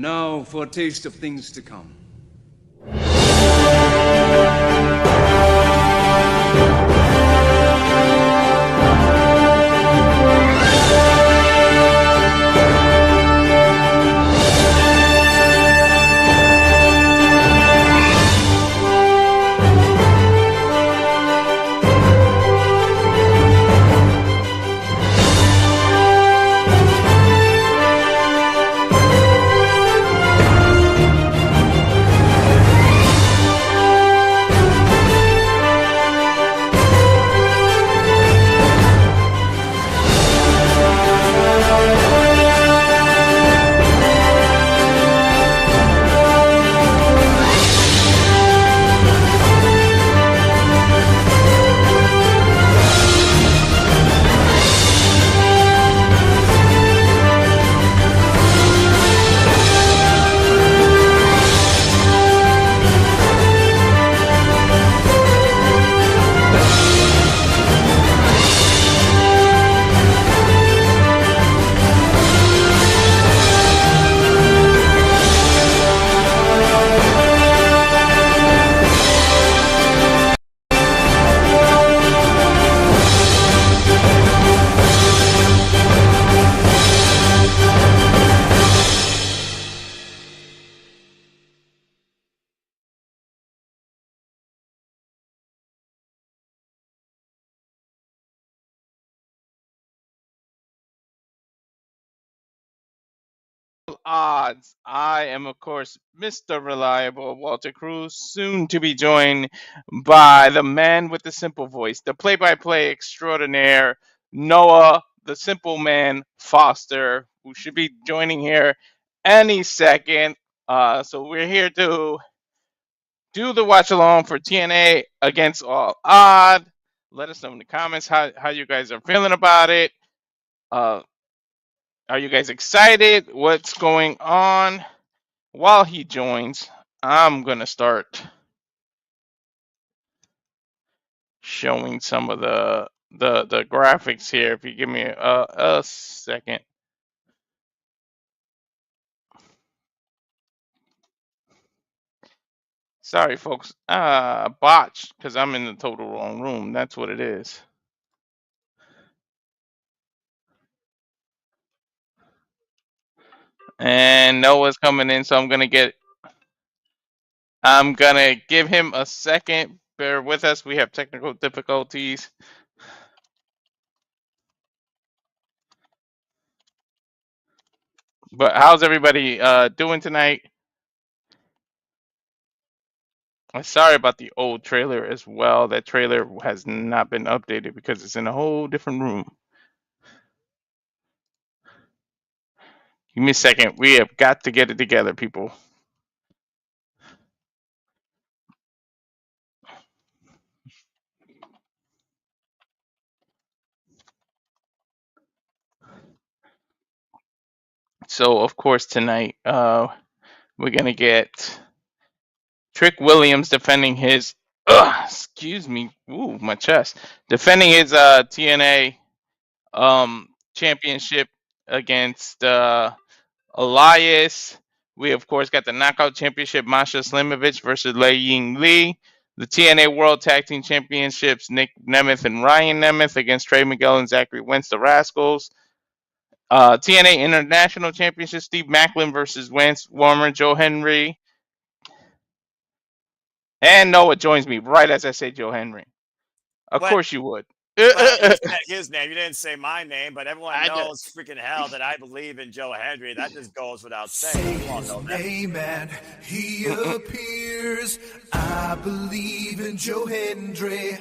And now for a taste of things to come. Odds. I am, of course, Mr. Reliable Walter Cruz, soon to be joined by the man with the simple voice, the play by play extraordinaire, Noah, the simple man, Foster, who should be joining here any second. So we're here to do the watch along for TNA against all odd. Let us know in the comments how you guys are feeling about it. Uh, are you guys excited? What's going on? While he joins, I'm gonna start showing some of the graphics here. If you give me a second. Sorry, folks. Botched because I'm in the total wrong room. That's what it is. And Noah's coming in, so I'm gonna give him a second. Bear with us. We have technical difficulties. But how's everybody doing tonight? I'm sorry about the old trailer as well. That trailer has not been updated because it's in a whole different room. Give me a second. We have got to get it together, people. So, of course, tonight we're going to get Trick Williams defending his, excuse me, ooh, my chest, defending his TNA championship against Elias. We, of course, got the Knockout Championship, Masha Slimovic versus Lei Ying Lee. The TNA World Tag Team Championships, Nick Nemeth and Ryan Nemeth against Trey, Miguel, and Zachary Wentz, the Rascalz. TNA International Championship, Steve Macklin versus Wentz Warmer, Joe Hendry. And Noah joins me right as I say Joe Hendry. Of course you would. Well, you said his name. You didn't say my name, but everyone I knows freaking hell that I believe in Joe Hendry. That just goes without saying. Say You all his know that. name and he appears. I believe in Joe Hendry.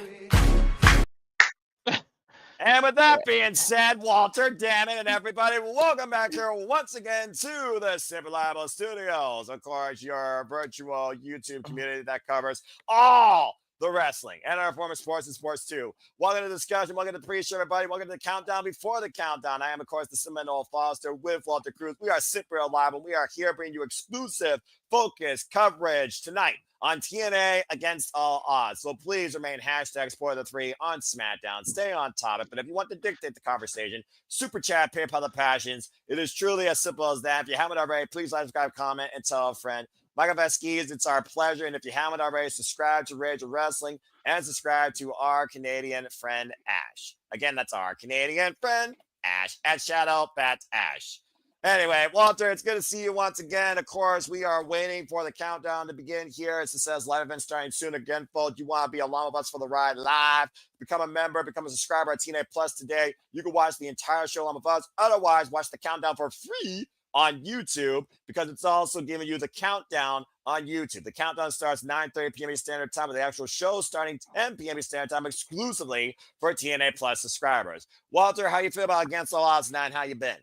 And with that being said, Walter, damn it, and everybody, welcome back here once again to the Super Reliable Studios. Of course, your virtual YouTube community that covers all the wrestling, and our former sports and sports too. Welcome to the discussion. Welcome to the pre-show, everybody. Welcome to the countdown before the countdown. I am, of course, the Seminole Foster with Walter Cruz. We are Super Live, and we are here bringing you exclusive, focused coverage tonight on TNA Against All Odds. So please remain hashtag Spoiler3 on SmackDown. Stay on topic. But if you want to dictate the conversation, Super Chat, PayPal the Passions. It is truly as simple as that. If you haven't already, please like, subscribe, comment, and tell a friend. Michael Vasquez, it's our pleasure. And if you haven't already, subscribe to Rage of Wrestling and subscribe to our Canadian friend Ash. Again, that's our Canadian friend Ash at Shadow Bat Ash. Anyway, Walter, it's good to see you once again. Of course, we are waiting for the countdown to begin here. As it says, live event starting soon. Again, folks, you want to be along with us for the ride live. Become a member, become a subscriber at TNA Plus today. You can watch the entire show along with us. Otherwise, watch the countdown for free on YouTube because it's also giving you the countdown on YouTube. The countdown starts 9:30 p.m. Standard Time, with the actual show starting 10 p.m. Standard Time exclusively for TNA Plus subscribers. Walter, how you feel about Against All Odds 9? How you been?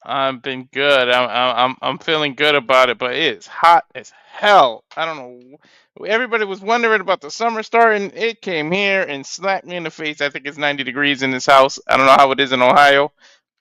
I've been good. I'm feeling good about it, but it's hot as hell. I don't know. Everybody was wondering about the summer starting. It came here and slapped me in the face. I think it's 90 degrees in this house. I don't know how it is in Ohio,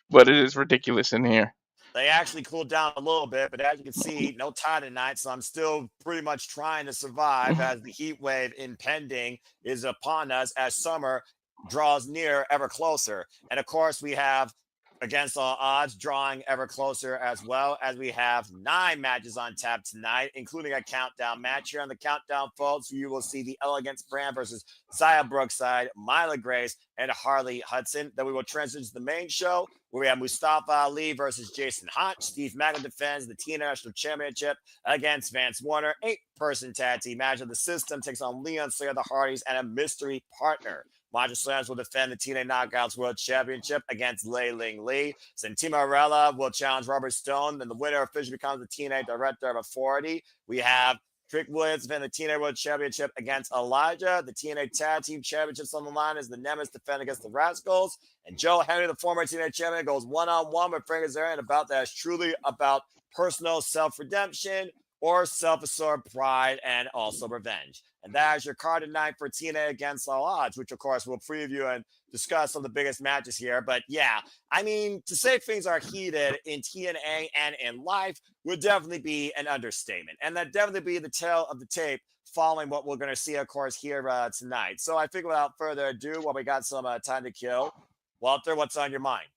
but it is ridiculous in here. They actually cooled down a little bit, but as you can see, no tie tonight, so I'm still pretty much trying to survive as the heat wave impending is upon us as summer draws near ever closer. And of course, we have Against All Odds drawing ever closer, as well as we have 9 matches on tap tonight, including a countdown match. Here on the countdown, folks, you will see the Elegance brand versus Zaya Brookside, Myla Grace, and Harley Hudson. Then we will transition to the main show, where we have Mustafa Ali versus Jason Hotch. Steve Maggie defends the TNA National Championship against Vance Warner. 8-person tag team match of the system takes on Leon Slater, the Hardys, and a mystery partner. Maja Slams will defend the TNA Knockouts World Championship against Lei Ling Lee. Marella will challenge Robert Stone. Then the winner officially becomes the TNA Director of Authority. We have Trick Williams defend the TNA World Championship against Elijah. The TNA Tag Team Championships on the line as the Nemeths defend against the Rascalz. And Joe Hendry, the former TNA champion, goes one-on-one with Frankie Kazarian about that. It's truly about personal self-redemption or self-absorbed pride and also revenge. And that is your card tonight for TNA Against All Odds, which, of course, we'll preview and discuss some of the biggest matches here. But, yeah, I mean, to say things are heated in TNA and in life would definitely be an understatement. And that definitely be the tale of the tape following what we're going to see, of course, here tonight. So I think without further ado, while we got some time to kill, Walter, what's on your mind?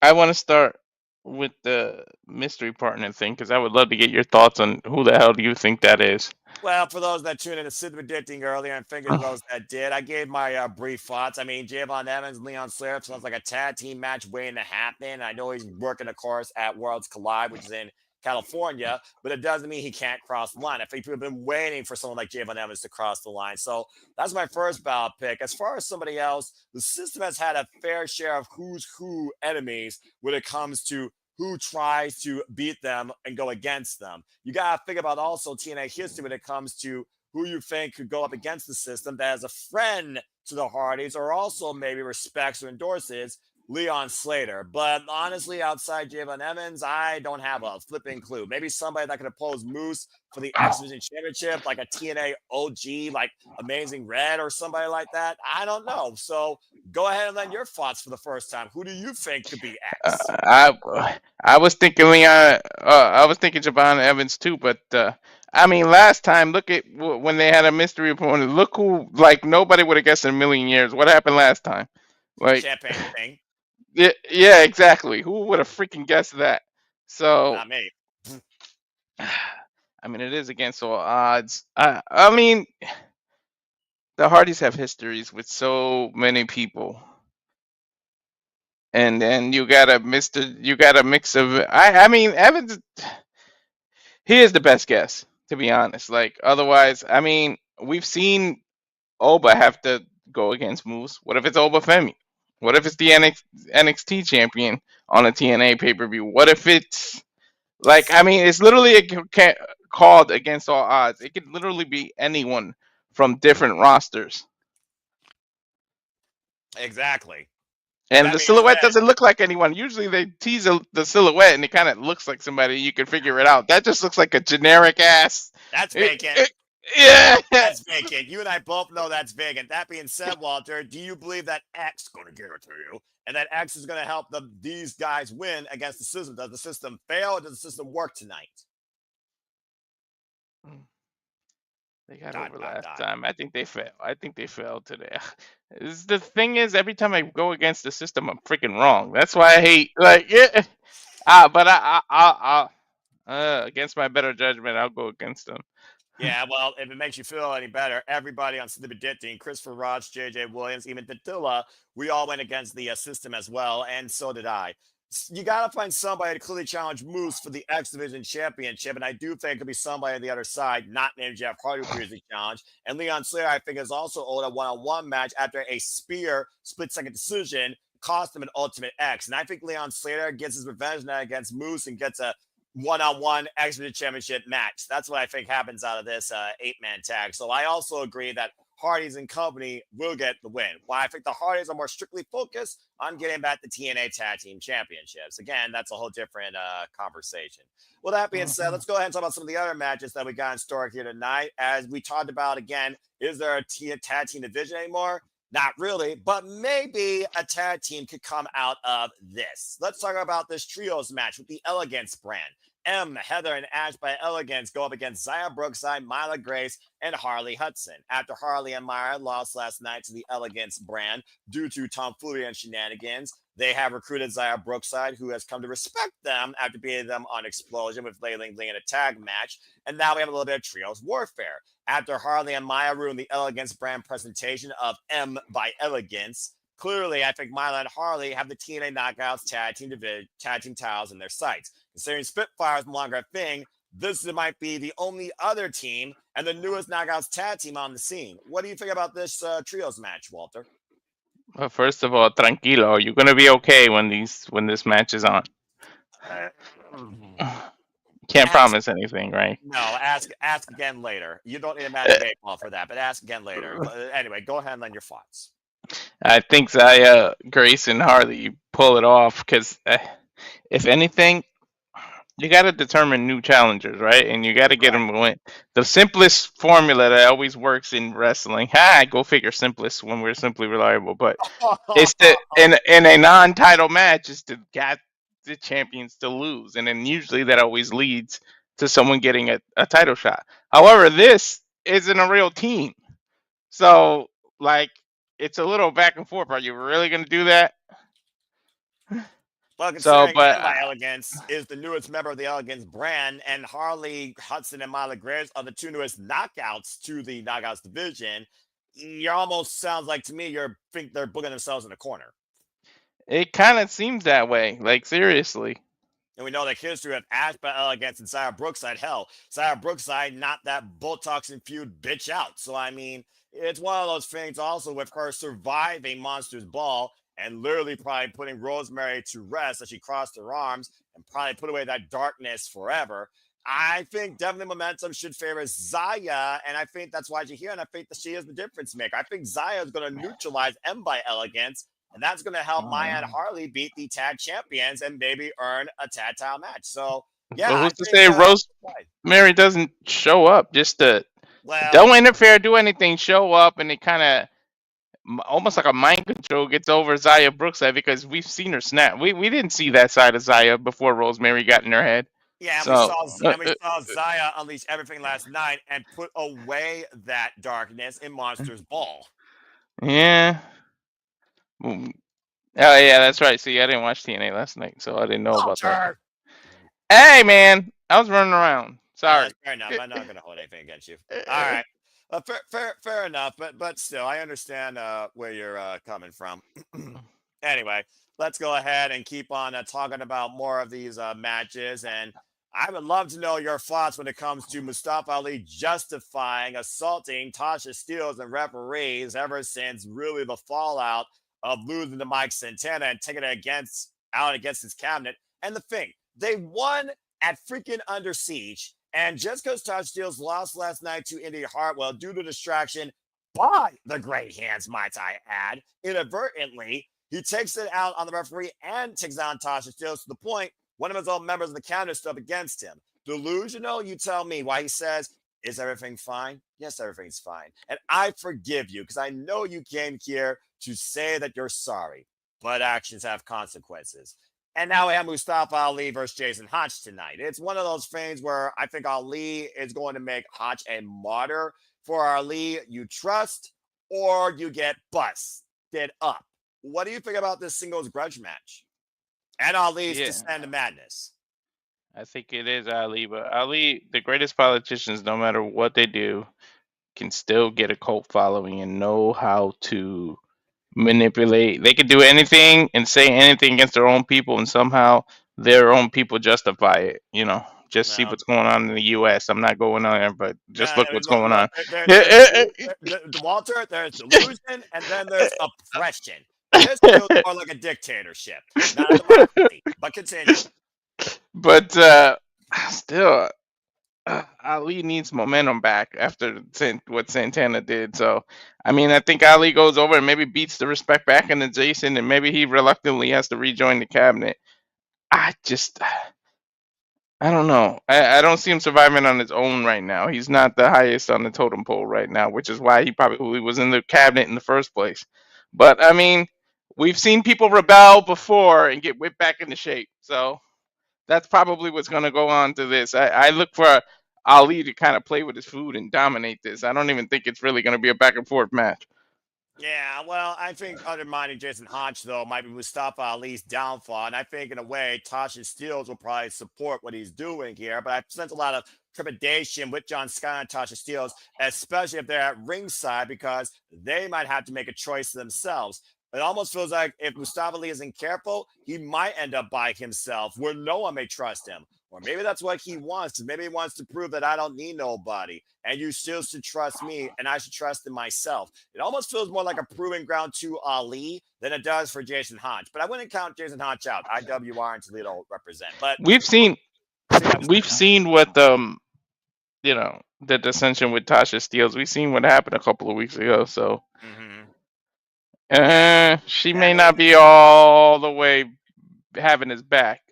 I want to start with the mystery partner thing because I would love to get your thoughts on who the hell do you think that is. Well, for those that tuned in to Sid predicting earlier, and fingers those that did, I gave my brief thoughts. I mean, Javon Evans, Leon Slater sounds like a tag team match waiting to happen. I know he's working, of course, at Worlds Collide, which is in California, but it doesn't mean he can't cross the line. I think people have been waiting for someone like Javon Evans to cross the line. So that's my first ballot pick. As far as somebody else, the system has had a fair share of who's who enemies when it comes to who tries to beat them and go against them. You got to think about also TNA history when it comes to who you think could go up against the system that is a friend to the Hardys or also maybe respects or endorses Leon Slater. But honestly, outside Javon Evans, I don't have a flipping clue. Maybe somebody that could oppose Moose for the X Division Championship, like a TNA OG, like Amazing Red or somebody like that. I don't know. So go ahead and lend your thoughts for the first time. Who do you think could be X? I was thinking Leon. I was thinking Javon Evans too, but I mean, last time, look at when they had a mystery opponent. Look who, like, nobody would have guessed in a million years. What happened last time? Like, Champagne thing. Yeah, exactly. Who would have freaking guessed that? So, Not me. I mean, it is against all odds. I mean, the Hardys have histories with so many people, and then you got a mix of. I mean, Evans. He is the best guess, to be honest. Like, otherwise, I mean, we've seen Oba have to go against Moose. What if it's Oba Femi? What if it's the NXT champion on a TNA pay-per-view? What if it's like, I mean, it's literally called Against All Odds. It could literally be anyone from different rosters. Exactly. And the silhouette doesn't look like anyone. Usually they tease the silhouette and it kind of looks like somebody. You can figure it out. That just looks like a generic ass. That's vacant. Yeah. That's vacant. You and I both know that's vacant. That being said, Walter, do you believe that X is going to give it to you? And that X is going to help these guys win against the system? Does the system fail or does the system work tonight? They got over last time. I think they failed today. The thing is, every time I go against the system, I'm freaking wrong. That's why I hate yeah. But against my better judgment, I'll go against them. Yeah, well, if it makes you feel any better, everybody on Sleepy Ditting, Christopher Roach, JJ Williams, even Tatilla, we all went against the system as well, and so did I. You got to find somebody to clearly challenge Moose for the X Division Championship, and I do think it could be somebody on the other side, not named Jeff Hardy, who previously challenged. And Leon Slater, I think, is also owed a one-on-one match after a spear split-second decision cost him an Ultimate X. And I think Leon Slater gets his revenge now against Moose and gets a one-on-one X Division Championship match. That's what I think happens out of this 8-man tag. So I also agree that Hardys and company will get the win. While I think the Hardys are more strictly focused on getting back the TNA Tag Team Championships. Again, that's a whole different conversation. Well, that being said, let's go ahead and talk about some of the other matches that we got in store here tonight. As we talked about, again, is there a tag team division anymore? Not really, but maybe a tag team could come out of this. Let's talk about this trios match with the Elegance brand. Heather, and Ash by Elegance go up against Zaya Brookside, Myla Grace, and Harley Hudson. After Harley and Myla lost last night to the Elegance brand due to tomfoolery and shenanigans, they have recruited Zaya Brookside, who has come to respect them after beating them on Explosion with Lei Ling Ling in a tag match. And now we have a little bit of trios warfare. After Harley and Myla ruined the Elegance brand presentation of M by Elegance, clearly, I think Myla and Harley have the TNA Knockouts tag team titles in their sights. Considering Spitfire is no longer a thing, this might be the only other team and the newest Knockouts tag team on the scene. What do you think about this trios match, Walter? Well, first of all, tranquilo. You're gonna be okay when this match is on. Can't promise anything, right? No, ask again later. You don't need a Magic 8 Ball for that, but ask again later. Anyway, go ahead and lend your thoughts. I think Zaya, Grace, and Harley pull it off because, if anything, you got to determine new challengers, right? And you got to get them to win. The simplest formula that always works in wrestling. Go figure simplest when we're simply reliable. But it's in a non-title match is to get the champions to lose, and then usually that always leads to someone getting a title shot. However, this isn't a real team, so it's a little back and forth. Are you really going to do that? Well, considering by Elegance is the newest member of the Elegance brand, and Harley, Hudson, and Myla Grace are the two newest knockouts to the Knockouts division, you almost sounds like to me think they're booking themselves in a corner. It kind of seems that way, seriously. And we know the history of Ash by Elegance and Zaya Brookside. Hell, Zaya Brookside not that Botox-infused bitch out. So, I mean, it's one of those things also with her surviving Monsters Ball and literally probably putting Rosemary to rest as she crossed her arms and probably put away that darkness forever. I think definitely momentum should favor Zaya, and I think that's why she's here, and I think that she is the difference maker. I think Zaya is going to neutralize M by Elegance, and that's going to help Maya and Harley beat the tag champions and maybe earn a tag title match. So, yeah. Well, who's to say Rosemary doesn't show up just to don't interfere, do anything, show up, and it kind of almost like a mind control gets over Zaya Brookside because we've seen her snap. We didn't see that side of Zaya before Rosemary got in her head. Yeah, and we saw Zaya unleash everything last night and put away that darkness in Monsters Ball. Yeah. Oh, yeah, that's right. See, I didn't watch TNA last night, so I didn't know about that. Hey, man, I was running around. Sorry. Fair enough. I'm not going to hold anything against you. All right. Fair enough, but still, I understand where you're coming from. Anyway, let's go ahead and keep on talking about more of these matches, and I would love to know your thoughts when it comes to Mustafa Ali justifying assaulting Tasha, Steelz, and referees ever since really the fallout of losing to Mike Santana and taking it out against his cabinet. And the thing, they won at freaking Under Siege. And just because Tasha Steelz lost last night to Indy Hartwell due to distraction by the Great Hands, might I add, inadvertently, he takes it out on the referee and takes down Tasha Steelz to the point one of his own members of the counter stood up against him. Delusional, you tell me, why he says Is everything fine? Yes, everything's fine. And I forgive you because I know you came here to say that you're sorry, but actions have consequences. And now we have Mustafa Ali versus Jason Hotch tonight. It's one of those things where I think Ali is going to make Hotch a martyr. For Ali, you trust or you get busted up. What do you think about this singles grudge match? And Ali's Yeah, descent to madness. I think it is Ali, but Ali, the greatest politicians, no matter what they do, can still get a cult following and know how to manipulate. They could do anything and say anything against their own people, and somehow their own people justify it. Just see Well, what's going on in the U.S. I'm not going on there, but just yeah, look what's going look, on. Walter, there's delusion and then there's oppression. This feels more like a dictatorship, not a democracy. But continue. But still, Ali needs momentum back after what Santana did. So, I mean, I think Ali goes over and maybe beats the respect back into Jason, and maybe he reluctantly has to rejoin the cabinet. I don't know. I don't see him surviving on his own right now. He's not the highest on the totem pole right now, which is why he probably was in the cabinet in the first place. But, I mean, we've seen people rebel before and get whipped back into shape. So that's probably what's going to go on to this. I look for Ali to kind of play with his food and dominate this. I don't even think it's really going to be a back and forth match. Yeah, well, I think undermining Jason Hotch, though, might be Mustafa Ali's downfall. And I think, in a way, Tasha Steelz will probably support what he's doing here. But I sense a lot of trepidation with John Sky and Tasha Steelz, especially if they're at ringside, because they might have to make a choice themselves. It almost feels like if Mustafa Ali isn't careful, he might end up by himself where no one may trust him. Or maybe that's what he wants. Maybe he wants to prove that I don't need nobody and you still should trust me and I should trust in myself. It almost feels more like a proving ground to Ali than it does for Jason Hotch. But I wouldn't count Jason Hotch out. IWR and Toledo represent. But we've seen what the dissension with Tasha Steelz. We've seen what happened a couple of weeks ago. So she may not be all the way having his back.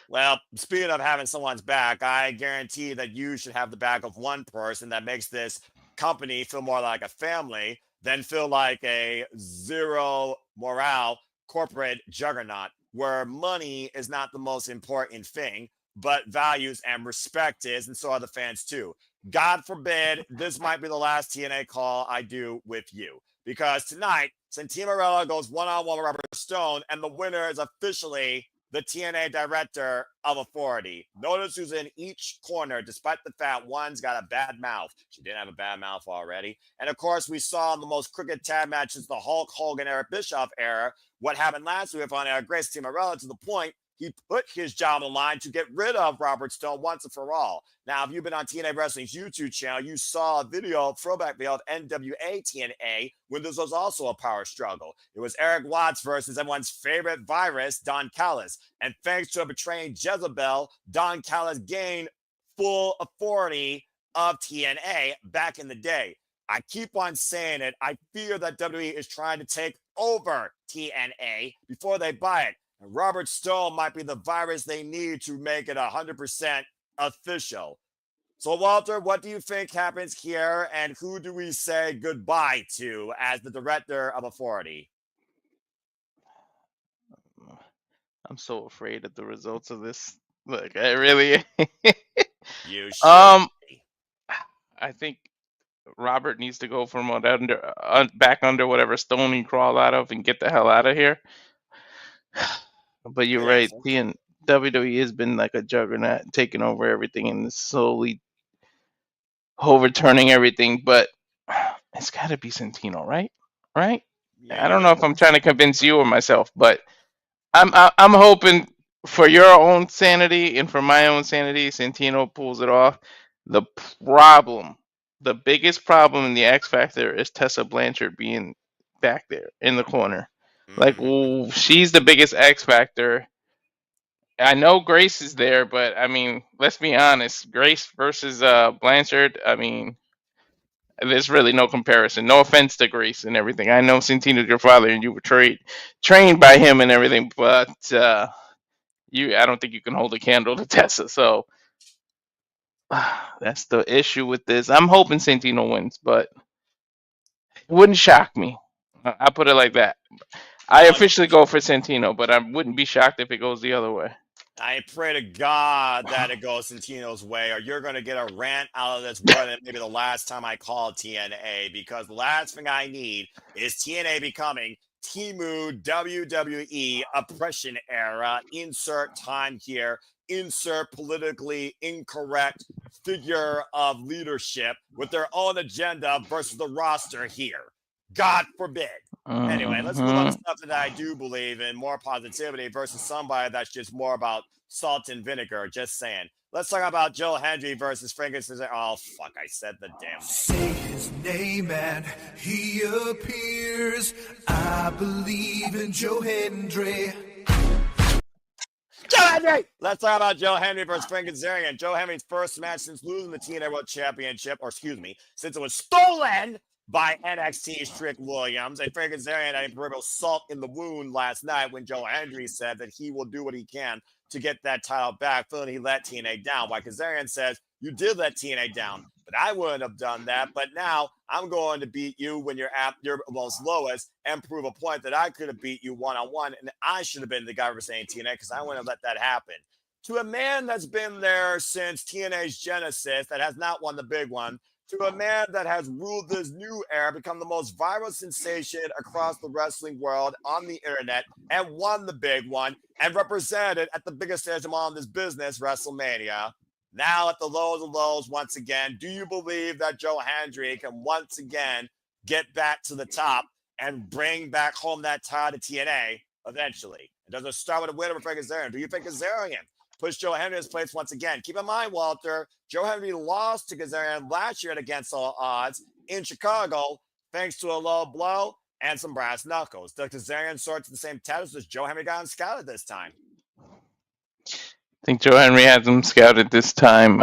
Well, speaking of having someone's back, I guarantee that you should have the back of one person that makes this company feel more like a family than feel like a zero morale corporate juggernaut where money is not the most important thing, but values and respect is, and so are the fans too. God forbid this might be the last TNA call I do with you. Because tonight, Santino Marella goes one-on-one with Robert Stone, and the winner is officially the TNA Director of Authority. Notice who's in each corner, despite the fact one's got a bad mouth. She didn't have a bad mouth already. And of course, we saw in the most crooked tag match since the Hulk Hogan, Eric Bischoff era, what happened last week on Eric Grace Team Marella to the point he put his job on the line to get rid of Robert Stone once and for all. Now, if you've been on TNA Wrestling's YouTube channel, you saw a video, throwback video of NWA TNA, when this was also a power struggle. It was Eric Watts versus everyone's favorite virus, Don Callis. And thanks to a betraying Jezebel, Don Callis gained full authority of TNA back in the day. I keep on saying it. I fear that WWE is trying to take over TNA before they buy it. And Robert Stone might be the virus they need to make it 100% official. So, Walter, what do you think happens here, and who do we say goodbye to as the Director of Authority? I'm so afraid of the results of this. Look, I really. You should. I think Robert needs to go from back under whatever stone he crawled out of and get the hell out of here. But you're right. WWE has been like a juggernaut, taking over everything and slowly overturning everything. But it's got to be Santino, right? Right? Yeah, I don't know if I'm trying to convince you or myself, but I'm hoping for your own sanity and for my own sanity, Santino pulls it off. The biggest problem in the X Factor is Tessa Blanchard being back there in the corner. Like, she's the biggest X Factor. I know Grace is there, but I mean, let's be honest. Grace versus Blanchard, I mean, there's really no comparison. No offense to Grace and everything. I know Santino's your father and you were trained by him and everything, but I don't think you can hold a candle to Tessa. So That's the issue with this. I'm hoping Santino wins, but it wouldn't shock me. I put it like that. I Well, officially go for Santino, but I wouldn't be shocked if it goes the other way. I pray to God that it goes Santino's way, or you're going to get a rant out of this more than maybe the last time I called TNA, because the last thing I need is TNA becoming Timu WWE oppression era. Insert time here. Insert politically incorrect figure of leadership with their own agenda versus the roster here. God forbid. Anyway, let's move on to Mhm. stuff that I do believe in, more positivity versus somebody that's just more about salt and vinegar. Just saying. Let's talk about Joe Hendry versus Frankie. Oh, fuck. I said the damn thing. Say his name and he appears. I believe in Joe Hendry. Joe Hendry! Let's talk about Joe Hendry versus Frankie Kazarian. Joe Hendry's first match since losing the TNA World Championship, or excuse me, since it was stolen by NXT's Trick Williams. And Frankie Kazarian had a proverbial salt in the wound last night when Joe Hendry said that he will do what he can to get that title back, feeling he let TNA down. While Kazarian says, you did let TNA down, but I wouldn't have done that. But now I'm going to beat you when you're at your most lowest and prove a point that I could have beat you one-on-one, and I should have been the guy representing TNA because I wouldn't have let that happen. To a man that's been there since TNA's genesis, that has not won the big one, to a man that has ruled this new era, become the most viral sensation across the wrestling world on the internet, and won the big one, and represented at the biggest stage of all in this business, WrestleMania. Now at the lows of lows once again, do you believe that Joe Hendry can once again get back to the top and bring back home that title to TNA eventually? It doesn't start with a win over Frank Kazarian. Do you think Kazarian push Joe Hendry in his place once again? Keep in mind, Walter, Joe Hendry lost to Kazarian last year at Against All Odds in Chicago, thanks to a low blow and some brass knuckles. Does Kazarian sort to the same status as Joe Hendry got on Skyler this time? I think Joe Henry has him scouted this time.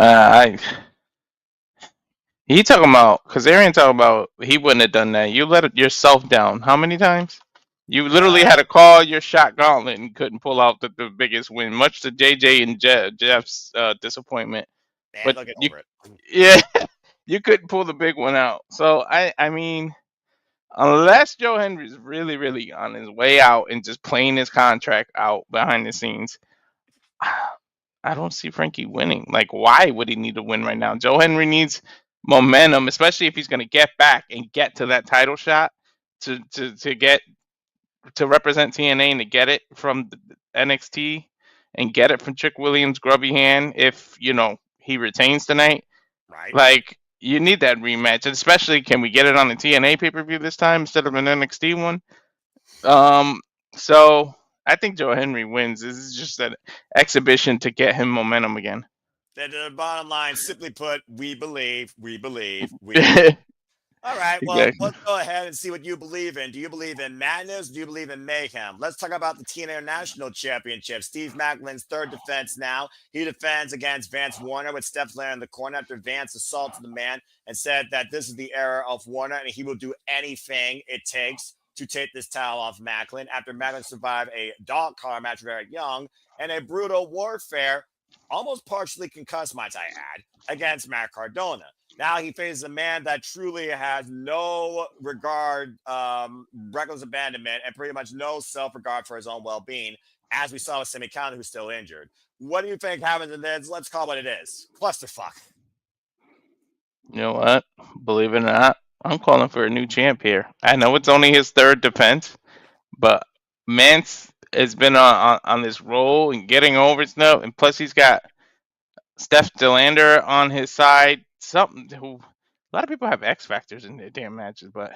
He talking about Kazarian talking about he wouldn't have done that. You let yourself down. How many times? You literally had to call your shot gauntlet and couldn't pull out the biggest win, much to JJ and Jeff's disappointment. Man, But they'll get you, over it. yeah, you couldn't pull the big one out. So I mean, unless Joe Henry's really, really on his way out and just playing his contract out behind the scenes, I don't see Frankie winning. Like, why would he need to win right now? Joe Henry needs momentum, especially if he's going to get back and get to that title shot to get to represent TNA and to get it from the NXT and get it from Trick Williams' grubby hand if he retains tonight. Right. Like, you need that rematch, and especially can we get it on the TNA pay-per-view this time instead of an NXT one? So I think Joe Henry wins. This is just an exhibition to get him momentum again. The bottom line, simply put, we believe. Exactly. All right, well, let's go ahead and see what you believe in. Do you believe in madness? Do you believe in mayhem? Let's talk about the TNA International Championship. Steve Maclin's third defense now. He defends against Vance Warner with Steph Slater in the corner after Vance assaulted the man and said that this is the era of Warner and he will do anything it takes to take this title off Maclin after Maclin survived a dog collar match with Eric Young and a brutal warfare, almost partially concussed, might I add, against Matt Cardona. Now he faces a man that truly has no regard, reckless abandonment, and pretty much no self-regard for his own well-being, as we saw with Sami Callihan, who's still injured. What do you think happens in this? Let's call it what it is. Clusterfuck. You know what? Believe it or not, I'm calling for a new champ here. I know it's only his third defense, but Mance has been on this roll and getting over stuff, and plus he's got Steph Delander on his side. A lot of people have X factors in their damn matches, but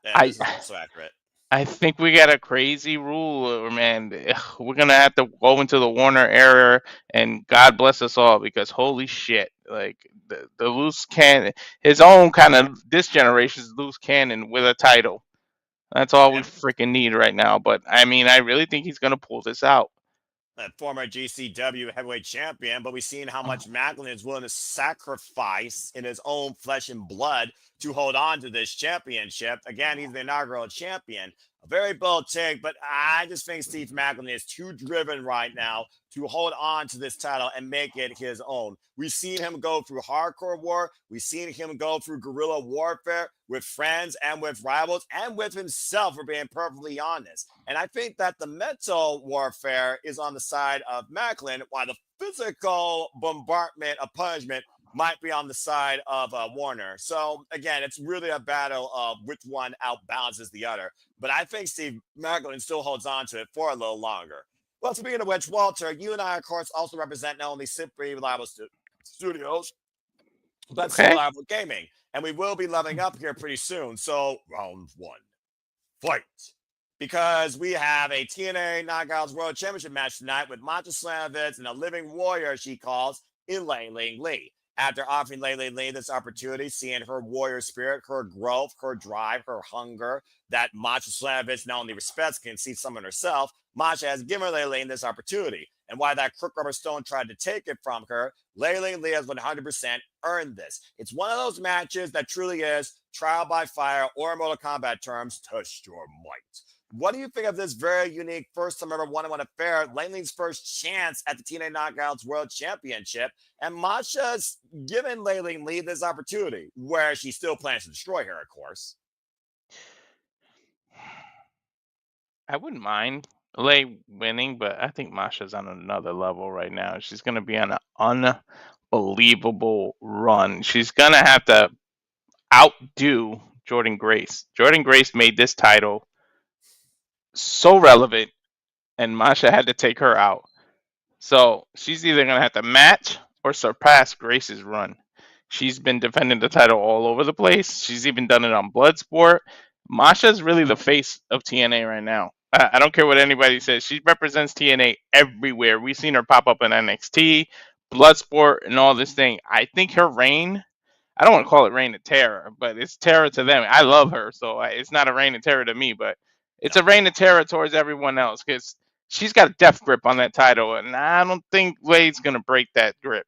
Yeah, this is also accurate. I think we got a crazy rule, man. We're gonna have to go into the Warner era, and God bless us all, because holy shit, like the loose cannon, his own kind of this generation's loose cannon with a title. That's all we freaking need right now. But I mean, I really think he's gonna pull this out. Former GCW heavyweight champion, but we've seen how much Maclin is willing to sacrifice in his own flesh and blood to hold on to this championship. Again, he's the inaugural champion. A very bold take, but I just think Steve Macklin is too driven right now to hold on to this title and make it his own. We've seen him go through hardcore war. We've seen him go through guerrilla warfare with friends and with rivals and with himself, for being perfectly honest. And I think that the mental warfare is on the side of Macklin, while the physical bombardment of punishment might be on the side of Warner. So again, it's really a battle of which one outbalances the other. But I think Steve Macklin still holds on to it for a little longer. Well, speaking of which, Walter, you and I, of course, also represent not only Simply Reliable Studios, but Okay. Reliable Gaming. And we will be leveling up here pretty soon. So, round one, fight. Because we have a TNA Knockouts World Championship match tonight with Monta Slamovitz and a living warrior, she calls, Elaine Lee. After offering Laylee Lee this opportunity, seeing her warrior spirit, her growth, her drive, her hunger, that Masha Slamovitz not only respects, can see some in herself, Masha has given Laylee this opportunity. And while that crook rubber stone tried to take it from her, Laylee Lee has 100% earned this. It's one of those matches that truly is trial by fire, or in Mortal Kombat terms, test your might. What do you think of this very unique first time ever one-on-one affair, Laylee's first chance at the TNA Knockouts World Championship, and Masha's given Laylee Lee this opportunity, where she still plans to destroy her, of course? I wouldn't mind Lay winning, but I think Masha's on another level right now. She's going to be on an unbelievable run. She's going to have to outdo Jordynne Grace. Jordynne Grace made this title so relevant, and Masha had to take her out. So she's either going to have to match or surpass Grace's run. She's been defending the title all over the place. She's even done it on Bloodsport. Masha's really the face of TNA right now. I don't care what anybody says. She represents TNA everywhere. We've seen her pop up in NXT, Bloodsport, and all this thing. I think her reign, I don't want to call it reign of terror, but it's terror to them. I love her, so it's not a reign of terror to me, but it's a reign of terror towards everyone else, because she's got a death grip on that title, and I don't think Wade's going to break that grip.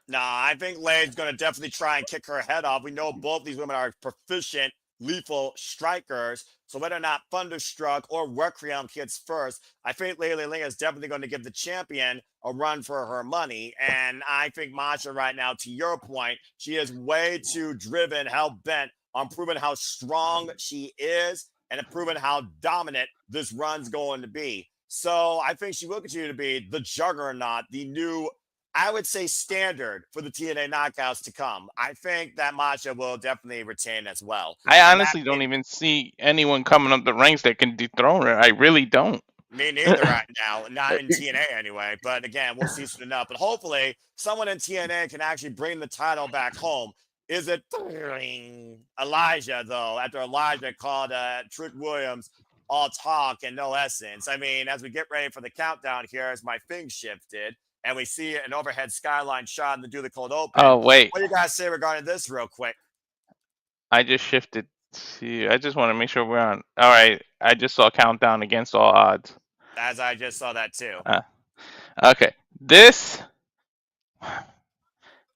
Nah, I think Lay's going to definitely try and kick her head off. We know both these women are proficient, lethal strikers. So whether or not Thunderstruck or Requiem hits first, I think Laylee Lee is definitely going to give the champion a run for her money. And I think Masha right now, to your point, she is way too driven, hell-bent on proving how strong she is and proving how dominant this run's going to be. So I think she will continue to be the juggernaut, the new, I would say, standard for the TNA Knockouts to come. I think that Masha will definitely retain as well. I honestly don't even see anyone coming up the ranks that can dethrone her. I really don't. Me neither right now. Not in TNA anyway. But again, we'll see soon enough. But hopefully someone in TNA can actually bring the title back home. Is it Elijah, though, after Elijah called Trick Williams all talk and no essence? I mean, as we get ready for the countdown here, as my thing shifted, and we see an overhead skyline shot in the Do the Cold Open. Oh, wait. What do you guys say regarding this real quick? I just shifted to, I just want to make sure we're on. All right. I just saw countdown against all odds. As I just saw that too. Okay. This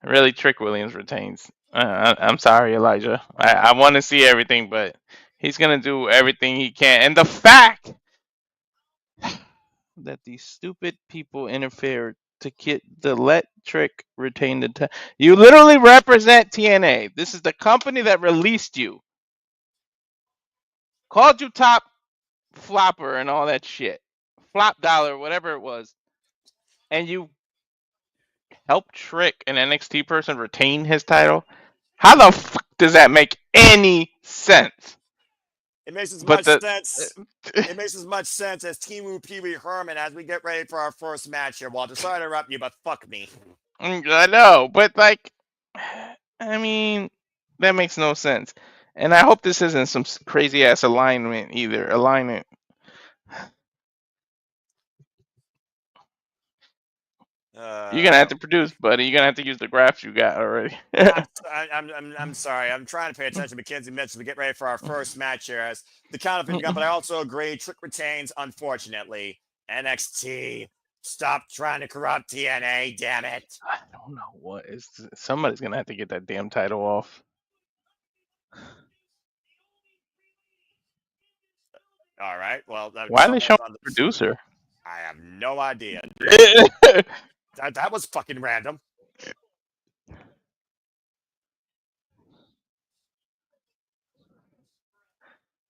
really, Trick Williams retains. I'm sorry, Elijah. I want to see everything, but he's going to do everything he can. And the fact that these stupid people interfered to get the let Trick retain the you literally represent TNA. This is the company that released you, called you top flopper and all that shit, flop dollar, whatever it was, and you helped Trick, an NXT person, retain his title. How the fuck does that make any sense? It makes as much sense. It makes as much sense as Timu Pee Wee Herman as we get ready for our first match here, Walter. Sorry to interrupt you, but fuck me. I know, but like, I mean, that makes no sense. And I hope this isn't some crazy ass alignment either. Alignment. You're gonna have to produce, buddy. You're gonna have to use the graphs you got already. I'm sorry. I'm trying to pay attention. McKenzie mentioned we get ready for our first match here as the count of gun, but I also agree. Trick retains, unfortunately. NXT, stop trying to corrupt TNA. Damn it! I don't know what is. Somebody's gonna have to get that damn title off. All right. Well, Why are they showing someone's on the producer? I have no idea. That was fucking random.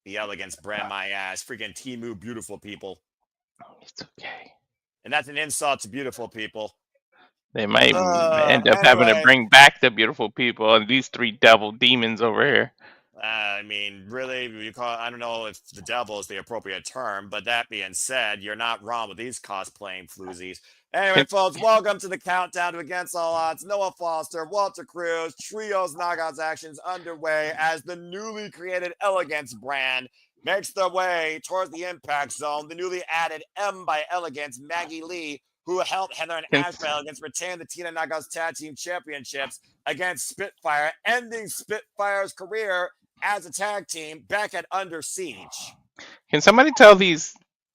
The Elegance brand my ass. Freaking Temu beautiful people. It's okay. And that's an insult to beautiful people. They might end up having to bring back the beautiful people and these three devil demons over here. I mean, really, I don't know if the devil is the appropriate term, but that being said, you're not wrong with these cosplaying floozies. Anyway, folks, welcome to the countdown to Against All Odds. Noah Foster, Walter Cruz, Trios Knockouts actions underway as the newly created Elegance brand makes their way towards the Impact Zone. The newly added M by Elegance, Maggie Lee, who helped Heather and Ash by Elegance retain the TNA Knockouts Tag Team Championships against Spitfire, ending Spitfire's career as a tag team back at Under Siege. Can somebody tell these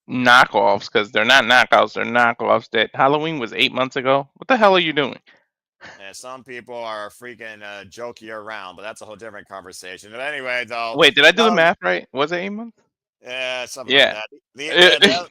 knockoffs, because they're not knockouts, they're knockoffs, that Halloween was 8 months ago? What the hell are you doing? Some people are freaking jokey around, but that's a whole different conversation. But anyway, though. Wait, did I do the math right? Was it 8 months? Yeah, something like that.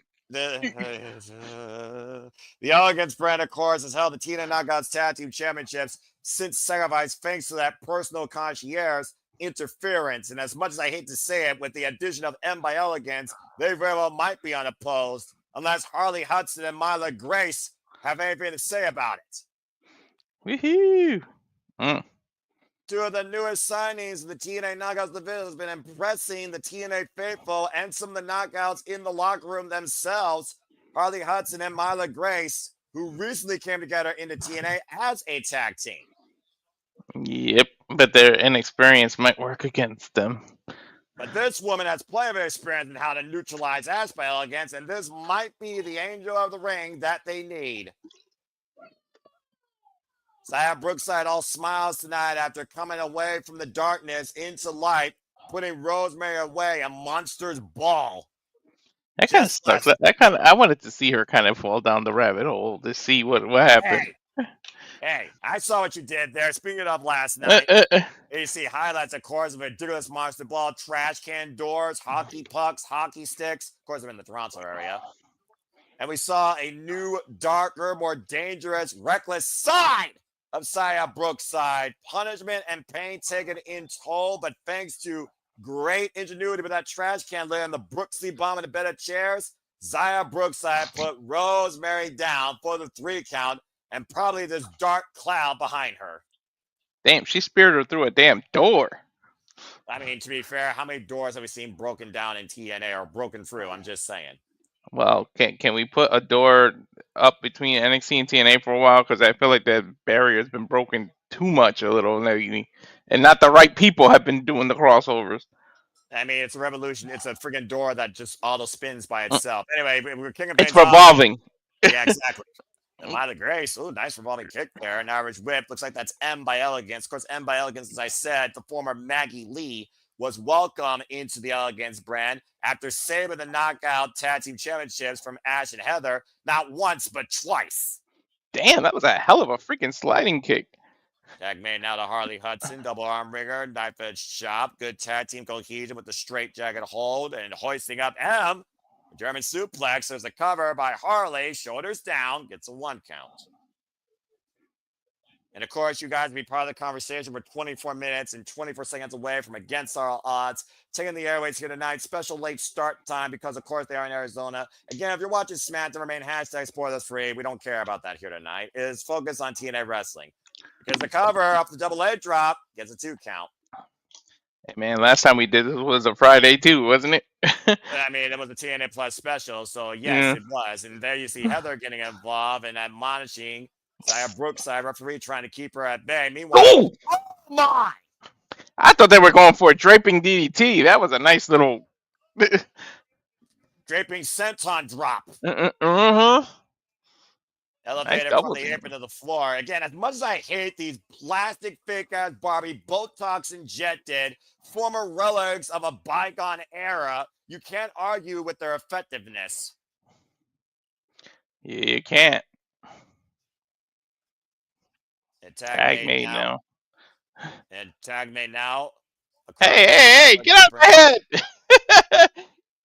The Elegance brand, of course, has held the TNA Knockouts Tag Team Championships since Sacrifice, thanks to that personal concierge interference. And as much as I hate to say it, with the addition of M by Elegance, they very well might be unopposed unless Harley, Hudson, and Myla Grace have anything to say about it. Woohoo! Two of the newest signings of the TNA Knockouts division has been impressing the TNA faithful and some of the knockouts in the locker room themselves. Harley Hudson and Myla Grace, who recently came together into TNA as a tag team. Yep, but their inexperience might work against them. But this woman has plenty of experience in how to neutralize Ash by Elegance, and this might be the angel of the ring that they need. Zaya Brookside all smiles tonight after coming away from the darkness into light, putting Rosemary away, a monster's ball. That kind of sucks. I wanted to see her kind of fall down the rabbit hole to see what happened. Hey, I saw what you did there. Speaking of last night, you see highlights, of course, of a ridiculous monster ball, trash can doors, hockey pucks, hockey sticks. Of course, I'm in the Toronto area. And we saw a new, darker, more dangerous, reckless side of Zaya Brookside. Punishment and pain taken in toll, but thanks to great ingenuity with that trash can lid and the Brookside bomb in a bed of chairs, Zaya Brookside put Rosemary down for the 3 count and probably this dark cloud behind her. Damn, she speared her through a damn door. I mean, to be fair, how many doors have we seen broken down in TNA or broken through? I'm just saying. Well, can we put a door up between NXT and TNA for a while? Because I feel like that barrier's been broken too much a little lately. And not the right people have been doing the crossovers. I mean, it's a revolution. It's a friggin' door that just auto spins by itself. Anyway, we're kicking It's revolving. Yeah, exactly. And Myla Grace, nice revolving kick there. An average whip. Looks like that's M by Elegance. Of course, M by Elegance, as I said, the former Maggie Lee was welcome into the Elegance brand after saving the knockout tag team championships from Ash and Heather, not once, but twice. Damn, that was a hell of a freaking sliding kick. Tag made now to Harley Hudson, double arm ringer, knife edge chop, good tag team cohesion with the straight jacket hold and hoisting up M. German suplex. There's a cover by Harley, shoulders down, gets a 1 count. And of course, you guys will be part of the conversation. We're 24 minutes and 24 seconds away from Against All Odds, taking the airways here tonight. Special late start time because, of course, they are in Arizona. Again, if you're watching SmackDown, remain hashtag spoilers free. We don't care about that here tonight. It is focused on TNA wrestling because the cover off the double A drop gets a 2 count. Hey man, last time we did this was a Friday too, wasn't it? I mean, it was a TNA Plus special, so yes, it was. And there you see Heather getting involved and admonishing Zaya Brookside, referee trying to keep her at bay. Meanwhile, oh my! I thought they were going for a draping DDT. That was a nice little draping senton drop. Elevated nice from the apron to the floor. Again, as much as I hate these plastic fake-ass Barbie Botox injected former relics of a bygone era, you can't argue with their effectiveness. Yeah, you can't. And tag made now. And tag made now. Hey, get out of my head!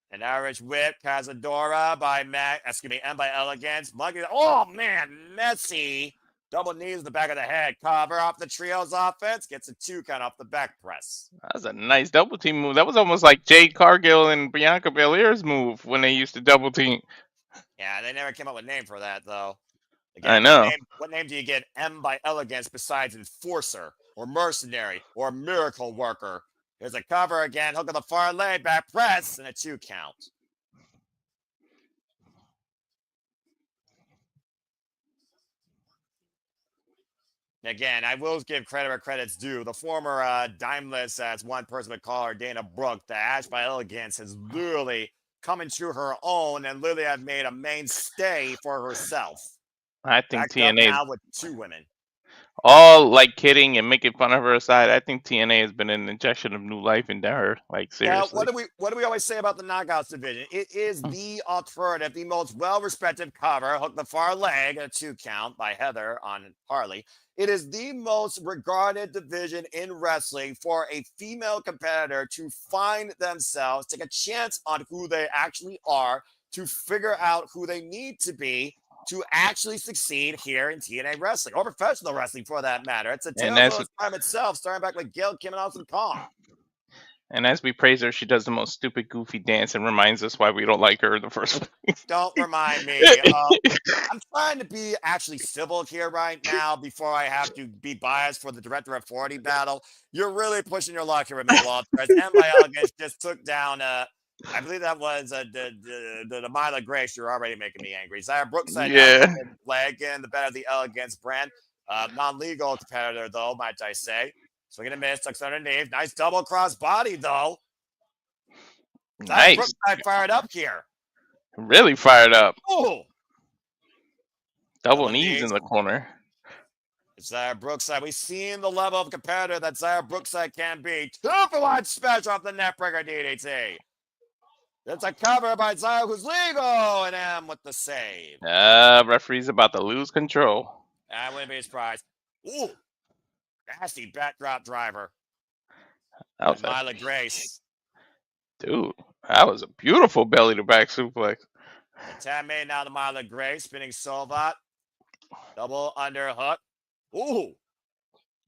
And Irish whip, Cazadora by and by Elegance. Monkey. Oh man, messy. Double knees in the back of the head. Cover off the trio's offense. Gets a 2 count off the back press. That was a nice double team move. That was almost like Jade Cargill and Bianca Belair's move when they used to double team. Yeah, they never came up with a name for that though. I Again, know. what name do you get M by Elegance besides Enforcer or Mercenary or Miracle Worker? Here's a cover again. Hook on the far leg, back press, and a 2 count. Again, I will give credit where credit's due. The former Dimeless, as one person would call her, Dana Brooke, the Ash by Elegance, has literally come into her own and literally have made a mainstay for herself. I think Backed up TNA, now with 2 women. all like kidding and making fun of her aside, I think TNA has been an injection of new life into her. Like seriously. Now, what do we always say about the Knockouts division? It is the alternative, the most well-respected cover. Hook the far leg, a 2 count by Heather on Harley. It is the most regarded division in wrestling for a female competitor to find themselves, take a chance on who they actually are, to figure out who they need to be to actually succeed here in TNA wrestling or professional wrestling for that matter. It's a tale of time itself, starting back with Gail, Kim, and Awesome Kong. And as we praise her, she does the most stupid, goofy dance and reminds us why we don't like her in the first place. Don't remind me. I'm trying to be actually civil here right now before I have to be biased for the Director of 40 battle. You're really pushing your luck here with me, Walter. As M by Elegance just took down, I believe that was the Myla Grace. You're already making me angry. Zaya Brookside, leg in the better of the Elegance brand. Non-legal competitor, though, might I say. Swing and a miss, tucks underneath. Nice double cross body, though. Nice. Brookside fired up here. Really fired up. Oh. Double knees in the corner. Zaya Brookside. We've seen the level of competitor that Zaya Brookside can be. 2-for-1 special off the neckbreaker DDT. It's a cover by Zaya, who's legal, and M with the save. Referee's about to lose control. I wouldn't be surprised. Ooh. Nasty backdrop driver. That was Myla Grace. Dude, that was a beautiful belly to back suplex. Tempe now to Myla Grace, spinning Solvat. Double underhook. Ooh.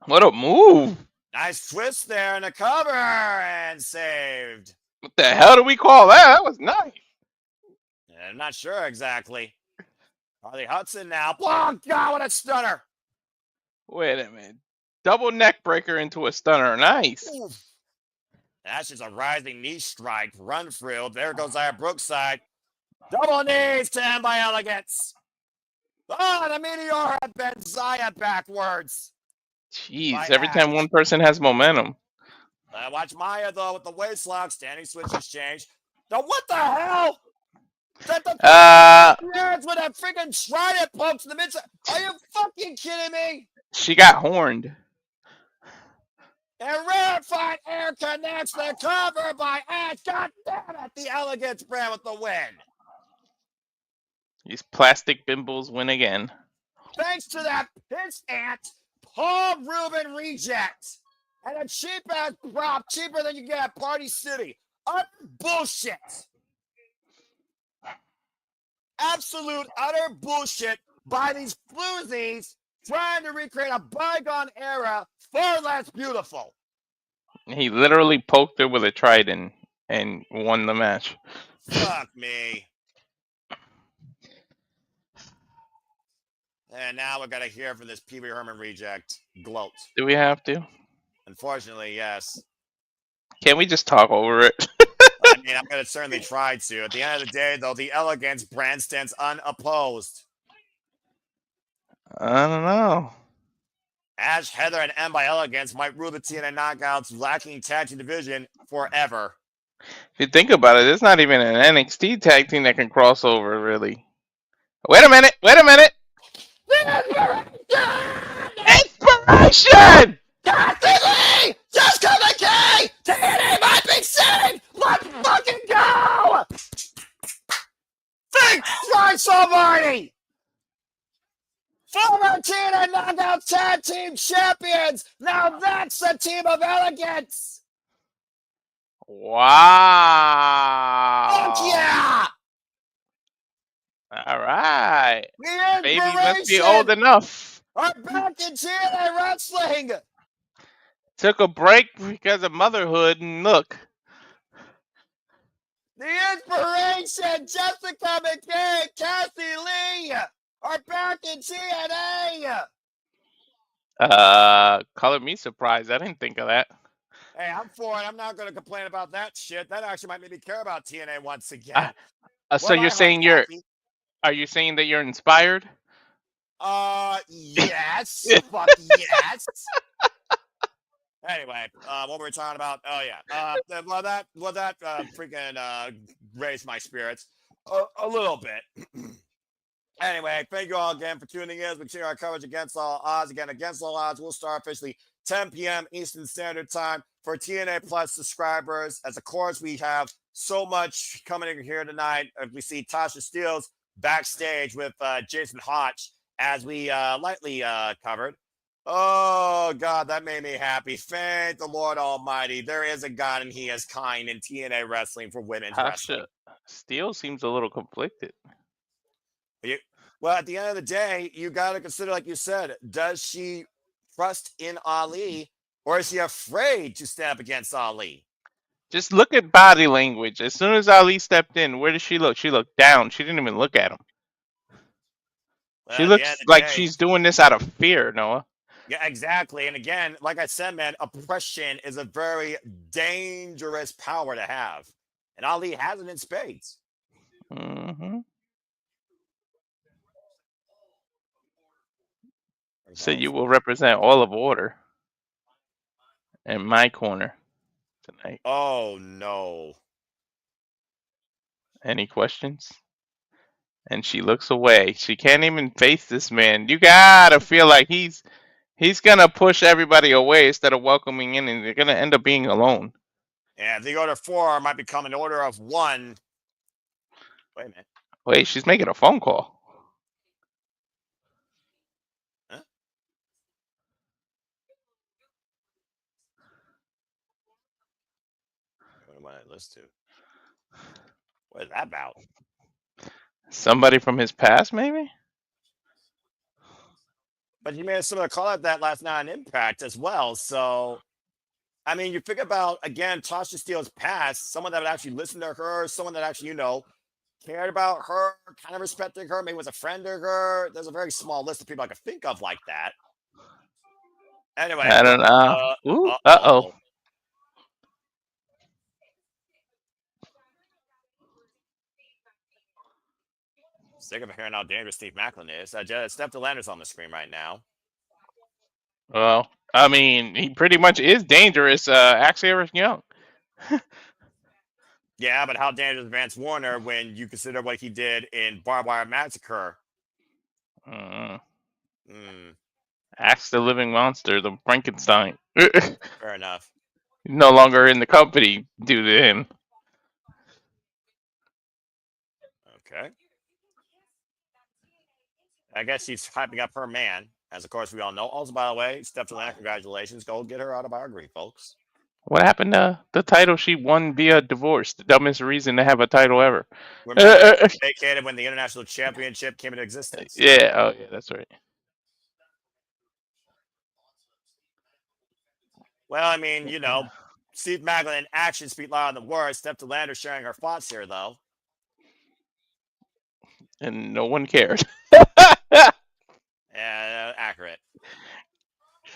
What a move. Nice twist there and a cover and saved. What the hell do we call that? That was nice. I'm not sure exactly. Harley Hudson now. Oh, God, what a stunner. Wait a minute. Double neck breaker into a stunner. Nice. Oof. That's just a rising knee strike. Run through. There goes Zaya Brookside. Double knees to M by Elegance. Oh, the meteor had bent Zaya backwards. Jeez, every time one person has momentum. Watch Maya, though, with the waist lock. Standing switches change. Now, what the hell? Is that the yards with that freaking trident pumps in the midside? Are you fucking kidding me? She got horned. And Rarefied Air connects the cover by Ash. God damn it, the Elegance brand with the win. These plastic bimbles win again. Thanks to that piss ant, Paul Rubin reject. And a cheap-ass prop, cheaper than you get at Party City. Utter bullshit. Absolute, utter bullshit by these floozies trying to recreate a bygone era far less beautiful. He literally poked her with a trident and won the match. Fuck me. And now we got to hear from this Pee Wee Herman reject. Gloat. Do we have to? Unfortunately, yes. Can't we just talk over it? I mean, I'm going to certainly try to. At the end of the day, though, the Elegance brand stands unopposed. I don't know. Ash, Heather, and M by Elegance might rule the TNA Knockouts lacking tag team division forever. If you think about it, there's not even an NXT tag team that can cross over, really. Wait a minute! Wait a minute! Inspiration! Constantly! Just come McKay! TNA might be saved! Let's fucking go! Think Christ almighty! Former TNA Knockout Tag Team Champions! Now that's a team of Elegance! Wow! Fuck baby must be old enough. are back in TNA Wrestling. Took a break because of motherhood, and look. The Inspiration, Jessica McKay, Cassie Lee are back in TNA. Color me surprised. I didn't think of that. Hey, I'm for it. I'm not going to complain about that shit. That actually might make me care about TNA once again. So you're saying are you saying that you're inspired? Yes. Fuck yes. Anyway, what were we talking about? Oh yeah. Well that freaking raised my spirits a little bit. Anyway, thank you all again for tuning in as we continue our coverage against all odds. Again, against all odds, we'll start officially 10 p.m. Eastern Standard Time for TNA Plus subscribers. As of course, we have so much coming in here tonight. We see Tasha Steelz backstage with Jason Hotch, as we lightly covered. Oh, God, that made me happy. Thank the Lord Almighty. There is a God and he is kind in TNA Wrestling for women's wrestling. Steelz seems a little conflicted. Well, at the end of the day, you got to consider, like you said, does she trust in Ali or is she afraid to stand up against Ali? Just look at body language. As soon as Ali stepped in, where did she look? She looked down. She didn't even look at him. She looks like she's doing this out of fear, Noah. Yeah, exactly. And again, like I said, man, oppression is a very dangerous power to have. And Ali has it in spades. Mm-hmm. So you will represent all of order in my corner tonight. Oh, no. Any questions? And she looks away. She can't even face this man. You gotta feel like he's gonna push everybody away instead of welcoming in, and they're gonna end up being alone. Yeah, the order 4 might become an order of 1. Wait a minute. Wait, she's making a phone call. Huh? What am I listen to? What is that about? Somebody from his past, maybe? But you made a similar call out that last night on Impact as well. So, I mean, you think about, again, Tasha Steelz's past, someone that would actually listen to her, someone that actually, cared about her, kind of respected her, maybe was a friend of her. There's a very small list of people I could think of like that. Anyway. I don't know. Uh-oh. Sick of hearing how dangerous Steve Macklin is. Steph DeLander's on the screen right now. Well, I mean, he pretty much is dangerous. Actually, Eric Young. Yeah, but how dangerous is Vance Warner when you consider what he did in Barbed Wire Massacre? Ask the living monster, the Frankenstein. Fair enough. He's no longer in the company due to him. Okay. I guess she's hyping up her man, as of course we all know. Also, by the way, Steph DeLander, congratulations. Go get her autobiography, folks. What happened to the title she won via divorce? The dumbest reason to have a title ever. Remember, vacated when the International Championship came into existence. Yeah, oh yeah, that's right. Well, I mean, Steve Macklin in action speak louder than words. Steph DeLander sharing her thoughts here, though. And no one cared. Yeah, accurate.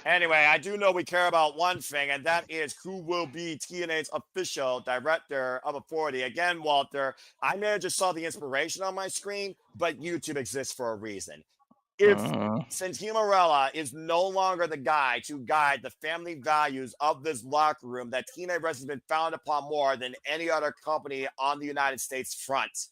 Anyway, I do know we care about one thing, and that is who will be TNA's official director of authority. Again, Walter, I may have just saw the inspiration on my screen, but YouTube exists for a reason. If Santino Marella is no longer the guy to guide the family values of this locker room that TNA Wrestling has been founded upon more than any other company on the United States front,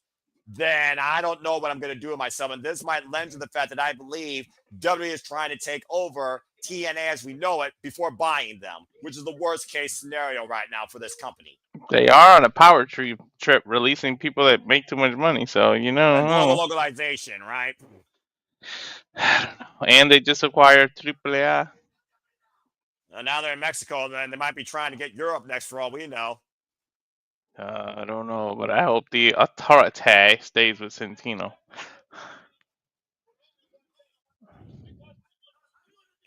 then I don't know what I'm going to do with myself. And this might lend to the fact that I believe WWE is trying to take over TNA as we know it before buying them, which is the worst case scenario right now for this company. They are on a power trip releasing people that make too much money. So, Global localization, right? I don't know. And they just acquired AAA. Now they're in Mexico, and they might be trying to get Europe next for all we know. I don't know, but I hope the authority stays with Santino.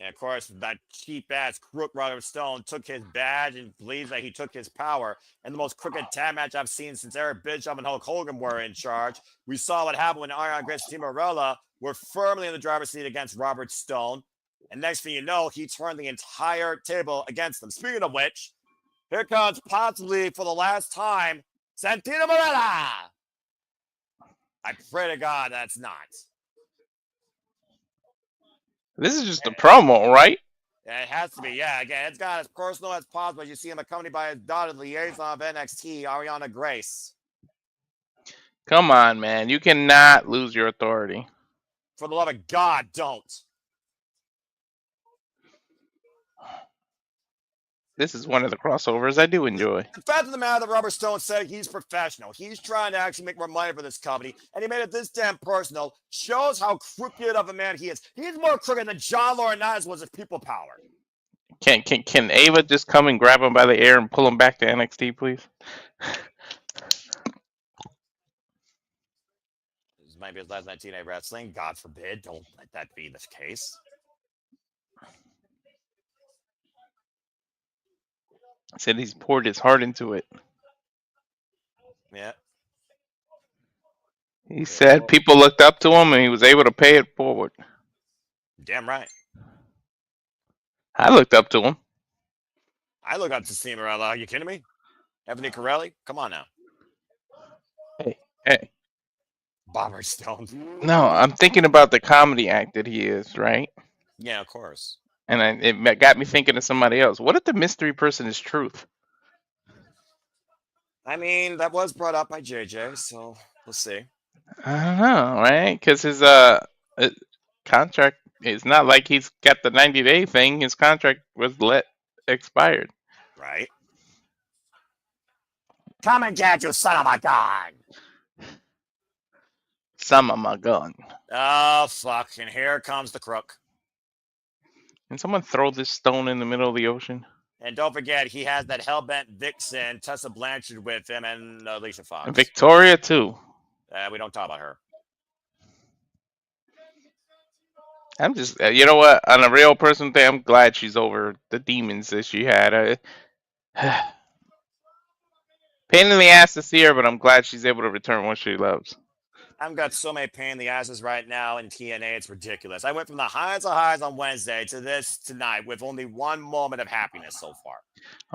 And of course, that cheap ass crook Robert Stone took his badge and believes that he took his power. And the most crooked tag match I've seen since Eric Bischoff and Hulk Hogan were in charge. We saw what happened when Arianna Grace and Team Marella were firmly in the driver's seat against Robert Stone. And next thing you know, he turned the entire table against them. Speaking of which, here comes possibly for the last time, Stantino Marella. I pray to God that's not. This is just a promo, right? Yeah, it has to be. Yeah, again, it's got as personal as possible. As you see him accompanied by his daughter, the liaison of NXT, Arianna Grace. Come on, man. You cannot lose your authority. For the love of God, don't. This is one of the crossovers I do enjoy. The fact of the matter that Robert Stone said he's professional. He's trying to actually make more money for this company, and he made it this damn personal. Shows how crooked of a man he is. He's more crooked than John Laurinaitis was of people power. Can Ava just come and grab him by the ear and pull him back to NXT, please? This might be his last night TNA wrestling. God forbid. Don't let that be the case. Said he's poured his heart into it. Yeah. He said people looked up to him and he was able to pay it forward. Damn right. I looked up to him. I look up to Steve Marella. Are you kidding me? Ebony Corelli? Come on now. Hey. Bomber Stone. No, I'm thinking about the comedy act that he is, right? Yeah, of course. And it got me thinking of somebody else. What if the mystery person is Truth? I mean, that was brought up by JJ, so we'll see. I don't know, right? Because his contract, it's not like he's got the 90-day thing. His contract was expired. Right. Come and get you, son of a gun. Son of my gun. Oh, fuck. And here comes the crook. Can someone throw this stone in the middle of the ocean? And don't forget, he has that hellbent vixen, Tessa Blanchard, with him, and Alisha Fox. And Victoria, too. We don't talk about her. I'm just, you know what? On a real person thing, I'm glad she's over the demons that she had. Pain in the ass to see her, but I'm glad she's able to return what she loves. I've got so many pain in the asses right now in TNA, it's ridiculous. I went from the highs of highs on Wednesday to this tonight with only one moment of happiness so far.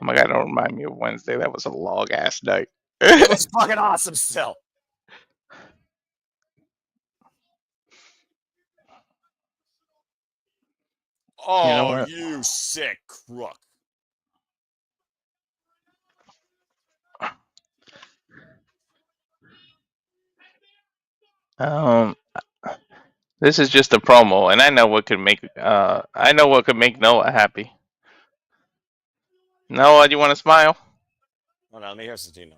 Oh my God, don't remind me of Wednesday. That was a long-ass night. It was fucking awesome still. Oh, you sick crook. This is just a promo, and I know what could make Noah happy. Noah, do you want to smile? Oh no, let me hear Stantino.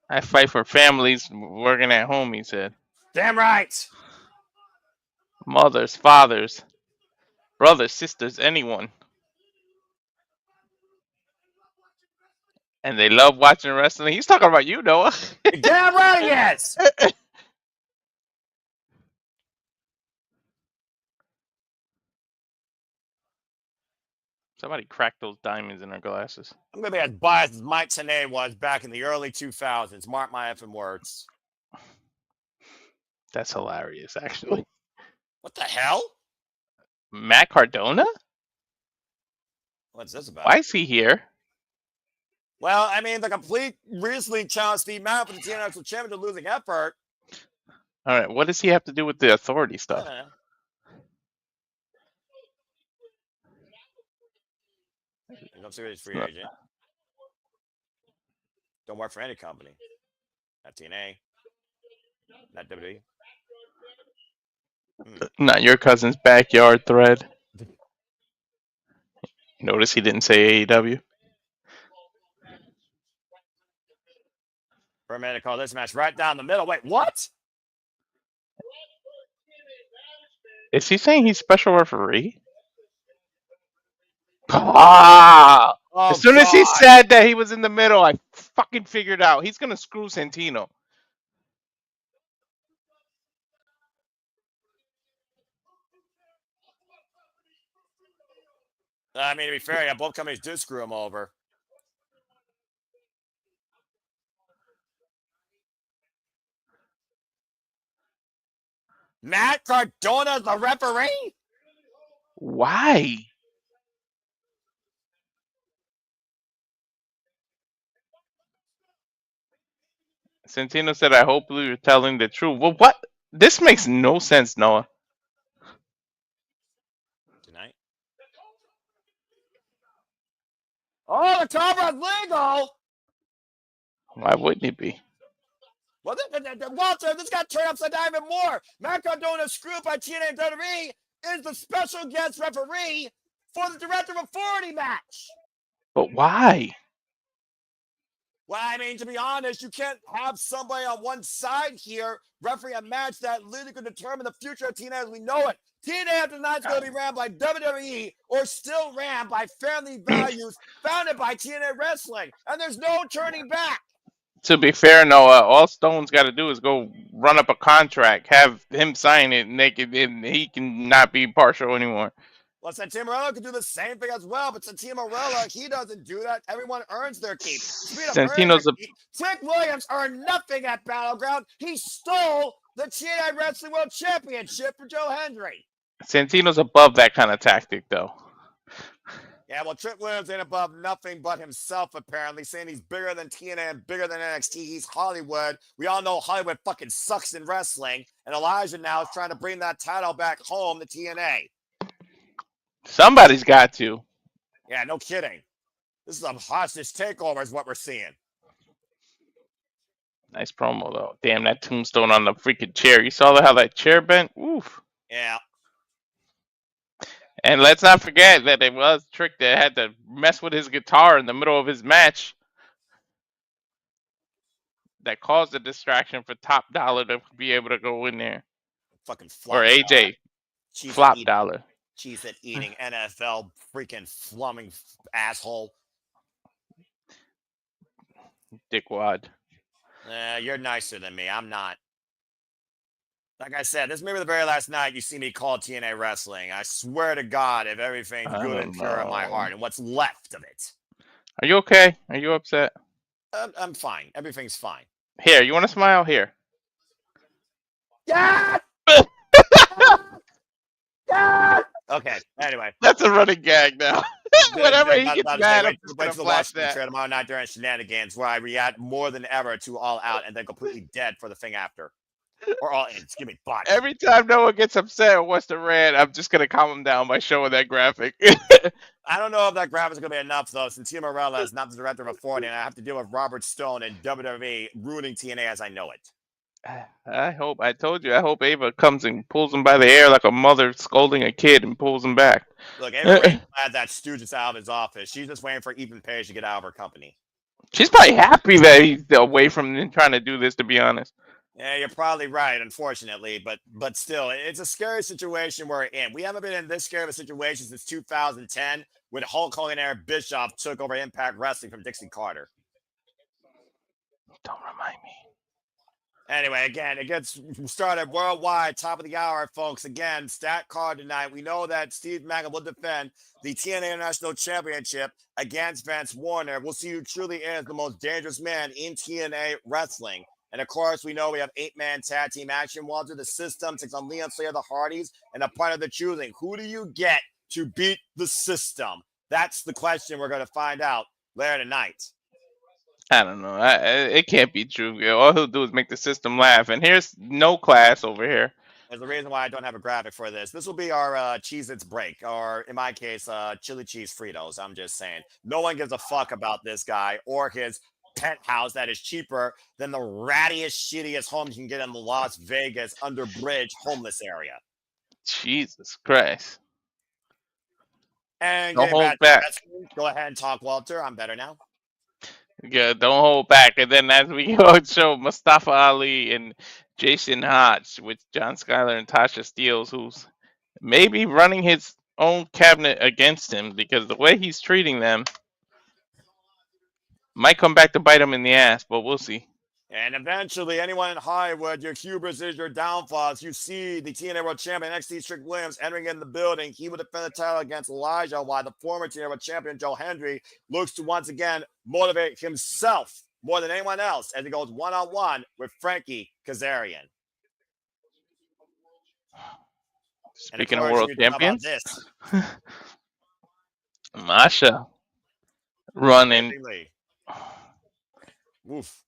I fight for families working at home, he said. Damn right. Mothers, fathers, brothers, sisters, anyone. And they love watching wrestling. He's talking about you, Noah. Damn right, yes. Somebody cracked those diamonds in her glasses. I'm going to be as biased as Mike Tenay was back in the early 2000s. Mark my effing words. That's hilarious, actually. What the hell? Matt Cardona? What's this about? Why is he here? Well, I mean, the complete recently challenged Steve Matt for the TNA National Championship losing effort. All right, what does he have to do with the authority stuff? I'm serious free agent. Don't work for any company. Not TNA. Not WWE. Not your cousin's backyard thread. Notice he didn't say AEW. For a minute, call this match right down the middle. Wait, what? Is he saying he's special referee? Ah! Oh, as soon as he said that he was in the middle, I fucking figured out he's gonna screw Santino. I mean, to be fair, yeah, both companies did screw him over. Matt Cardona's the referee? Why? Stantino said, I hope you're telling the truth. Well, what? This makes no sense, Noah. Tonight. Oh, the cover is legal. Why wouldn't it be? Well, Walter, this got turned upside down even more. Matt Cardona's screwed by TNA and WWE is the special guest referee for the Director of Authority match. But why? Well, I mean, to be honest, you can't have somebody on one side here referee a match that literally could determine the future of TNA as we know it. TNA after tonight is going to be ran by WWE or still ran by family values founded by TNA Wrestling. And there's no turning back. To be fair, Noah, all Stone's got to do is go run up a contract, have him sign it, and he can not be partial anymore. Well, Santino Marella could do the same thing as well, but Santino Marella, he doesn't do that. Everyone earns their keep. Santino's Trick Williams earned nothing at Battleground. He stole the TNA Wrestling World Championship for Joe Hendry. Santino's above that kind of tactic, though. Yeah, well, Trick Williams ain't above nothing but himself, apparently, saying he's bigger than TNA and bigger than NXT. He's Hollywood. We all know Hollywood fucking sucks in wrestling, and Elijah now is trying to bring that title back home to TNA. Somebody's got to. Yeah, no kidding. This is a hostage takeover is what we're seeing. Nice promo, though. Damn, that tombstone on the freaking chair. You saw how that chair bent? Oof. Yeah. And let's not forget that it was Trick that had to mess with his guitar in the middle of his match. That caused a distraction for Top Dollar to be able to go in there. Fucking flop. Or AJ. Flop Dollar. Cheese at eating NFL freaking flumming asshole. Dickwad. You're nicer than me. I'm not. Like I said, this may be the very last night you see me call TNA Wrestling. I swear to God, if everything's good and pure in my heart and what's left of it. Are you okay? Are you upset? I'm fine. Everything's fine. Here, you want to smile? Here. Yeah! Yeah! Okay, anyway. That's a running gag now. Whenever he gets mad, I'm just wait gonna to flash watch the that. show tomorrow night during Shenanigans, where I react more than ever to All Out and then completely dead for the thing after. Or All In. Excuse me, body. Every time Noah gets upset or wants to rant, I'm just gonna calm him down by showing that graphic. I don't know if that graphic is gonna be enough though, since Timo Marella is not the director of Authority, and I have to deal with Robert Stone and WWE ruining TNA as I know it. I told you, I hope Ava comes and pulls him by the hair like a mother scolding a kid and pulls him back. Look, everyone's glad that Stooge is out of his office. She's just waiting for Even Page to get out of her company. She's probably happy that he's away from him trying to do this, to be honest. Yeah, you're probably right, unfortunately, but still, it's a scary situation we're in. We haven't been in this scary of a situation since 2010 when Hulk Hogan and Eric Bischoff took over Impact Wrestling from Dixie Carter. Don't remind me. Anyway, again, it gets started worldwide, top of the hour, folks. Again, stat card tonight. We know that Steve Maggie will defend the TNA International Championship against Vance Warner. We'll see who truly is the most dangerous man in TNA wrestling. And, of course, we know we have 8-man tag team action. Walter, the system takes on Leon Slater, the Hardys, and a part of the choosing. Who do you get to beat the system? That's the question we're going to find out later tonight. I don't know. It can't be true. All he'll do is make the system laugh. And here's no class over here. There's a reason why I don't have a graphic for this. This will be our Cheez-Its break, or in my case, chili cheese Fritos. I'm just saying. No one gives a fuck about this guy or his penthouse that is cheaper than the rattiest, shittiest home you can get in the Las Vegas under bridge homeless area. Jesus Christ. And don't hold back. Go ahead and talk, Walter. I'm better now. Yeah, don't hold back. And then as we go show Mustafa Ali and Jason Hotch with John Skyler and Tasha Steelz, who's maybe running his own cabinet against him because the way he's treating them might come back to bite him in the ass, but we'll see. And eventually, anyone in Hollywood, your hubris is your downfall. As you see the TNA World Champion NXT Strick Williams entering in the building, he will defend the title against Elijah, while the former TNA World Champion Joe Hendry looks to once again motivate himself more than anyone else as he goes one-on-one with Frankie Kazarian. Speaking of world champions, this. Masha running. Oof.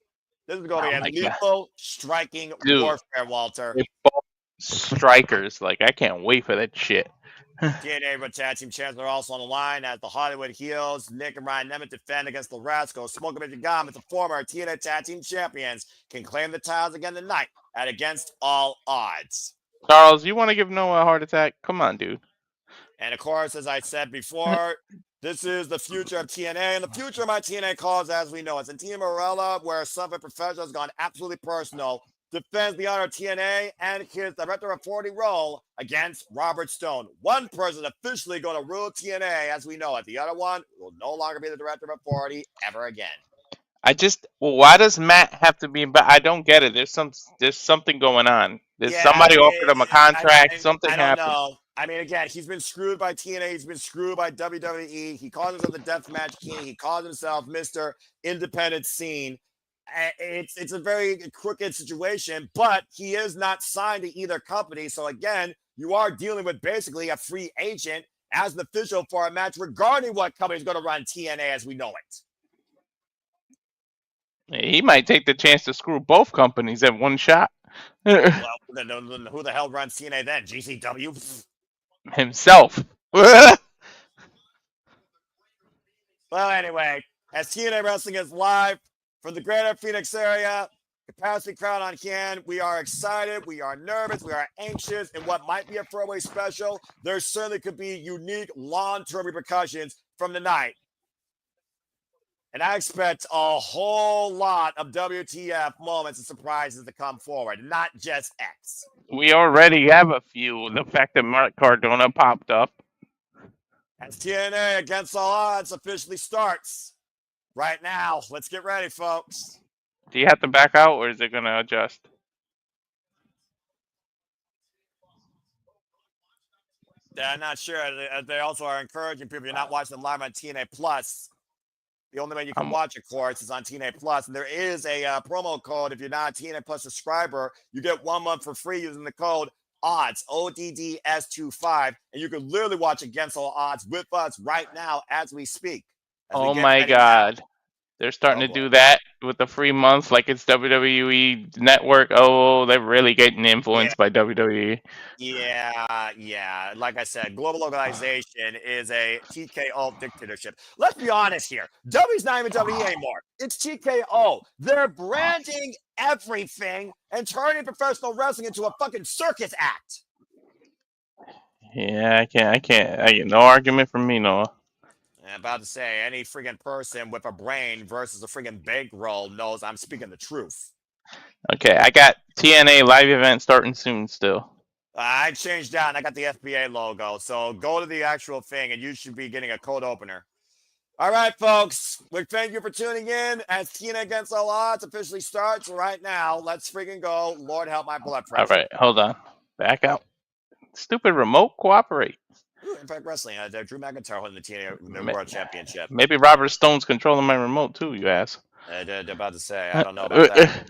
This is going to be a lethal striking warfare, Walter. They're both strikers. Like, I can't wait for that shit. TNA World Tag Team Champions are also on the line as the Hollywood Heels, Nick and Ryan Nemeth, defend against the Rascalz. Smoke Michigan, the former TNA Tag Team Champions, can claim the titles again tonight at Against All Odds. Charles, you want to give Noah a heart attack? Come on, dude. And of course, as I said before, this is the future of TNA, and the future of my TNA calls as we know it. And Team Marella, where Sunfit Professional has gone absolutely personal, defends the honor of TNA and his Director of Authority role against Robert Stone. One person officially going to rule TNA as we know it. The other one will no longer be the Director of Authority ever again. Why does Matt have to be? But I don't get it. There's something going on. Somebody offered him a contract. Something happened. I don't know. I mean, again, he's been screwed by TNA. He's been screwed by WWE. He calls himself the Deathmatch King. He calls himself Mr. Independent Scene. It's a very crooked situation, but he is not signed to either company. So again, you are dealing with basically a free agent as an official for a match regarding what company is going to run TNA as we know it. He might take the chance to screw both companies at one shot. Well, then who the hell runs TNA then? GCW? Himself. Well, anyway, as TNA Wrestling is live from the greater Phoenix area, capacity crowd on hand, we are excited, we are nervous, we are anxious, and what might be a throwaway special, there certainly could be unique long-term repercussions from the night. And I expect a whole lot of WTF moments and surprises to come forward, not just X. We already have a few. The fact that Mark Cardona popped up. As TNA Against All Odds officially starts right now. Let's get ready, folks. Do you have to back out, or is it going to adjust? I'm not sure. They also are encouraging people. You're not watching them live on TNA Plus. The only way you can watch, of course, is on TNA Plus. And there is a promo code. If you're not a TNA Plus subscriber, you get 1 month for free using the code ODDS, ODDS25. And you can literally watch Against All Odds with us right now as we speak. Oh, my God. Now. They're starting to do that with the free month like it's WWE Network. Oh, they're really getting influenced by WWE. Yeah. Like I said, global organization is a TKO dictatorship. Let's be honest here. W's not even WWE anymore. It's TKO. They're branding everything and turning professional wrestling into a fucking circus act. Yeah, I can't. No argument from me, Noah. I'm about to say, any friggin' person with a brain versus a friggin' bankroll knows I'm speaking the truth. Okay, I got TNA live event starting soon still. I changed down. I got the FBA logo. So go to the actual thing, and you should be getting a code opener. All right, folks. We thank you for tuning in as TNA Against All Odds officially starts right now. Let's friggin' go. Lord help my blood pressure. All right, hold on. Back out. Stupid remote, cooperate. Ooh, Impact Wrestling, Drew McIntyre holding the TNA World Championship. Maybe Robert Stone's controlling my remote too, you ass. They're about to say, I don't know about that.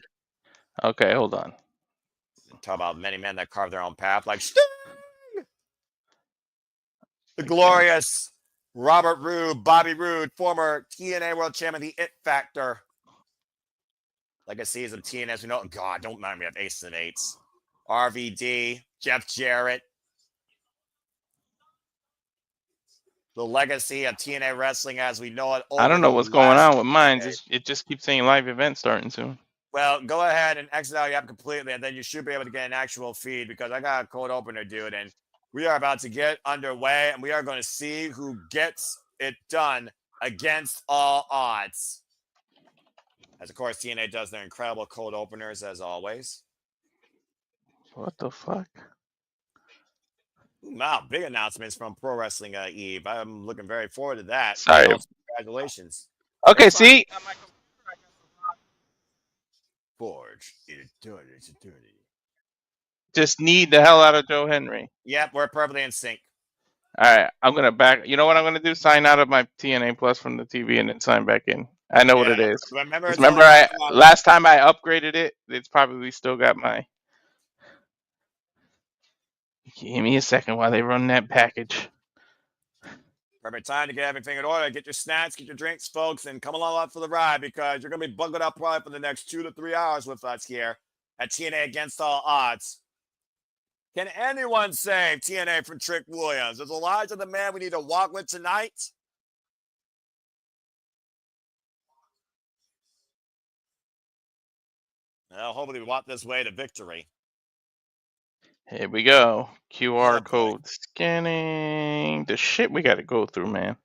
Okay, hold on. Talk about many men that carve their own path, like Sting! The glorious Robert Roode, Bobby Roode, former TNA World Champion, the It Factor. Legacies of TNA, as we know. God, don't mind me of aces and eights. RVD, Jeff Jarrett. The legacy of TNA Wrestling as we know it. I don't know what's going on with mine. It just keeps saying live event starting soon. Well, go ahead and exit out your app completely, and then you should be able to get an actual feed because I got a code opener, dude, and we are about to get underway, and we are going to see who gets it done against all odds. As, of course, TNA does their incredible code openers, as always. What the fuck? Wow, big announcements from Pro Wrestling Eve. I'm looking very forward to that. Sorry. Congratulations. Okay, see? Forge eternity. Just need the hell out of Joe Hendry. Yep, we're perfectly in sync. All right, I'm gonna back. You know what I'm gonna do? Sign out of my TNA Plus from the TV and then sign back in. I know what it is. Remember, Just it's only remember, talking about- last time I upgraded it, it's probably still got my. Give me a second while they run that package. Perfect time to get everything in order. Get your snacks, get your drinks, folks, and come along for the ride because you're going to be buckled up probably for the next 2 to 3 hours with us here at TNA Against All Odds. Can anyone save TNA from Trick Williams? Is Elijah the man we need to walk with tonight? Well, hopefully we walk this way to victory. Here we go. QR code scanning. The shit we got to go through, man.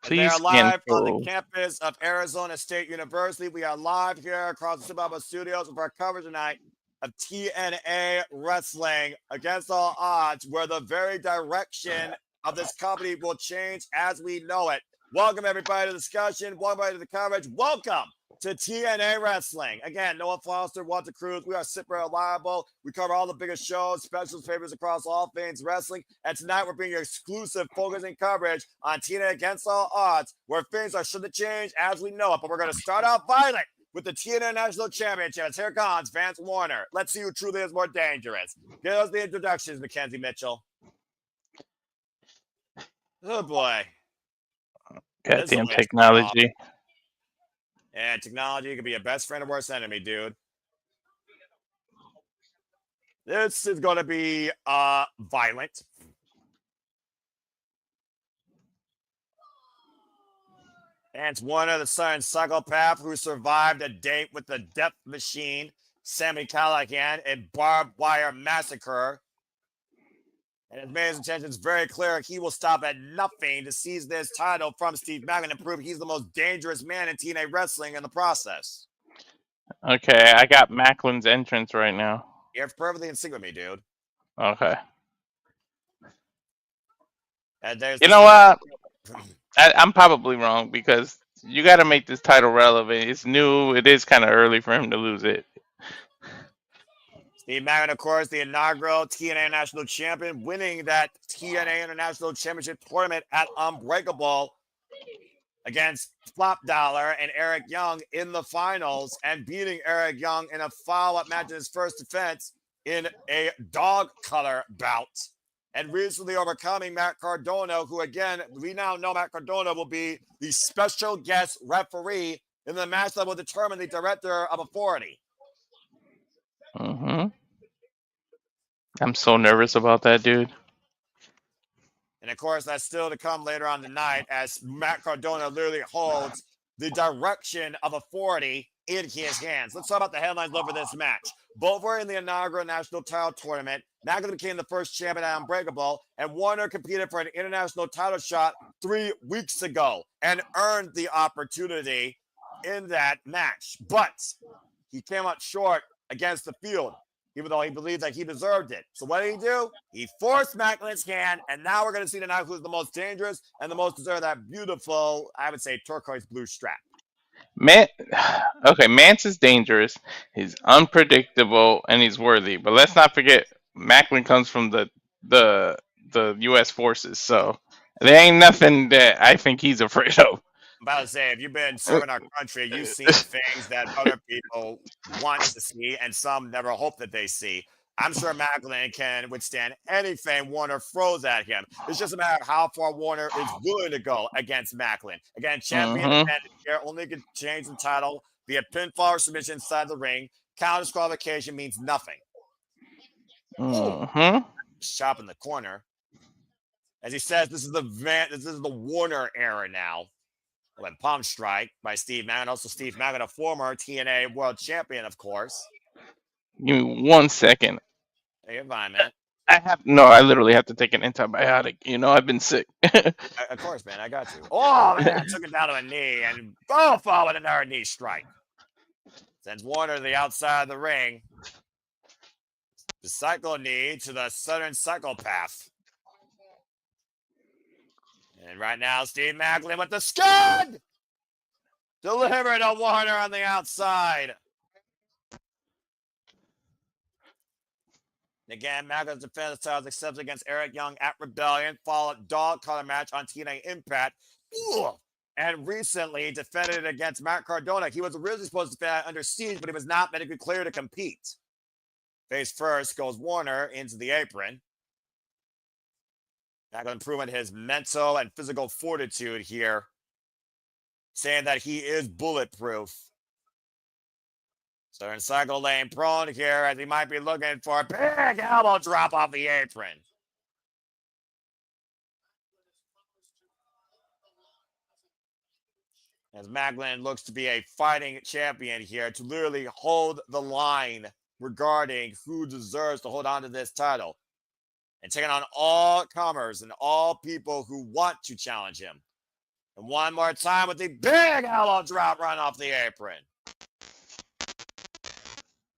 Please we are live on the campus of Arizona State University. We are live here across the Suburban Studios with our coverage tonight of TNA Wrestling Against All Odds, where the very direction of this company will change as we know it. Welcome, everybody, to the discussion. Welcome, everybody, to the coverage. Welcome to TNA Wrestling. Again, Noah Foster, Walter Cruz. We are super reliable. We cover all the biggest shows, specials, favorites across all things wrestling. And tonight we're bringing exclusive focusing coverage on TNA Against All Odds, where things are sure to change as we know it. But we're going to start out violent with the TNA National Championships. Here comes Vance Warner. Let's see who truly is more dangerous. Give us the introductions, Mackenzie Mitchell. Oh, boy. Goddamn technology. And technology can be your best friend or worst enemy, dude. This is going to be violent. And it's one of the Southern psychopath who survived a date with the Death Machine, Sammy Callahan, and barbed wire massacre. And his main intention is very clear. He will stop at nothing to seize this title from Steve Macklin and prove he's the most dangerous man in TNA wrestling in the process. Okay, I got Macklin's entrance right now. You're perfectly in sync with me, dude. Okay. And there's you know what? I'm probably wrong because you got to make this title relevant. It's new. It is kind of early for him to lose it. Steve Macklin, of course, the inaugural TNA National Champion, winning that TNA International Championship tournament at Unbreakable against Flop Dollar and Eric Young in the finals, and beating Eric Young in a follow-up match in his first defense in a dog color bout. And recently overcoming Matt Cardona, who, again, we now know Matt Cardona will be the special guest referee in the match that will determine the director of authority. Mm-hmm. I'm so nervous about that, dude. And, of course, that's still to come later on tonight as Matt Cardona literally holds the direction of authority in his hands. Let's talk about the headlines over this match. Both were in the inaugural national title tournament. Macklin became the first champion at Unbreakable, and Warner competed for an international title shot 3 weeks ago and earned the opportunity in that match. But he came up short against the field, even though he believed that he deserved it. So what did he do? He forced Macklin's hand, and now we're going to see tonight who's the most dangerous and the most deserved that beautiful, I would say, turquoise blue strap. Mance is dangerous. He's unpredictable, and he's worthy. But let's not forget, Macklin comes from the U.S. forces, so there ain't nothing that I think he's afraid of. I'm about to say, if you've been serving our country, you've seen things that other people want to see and some never hope that they see. I'm sure Macklin can withstand anything Warner throws at him. It's just a matter of how far Warner is willing to go against Macklin. Again, champion here only can change the title via pinfall or submission inside the ring. Counter disqualification means nothing. Chop in the corner. As he says, this is the Warner era now. With palm strike by Steve Macklin. Also, Steve Macklin, a former TNA world champion, of course. Give me 1 second. Hey, you're fine, man. I literally have to take an antibiotic. You know, I've been sick. Of course, man. I got you. Oh, man. I took it down to a knee and both fall with another knee strike. Sends Warner to the outside of the ring. The cycle knee to the Southern psychopath. And right now, Steve Macklin with the scud. Delivered to Warner on the outside. Again, Maggia's defense titles accepted against Eric Young at Rebellion, followed dog collar match on TNA Impact. Ooh. And recently defended against Matt Cardona. He was originally supposed to defend Under Siege, but he was not medically cleared to compete. Face first goes Warner into the apron. Maggia improving his mental and physical fortitude here, saying that he is bulletproof. So in cycle lane prone here as he might be looking for a big elbow drop off the apron. As Macklin looks to be a fighting champion here to literally hold the line regarding who deserves to hold on to this title. And taking on all comers and all people who want to challenge him. And one more time with the big elbow drop run off the apron.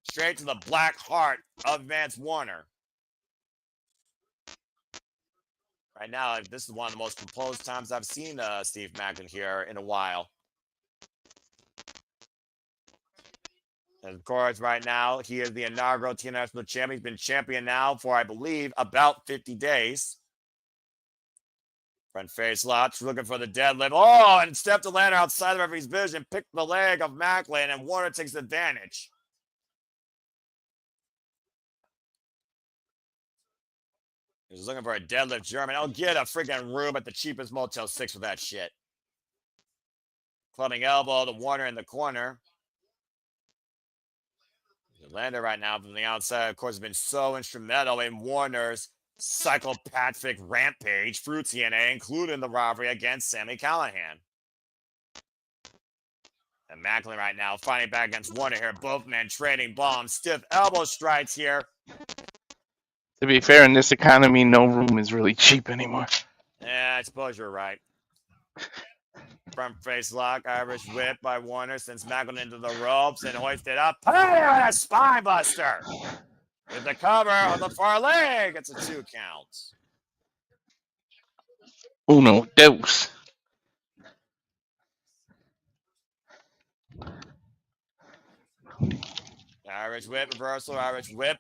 Straight to the black heart of Vance Warner. Right now, this is one of the most composed times I've seen Steve Macklin here in a while. And of course, right now, he is the inaugural TNA National Champion. He's been champion now for, I believe, about 50 days. Front face lock, looking for the deadlift. Oh, and stepped the ladder outside of everybody's vision, picked the leg of Macklin, and Warner takes advantage. He's looking for a deadlift German. I'll get a freaking room at the cheapest Motel 6 for that shit. Clubbing elbow to Warner in the corner. The lander right now from the outside, of course, has been so instrumental in Warner's psychopathic rampage through TNA, including the robbery against Sami Callihan. And Macklin right now fighting back against Warner here. Both men trading bombs. Stiff elbow strikes here. To be fair, in this economy, no room is really cheap anymore. Yeah, I suppose you're right. Front face lock, Irish whip by Warner, sends Macklin into the ropes and hoisted up. Put it on a spine buster. With the cover on the far leg, it's a 2 count. Uno, dos. Irish whip, reversal, Irish whip.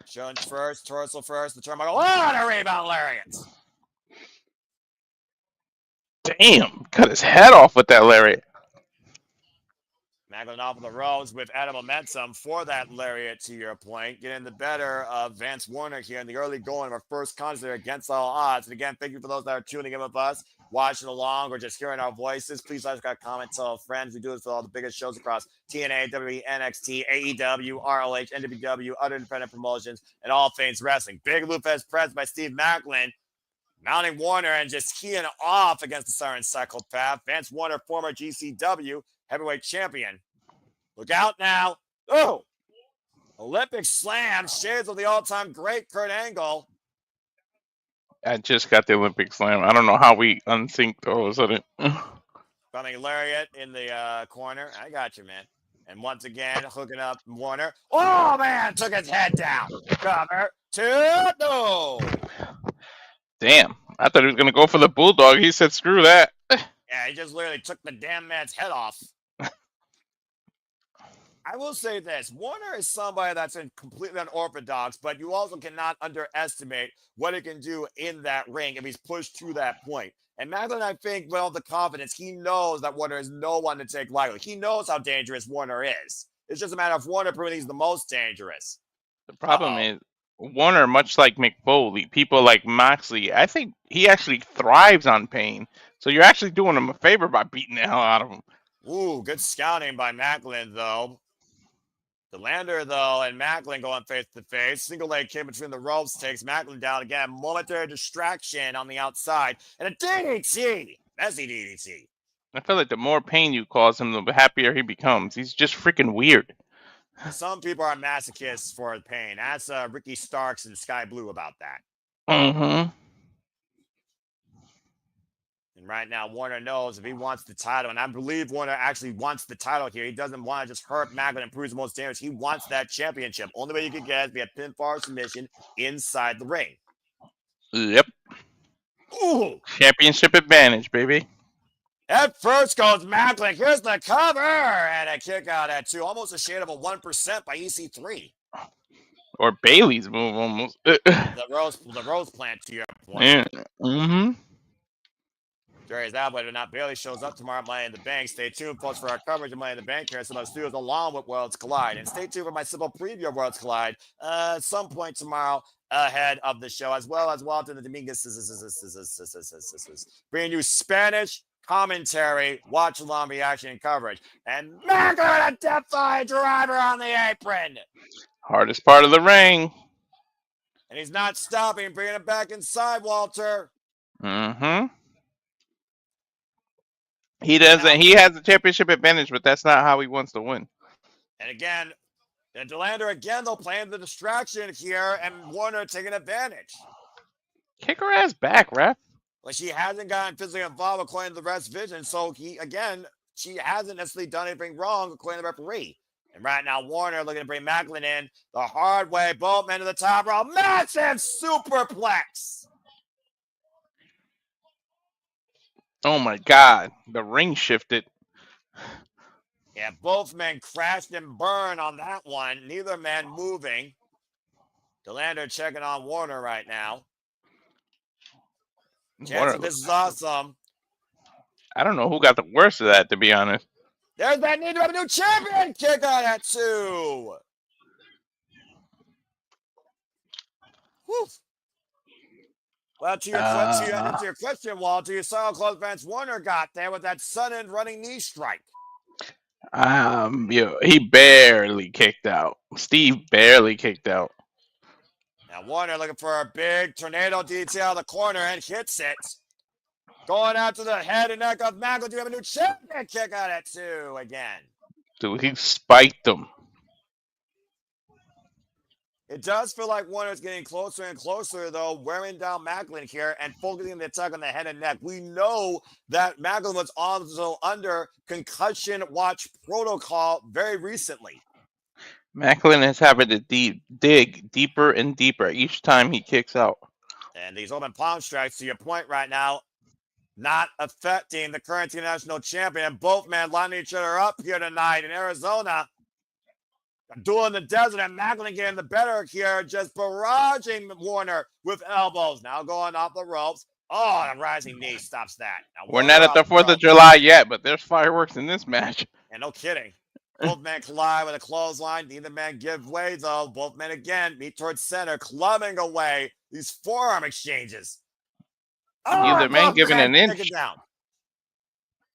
Showing first, torso first, the turnbuckle. Oh, and a rebound lariat. Damn, cut his head off with that lariat. Macklin off of the ropes with added momentum for that lariat, to your point. Getting the better of Vance Warner here in the early going of our first contest against all odds. And again, thank you for those that are tuning in with us, watching along, or just hearing our voices. Please like, comment, tell friends. We do this for all the biggest shows across TNA, WWE, NXT, AEW, ROH, NWW, other independent promotions, and all things wrestling. Big Lufez press by Steve Macklin. Mounting Warner and just keying off against the Siren Psychopath. Vance Warner, former GCW heavyweight champion. Look out now. Oh! Olympic slam. Shades of the all-time great Kurt Angle. I just got the Olympic slam. I don't know how we unsynced all of a sudden. Coming lariat in the corner. I got you, man. And once again, hooking up Warner. Oh, man. Took his head down. Cover. 2. No. Damn. I thought he was going to go for the bulldog. He said, screw that. Yeah, he just literally took the damn man's head off. I will say this. Warner is somebody that's completely unorthodox, but you also cannot underestimate what he can do in that ring if he's pushed to that point. And Macklin, I think, well, the confidence, he knows that Warner is no one to take lightly. He knows how dangerous Warner is. It's just a matter of Warner proving he's the most dangerous. The problem is, Warner, much like Mick Foley, people like Moxley, I think he actually thrives on pain. So you're actually doing him a favor by beating the hell out of him. Ooh, good scouting by Macklin, though. The lander, though, and Macklin going face-to-face. Single leg kick between the ropes takes Macklin down again. Momentary distraction on the outside. And a DDT. Messy DDT. I feel like the more pain you cause him, the happier he becomes. He's just freaking weird. Some people are masochists for pain. Ask Ricky Starks and Sky Blue about that. Mm-hmm. And right now, Warner knows if he wants the title, and I believe Warner actually wants the title here. He doesn't want to just hurt Macklin and prove the most damage. He wants that championship. Only way you can get it is via pinfall submission inside the ring. Yep. Ooh. Championship advantage, baby. At first goes Macklin. Here's the cover. And a kick out at 2. Almost a shade of a 1% by EC3. Or Bailey's move almost. The rose plant to your point. Yeah. Mm-hmm. Jerry's that way, but not Bailey shows up tomorrow at Money in the Bank. Stay tuned, folks, for our coverage of Money in the Bank here at some of the studios along with Worlds Collide. And stay tuned for my simple preview of Worlds Collide at some point tomorrow ahead of the show, as well as Walter the Dominguez bringing you Spanish commentary, watch along reaction and coverage. And Macklin, a Defy driver on the apron. Hardest part of the ring. And he's not stopping, bringing it back inside, Walter. Mm-hmm. He doesn't. He has the championship advantage, but that's not how he wants to win. And again, DeLander again, though, playing the distraction here, and Warner taking advantage. Kick her ass back, ref. Well, she hasn't gotten physically involved according to the ref's vision, so she hasn't necessarily done anything wrong according to the referee. And right now, Warner looking to bring Macklin in the hard way. Both men to the top rope. Massive superplex. Oh my God, the ring shifted. Yeah, both men crashed and burned on that one. Neither man moving. DeLander checking on Warner right now. Chance this is awesome. I don't know who got the worst of that, to be honest. There's that need to have a new champion kick on at 2. Whew. Well, to your question, Walter, you saw how close Vance Warner got there with that sudden running knee strike. He barely kicked out. Steve barely kicked out. Now Warner looking for a big tornado detail in the corner and hits it. Going out to the head and neck of Maggie. Do you have a new champion kick out at 2 again? Dude, he spiked him. It does feel like Warner's getting closer and closer, though, wearing down Macklin here and focusing the attack on the head and neck. We know that Macklin was also under concussion watch protocol very recently. Macklin is having to dig deeper and deeper each time he kicks out. And these open palm strikes, to your point right now, not affecting the current international champion. Both men lining each other up here tonight in Arizona. Duel in the desert, and Macklin getting the better here, just barraging Warner with elbows. Now going off the ropes. Oh, the rising knee stops that. Now, we're not at the 4th of July yet, but there's fireworks in this match. And no kidding. Both men collide with a clothesline. Neither man give way, though. Both men again meet towards center, clubbing away these forearm exchanges. Neither man giving an inch. Take it down.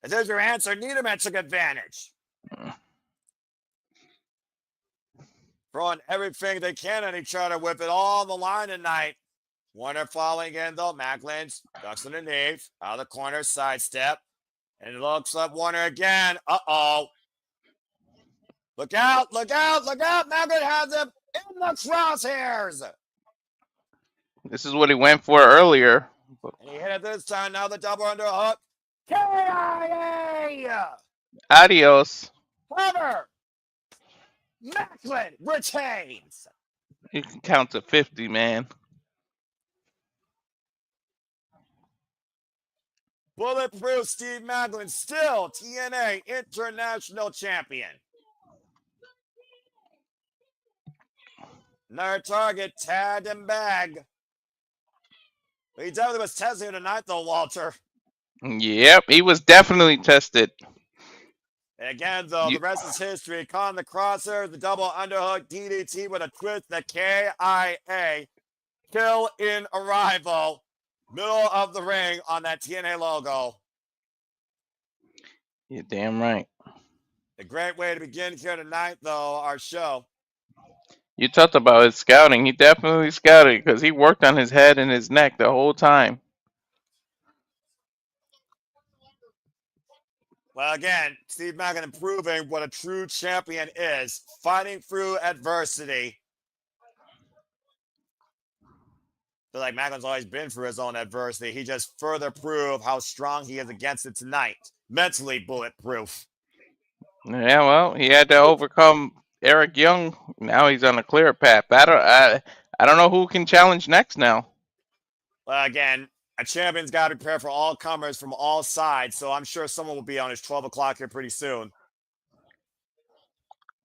And there's your answer. Neither man took advantage. Throwing everything they can at each other with it all on the line tonight. Warner falling in, though. Macklin's ducks underneath. Out of the corner, sidestep. And it looks like Warner again. Uh-oh. Look out, look out, look out. Macklin has him in the crosshairs. This is what he went for earlier. And he hit it this time. Now the double underhook. KIA. Adios. Cover. Macklin retains. You can count to 50, man. Bulletproof Steve Macklin, still TNA International Champion. Another target, tagged and bagged. But he definitely was testing him tonight, though, Walter. Yep, he was definitely tested. And again, though, the rest is history. Caught in the crosser, the double underhook, DDT with a twist, the KIA. Kill in arrival. Middle of the ring on that TNA logo. You're damn right. A great way to begin here tonight, though, our show. You talked about his scouting. He definitely scouted because he worked on his head and his neck the whole time. Well, again, Steve Macklin proving what a true champion is, fighting through adversity. I feel like Macklin's always been through his own adversity. He just further proved how strong he is against it tonight. Mentally bulletproof. Yeah, well, he had to overcome Eric Young. Now he's on a clear path. I don't know who can challenge next now. Well, again, A champion's got to prepare for all comers from all sides, so I'm sure someone will be on his 12 o'clock here pretty soon.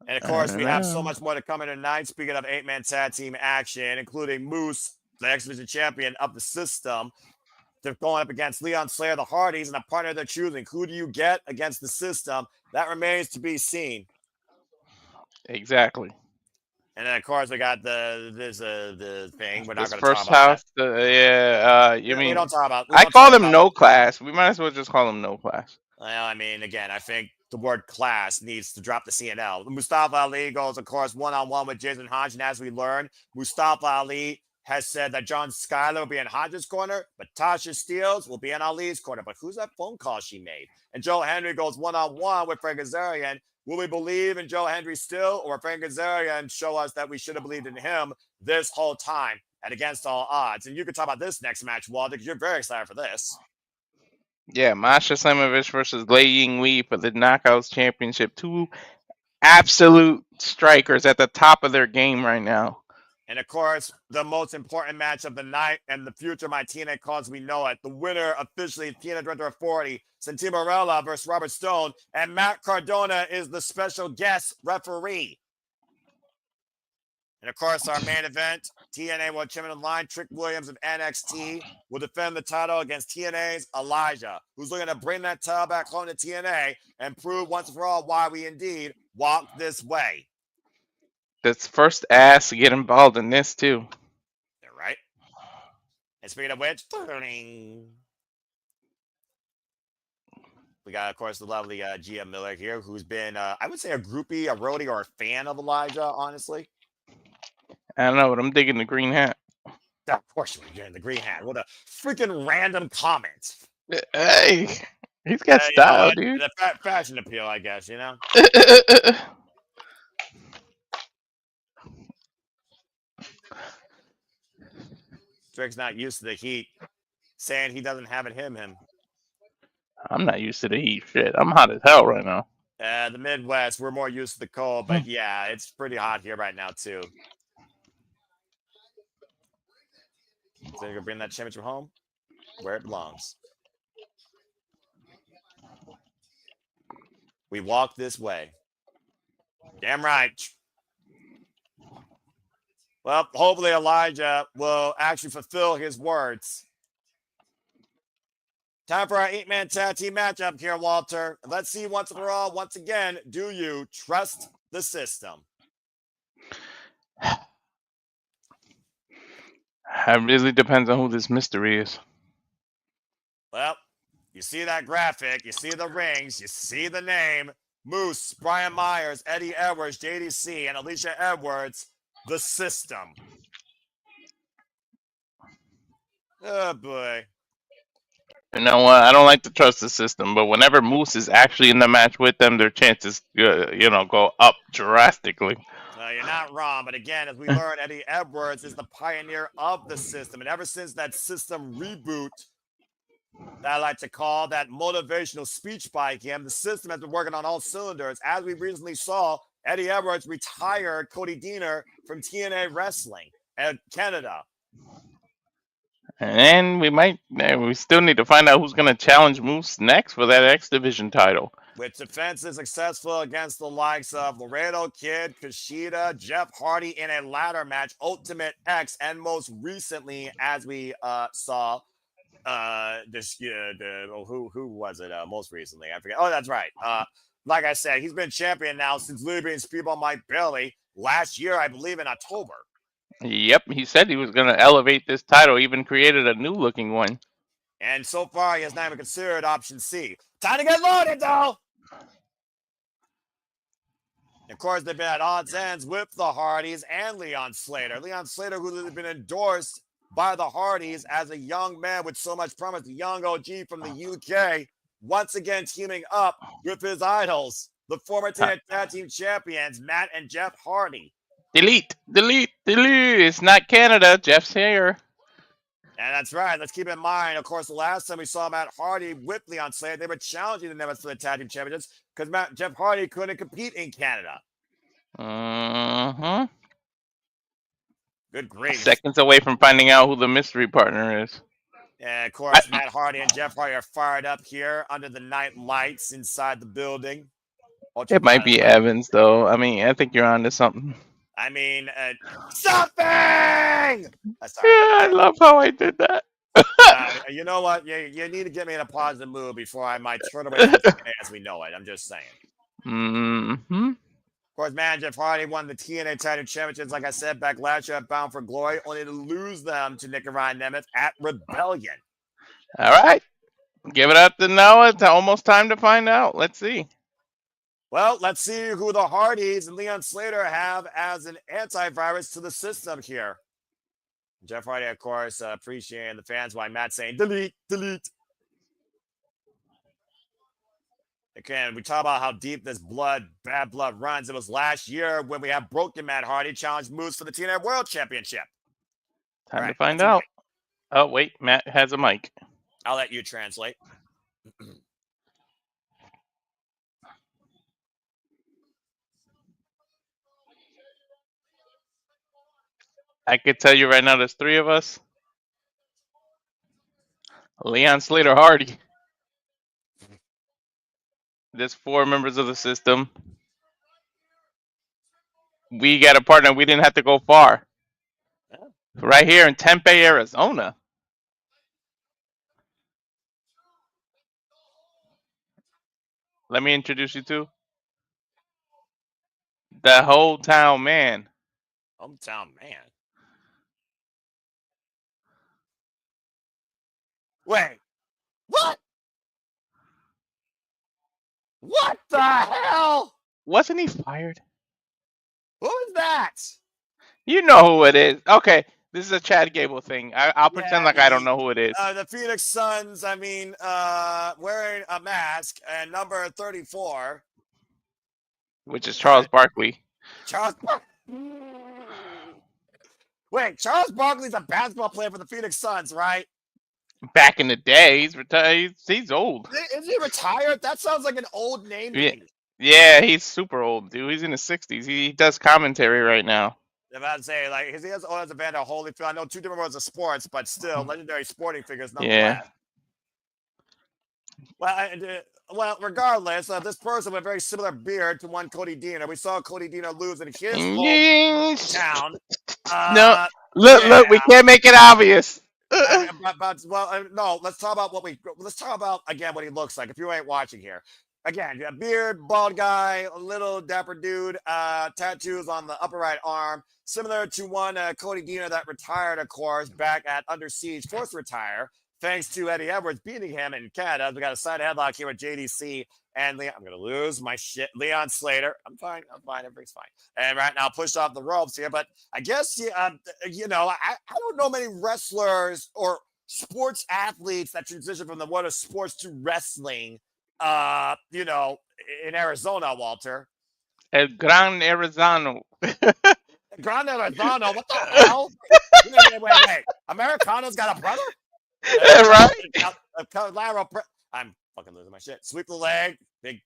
And of course, we have so much more to come in tonight. Speaking of 8-man tag team action, including Moose, the X Division champion of the system. They're going up against Leon Slayer, the Hardys, and a partner they're choosing. Who do you get against the system? That remains to be seen. Exactly. And then, of course, we got the thing. We're not going to talk first about house. We don't talk about. I call them no class. We might as well just call them no class. Well, I mean, again, I think the word class needs to drop the CNL. Mustafa Ali goes, of course, one-on-one with Jason Hodge. And as we learn, Mustafa Ali has said that John Skyler will be in Hodge's corner, but Tasha Steelz will be in Ali's corner. But who's that phone call she made? And Joe Hendry goes one-on-one with Frank Kazarian. Will we believe in Joe Hendry still, or Frank Kazarian show us that we should have believed in him this whole time and against all odds? And you can talk about this next match, Walter, because you're very excited for this. Yeah, Masha Slamovich versus Lei Yingwei for the Knockouts Championship. Two absolute strikers at the top of their game right now. And, of course, the most important match of the night and the future, my TNA cause we know it. The winner officially, TNA Director of 40, Santino Marella versus Robert Stone. And Matt Cardona is the special guest referee. And, of course, our main event, TNA World Champion of the Line, Trick Williams of NXT, will defend the title against TNA's Elijah, who's looking to bring that title back home to TNA and prove once and for all why we indeed walk this way. That's first ass to get involved in this, too. You're right. And speaking of which, we got, of course, the lovely Gia Miller here, who's been, I would say, a groupie, a roadie, or a fan of Elijah, honestly. I don't know, but I'm digging the green hat. Of course you're getting the green hat. What a freaking random comment. Hey, he's got style, dude. The fashion appeal, I guess, you know? Trick's not used to the heat, saying he doesn't have it him. I'm not used to the heat. Shit, I'm hot as hell right now. The Midwest, we're more used to the cold, but yeah, it's pretty hot here right now, too. So you're going to bring that championship home where it belongs. We walk this way. Damn right. Well, hopefully Elijah will actually fulfill his words. Time for our 8-man tag team matchup here, Walter. Let's see once and for all, once again, do you trust the system? It really depends on who this mystery is. Well, you see that graphic, you see the rings, you see the name. Moose, Brian Myers, Eddie Edwards, JDC, and Alisha Edwards, the system. Oh, boy. You know what? I don't like to trust the system, but whenever Moose is actually in the match with them, their chances, go up drastically. You're not wrong, but again, as we learned, Eddie Edwards is the pioneer of the system, and ever since that system reboot, that I like to call that motivational speech by him, the system has been working on all cylinders. As we recently saw, Eddie Edwards retired Cody Deaner from TNA Wrestling in Canada. And we still need to find out who's going to challenge Moose next for that X Division title. With defenses successful against the likes of Laredo Kid, Kushida, Jeff Hardy in a ladder match, Ultimate X, and most recently, as we saw, who was it most recently? I forget. Oh, that's right. Like I said, he's been champion now since leaving Speedball Mike Bailey last year, I believe, in October. Yep, he said he was going to elevate this title, even created a new looking one. And so far, he has not even considered option C. Time to get loaded, though! Of course, they've been at odds ends with the Hardys and Leon Slater. Leon Slater, who has been endorsed by the Hardys as a young man with so much promise, the young OG from the UK, once again teaming up with his idols, the former tag team champions, Matt and Jeff Hardy. Delete. It's not Canada. Jeff's here. And that's right. Let's keep in mind, of course, the last time we saw Matt Hardy with Leon Slater, they were challenging the Nemeths for the tag team championships because Jeff Hardy couldn't compete in Canada. Good grief. Seconds away from finding out who the mystery partner is. And of course, Matt Hardy and Jeff Hardy are fired up here under the night lights inside the building. It might be Evans, though. I mean, I think you're onto something. I mean, something! Sorry. Yeah, I love how I did that. You know what? You need to get me in a positive mood before I might turn away from TNA as we know it. I'm just saying. Mm-hmm. Of course, man, Jeff Hardy won the TNA title championships, like I said, back last year at Bound for Glory, only to lose them to Nick and Ryan Nemeth at Rebellion. All right. Give it up to Noah. It's almost time to find out. Let's see. Well, let's see who the Hardys and Leon Slater have as an antivirus to the system here. Jeff Hardy, of course, appreciating the fans while Matt saying, delete, delete. Again, we talk about how deep this bad blood runs. It was last year when we had broken Matt Hardy challenge Moose for the TNA World Championship. Time to find out. Oh, wait. Matt has a mic. I'll let you translate. I could tell you right now there's 3 of us. Leon Slater Hardy. There's 4 members of the system. We got a partner. We didn't have to go far. Right here in Tempe, Arizona. Let me introduce you to the hometown man. Hometown man. Wait. What? What the hell? Wasn't he fired? Who is that? You know who it is. Okay, this is a Chad Gable thing. I'll pretend like I don't know who it is. The Phoenix Suns, I mean, wearing a mask and number 34. Which is Charles Barkley. Wait, Charles Barkley's a basketball player for the Phoenix Suns, right? Back in the day, he's retired. He's old. Is he retired? That sounds like an old name. Yeah, he's super old, dude. He's in his 60s. He does commentary right now. I'm about to say, like, is he as old as Evander Holyfield? I know 2 different worlds of sports, but still, legendary sporting figures nonetheless. Yeah. Well, regardless, this person with a very similar beard to one Cody Deaner. We saw Cody Deaner lose in his hometown. No, look, we can't make it obvious. No, let's talk about again what he looks like. If you ain't watching here, again, a beard, bald guy, a little dapper dude, tattoos on the upper right arm, similar to one Cody Deaner that retired, of course, back at Under Siege, forced to retire, thanks to Eddie Edwards beating him in Canada. We got a side headlock here with JDC and Leon. I'm gonna lose my shit. Leon Slater. I'm fine. Everything's fine. And right now, pushed off the ropes here. But I guess I don't know many wrestlers or sports athletes that transition from the world of sports to wrestling. In Arizona, Walter. El Gran Arizona. Gran Arizona. What the hell? Wait. Americano's got a brother? Right? I'm fucking losing my shit. Sweep the leg. Big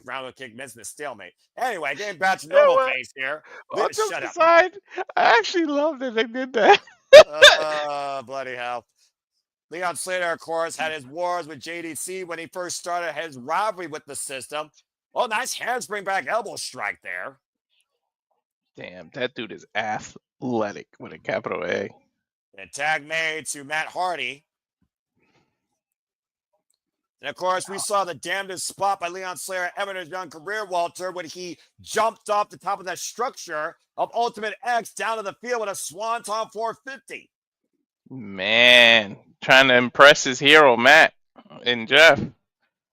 round kick, missing a stalemate. Anyway, getting back to normal phase here. Shut up. I actually loved it. They did that. Bloody hell. Leon Slater, of course, had his wars with JDC when he first started his rivalry with the system. Oh, nice handspring back elbow strike there. Damn, that dude is athletic with a capital A. And tag made to Matt Hardy. And, of course, we saw the damnedest spot by Leon Slater ever in his young career, Walter, when he jumped off the top of that structure of Ultimate X down to the field with a Swanton 450. Man, trying to impress his hero, Matt and Jeff.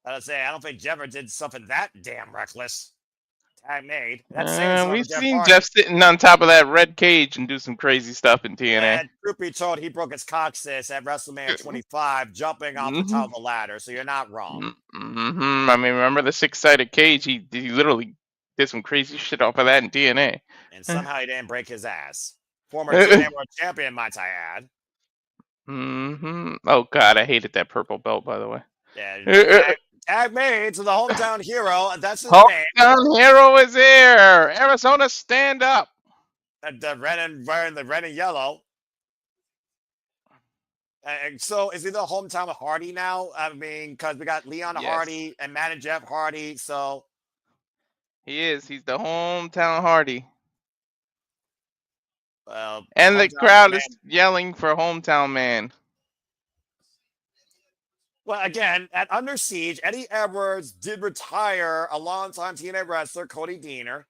I don't think Jeff ever did something that damn reckless. Tag made. We've seen Jeff sitting on top of that red cage and do some crazy stuff in TNA. And truth be told, he broke his coccyx at WrestleMania 25, jumping off the top of the ladder. So you're not wrong. Mm-hmm. I mean, remember the 6-sided cage? He literally did some crazy shit off of that in TNA. And somehow he didn't break his ass. Former TNA World Champion, might I add. Mm-hmm. Oh, God, I hated that purple belt, by the way. Yeah, tag made to the hometown hero, and that's his name. Hometown hero is here. Arizona, stand up. And wearing the red and yellow. So is he the hometown Hardy now? I mean, because we got Leon Yes. Hardy and Matt and Jeff Hardy. So He is. He's the hometown Hardy. And the hometown crowd man. is yelling for hometown man. Well, again, at Under Siege, Eddie Edwards did retire a longtime TNA wrestler, Cody Deaner.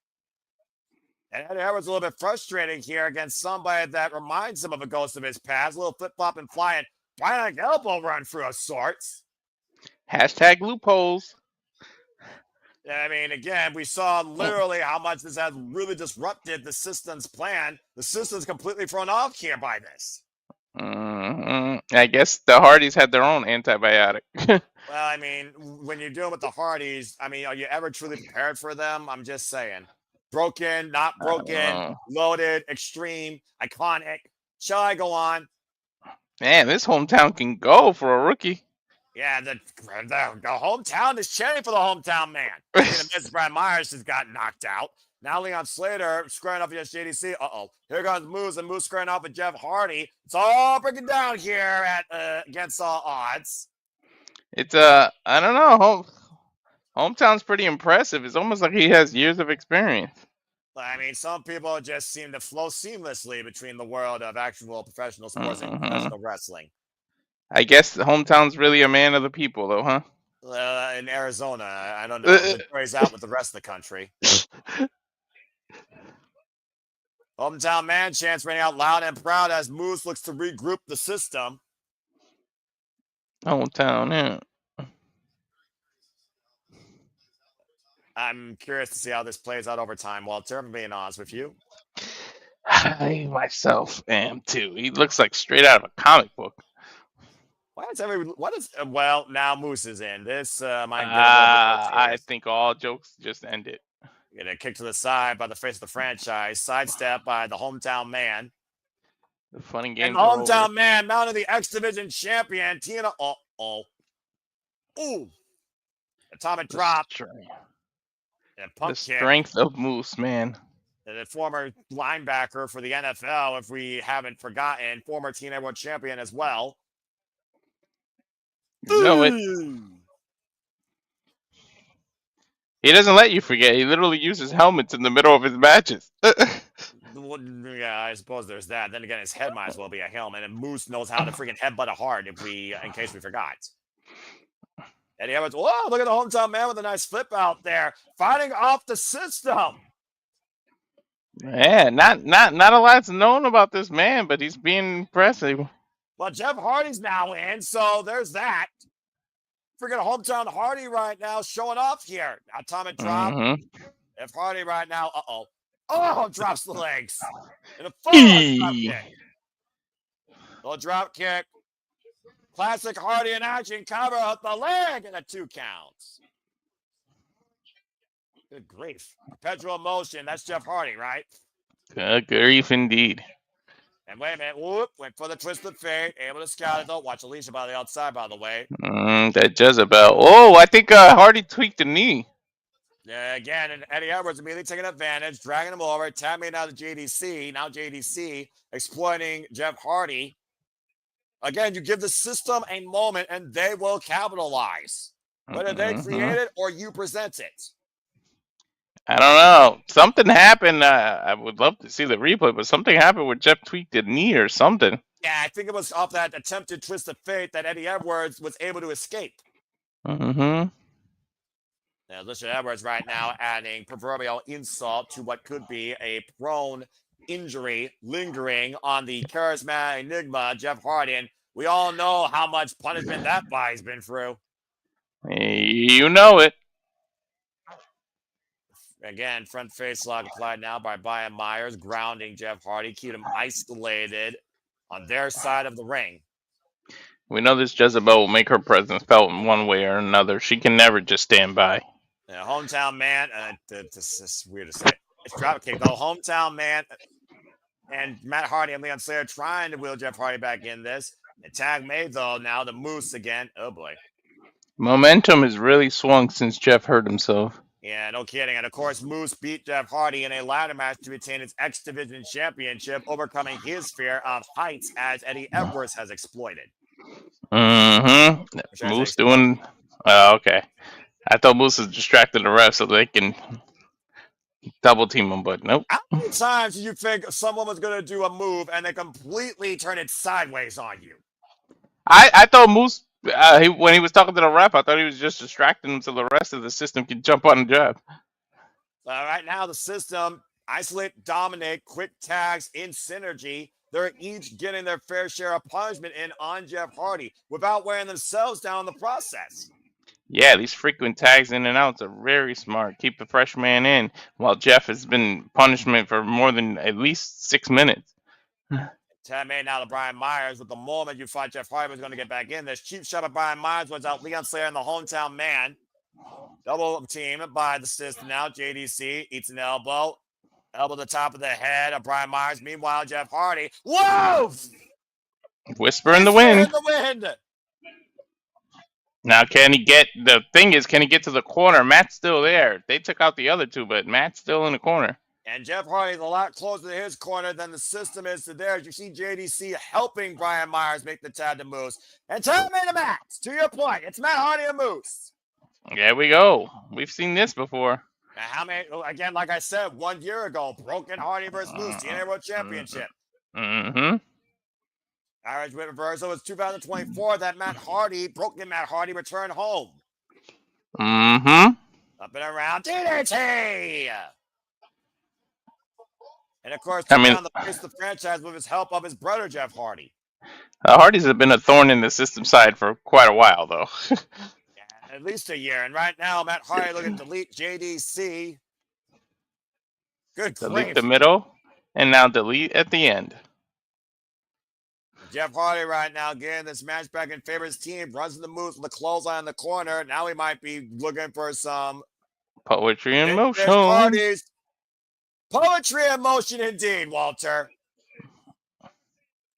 And Eddie Edwards a little bit frustrating here against somebody that reminds him of a ghost of his past. A little flip-flop and flying bionic elbow run through of sorts. Hashtag loopholes. I mean, again, we saw literally how much this has really disrupted the system's plan. The system's completely thrown off here by this. I guess the Hardys had their own antibiotic. Well, I mean, when you're dealing with the Hardys, I mean, are you ever truly prepared for them? I'm just saying. Broken, not broken, loaded, extreme, iconic. Shall I go on? Man, this hometown can go for a rookie. Yeah, the hometown is cheering for the hometown man. Miss Brad Myers has got knocked out. Now Leon Slater squaring up against JDC. Here comes Moose, and Moose squaring up with Jeff Hardy. It's all breaking down here at against all odds. It's I don't know. Hometown's pretty impressive. It's almost like he has years of experience. I mean, some people just seem to flow seamlessly between the world of actual professional sports and professional wrestling. I guess the hometown's really a man of the people, though, huh? In Arizona, I don't know. The jury's out with the rest of the country. Hometown man chants ringing out loud and proud as Moose looks to regroup the system. Hometown, yeah. I'm curious to see how this plays out over time, Walter. I'm being honest with you. I myself am too. He looks like straight out of a comic book. Well, now Moose is in. This might get I think all jokes just ended. Get a kick to the side by the face of the franchise. Sidestep by the hometown man. The fun and games. And hometown man mounted the X Division champion. TNA. Ooh. Atomic drop. And pump the kick. Strength of Moose, man. And the former linebacker for the NFL, if we haven't forgotten, former TNA World Champion as well. You know it. He doesn't let you forget. He literally uses helmets in the middle of his matches. Yeah, I suppose there's that. Then again, his head might as well be a helmet, and Moose knows how to freaking headbutt a heart in case we forgot. Eddie Edwards, whoa, look at the hometown man with a nice flip out there, fighting off the system. Yeah, not a lot's known about this man, but he's being impressive. Well, Jeff Hardy's now in, so there's that. Freaking hometown Hardy right now showing off here. Atomic drop. Jeff Hardy right now, drops the legs. And a full drop kick. Little drop kick. Classic Hardy in action. Cover up the leg and a 2 counts. Good grief. Perpetual motion. That's Jeff Hardy, right? Good grief indeed. And wait a minute. Whoop. Went for the twisted fate. Able to scout it, though. Watch Alisha by the outside, by the way. That Jezebel. Oh, I think Hardy tweaked the knee. Again, and Eddie Edwards immediately taking advantage, dragging him over, tapping out to JDC. Now JDC exploiting Jeff Hardy. Again, you give the system a moment and they will capitalize. Whether they create it or you present it. I don't know. Something happened. I would love to see the replay, but something happened where Jeff tweaked the knee or something. Yeah, I think it was off that attempted twist of fate that Eddie Edwards was able to escape. Now, Alisha Edwards right now adding proverbial insult to what could be a prone injury lingering on the charismatic enigma, Jeff Hardy. And we all know how much punishment that body's been through. You know it. Again, front face lock applied now by Brian Myers, grounding Jeff Hardy, keep him isolated on their side of the ring. We know this Jezebel will make her presence felt in one way or another. She can never just stand by. Hometown man, this is weird to say. It's drop kick though. Hometown man and Matt Hardy and Leon Slater trying to wheel Jeff Hardy back in this. The tag made though. Now the Moose again. Oh boy. Momentum has really swung since Jeff hurt himself. Yeah, no kidding. And of course, Moose beat Jeff Hardy in a ladder match to retain his X Division Championship, overcoming his fear of heights as Eddie Edwards has exploited. Mm-hmm. Moose doing. Oh, okay. I thought Moose was distracting the ref so they can double team him, but nope. How many times did you think someone was going to do a move and they completely turn it sideways on you? I thought Moose, when he was talking to the ref, I thought he was just distracting him so the rest of the system could jump on the job. Right now, the system, isolate, dominate, quick tags in synergy. They're each getting their fair share of punishment in on Jeff Hardy without wearing themselves down in the process. Yeah, these frequent tags in and outs are very smart. Keep the fresh man in while Jeff has been punishment for more than at least 6 minutes. TNA now to Brian Myers. With the moment you thought Jeff Hardy was going to get back in, this cheap shot by Brian Myers was out Leon Slater and the hometown man. Double team by the system now. JDC eats an elbow. Elbow to the top of the head of Brian Myers. Meanwhile, Jeff Hardy. Whoa! Whisper in the wind. In the wind. Now, can he get to the corner? Matt's still there. They took out the other two, but Matt's still in the corner. And Jeff Hardy's a lot closer to his corner than the system is to theirs. You see JDC helping Brian Myers make the tag to Moose. And tell me the match. To your point, it's Matt Hardy and Moose. There we go. We've seen this before. Now, how many? Again, like I said, 1 year ago, Broken Hardy versus Moose, TNA World Championship. Mm-hmm. Irish reversal was 2024 that Broken Matt Hardy returned home. Mm-hmm. Up and around DDT. And of course, took down the face of the franchise with his help of his brother, Jeff Hardy. Hardys have been a thorn in the system side for quite a while, though. Yeah, at least a year. And right now, Matt Hardy looking to delete JDC. Good Delete grief. the middle, and now delete at the end. Jeff Hardy right now getting this match back in favor of his team. Runs to the moves with the clothesline in the corner. Now he might be looking for some poetry in motion. Poetry in motion indeed, Walter.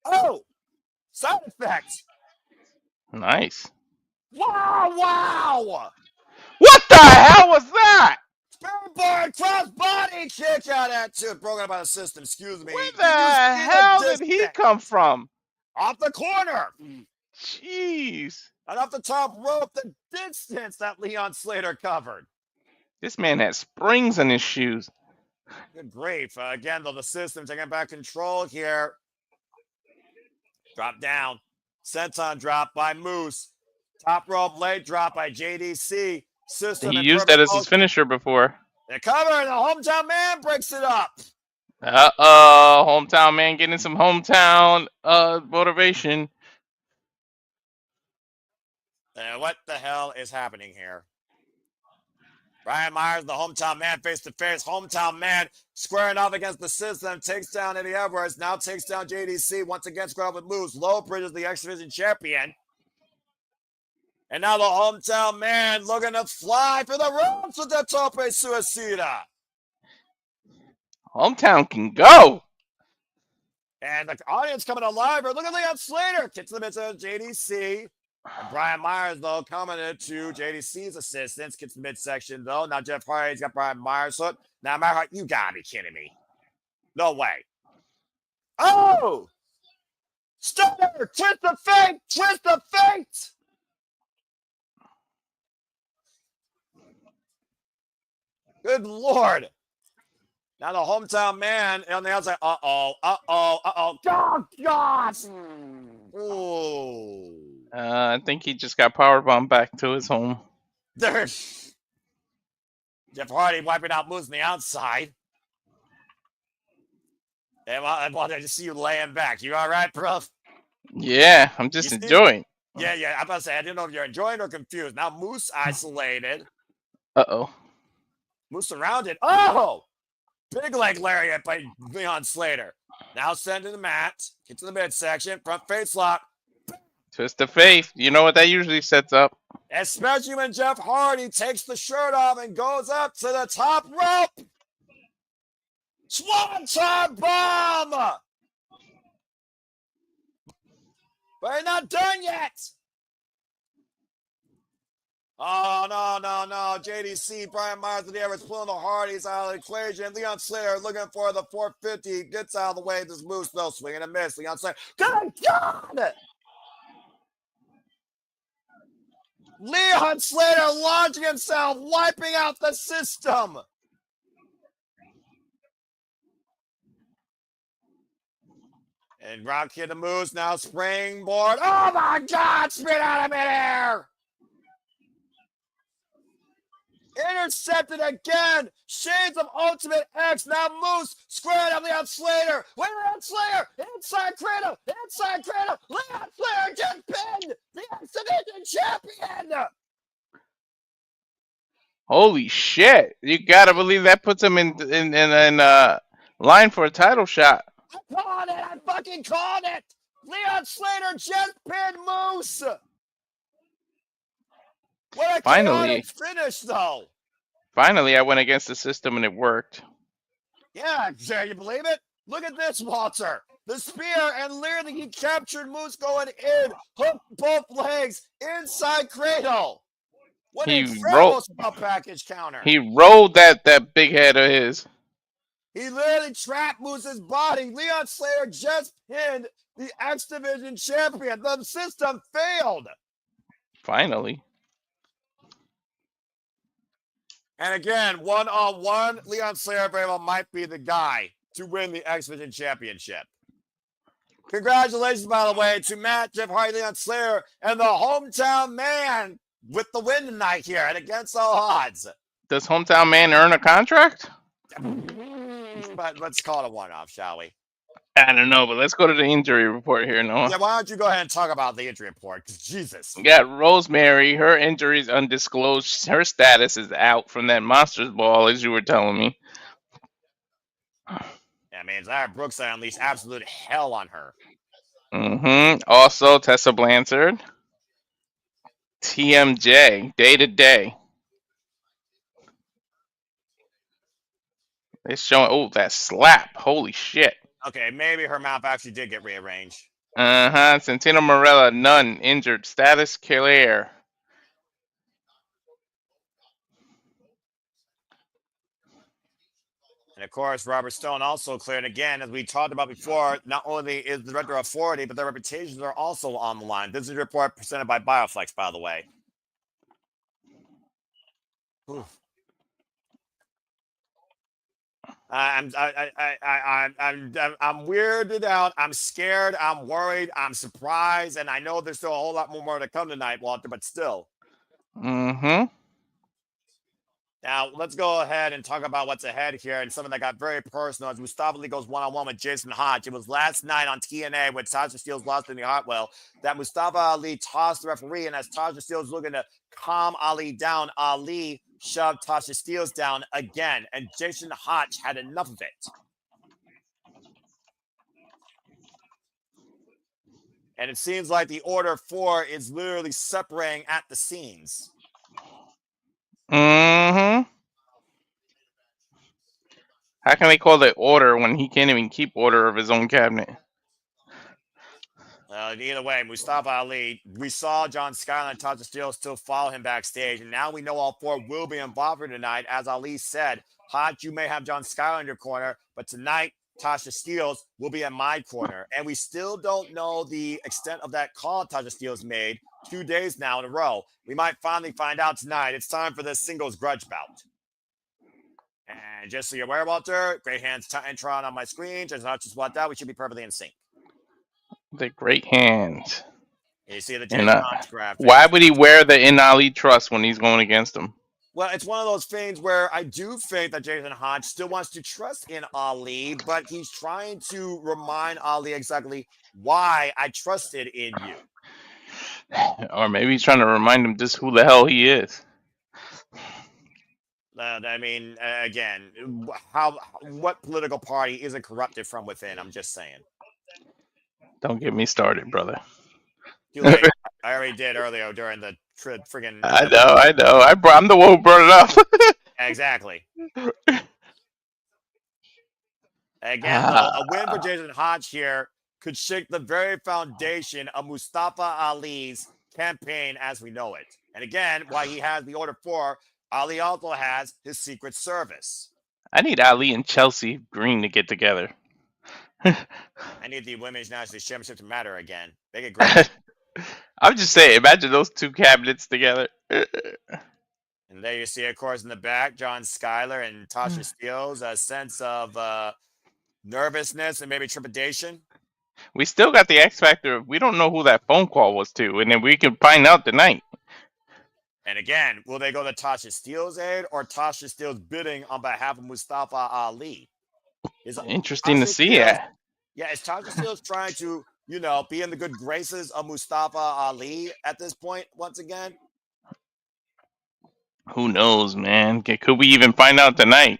Oh, side effect. Nice. Wow. What the hell was that? Springboard cross body kick out at two. Broken up by the system, excuse me. Where the hell did he come from? Off the corner. Jeez. And off the top rope, the distance that Leon Slater covered. This man has springs in his shoes. Good grief. Again, though, the system taking back control here. Drop down. Senton drop by Moose. Top rope leg drop by JDC. System. He used that as his finisher before. The cover, and the hometown man breaks it up. Hometown man getting some hometown motivation. What the hell is happening here? Brian Myers, the hometown man, face to face. Hometown man squaring off against the system. Takes down Eddie Edwards. Now takes down JDC. Once again, square off with moves. Low Bridges, the X Division champion. And now the hometown man looking to fly for the ropes with the Tope Suicida. Hometown can go. And the audience coming alive. Look at Leon Slater. Kicks the midst of JDC. And Brian Myers, though, coming into JDC's assistance. Gets the midsection, though. Now Jeff Hardy's got Brian Myers hook. Now, Matt Hardy, you gotta be kidding me. No way. Oh! Stunner! Twist the fate! Twist the fate! Good Lord. Now the hometown man on the outside. Oh, God! Ooh. I think he just got powerbombed back to his home. Jeff Hardy wiping out moves on the outside. And I wanted to see you laying back. You all right, bro? Yeah, I'm just enjoying. Yeah. I'm about to say, I didn't know if you're enjoying or confused. Now Moose isolated. Uh-oh. Moose surrounded. Oh! Big leg lariat by Leon Slater. Now send to the mat. Get to the midsection. Front face lock. Twist of faith. You know what that usually sets up. Especially when Jeff Hardy takes the shirt off and goes up to the top rope. Swanton bomb! But you're not done yet. Oh, no. JDC, Brian Myers of the Everest pulling the Hardys out of the equation. Leon Slater looking for the 450. Gets out of the way. This Moose, though, swinging a miss. Leon Slater. Good God! Leon Slater launching himself, wiping out the system. And Rock hit the moves, now springboard. Oh my God, spin out of midair. Intercepted again. Shades of Ultimate X. Now Moose squared up Leon Slater. Leon Slater inside cradle. Inside cradle. Leon Slater just pinned the X Division champion. Holy shit! You gotta believe that puts him in line for a title shot. I called it. I fucking called it. Leon Slater just pinned Moose. What a chaotic finish, though. Finally, I went against the system and it worked. Yeah, can you believe it? Look at this, Walter. The spear, and literally he captured Moose going in, hooked both legs, inside cradle. What an incredible package counter. He rolled that big head of his. He literally trapped Moose's body. Leon Slater just pinned the X Division champion. The system failed. Finally. And again, one-on-one, Leon Slater very well might be the guy to win the X Division championship. Congratulations, by the way, to Matt, Jeff Hardy, Leon Slater, and the hometown man with the win tonight here and against all odds. Does hometown man earn a contract? But let's call it a one-off, shall we? I don't know, but let's go to the injury report here, Noah. Yeah, why don't you go ahead and talk about the injury report? Because Jesus. We got Rosemary. Her injury is undisclosed. Her status is out from that Monsters Ball, as you were telling me. Yeah, man, Zachary Brookside unleashed absolute hell on her. Also, Tessa Blanchard. TMJ, day to day. It's showing, that slap. Holy shit. Okay, maybe her mouth actually did get rearranged. Stantino, Marella, none. Injured. Status clear. And of course, Robert Stone also cleared again, as we talked about before. Not only is the director authority, but their reputations are also on the line. This is a report presented by Bioflex, by the way. Oof. I'm weirded out. I'm scared. I'm worried. I'm surprised, and I know there's still a whole lot more to come tonight, Walter. But still. Now let's go ahead and talk about what's ahead here, and something that got very personal. As Mustafa goes one-on-one with Jason Hotch. It was last night on TNA when Tasha Steelz lost in the Hartwell that Mustafa Ali tossed the referee, and as Tasha Steelz looking to calm Ali down, Ali shoved Tasha Steelz down again, and Jason Hotch had enough of it. And it seems like the Order 4 is literally separating at the seams. How can they call it order when he can't even keep order of his own cabinet? Either way, Mustafa Ali, we saw John Skyler and Tasha Steelz still follow him backstage, and now we know all four will be involved tonight. As Ali said, Hotch, you may have John Skyler in your corner, but tonight, Tasha Steelz will be in my corner. And we still don't know the extent of that call Tasha Steelz made 2 days now in a row. We might finally find out tonight. It's time for this singles grudge bout. And just so you're aware, Walter, great hands Tron on my screen. Just not just what that. We should be perfectly in sync. The great hands. You see the Jason Hotch graphic. Why would he wear the In Ali Trust when he's going against him? Well, it's one of those things where I do think that Jason Hotch still wants to trust in Ali, but he's trying to remind Ali exactly why I trusted in you. Or maybe he's trying to remind him just who the hell he is. I mean, again, what political party isn't corrupted from within? I'm just saying. Don't get me started, brother. Too late. I already did earlier during the friggin'. I know. I'm the one who brought it up. Exactly. Again, a win for Jason Hotch here could shake the very foundation of Mustafa Ali's campaign as we know it. And again, while he has the Order 4, Ali also has his Secret Service. I need Ali and Chelsea Green to get together. I need the Women's National Championship to matter again. Make it great. I'm just saying, imagine those two cabinets together. And there you see, of course, in the back, John Skyler and Tasha Steelz, a sense of nervousness and maybe trepidation. We still got the X factor. We don't know who that phone call was to, and then we can find out tonight. And again, will they go to Tasha Steelz' aid or Tasha Steelz bidding on behalf of Mustafa Ali? Interesting to see. Yeah, is Tasha Steelz trying to, be in the good graces of Mustafa Ali at this point once again? Who knows, man? Could we even find out tonight?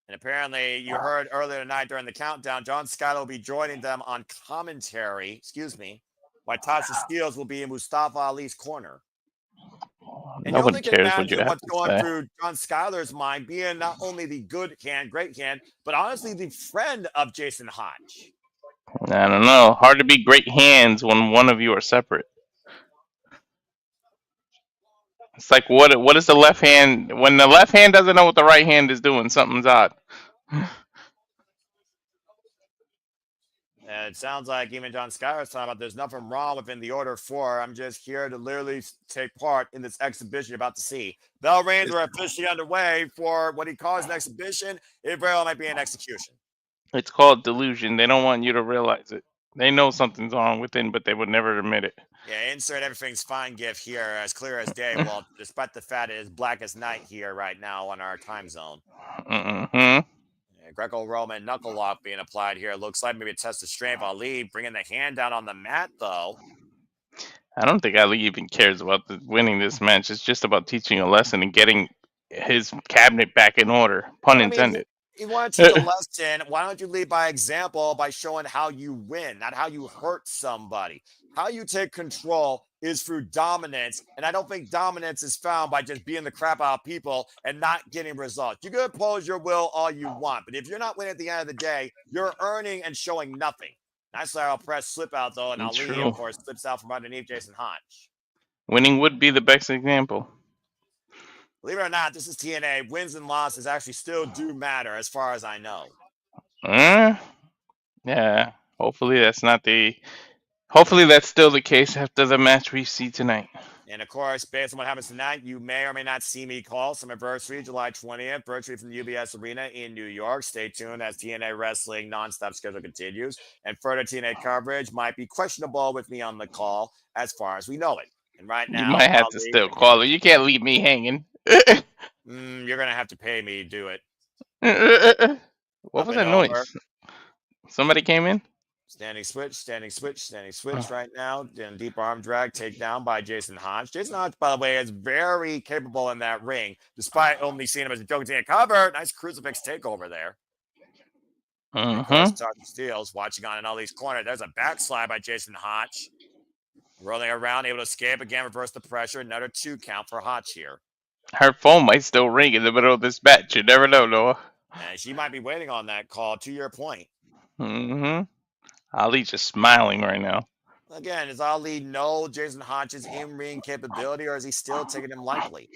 And apparently, you heard earlier tonight during the countdown, John Skyler will be joining them on commentary, while Tasha Steelz will be in Mustafa Ali's corner. And Nobody you only cares can what you imagine have what's to going say. through John Skyler's mind, being not only the good hand, great hand, but honestly the friend of Jason Hotch. I don't know. Hard to be great hands when one of you are separate. It's like what is the left hand when the left hand doesn't know what the right hand is doing? Something's odd. And it sounds like even John Skyler's talking about there's nothing wrong within the Order 4. I'm just here to literally take part in this exhibition you're about to see. Bell rings are officially underway for what he calls an exhibition. It very well might be an execution. It's called delusion. They don't want you to realize it. They know something's wrong within, but they would never admit it. Yeah, insert everything's fine gif here, as clear as day. Well, despite the fact it is black as night here right now on our time zone. Mm-hmm. Greco-Roman knuckle lock being applied here. It looks like maybe a test of strength. Ali bringing the hand down on the mat, though. I don't think Ali even cares about winning this match. It's just about teaching a lesson and getting his cabinet back in order. Pun intended. You want to teach a lesson. Why don't you lead by example by showing how you win, not how you hurt somebody? How you take control is through dominance. And I don't think dominance is found by just beating the crap out of people and not getting results. You can oppose your will all you want, but if you're not winning at the end of the day, you're earning and showing nothing. Nice lateral press slip out, though, and Ali, of course, slips out from underneath Jason Hotch. Winning would be the best example. Believe it or not, this is TNA. Wins and losses actually still do matter as far as I know. Yeah. Hopefully that's still the case after the match we see tonight. And of course, based on what happens tonight, you may or may not see me call some anniversary, July 20th, virtually from the UBS Arena in New York. Stay tuned as TNA Wrestling nonstop schedule continues. And further TNA coverage might be questionable with me on the call as far as we know it. And right now, you might have to still call it. You can't leave me hanging. You're going to have to pay me to do it. What was that noise? Somebody came in? Standing switch right now. Then deep arm drag, takedown by Jason Hotch. Jason Hotch, by the way, is very capable in that ring, despite only seeing him as a joke to cover. Nice crucifix takeover there. Steelz watching on in all these corners. There's a backslide by Jason Hotch. Rolling around, able to escape again, reverse the pressure. Another 2 count for Hotch here. Her phone might still ring in the middle of this match. You never know, Noah. And she might be waiting on that call, to your point. Ali just smiling right now. Again, does Ali know Jason Hotch's in-ring capability, or is he still taking him lightly?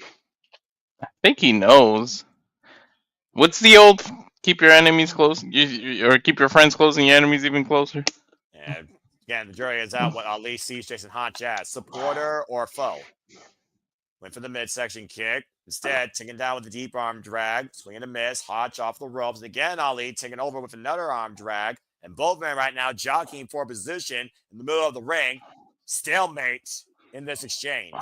I think he knows. What's the old keep your enemies close, or keep your friends close and your enemies even closer? And again, the jury is out what Ali sees Jason Hotch as, supporter or foe. Went for the midsection kick. Instead, taking down with the deep arm drag, swinging a miss, Hotch off the ropes. And again, Ali taking over with another arm drag. And both men right now jockeying for position in the middle of the ring. Stalemate in this exchange.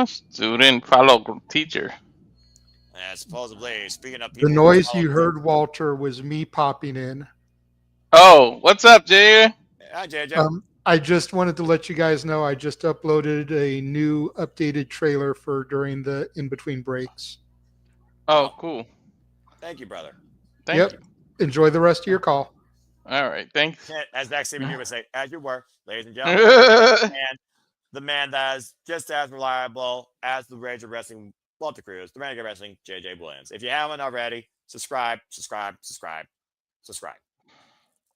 Student follow teacher. And supposedly, speaking of people, the noise you heard, Walter, was me popping in. Oh, what's up, Jay? Hi, JJ. I just wanted to let you guys know I just uploaded a new updated trailer for during the in-between breaks. Oh, cool. Thank you, brother. Thank you. Enjoy the rest of your call. All right, thanks. As Zach Saban would say, as you were, ladies and gentlemen, and the man that is just as reliable as the Rage of Wrestling, Walter Cruz, the Renegade Wrestling, JJ Williams. If you haven't already, subscribe.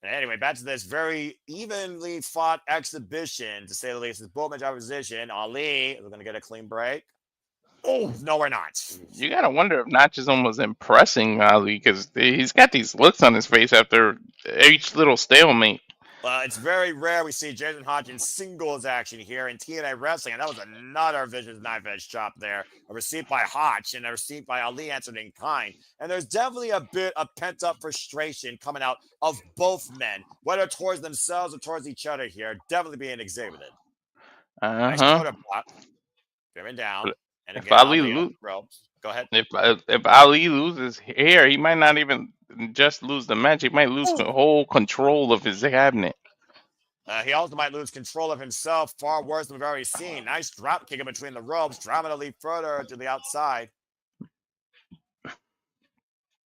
And anyway, back to this very evenly fought exhibition, to say the least. This Bullman opposition. Ali, we're going to get a clean break. Oh, no, we're not. You gotta wonder if Notch is almost impressing Ali because he's got these looks on his face after each little stalemate. It's very rare we see Jason Hotch in singles action here in TNA Wrestling, and that was another vicious knife edge chop there. A receipt by Hotch and a receipt by Ali answered in kind. And there's definitely a bit of pent up frustration coming out of both men, whether towards themselves or towards each other here, definitely being exhibited. Nice shoulder block, driven down, and If again, Ali Ali ropes. Go ahead. If Ali loses here, he might not even just lose the match. He might lose the whole control of his cabinet. He also might lose control of himself, far worse than we've already seen. Nice drop kick in between the ropes, driving Ali further to the outside.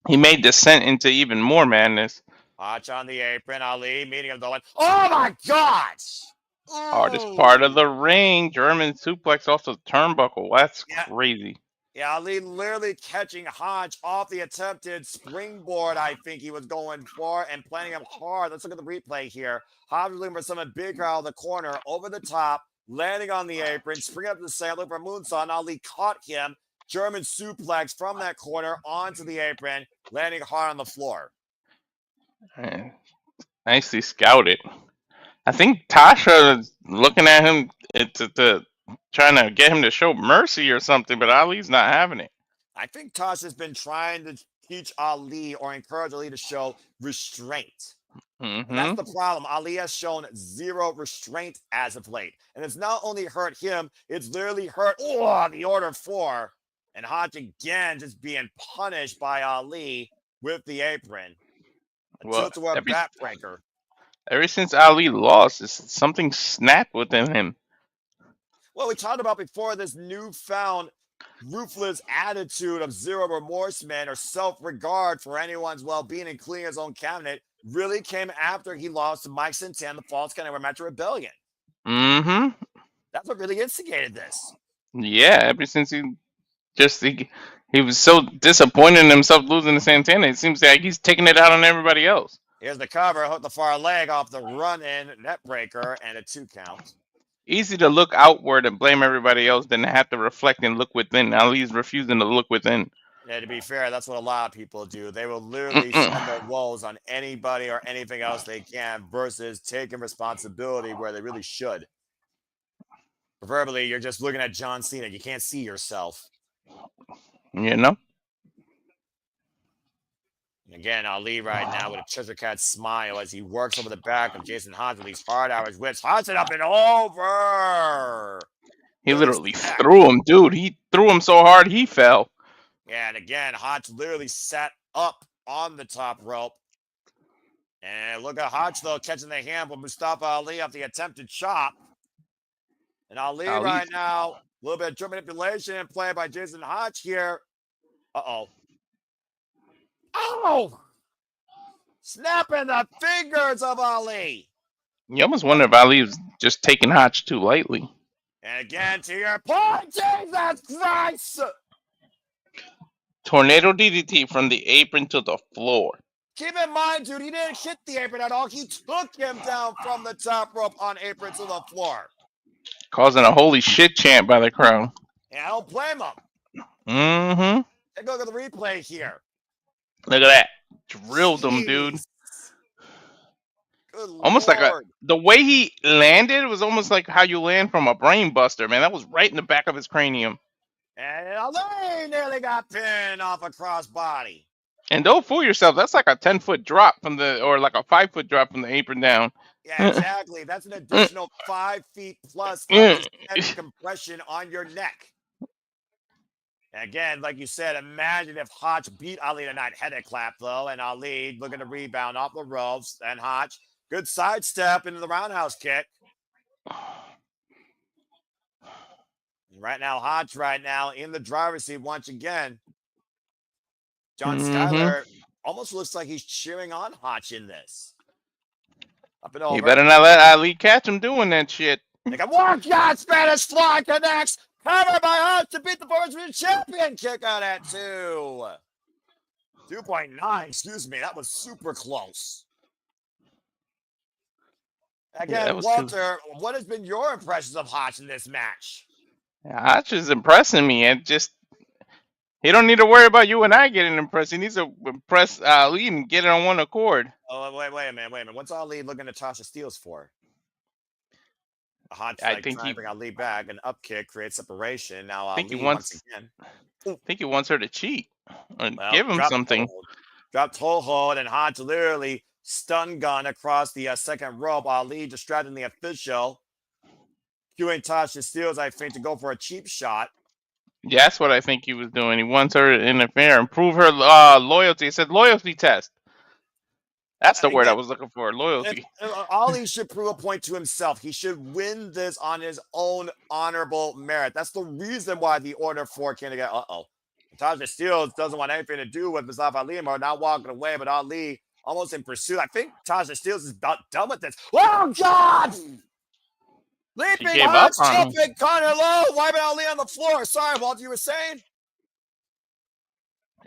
He may descend into even more madness. Hotch on the apron, Ali meeting him the Oh my God! Hardest part of the ring, German suplex off the turnbuckle. That's crazy. Yeah, Ali literally catching Hotch off the attempted springboard, I think he was going for, and planting him hard. Let's look at the replay here. Hotch was looking for something big out of the corner, over the top, landing on the apron, springing up to the side, looking for a moonsault, and Ali caught him. German suplex from that corner onto the apron, landing hard on the floor. Nicely scouted. I think Tasha is looking at him to trying to get him to show mercy or something, but Ali's not having it. I think Tasha's been trying to teach Ali or encourage Ali to show restraint. Mm-hmm. That's the problem. Ali has shown zero restraint as of late. And it's not only hurt him, it's literally hurt the Order 4. And Hotch again just being punished by Ali with the apron. Well, backbreaker. Ever since Ali lost, something snapped within him. Well, we talked about before this newfound ruthless attitude of zero remorse, man, or self-regard for anyone's well-being, including his own cabinet, really came after he lost to Mike Santana, the Falls Count Anywhere match at Rebellion. Mm-hmm. That's what really instigated this. Yeah, ever since he was so disappointed in himself losing to Santana, it seems like he's taking it out on everybody else. Here's the cover, hook the far leg off the run-in net breaker, and a 2 count. Easy to look outward and blame everybody else than to have to reflect and look within. Ali's refusing to look within. Yeah, to be fair, that's what a lot of people do. They will literally send their woes on anybody or anything else they can versus taking responsibility where they really should. Preferably, you're just looking at John Cena. You can't see yourself. You know? Again, Ali right now with a Cheshire Cat smile as he works over the back of Jason Hotch with these hard hours whips. Hudson up and over. He literally threw him, dude. He threw him so hard he fell. Yeah, and again, Hotch literally sat up on the top rope. And look at Hotch, though, catching the hand with Mustafa Ali off the attempted chop. And Ali right now, a little bit of drum manipulation and play by Jason Hotch here. Uh-oh. Oh! Snapping the fingers of Ali. You almost wonder if Ali was just taking Hotch too lightly. And again, to your point, Jesus Christ! Tornado DDT from the apron to the floor. Keep in mind, dude, he didn't hit the apron at all. He took him down from the top rope on apron to the floor. Causing a holy shit chant by the crowd. Yeah, I don't blame him. Mm-hmm. Take a look at the replay here. Look at that. Drilled him, dude. Good almost Lord. like the way he landed was almost like how you land from a brain buster, man. That was right in the back of his cranium. And Ali nearly got pinned off a crossbody. And don't fool yourself. That's like a 10-foot drop or like a 5-foot drop from the apron down. Yeah, exactly. That's an additional 5 feet plus of compression on your neck. And again, like you said, imagine if Hotch beat Ali tonight. Head clap, though, and Ali looking to rebound off the ropes. And Hotch, good sidestep into the roundhouse kick. Right now, Hotch in the driver's seat once again. John Skyler almost looks like he's cheering on Hotch in this. Up and over. You better not let Ali catch him doing that shit. They got one shot, Spanish fly connects. Covered by Hotch to beat the former champion. Kick out at 2. 2.9, excuse me. That was super close. Again, Walter, what has been your impressions of Hotch in this match? Hotch is impressing me, and just he don't need to worry about you and I getting impressed. He needs to impress Ali and get it on one accord. Oh, wait a minute. What's Ali looking at Tasha Steelz for? Hotch I like think trying he to bring Ali back. An up kick creates separation. Now think he Ali wants. once again. I think he wants her to cheat and Well, give him something. Dropped toe hold, and Hotch literally stun gun across the second rope. Ali distracting the official. Cueing Tasha Steelz, I think, to go for a cheap shot. Yeah, that's what I think he was doing. He wants her to interfere and prove her loyalty. It said loyalty test. That's the word I was looking for. Loyalty. Ali should prove a point to himself. He should win this on his own honorable merit. That's the reason why the Order 4 can't get. Tasha Steelz doesn't want anything to do with Mustafa Ali or not walking away, but Ali almost in pursuit. I think Tasha Steelz is about done with this. Oh, God! Leaping Hotch, jumping Connor low, wiping Ali on the floor. Sorry, Walter, you were saying?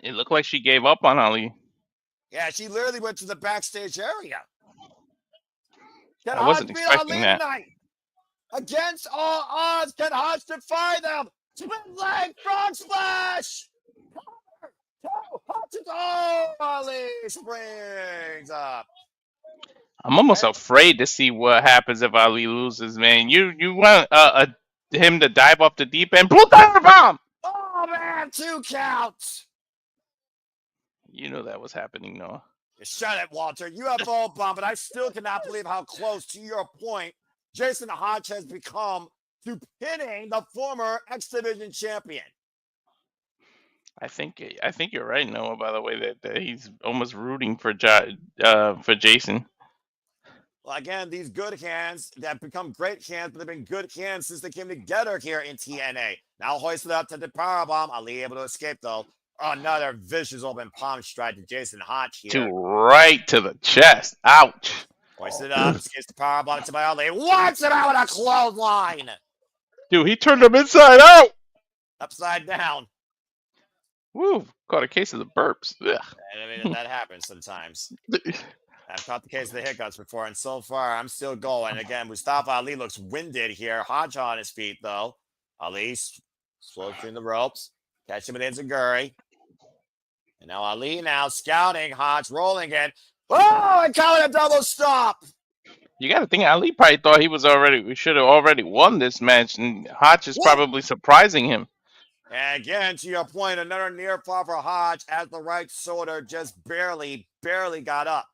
It looked like she gave up on Ali. Yeah, she literally went to the backstage area. I wasn't expecting that. Tonight? Against all odds, can Hotch defy them? Twin leg frog splash! Ali springs up. I'm almost afraid to see what happens if Ali loses, man. You want him to dive off the deep end? Pull down the bomb! Oh, man, 2 counts. You know that was happening, Noah. Shut it, Walter. UFO bomb, but I still cannot believe how close, to your point, Jason Hotch has become to pinning the former X Division champion. I think you're right, Noah. By the way, that he's almost rooting for Jason. Well, again, these good hands that have become great hands, but they've been good hands since they came together here in TNA. Now hoisted up to the powerbomb. Ali able to escape, though. Another vicious open palm strike to Jason Hotch here. Right to the chest. Ouch. Hoisted up. Escapes the powerbomb to Ali. Wipes him out with a clothesline. Dude, he turned him inside out. Upside down. Woo. Caught a case of the burps. Ugh. I mean, that happens sometimes. I've caught the case of the hiccups before, and so far, I'm still going. Again, Mustafa Ali looks winded here. Hotch on his feet, though. Ali slow between the ropes. Catch him with Enziguri. And now Ali scouting. Hotch rolling in. Oh, and calling a double stop. You got to think Ali probably thought we should have already won this match, and Hotch is probably surprising him. And again, to your point, another near fall for Hotch as the right shoulder just barely got up.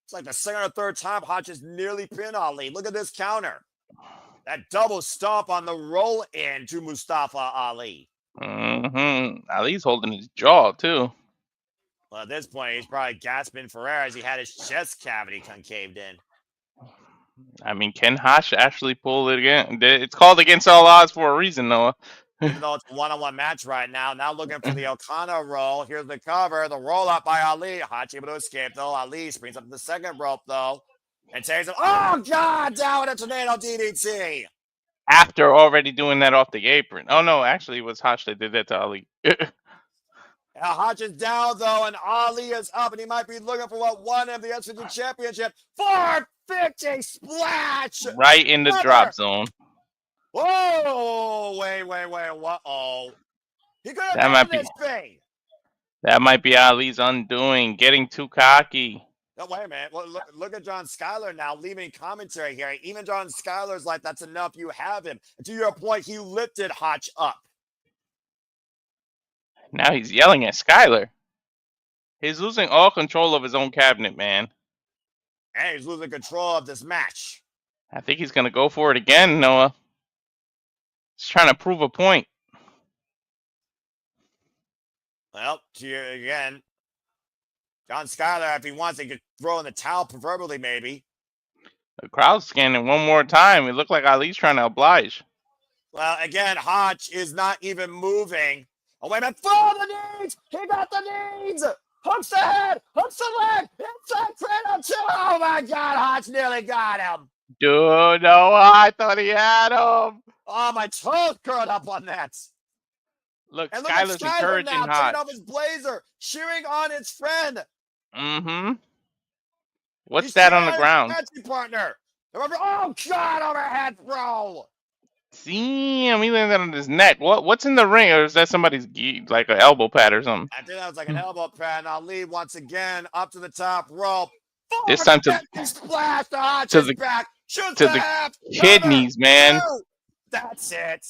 It's like the second or third time Hotch has nearly pinned Ali. Look at this counter. That double stomp on the roll in to Mustafa Ali. Ali's holding his jaw, too. Well, at this point, he's probably gasping for air as he had his chest cavity concaved in. I mean, can Hotch actually pull it again? It's called against all odds for a reason, Noah. Even though it's a one-on-one match right now. Now looking for the O'Connor roll. Here's the cover. The roll up by Ali. Hotch able to escape, though. Ali springs up to the second rope, though. And takes him. Oh, God! Down with a tornado DDT. After already doing that off the apron. Oh, no. Actually, it was Hotch that did that to Ali. Hotch is down, though, and Ali is up, and he might be looking for what won him the SVG Championship. 450 splash! Right in the drop zone. Whoa! Wait. Uh-oh. He could have That done this thing. That might be Ali's undoing. Getting too cocky. No, wait a minute. Well, look at John Skyler now leaving commentary here. Even John Skyler's like, that's enough. You have him. And to your point, he lifted Hotch up. Now he's yelling at Skyler. He's losing all control of his own cabinet, man. And he's losing control of this match. I think he's going to go for it again, Noah. He's trying to prove a point. Well, again, John Skyler, if he wants, he could throw in the towel, proverbially, maybe. The crowd's scanning one more time. It looked like Ali's trying to oblige. Well, again, Hotch is not even moving. Oh, wait a minute. For the knees! He got the knees! Hooks the head! Hooks the leg! Inside cradle too! Oh, my God! Hotch nearly got him. Dude, no, I thought he had him. Oh, my toes curled up on that. Look, and look Skyler's at Skyler encouraging now, Hotch. taking off his blazer, cheering on his friend. Mm-hmm. What's He's that on the ground? Partner. Remember, oh, God, overhead throw. Damn, he landed on his neck. What's in the ring, or is that somebody's like an elbow pad or something? I think that was like an elbow pad. And Ali once again up to the top rope. This time to splash. The Hotch to is the back. Shoots to the the half. kidneys, man. 2. That's it.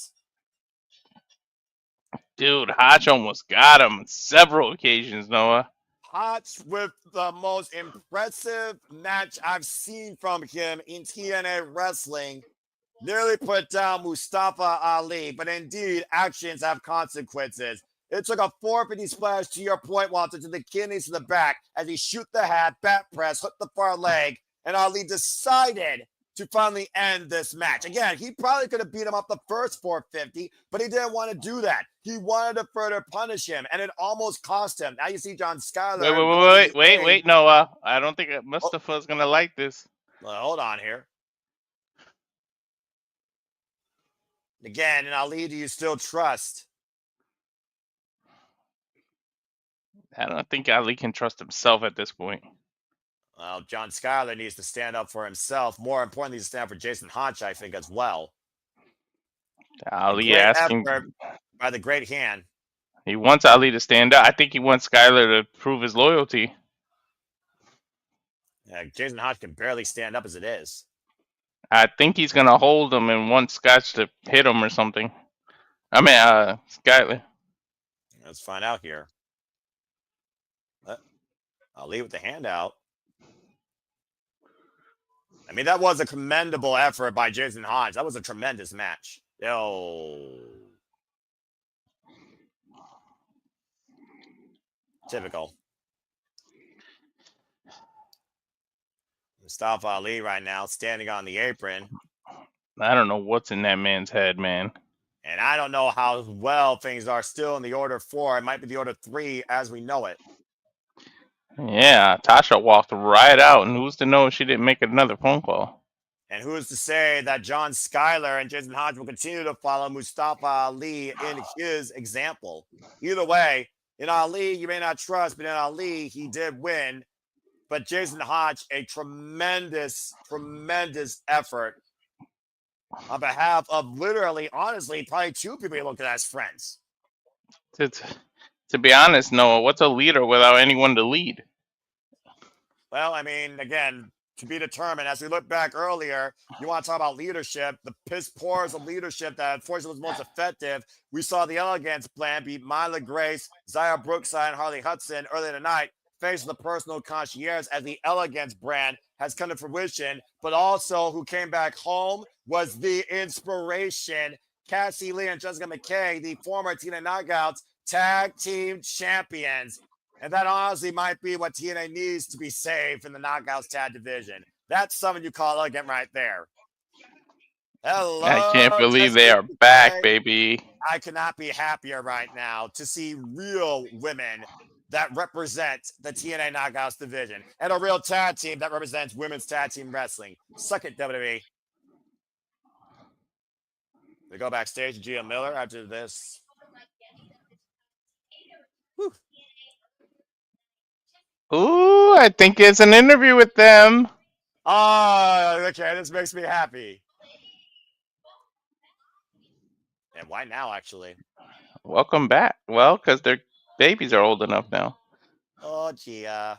Dude, Hotch almost got him on several occasions, Noah. Hotch with the most impressive match I've seen from him in TNA wrestling. Nearly put down Mustafa Ali, but indeed, actions have consequences. It took a 450 splash to your point, Walter, to the kidneys to the back as he shoot the hat, back press, hook the far leg, and Ali decided to finally end this match. Again, he probably could have beat him up the first 450, but he didn't want to do that. He wanted to further punish him, and it almost cost him. Now you see John Skyler. Wait, Noah. I don't think Mustafa's gonna like this. Well, hold on here. Again, and Ali, do you still trust? I don't think Ali can trust himself at this point. Well, John Skyler needs to stand up for himself. More importantly, to stand up for Jason Hotch, I think, as well. Ali asking by the great hand. He wants Ali to stand up. I think he wants Skyler to prove his loyalty. Yeah, Jason Hotch can barely stand up as it is. I think he's gonna hold him and want Scotch to hit him or something. I mean, Skyler. Let's find out here. Ali with the handout. I mean, that was a commendable effort by Jason Hotch. That was a tremendous match. Yo. Typical. Mustafa Ali right now standing on the apron. I don't know what's in that man's head, man. And I don't know how well things are still in the order 4. It might be the order 3 as we know it. Yeah, Tasha walked right out, and who's to know she didn't make another phone call? And who's to say that John Skyler and Jason Hotch will continue to follow Mustafa Ali in his example? Either way, in Ali, you may not trust, but in Ali, he did win. But Jason Hotch, a tremendous, tremendous effort on behalf of literally, honestly, probably 2 people he looked at as friends. To be honest, Noah, what's a leader without anyone to lead? Well, I mean, again, to be determined. As we look back earlier, you want to talk about leadership, the piss pours of leadership that unfortunately was most effective. We saw the Elegance plan beat Myla Grace, Zaya Brookside, and Harley Hudson earlier tonight, facing the personal concierge as the Elegance brand has come to fruition, but also who came back home was the inspiration, Cassie Lee and Jessica McKay, the former TNA Knockouts Tag Team Champions. And that honestly might be what TNA needs to be saved in the Knockouts Tag Division. That's something you call elegant right there. Hello. I can't believe they are back, baby. I cannot be happier right now to see real women that represent the TNA Knockouts division and a real tag team that represents women's tag team wrestling. Suck it, WWE. We go backstage to Gia Miller after this. Whew. Ooh, I think it's an interview with them. Oh, okay. This makes me happy. And why now, actually? Welcome back. Well, because their babies are old enough now. Oh, Gia.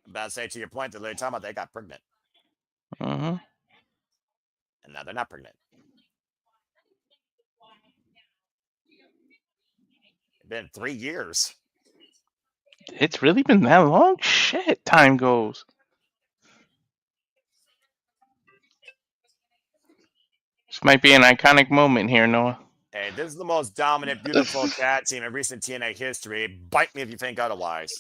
I'm about to say, to your point, they're talking about they got pregnant. Mm-hmm. And now they're not pregnant. It's been 3 years. It's really been that long? Shit, time goes. This might be an iconic moment here, Noah. Hey, this is the most dominant, beautiful tag team in recent TNA history. Bite me if you think otherwise.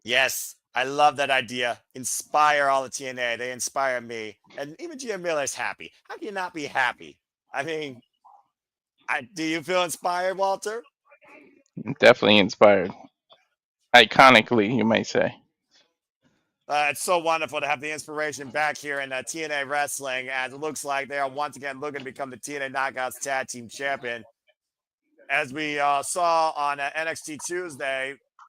Yes, I love that idea. Inspire all the TNA. They inspire me. And even Gia Miller's happy. How can you not be happy? I mean, do you feel inspired, Walter? Definitely inspired. Iconically, you might say. It's so wonderful to have the inspiration back here in TNA Wrestling, as it looks like they are once again looking to become the TNA Knockouts Tag Team Champion. As we saw on NXT Tuesday,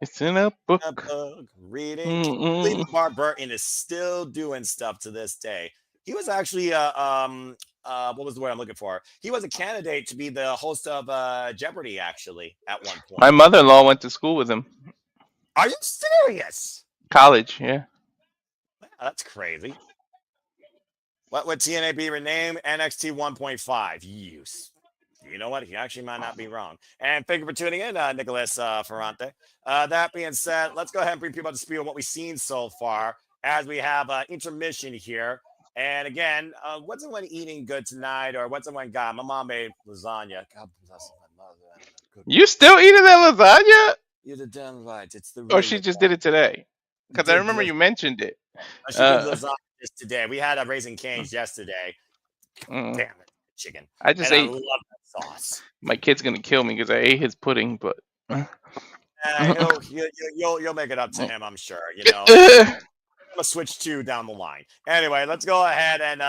It's in a book. A book reading. Can't believe LeVar Burton is still doing stuff to this day. He was actually what was the word I'm looking for? He was a candidate to be the host of Jeopardy actually at one point. My mother-in-law went to school with him. Are you serious? College, yeah. Wow, that's crazy. What would TNA be renamed? NXT 1.5. You know what? He actually might not be wrong. And thank you for tuning in, Nicholas Ferrante. That being said, let's go ahead and bring people up to speed on what we've seen so far as we have intermission here. And again, what's someone eating good tonight, or what's someone got? My mom made lasagna. God bless my mother. You still eating that lasagna? You're the damn right. It's the. Or she just did it today? Because I remember you mentioned it. She did lasagna just today. We had a Raising Cane's yesterday. Damn it, chicken. I just and ate. I love that sauce. My kid's gonna kill me because I ate his pudding, but. You'll make it up to him, I'm sure. You know. I'm gonna switch to down the line. Anyway, let's go ahead and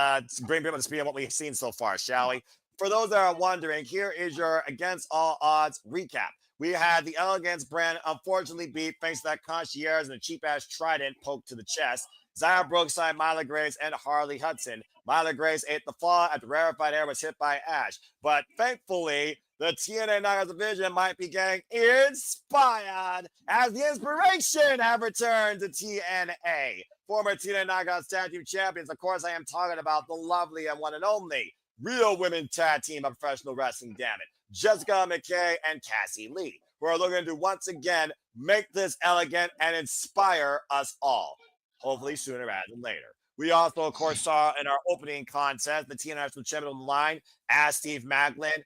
bring people to speed on what we've seen so far, shall we? For those that are wondering, here is your Against All Odds recap. We had the Elegance brand unfortunately beat thanks to that concierge and a cheap-ass trident poked to the chest. Zaya Brookside, Myla Grace, and Harley Hudson. Myla Grace ate the fall after rarefied air was hit by Ash. But thankfully, the TNA Knockouts division might be getting inspired as the inspiration have returned to TNA. Former TNA Knockouts Tag Team Champions, of course, I am talking about the lovely and one and only Real Women Tag Team of Professional Wrestling, damn it. Jessica McKay and Cassie Lee, who are looking to once again make this elegant and inspire us all. Hopefully sooner rather than later. We also, of course, saw in our opening contest the TNA National Champion on the line as Steve Maclin,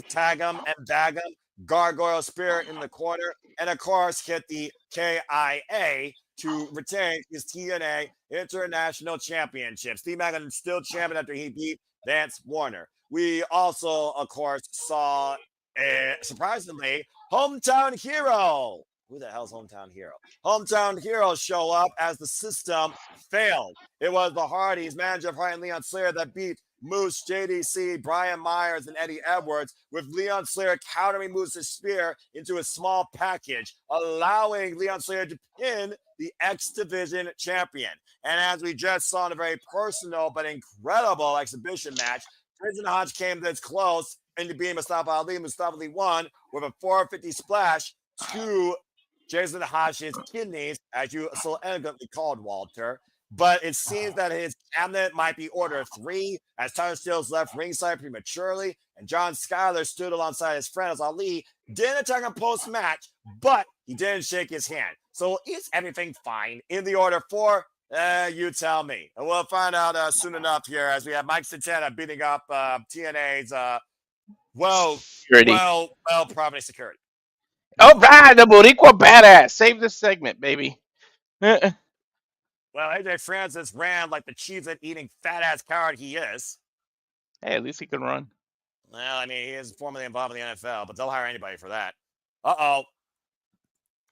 tag him and bag him, Gargoyle Spirit in the corner, and of course hit the KIA to retain his TNA International Championship. Steve Maclin is still champion after he beat Vance Warner. We also, of course, saw, surprisingly, Hometown Hero. Who the hell's Hometown Hero? Hometown Hero show up as the system failed. It was the Hardys, manager of Harley and Leon Slater, that beat Moose, JDC, Brian Myers, and Eddie Edwards, with Leon Slater countering Moose's spear into a small package, allowing Leon Slater to pin the X Division champion. And as we just saw in a very personal but incredible exhibition match, Jason Hotch came this close into being Mustafa Ali. Mustafa Ali won with a 450 splash to Jason Hotch's kidneys, as you so elegantly called, Walter. But it seems that his cabinet might be order 3, as Tyler Steelz left ringside prematurely, and John Skyler stood alongside his friend as Ali didn't attack him post-match, but he didn't shake his hand. So is everything fine in the order 4? You tell me. And we'll find out soon enough here as we have Mike Santana beating up TNA's property security. All right, the Boricua badass. Save this segment, baby. Well, AJ Francis ran like the cheese-eating fat-ass coward he is. Hey, at least he can run. Well, I mean, he is formerly involved in the NFL, but they'll hire anybody for that. Uh-oh.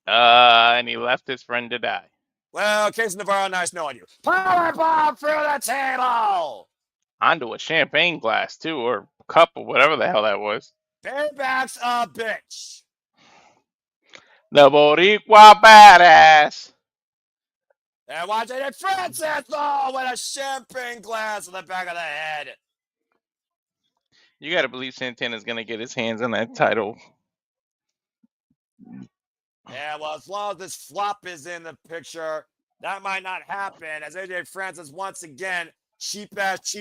And he left his friend to die. Well, Casey Navarro, nice knowing you. Powerbomb through the table! Onto a champagne glass, too, or cup, or whatever the hell that was. Payback's a bitch. The Boricua badass. And watch it, Francis, with a champagne glass on the back of the head. You got to believe Santana's going to get his hands on that title. Yeah, well, as long as this flop is in the picture, that might not happen, as AJ Francis once again, cheap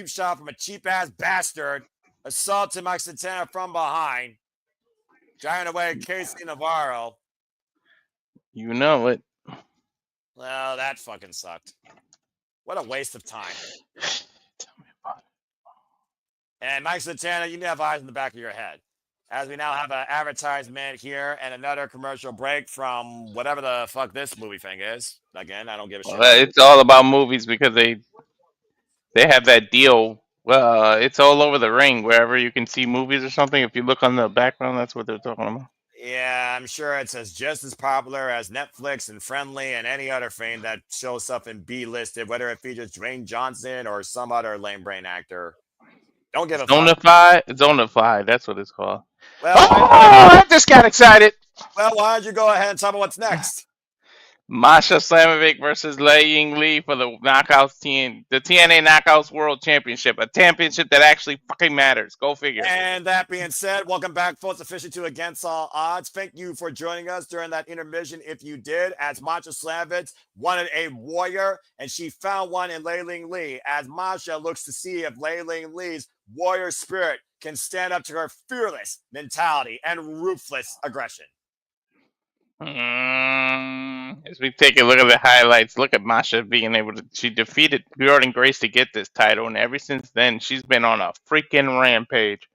shot from a cheap-ass bastard, assaulted Mike Santana from behind, driving away Casey Navarro. You know it. Well, that fucking sucked. What a waste of time. Tell me about it. And Mike Santana, you need to have eyes in the back of your head. As we now have an advertisement here and another commercial break from whatever the fuck this movie thing is. Again, I don't give a shit. Well, it's all about movies because they have that deal. It's all over the ring. Wherever you can see movies or something, if you look on the background, that's what they're talking about. Yeah, I'm sure it's just as popular as Netflix and Friendly and any other thing that shows stuff in B-listed, whether it features Dwayne Johnson or some other lame brain actor. Don't give a fuck. Zonify, that's what it's called. Well, I just got excited. Well, why don't you go ahead and tell me what's next? Masha Slamovic versus Lei Ying Li for the the TNA Knockouts World Championship, a championship that actually fucking matters. Go figure. And that being said, welcome back, folks, officially to Against All Odds. Thank you for joining us during that intermission. If you did, as Masha Slamovic wanted a warrior, and she found one in Lei Ying Li, as Masha looks to see if Lei Ying Li's warrior spirit can stand up to her fearless mentality and ruthless aggression. As we take a look at the highlights, look at Masha being able to. She defeated Jordan Grace to get this title, and ever since then, she's been on a freaking rampage.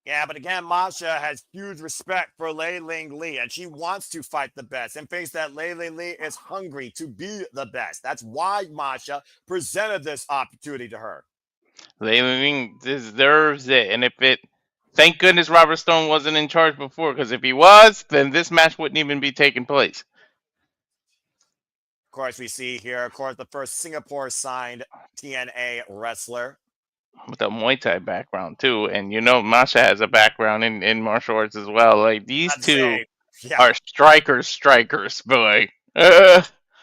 Yeah, but again, Masha has huge respect for Lei Ying Li, and she wants to fight the best and thinks that Lei Ying Li is hungry to be the best. That's why Masha presented this opportunity to her. Lei Ying deserves it, and thank goodness Robert Stone wasn't in charge before, because if he was, then this match wouldn't even be taking place. Of course, we see here, of course, the first Singapore-signed TNA wrestler. With a Muay Thai background, too. And, Masha has a background in martial arts as well. Like, these two are strikers, boy.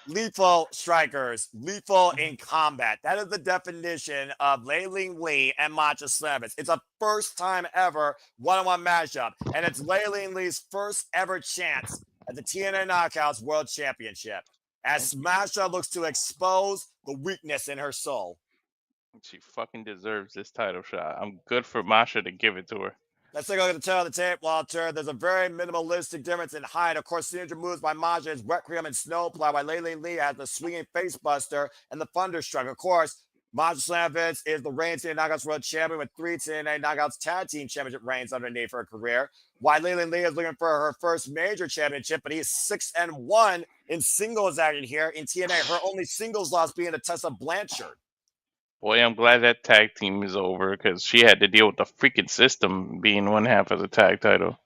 Lethal strikers, lethal in combat. That is the definition of Lei Ying Li and Masha Slamovic. It's a first time ever one-on-one matchup, and it's Lei Ying Li's first ever chance at the TNA Knockouts World Championship, as Masha looks to expose the weakness in her soul. She fucking deserves this title shot. I'm good for Masha to give it to her. Let's take a look at the tail of the tape, Walter. There's a very minimalistic difference in height. Of course, signature moves by Masha is Requiem and Snowplow, while Lei Ying Li has the swinging facebuster and the Thunderstruck. Of course, Masha Slamovic is the reigning TNA Knockouts World Champion with 3 TNA Knockouts Tag Team Championship reigns underneath her career, while Lei Ying Li is looking for her first major championship, but he's 6-1 in singles action here in TNA. Her only singles loss being to Tessa Blanchard. Boy, I'm glad that tag team is over, because she had to deal with the freaking system being one half of the tag title.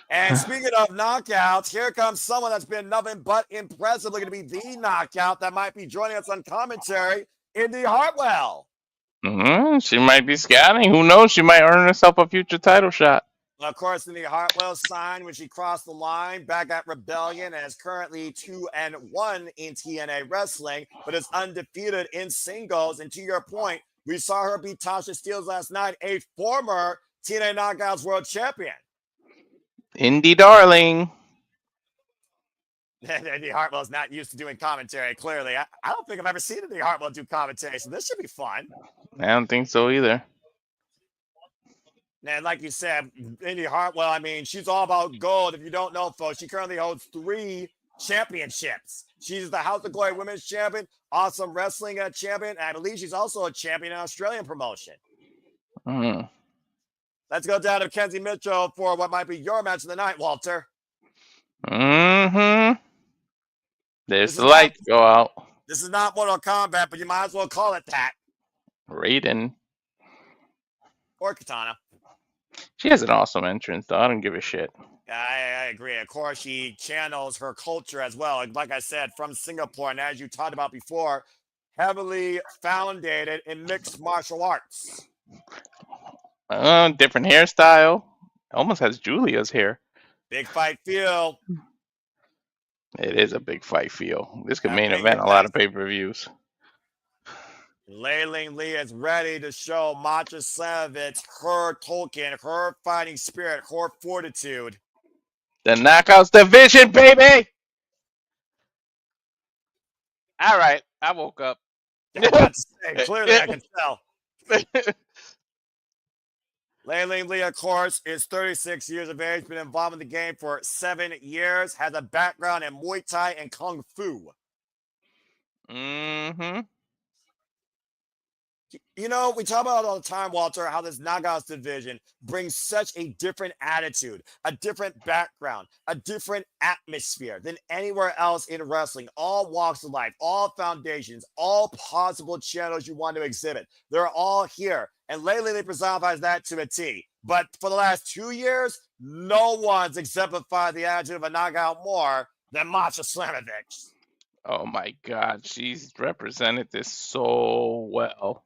And speaking of knockouts, here comes someone that's been nothing but impressive, looking to be the knockout that might be joining us on commentary, Indi Hartwell. She might be scouting. Who knows? She might earn herself a future title shot. Of course, Indi Hartwell signed when she crossed the line back at Rebellion and is currently 2-1 in TNA wrestling, but is undefeated in singles. And to your point, we saw her beat Tasha Steelz last night, a former TNA Knockouts World Champion. Indi darling. Indi Hartwell's not used to doing commentary, clearly. I don't think I've ever seen Indi Hartwell do commentary, so this should be fun. I don't think so either. And like you said, Indi Hartwell, I mean, she's all about gold. If you don't know, folks, she currently holds 3 championships. She's the House of Glory Women's Champion, Awesome Wrestling Champion, and I believe she's also a champion in Australian promotion. Let's go down to Kenzie Mitchell for what might be your match of the night, Walter. There's the lights go out. This is not Mortal Kombat, but you might as well call it that. Raiden. Or Katana. She has an awesome entrance, though. I don't give a shit. I agree. Of course, she channels her culture as well. Like I said, from Singapore, and as you talked about before, heavily founded in mixed martial arts. Different hairstyle. Almost has Julia's hair. Big fight feel. It is a big fight feel. This could main event a lot of pay-per-views. Lei Ying Li is ready to show Masha Slamovic her token, her fighting spirit, her fortitude. The Knockouts division, baby! All right, I woke up. Clearly, I can tell. Lei Ying Li, of course, is 36 years of age, been involved in the game for 7 years, has a background in Muay Thai and Kung Fu. You know, we talk about it all the time, Walter, how this Knockouts division brings such a different attitude, a different background, a different atmosphere than anywhere else in wrestling. All walks of life, all foundations, all possible channels you want to exhibit. They're all here. And lately they personifies that to a T. But for the last 2 years, no one's exemplified the attitude of a knockout more than Masha Slamovic. Oh my God, she's represented this so well.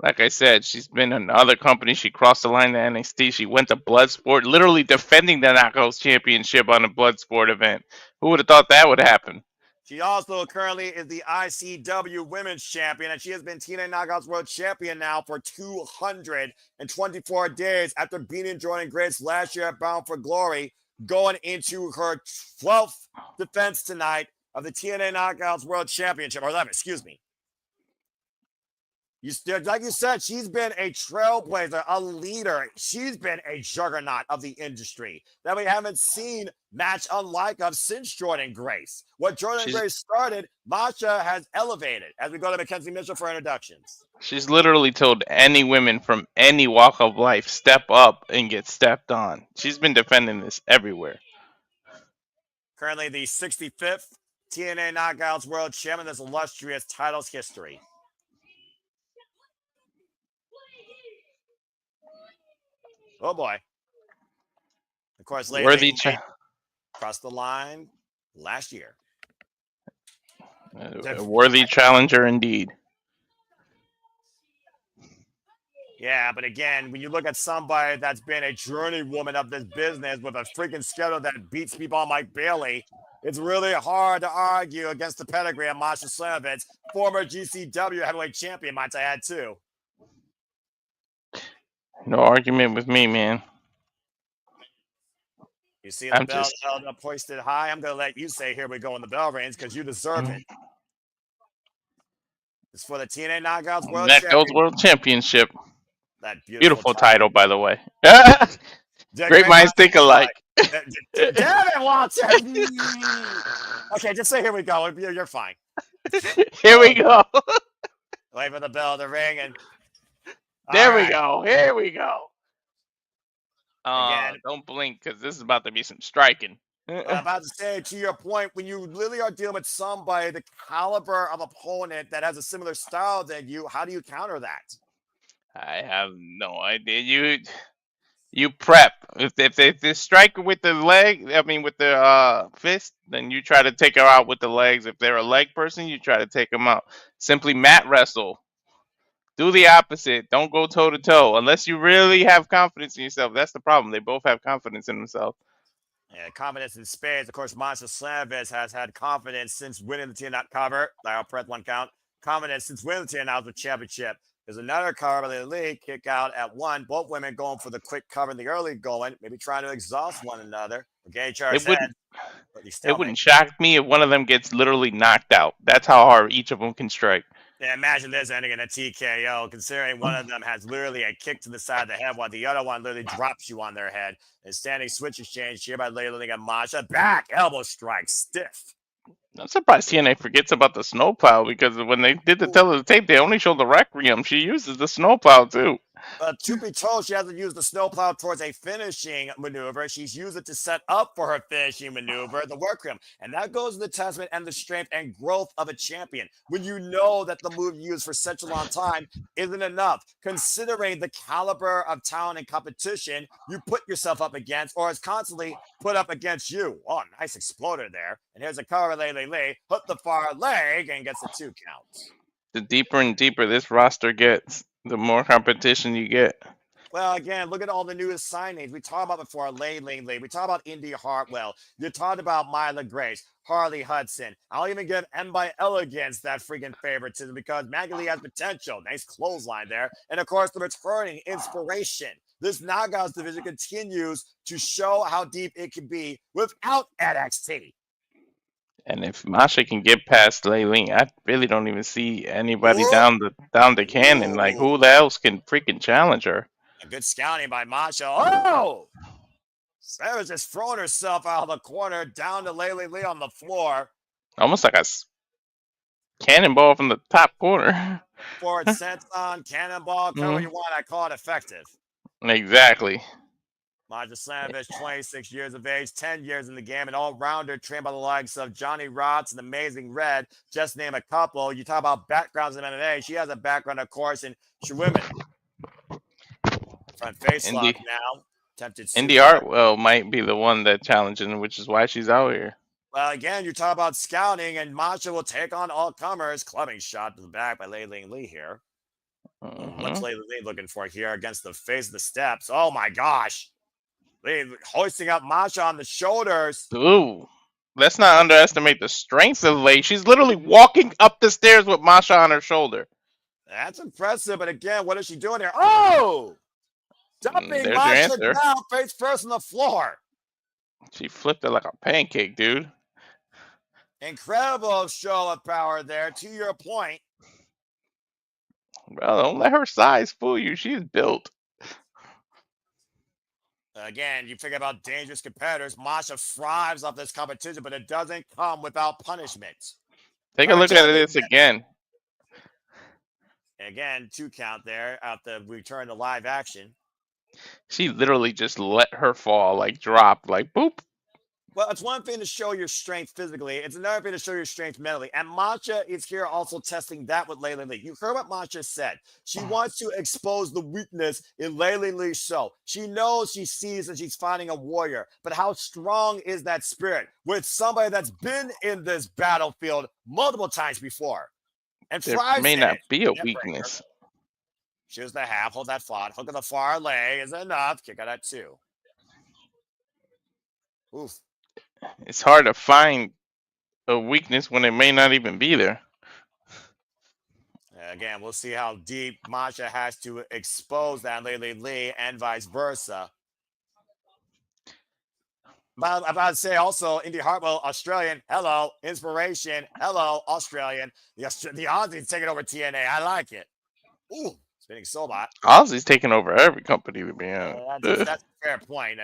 Like I said, she's been in other companies. She crossed the line to NXT. She went to Bloodsport, literally defending the Knockouts Championship on a Bloodsport event. Who would have thought that would happen? She also currently is the ICW Women's Champion, and she has been TNA Knockouts World Champion now for 224 days after beating Jordan Grace last year at Bound for Glory, going into her 12th defense tonight of the TNA Knockouts World Championship, or 11, excuse me. Like you said, she's been a trailblazer, a leader. She's been a juggernaut of the industry that we haven't seen match unlike of since Jordan Grace. What Jordan Grace started, Masha has elevated. As we go to Mackenzie Mitchell for introductions. She's literally told any women from any walk of life, step up and get stepped on. She's been defending this everywhere. Currently the 65th TNA Knockouts World Champion in this illustrious titles history. Oh boy. Of course, lately crossed the line last year. A worthy challenger indeed. Yeah, but again, when you look at somebody that's been a journeywoman of this business with a freaking schedule that beats people on Mike Bailey, it's really hard to argue against the pedigree of Masha Slamovitz, former GCW heavyweight champion, might I add too. No argument with me, man. You see the bell held up, hoisted high. I'm going to let you say, here we go, in the bell rings, because you deserve it. It's for the TNA Knockouts World Championship. World Championship. That beautiful title, by the way. Great minds think alike. Damn it, Walter! Okay, just say, here we go. You're fine. Here we go. Wait for the bell to ring, and there we go. Here we go. Again, don't blink, because this is about to be some striking. I'm about to say, to your point, when you really are dealing with somebody the caliber of opponent that has a similar style than you, how do you counter that? I have no idea. You prep. If they strike with the leg, with the fist, then you try to take her out with the legs. If they're a leg person, you try to take them out. Simply mat wrestle. Do the opposite. Don't go toe to toe unless you really have confidence in yourself. That's the problem. They both have confidence in themselves. Yeah, confidence in spades. Of course, Masha Slamovitz has had confidence since winning the TNA cover. I'll press one count. Confidence since winning the TNA World Championship. There's another cover by the league, kick out at one. Both women going for the quick cover in the early going, maybe trying to exhaust one another. Okay, it wouldn't shock me if one of them gets literally knocked out. That's how hard each of them can strike. Yeah, imagine this ending in a TKO, considering one of them has literally a kick to the side of the head while the other one literally drops you on their head. And standing switch exchange here by laying at Masha. Back elbow strike, stiff. I'm surprised TNA forgets about the snowplow, because when they did the tape, they only showed the Requiem. She uses the snowplow too. To be told, she hasn't used the snowplow towards a finishing maneuver. She's used it to set up for her finishing maneuver, the Requiem. And that goes to the testament and the strength and growth of a champion. When you know that the move you used for such a long time isn't enough, considering the caliber of talent and competition you put yourself up against, or is constantly put up against you. Oh, nice exploder there. And here's a cover, hook the far leg, and gets a 2 count. The deeper and deeper this roster gets, the more competition you get. Well, again, look at all the newest signings. We talked about before, Lee. We talked about Indy Hartwell. You talked about Myla Grace, Harley Hudson. I'll even give M by Elegance that freaking favoritism, because Maggie has potential. Nice clothesline there. And, of course, the returning inspiration. This Knockouts division continues to show how deep it can be without NXT. And if Masha can get past Layling, I really don't even see anybody down the cannon. Like, who else can freaking challenge her? A good scouting by Masha. Oh! Sarah's just throwing herself out of the corner down to Lee on the floor. Almost like a cannonball from the top corner. Forward senton, cannonball, cover you want. I call it effective. Exactly. Masha Slamovitz, 26 years of age, 10 years in the game, an all-rounder trained by the likes of Johnny Rotz and Amazing Red. Just name a couple. You talk about backgrounds in MMA. She has a background, of course, in women. Front face lock now. Tempted. Indy Hartwell might be the one that challenging, which is why she's out here. Well, again, you talk about scouting, and Masha will take on all comers. Clubbing shot to the back by Lee here. What's Lee looking for here against the face of the steps? Oh my gosh. Lee hoisting up Masha on the shoulders. Ooh. Let's not underestimate the strength of Lei. She's literally walking up the stairs with Masha on her shoulder. That's impressive. But again, what is she doing here? Oh! Dumping There's your Masha answer. down face first on the floor. She flipped it like a pancake, dude. Incredible show of power there, to your point. Well, don't let her size fool you. She's built. Again, you think about dangerous competitors. Masha thrives off this competition, but it doesn't come without punishment. Take a look at this again. Again, 2 count there at the return to live action. She literally just let her fall, like drop, like boop. Well, it's one thing to show your strength physically. It's another thing to show your strength mentally. And Masha is here also testing that with Layla Lee. You heard what Masha said. She wants to expose the weakness in Layla Lee's show. She knows, she sees that she's fighting a warrior. But how strong is that spirit with somebody that's been in this battlefield multiple times before? And There thrives may in not it. be a weakness. Choose the half, hold that fought. Hook of the far leg is enough. Kick out at 2. Oof. It's hard to find a weakness when it may not even be there. Again, we'll see how deep Masha has to expose that Layla Lee and vice versa. But I'm about to say also, Indy Hartwell, Australian, hello, inspiration, hello, Australian. The Aussies taking over TNA. I like it. Ooh, spinning Sobot. Aussie's taking over every company, to be honest. That's a fair point.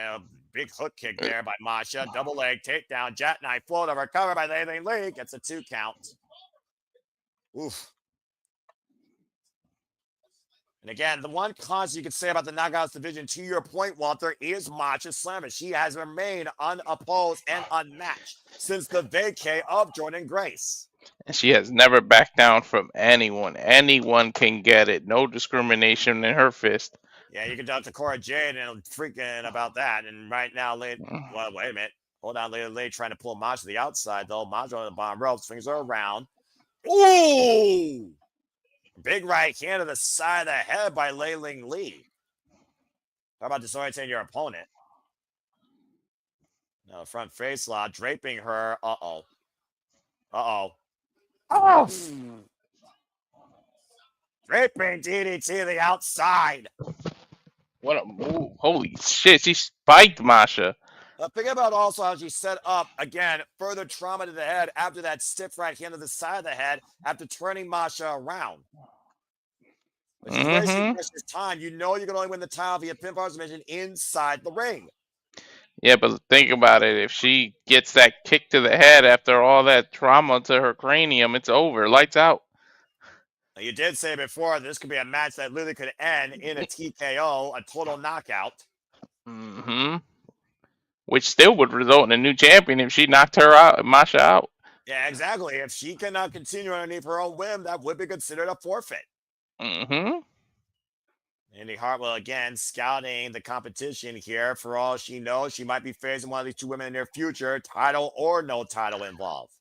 Big hook kick there by Masha. Double leg takedown, jackknife float over, cover by Layla Lee. Gets a 2 count. Oof. And again, the one constant you can say about the Knockouts division, to your point, Walter, is Masha Slammers. She has remained unopposed and unmatched since the vacay of Jordan Grace. And she has never backed down from anyone. Anyone can get it. No discrimination in her fist. Yeah, you can talk to Cora Jade and freaking about that. And right now, well, wait a minute. Hold on, Layla trying to pull Masha to the outside, though. Masha on the bottom ropes, fingers are around. Ooh! Big right hand to the side of the head by Layla Lee. How about disorienting your opponent? Now, front face lock, draping her. Uh-oh. Uh-oh. Oh! Draping DDT to the outside. What a move. Holy shit, she spiked Masha. Think about also how she set up, again, further trauma to the head after that stiff right hand to the side of the head after turning Masha around. But she's wasting precious time. You know you can only win the title via pinfall submission inside the ring. Yeah, but think about it. If she gets that kick to the head after all that trauma to her cranium, it's over. Lights out. Now, you did say before this could be a match that literally could end in a TKO, a total knockout. Which still would result in a new champion if she knocked her out, Masha out. Yeah, exactly. If she cannot continue underneath her own whim, that would be considered a forfeit. Indy Hartwell again scouting the competition here. For all she knows, she might be facing one of these 2 women in the near future, title or no title involved.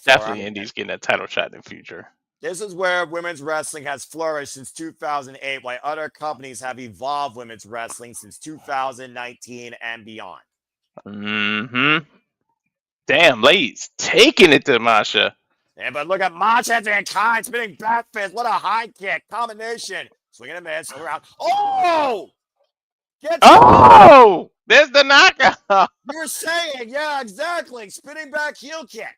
Definitely Indy's getting a title shot in the future. This is where women's wrestling has flourished since 2008, while other companies have evolved women's wrestling since 2019 and beyond. Damn, ladies taking it to Masha. Yeah, but look at Masha and Kai spinning back fist. What a high kick combination. Swinging a miss around. Oh! There's the knockout. You were saying, yeah, exactly. Spinning back heel kick.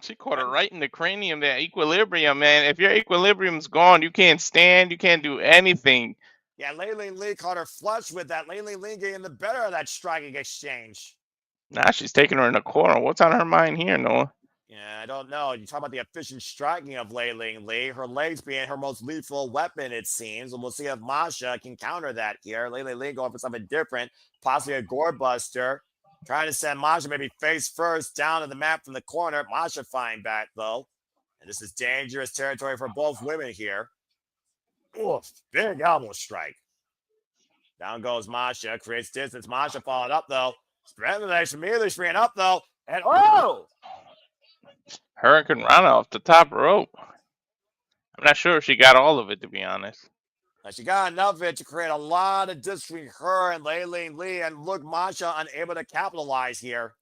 She caught her right in the cranium, that equilibrium, man. If your equilibrium's gone, you can't stand, you can't do anything. Yeah, Layla Lee caught her flush with that. Layla Lee getting the better of that striking exchange. Now she's taking her in the corner. What's on her mind here, Noah? Yeah, I don't know. You talk about the efficient striking of Layla Lee, her legs being her most lethal weapon, it seems. And we'll see if Masha can counter that here. Layla Lee going for something different, possibly a gore buster. Trying to send Masha maybe face first down to the mat from the corner. Masha fighting back, though. And this is dangerous territory for both women here. Oof, big elbow strike. Down goes Masha, creates distance. Masha followed up, though. Spreading the legs, immediately freeing up, though. And, oh! Hurricane Rana off the top rope. I'm not sure if she got all of it, to be honest. Now, she got enough of it to create a lot of distance between her and Layleen Lee, and look, Masha unable to capitalize here.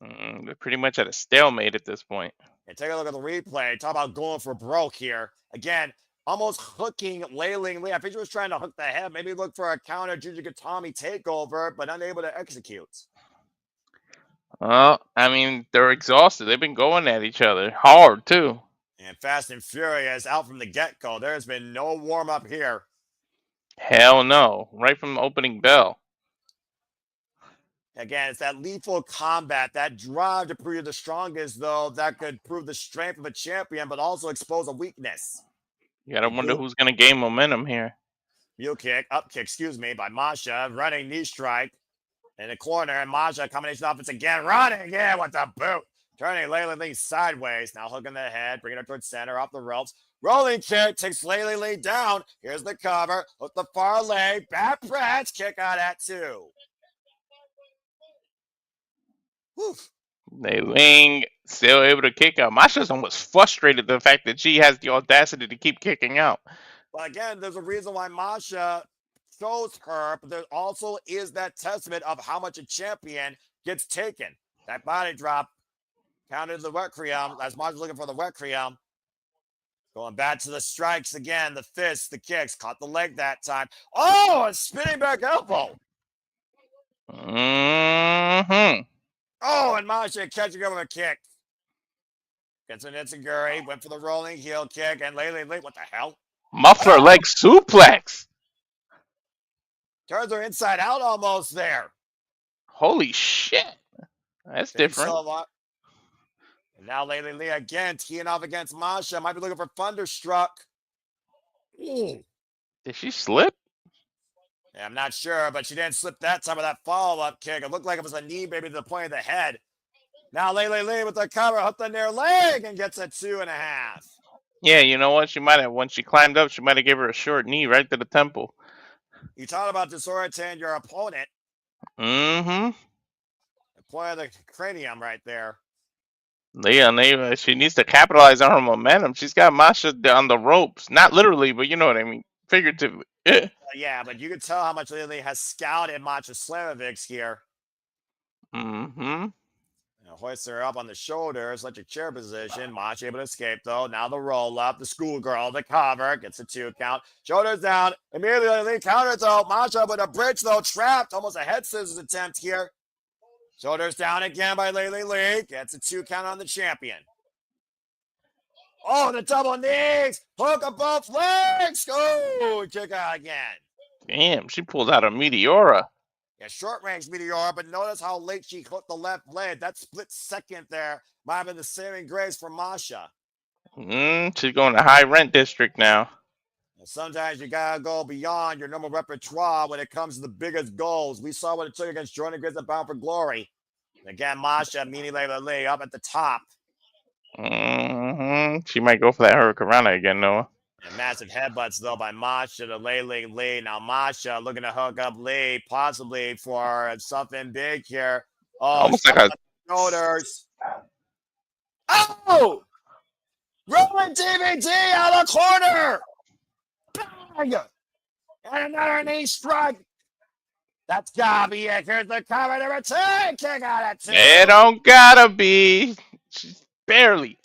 They're pretty much at a stalemate at this point. And take a look at the replay. Talk about going for broke here. Again, almost hooking Layleen Lee. I think she was trying to hook the head. Maybe look for a counter Jujikatami takeover, but unable to execute. Well, I mean, they're exhausted. They've been going at each other hard, too. And Fast and Furious out from the get-go. There's been no warm-up here. Hell no. Right from the opening bell. Again, it's that lethal combat, that drive to prove the strongest, though, that could prove the strength of a champion, but also expose a weakness. You gotta wonder who's gonna gain momentum here. Up kick, by Masha. Running knee strike in the corner, and Masha combination offense again. Running again with the boot. Turning Laylee Lee sideways. Now hooking the head, bringing her towards center, off the ropes. Rolling kick takes Laylee Lee down. Here's the cover. Hook the far leg. Back press. Kick out at 2. Layling still able to kick out. Masha's almost frustrated the fact that she has the audacity to keep kicking out. But again, there's a reason why Masha chose her, but there also is that testament of how much a champion gets taken. That body drop counted the Requiem as Masha's looking for the Requiem. Going back to the strikes again, the fists, the kicks, caught the leg that time. Oh, a spinning back elbow. Mm-hmm. Oh, and Masha catching up with a kick. Gets an Itsuguri, went for the rolling heel kick, and Laylee Lee, what the hell? Muffler leg suplex. Turns her inside out almost there. Holy shit. That's different. And now Laylee Lee again teeing off against Masha. Might be looking for Thunderstruck. Did she slip? Yeah, I'm not sure, but she didn't slip that time with that follow-up kick. It looked like it was a knee, maybe to the point of the head. Now Laylee Lee with the cover, hooked on their leg, and gets a 2.5. Yeah, you know what? She might have, when she climbed up, she might have given her a short knee right to the temple. You talk about disorienting your opponent. Mm-hmm. The point of the cranium right there. Yeah, she needs to capitalize on her momentum. She's got Masha on the ropes. Not literally, but you know what I mean. Figuratively. Yeah, but you can tell how much Laylee has scouted Masha Slamovics here. Mm-hmm. Hoists her up on the shoulders, electric chair position. Masha able to escape, though. Now the roll-up, the schoolgirl, the cover, gets a 2 count. Shoulders down. Immediately, Laylee counter, though. Masha with a bridge, though, trapped. Almost a head scissors attempt here. Shoulders down again by Laylee Lee. Gets a 2 count on the champion. Oh, the double knees. Hook of both legs. Oh, kick out again. Damn, she pulled out a Meteora. Yeah, short range Meteora, but notice how late she hooked the left leg. That split second there might have been the saving grace for Masha. She's going to high rent district now. And sometimes you gotta go beyond your normal repertoire when it comes to the biggest goals. We saw what it took against Jordan Grizz at Bound for Glory. And again, Masha, Meanie Layla Lee up at the top. Mm-hmm. She might go for that Hurricanrana again, Noah. And massive headbutts, though, by Masha to Laylee Lee. Now, Masha looking to hook up Lee, possibly for something big here. Oh, almost like a shoulders. Oh! Rolling DVD out of the corner! Bang! And another knee strike. That's gotta be it. Here's the cover to return. Kick out at 2. It don't gotta be. She's barely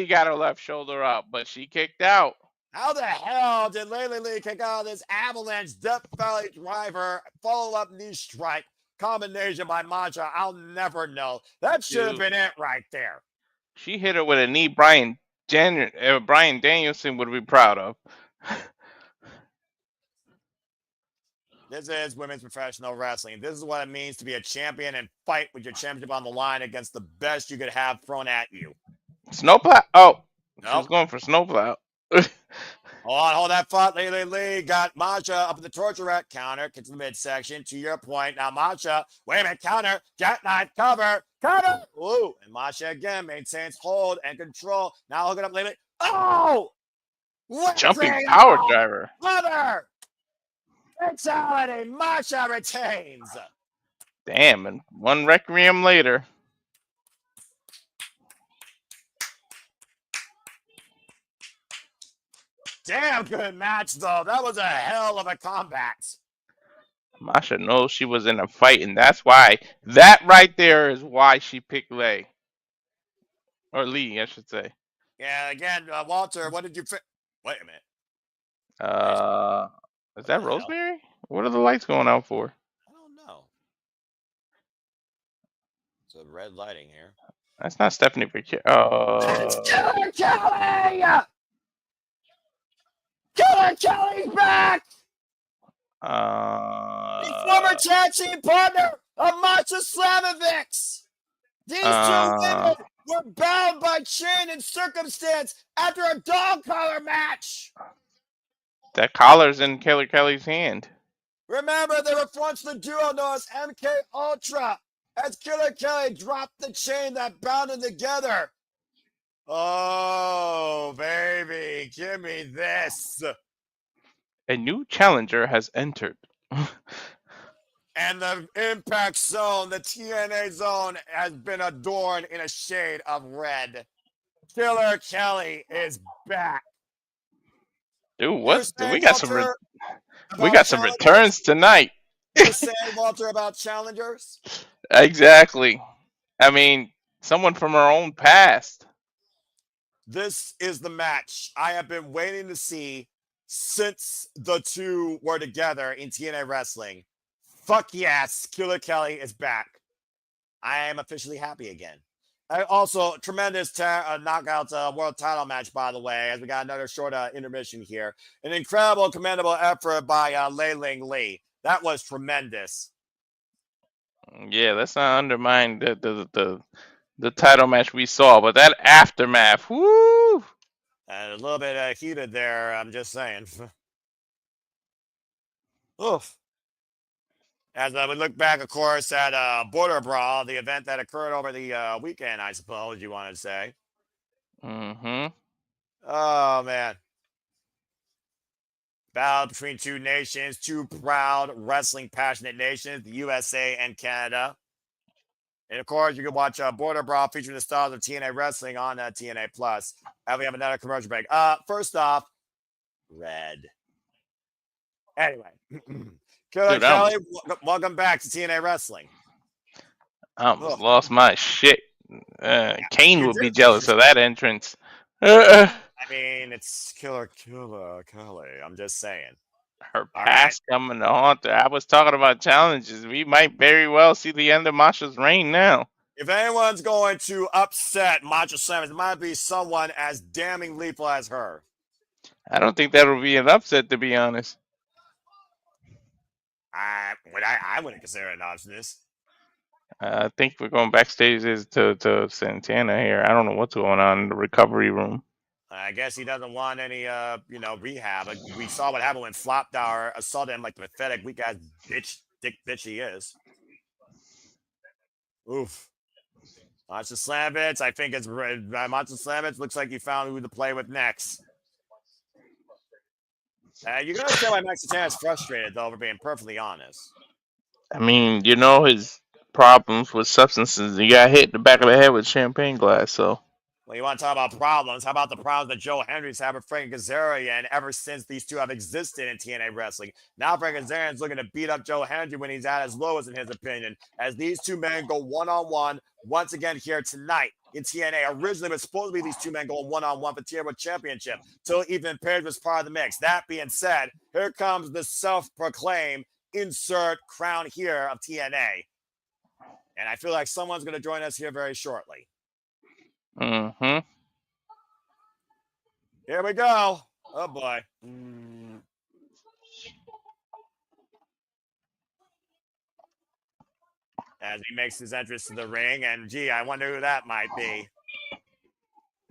got her left shoulder up, but she kicked out. How the hell did Laylee Lee kick out of this avalanche Death Valley driver follow-up knee strike combination by Masha? I'll never know. That should have been it right there. She hit her with a knee Brian Danielson would be proud of. This is women's professional wrestling. This is what it means to be a champion and fight with your championship on the line against the best you could have thrown at you. Snowplow? Oh, nope. She was going for Snowplow. Hold that thought. Lee got Masha up in the torture rack counter. Gets to the midsection. To your point. Now Masha, wait a minute, counter. Jackknife, cover. Ooh, and Masha again maintains hold and control. Now hooking up Lee. Oh! Jumping power driver. Mother! Fatality. Masha retains. Damn, and one Requiem later. damn good match, though. That was a hell of a combat. Masha knows she was in a fight, and that's why. That right there is why she picked Lay. Or Lee, I should say. Yeah, again, Walter, what did you... Wait a minute. Is that Rosemary? What are the lights going out for? I don't know. It's a red lighting here. That's not Stephanie It's Killer Kelly! Killer Kelly's back! The former tag team partner of Masha Slamovic. These two women were bound by chain and circumstance after a dog collar match. That collar's in Killer Kelly's hand. Remember, they were once the duo known as MK Ultra, as Killer Kelly dropped the chain that bound them together. Oh, baby, give me this. A new challenger has entered. And the Impact Zone, the TNA Zone, has been adorned in a shade of red. Killer Kelly is back. Dude, what? We got some challengers? returns tonight. You're saying, Walter, about challengers? Exactly. I mean, someone from our own past. This is the match I have been waiting to see since the two were together in TNA Wrestling. Fuck yes, Killer Kelly is back. I am officially happy again. Also, tremendous knockout world title match, by the way, as we got another short intermission here. An incredible, commendable effort by Lei Ling Lee. That was tremendous. Yeah, let's not undermine the title match we saw, but that aftermath, woo! And a little bit heated there, I'm just saying. Oof. As we look back, of course, at Border Brawl, the event that occurred over the weekend, I suppose you want to say. Mm-hmm. Oh, man. Battle between two nations, two proud wrestling passionate nations, the USA and Canada. And, of course, you can watch Border Brawl featuring the stars of TNA Wrestling on TNA+. And we have another commercial break. First off, red. Anyway. Killer Kelly, welcome back to TNA Wrestling. I almost lost my shit. Kane would be jealous of that entrance. I mean, it's Killer Kelly. I'm just saying. Her past coming to haunt her. I was talking about challenges. We might very well see the end of Masha's reign now. If anyone's going to upset Masha Slamovic, it might be someone as damning lethal as her. I don't think that would be an upset, to be honest. I wouldn't consider it an upset. I think we're going backstage to Santana here. I don't know what's going on in the recovery room. I guess he doesn't want any, rehab. We saw what happened when Flopdower assaulted him like the pathetic, weak-ass dick bitch he is. Oof. Masha Slamovic, I think it's Masha Slamovic. Looks like you found who to play with next. You're going to say why Max Santana's frustrated, though, for being perfectly honest. I mean, his problems with substances. He got hit in the back of the head with champagne glass, so. Well, you want to talk about problems? How about the problems that Joe Hendry's had with Frankie Kazarian ever since these two have existed in TNA Wrestling? Now Frankie Kazarian's looking to beat up Joe Hendry when he's at his lowest, in his opinion, as these two men go one-on-one once again here tonight in TNA. Originally, it was supposed to be these two men going one-on-one for TNA World Championship, till Ethan Page was part of the mix. That being said, here comes the self-proclaimed insert crown here of TNA. And I feel like someone's going to join us here very shortly. Mm-hmm. Here we go. Oh, boy. As he makes his entrance to the ring, and gee, I wonder who that might be.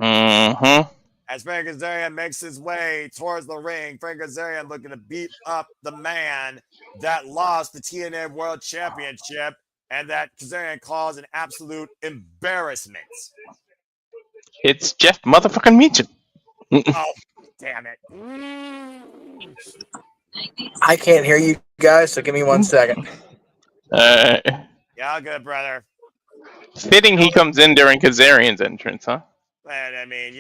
Mm-hmm. As Frankie Kazarian makes his way towards the ring, Frankie Kazarian looking to beat up the man that lost the TNA World Championship and that Kazarian calls an absolute embarrassment. It's Jeff motherfucking Meacham. Oh, damn it. I can't hear you guys, so give me 1 second. Yeah, good, brother. Fitting he comes in during Kazarian's entrance, huh? And I mean,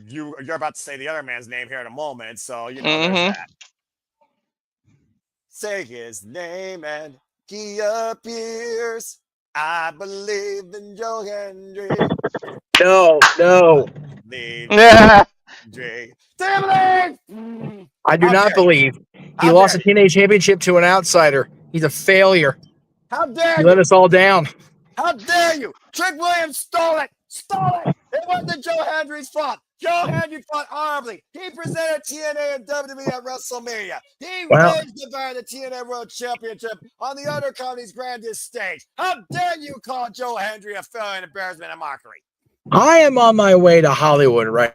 you're about to say the other man's name here in a moment, so there's Mm-hmm. that. Say his name and he appears. I believe in Joe Hendry. No. Yeah. Damn I do How not dare you. believe he How lost a dare TNA championship to an outsider. He's a failure. How dare He you? let us all down. How dare you? Trick Williams stole it. It wasn't Joe Hendry's fault. Joe Hendry fought honorably. He presented TNA and WWE at WrestleMania. He Well- raised the bar of the TNA World Championship on the other company's grandest stage. How dare you call Joe Hendry a failure, and embarrassment, and mockery? I am on my way to Hollywood right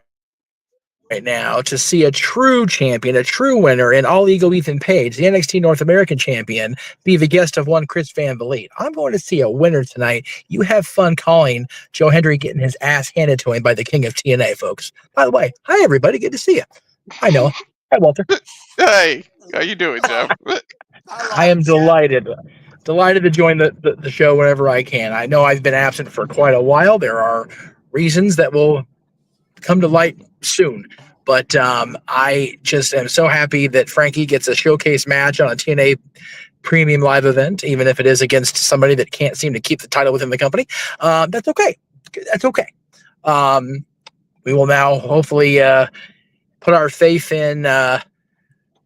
now to see a true champion, a true winner in All Ego Ethan Page, the NXT North American champion, be the guest of one Chris Van Vliet. I'm going to see a winner tonight. You have fun calling Joe Hendry getting his ass handed to him by the king of TNA, folks. By the way, hi, everybody. Good to see you. Hi, Noah. Hi, Walter. Hey, how you doing, Jeff? I am delighted to join the show whenever I can. I know I've been absent for quite a while. There are reasons that will come to light soon. But I just am so happy that Frankie gets a showcase match on a TNA premium live event, even if it is against somebody that can't seem to keep the title within the company. That's okay. That's okay. We will now hopefully put our faith in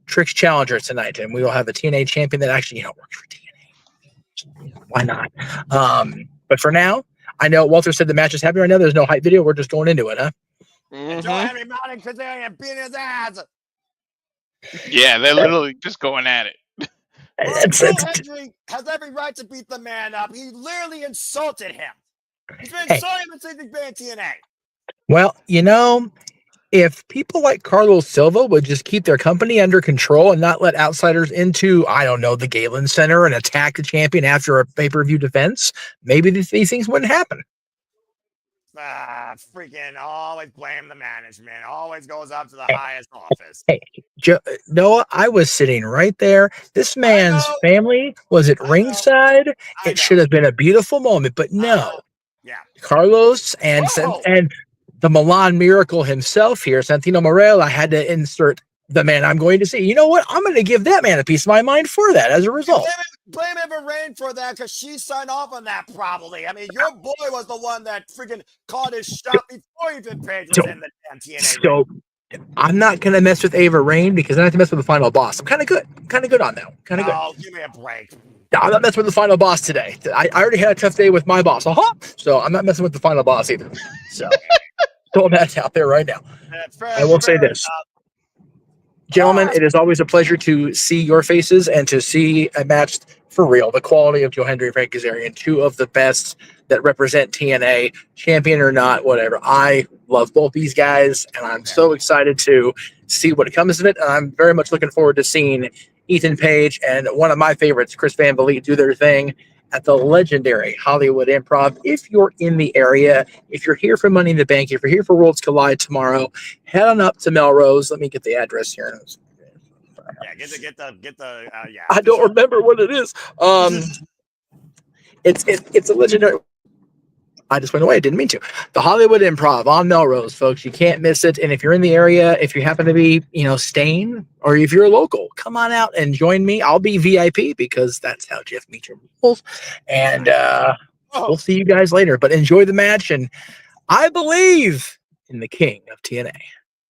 Trick's challenger tonight, and we will have a TNA champion that actually works for TNA. Why not? But for now, I know Walter said the match is happening right now. There's no hype video. We're just going into it, huh? And Joe Hendry mounting Kazarian beating his ass. Yeah, they're literally just going at it. Joe Hendry has every right to beat the man up. He literally insulted him. He's been insulting him since he's been in TNA. Well, if people like Carlos Silva would just keep their company under control and not let outsiders into, I don't know, the Galen Center and attack the champion after a pay-per-view defense, maybe these things wouldn't happen. Freaking always blame the management. Always goes up to the highest office. Hey, Noah, I was sitting right there. This man's family was at ringside. It should have been a beautiful moment, but no. Yeah. Carlos and the Milan Miracle himself here, Stantino Marella, had to insert the man I'm going to see. You know what? I'm going to give that man a piece of my mind for that as a result. Blame Eva Rain for that because she signed off on that probably. I mean, your boy was the one that freaking called his shot before Ethan Page was in the damn TNA. So I'm not going to mess with Eva Rain because I have to mess with the final boss. I'm kind of good. I'm kind of good on that one. Kind of good. Oh, give me a break. I'm not messing with the final boss today. I already had a tough day with my boss. So I'm not messing with the final boss either. So throwing that out there right now. I will say this. Gentlemen, it is always a pleasure to see your faces and to see a match for real. The quality of Joe Hendry and Frank Kazarian, two of the best that represent TNA, champion or not, whatever. I love both these guys, and I'm so excited to see what comes of it. And I'm very much looking forward to seeing Ethan Page and one of my favorites, Chris Van Vliet, do their thing at the legendary Hollywood Improv. If you're in the area, if you're here for Money in the Bank, if you're here for Worlds Collide tomorrow, head on up to Melrose. Let me get the address here. Get the I don't remember what it is. It's a legendary. I just went away. I didn't mean to. The Hollywood Improv on Melrose, folks. You can't miss it. And if you're in the area, if you happen to be, staying, or if you're local, come on out and join me. I'll be VIP because that's how Jeff Meacham rolls. And we'll see you guys later. But enjoy the match. And I believe in the king of TNA.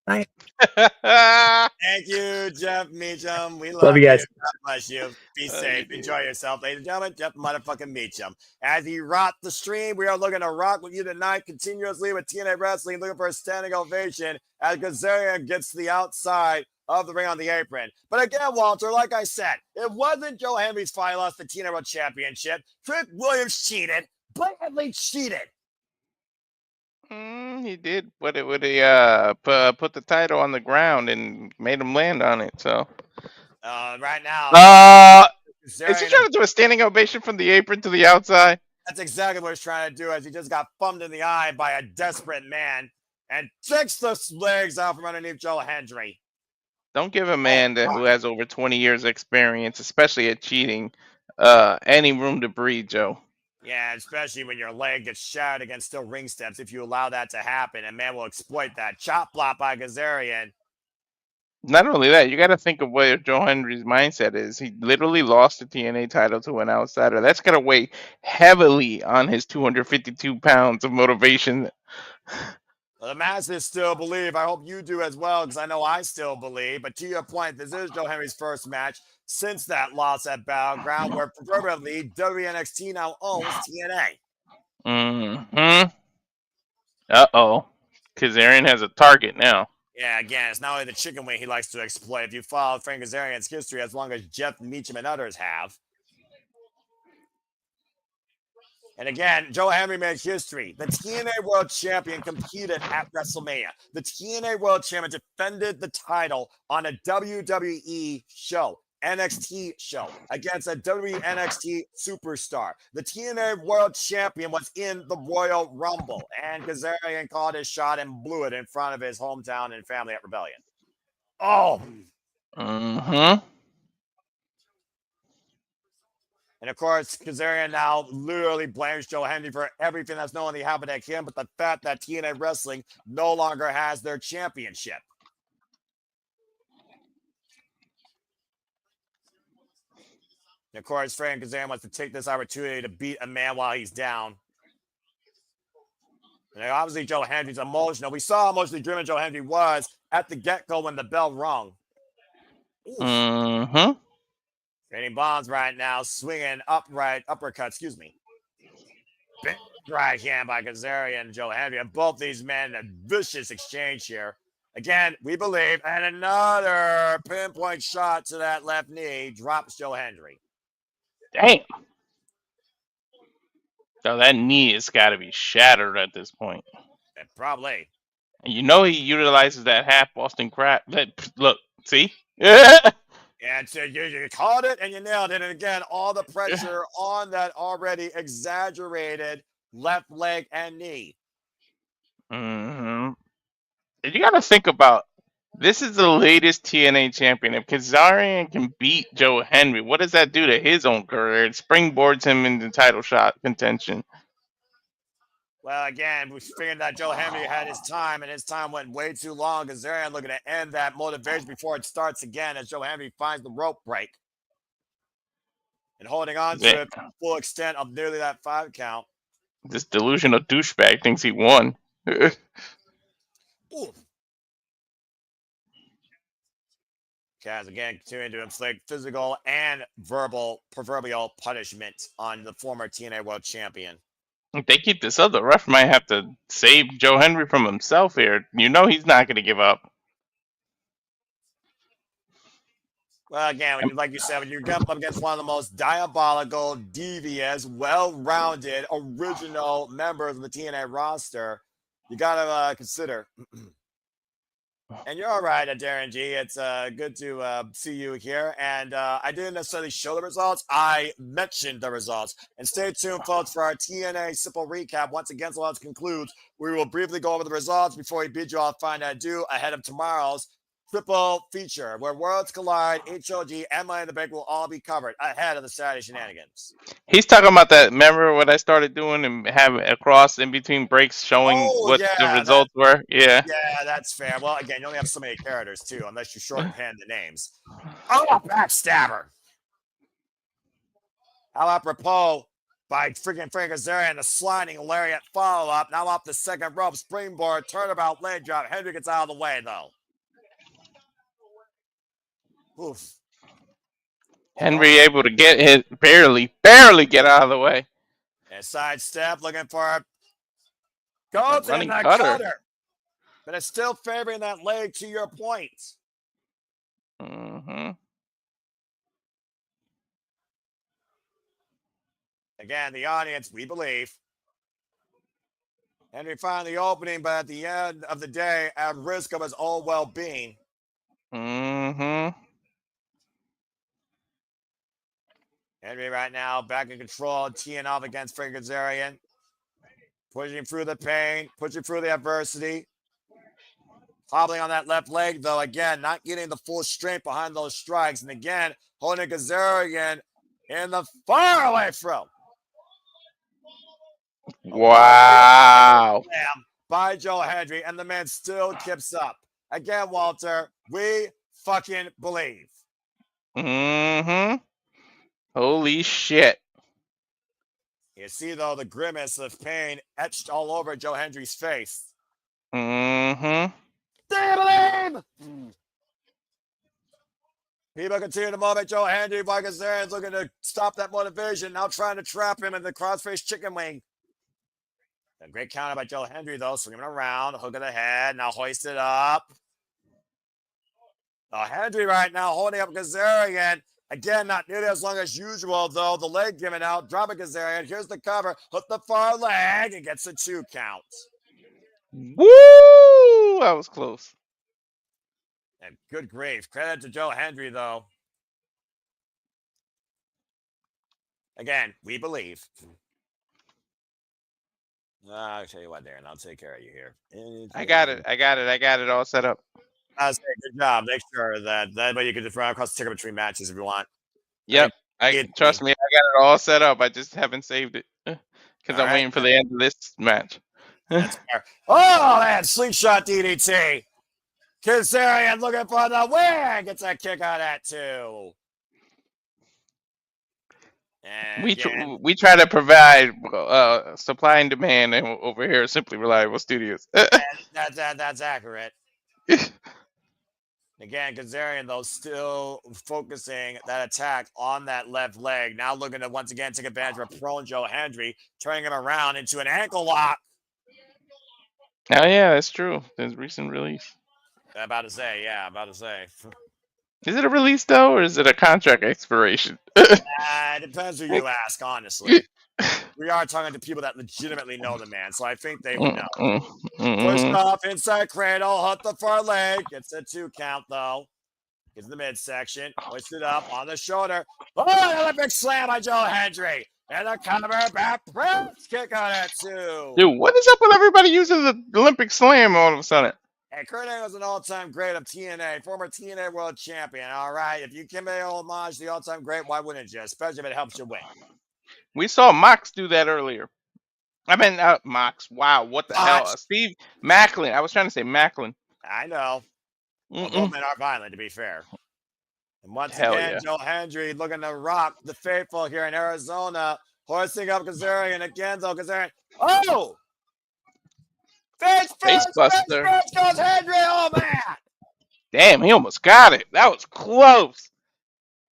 Bye. Thank you, Jeff Meacham. We love you guys. God bless you. Be safe. Enjoy yourself, ladies and gentlemen. Jeff motherfucking Meacham. As he rocked the stream, we are looking to rock with you tonight continuously with TNA Wrestling, looking for a standing ovation as Kazarian gets to the outside of the ring on the apron. But again, Walter, like I said, it wasn't Joe Hendry's fight. He lost the TNA World Championship. Trick Williams cheated. Blatantly cheated. He did, but it would put the title on the ground and made him land on it. So right now, is he trying to do a standing ovation from the apron to the outside? That's exactly what he's trying to do, as he just got thumbed in the eye by a desperate man and takes the legs out from underneath Joe Hendry. Don't give a man who has over 20 years experience, especially at cheating, any room to breathe, Joe. Yeah, especially when your leg gets shattered against still ring steps. If you allow that to happen, and man will exploit that. Chop block by Kazarian. Not only that, you got to think of where Joe Hendry's mindset is. He literally lost the TNA title to an outsider. That's going to weigh heavily on his 252 pounds of motivation. Well, the masses still believe. I hope you do as well, because I know I still believe. But to your point, this is Joe Henry's first match since that loss at Battleground, where proverbially WNXT now owns TNA. Mm-hmm. Uh-oh. Kazarian has a target now. Yeah, again, it's not only the chicken wing he likes to exploit. If you follow Frank Kazarian's history as long as Jeff Meacham and others have. And again, Joe Henry made history. The TNA World Champion competed at WrestleMania. The TNA World Champion defended the title on a WWE show, NXT show, against a WNXT superstar. The TNA World Champion was in the Royal Rumble, and Kazarian called his shot and blew it in front of his hometown and family at Rebellion. Oh! Mm-hmm. And of course, Kazarian now literally blames Joe Hendry for everything that's known that happened at him, but the fact that TNA Wrestling no longer has their championship. And of course, Frank Kazarian wants to take this opportunity to beat a man while he's down. And obviously, Joe Hendry's emotional. We saw how emotionally driven Joe Hendry was at the get-go when the bell rung. Oof. Mm-hmm. Trading bombs right now, swinging uppercut, excuse me. Big right hand by Kazarian and Joe Hendry. And both these men, a vicious exchange here. Again, we believe, and another pinpoint shot to that left knee drops Joe Hendry. Damn. So that knee has got to be shattered at this point. And probably. And you know he utilizes that half Boston crab. Look, see? Yeah. And so you caught it and you nailed it. And again, all the pressure on that already exaggerated left leg and knee. Mm-hmm. And you got to think about, this is the latest TNA champion. If Kazarian can beat Joe Hendry, what does that do to his own career? It springboards him into title shot contention. Well, again, we figured that Joe Hendry had his time, and his time went way too long. Kazarian looking to end that motivation before it starts again as Joe Hendry finds the rope break. And holding on to it to the full extent of nearly that 5 count. This delusional douchebag thinks he won. Ooh. Kaz again continuing to inflict physical and verbal proverbial punishment on the former TNA World Champion. If they keep this up, the ref might have to save Joe Hendry from himself here. You know he's not going to give up. Well, again, like you said, when you're up against one of the most diabolical, devious, well-rounded, original members of the TNA roster, you got to consider. And you're all right, Darren G. It's good to see you here. And I didn't necessarily show the results. I mentioned the results. And stay tuned, folks, for our TNA Simple Recap. Once again, so once it concludes, we will briefly go over the results before we bid you all a fine adieu ahead of tomorrow's triple feature, where Worlds Collide, HOG, and Money in the Bank will all be covered ahead of the Saturday shenanigans. He's talking about that. Remember what I started doing and having across in between breaks showing what the results were? Yeah. Yeah, that's fair. Well, again, you only have so many characters, too, unless you shorthand the names. Oh, backstabber. How apropos by freaking Frank Kazarian, the sliding lariat follow-up. Now off the second rope, springboard, turnabout, leg drop. Hendry gets out of the way, though. Oof. Henry able to get his barely get out of the way. And sidestep, looking for goes in the cutter. But it's still favoring that leg to your point. Mm-hmm. Again, the audience, we believe. Henry found the opening, but at the end of the day, at risk of his own well-being. Mm-hmm. Henry right now back in control, teeing off against Frank Kazarian. Pushing through the pain, pushing through the adversity. Hobbling on that left leg, though, again, not getting the full strength behind those strikes. And again, holding Kazarian in the far away throw. Wow. By Joe Hendry, and the man still keeps up. Again, Walter, we fucking believe. Mm-hmm. Holy shit. You see, though, the grimace of pain etched all over Joe Hendry's face. Mm-hmm. Do you believe? People continue to motivate Joe Hendry by Kazarian's looking to stop that motivation, now trying to trap him in the crossface chicken wing. A great counter by Joe Hendry, though, swinging around, hook of the head, now hoisted up. Hendry right now holding up Kazarian. Again, not nearly as long as usual, though. The leg giving out, dropping Kazarian. Here's the cover, hook the far leg, and gets a 2 count. Woo! That was close. And good grief. Credit to Joe Hendry, though. Again, we believe. I'll tell you what, Darren. I'll take care of you here. I got it all set up. I say, good job. Make sure that way you can just run across the ticket between matches if you want. Yep. Trust me, I got it all set up. I just haven't saved it because I'm waiting for the end of this match. That's fair. Oh, man. Slingshot DDT. Kazarian looking for the win. Gets a kick on that, too. And we try to provide supply and demand over here at Simply Reliable Studios. That's accurate. Again, Kazarian, though, still focusing that attack on that left leg. Now looking to once again take advantage of a prone Joe Hendry, turning him around into an ankle lock. Oh, yeah, that's true. There's recent release. I'm about to say. Is it a release, though, or is it a contract expiration? It depends who you ask, honestly. We are talking to people that legitimately know the man, so I think they would know. Pushed off inside cradle, hooked the far leg. Gets a 2 count, though. Gets the midsection. Hoisted up on the shoulder. Oh, Olympic slam by Joe Hendry. And a cover back press kick on it, too. Dude, what is up with everybody using the Olympic slam all of a sudden? And Kurt Angle's an all-time great of TNA, former TNA world champion. All right, if you can pay homage to the all-time great, why wouldn't you? Especially if it helps you win. We saw Mox do that earlier. I mean, Mox. Wow, what the hell? Steve Macklin. I was trying to say Macklin. I know. Well, both men are violent, to be fair. And once again, Joe Hendry looking to rock the faithful here in Arizona. Hoisting up Kazarian again, though. Kazarian. Oh! Face buster. Goes Hendry. Oh, man. Damn, he almost got it. That was close.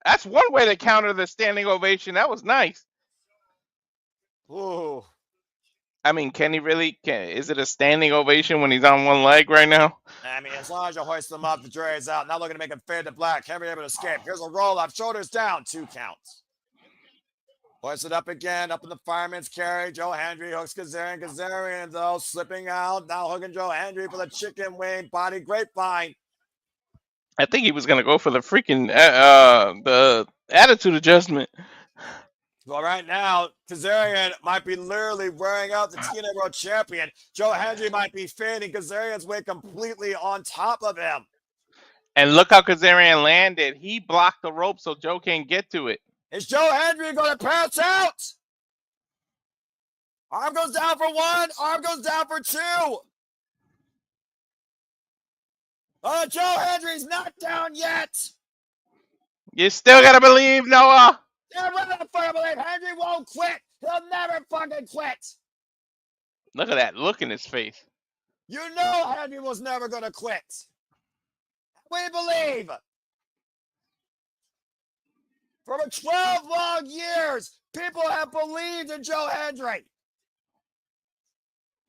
That's one way to counter the standing ovation. That was nice. Ooh. I mean, is it a standing ovation when he's on one leg right now? I mean, as long as you hoist them up, the jury is out. Now looking to make him fade to black. Henry able to escape. Here's a roll up, shoulders down, 2 counts. Hoist it up again, up in the fireman's carry. Joe Hendry hooks Kazarian. Kazarian, though, slipping out. Now hooking Joe Hendry for the chicken wing body grapevine. I think he was going to go for the freaking the attitude adjustment. Well, right now, Kazarian might be literally wearing out the TNA World Champion. Joe Hendry might be fading Kazarian's weight completely on top of him. And look how Kazarian landed. He blocked the rope so Joe can't get to it. Is Joe Hendry going to pass out? Arm goes down for 1. Arm goes down for 2. Oh, Joe Hendry's not down yet. You still got to believe, Noah. Yeah, right, I believe Hendry won't quit. He'll never fucking quit. Look at that look in his face. You know Hendry was never going to quit. We believe. For 12 long years, people have believed in Joe Hendry.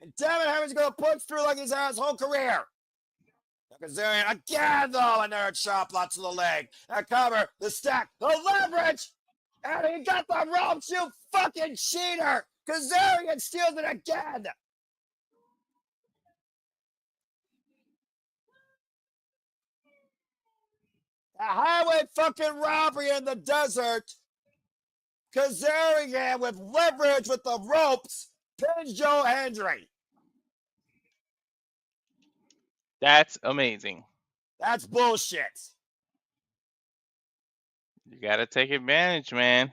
And damn it, Hendry's going to push through like he's had his whole career. Kazarian again, though, another chop block to the leg. That cover, the stack, the leverage. And he got the ropes, you fucking cheater! Kazarian steals it again! A highway fucking robbery in the desert. Kazarian with leverage with the ropes pins Joe Hendry. That's amazing. That's bullshit. You got to take advantage, man.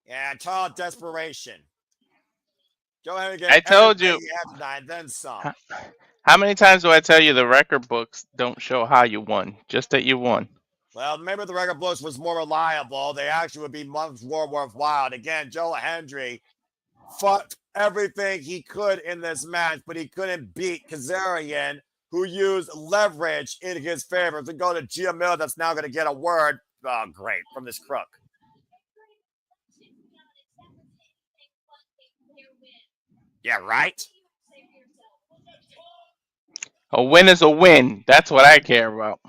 Yeah, call it desperation. Joe Hendry I gave told you. everything he had tonight, and then some. How many times do I tell you the record books don't show how you won, just that you won? Well, maybe the record books was more reliable. They actually would be much more worthwhile. And again, Joe Hendry fought everything he could in this match, but he couldn't beat Kazarian, who used leverage in his favor. To go to Gia Mill, that's now going to get a word. Oh, great, from this crook. Yeah, right? A win is a win. That's what I care about.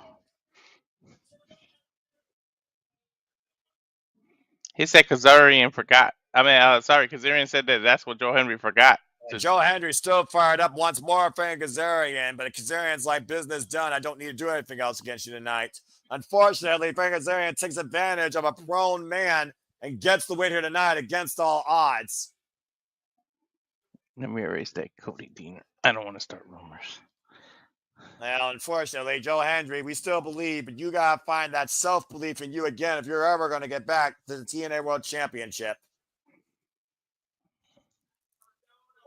He said Kazarian forgot. Kazarian said that's what Joe Hendry forgot. Joe Hendry still fired up once more for Kazarian, but Kazarian's like, business done. I don't need to do anything else against you tonight. Unfortunately, Frank Kazarian takes advantage of a prone man and gets the win here tonight against all odds. Let me erase that Cody Deaner. I don't want to start rumors. Well, unfortunately, Joe Hendry, we still believe, but you got to find that self-belief in you again if you're ever going to get back to the TNA World Championship.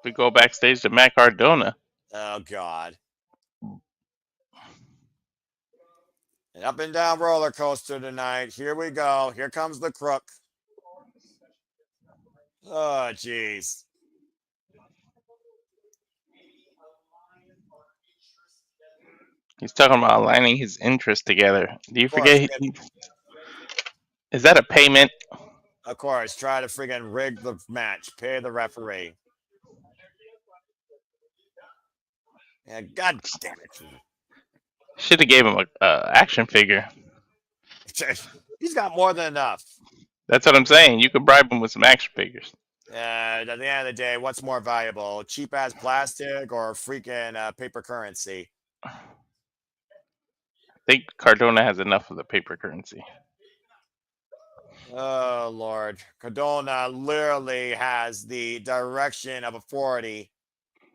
We go backstage to Matt Cardona. Oh, God. An up and down roller coaster tonight. Here we go. Here comes the crook. Oh, jeez. He's talking about aligning his interests together. Do you forget? Is that a payment? Of course. Try to friggin' rig the match. Pay the referee. Yeah, God damn it. Should have gave him a action figure. He's got more than enough. That's what I'm saying. You could bribe him with some action figures. At the end of the day, what's more valuable? Cheap-ass plastic or freaking paper currency? I think Cardona has enough of the paper currency. Oh, Lord. Cardona literally has the direction of authority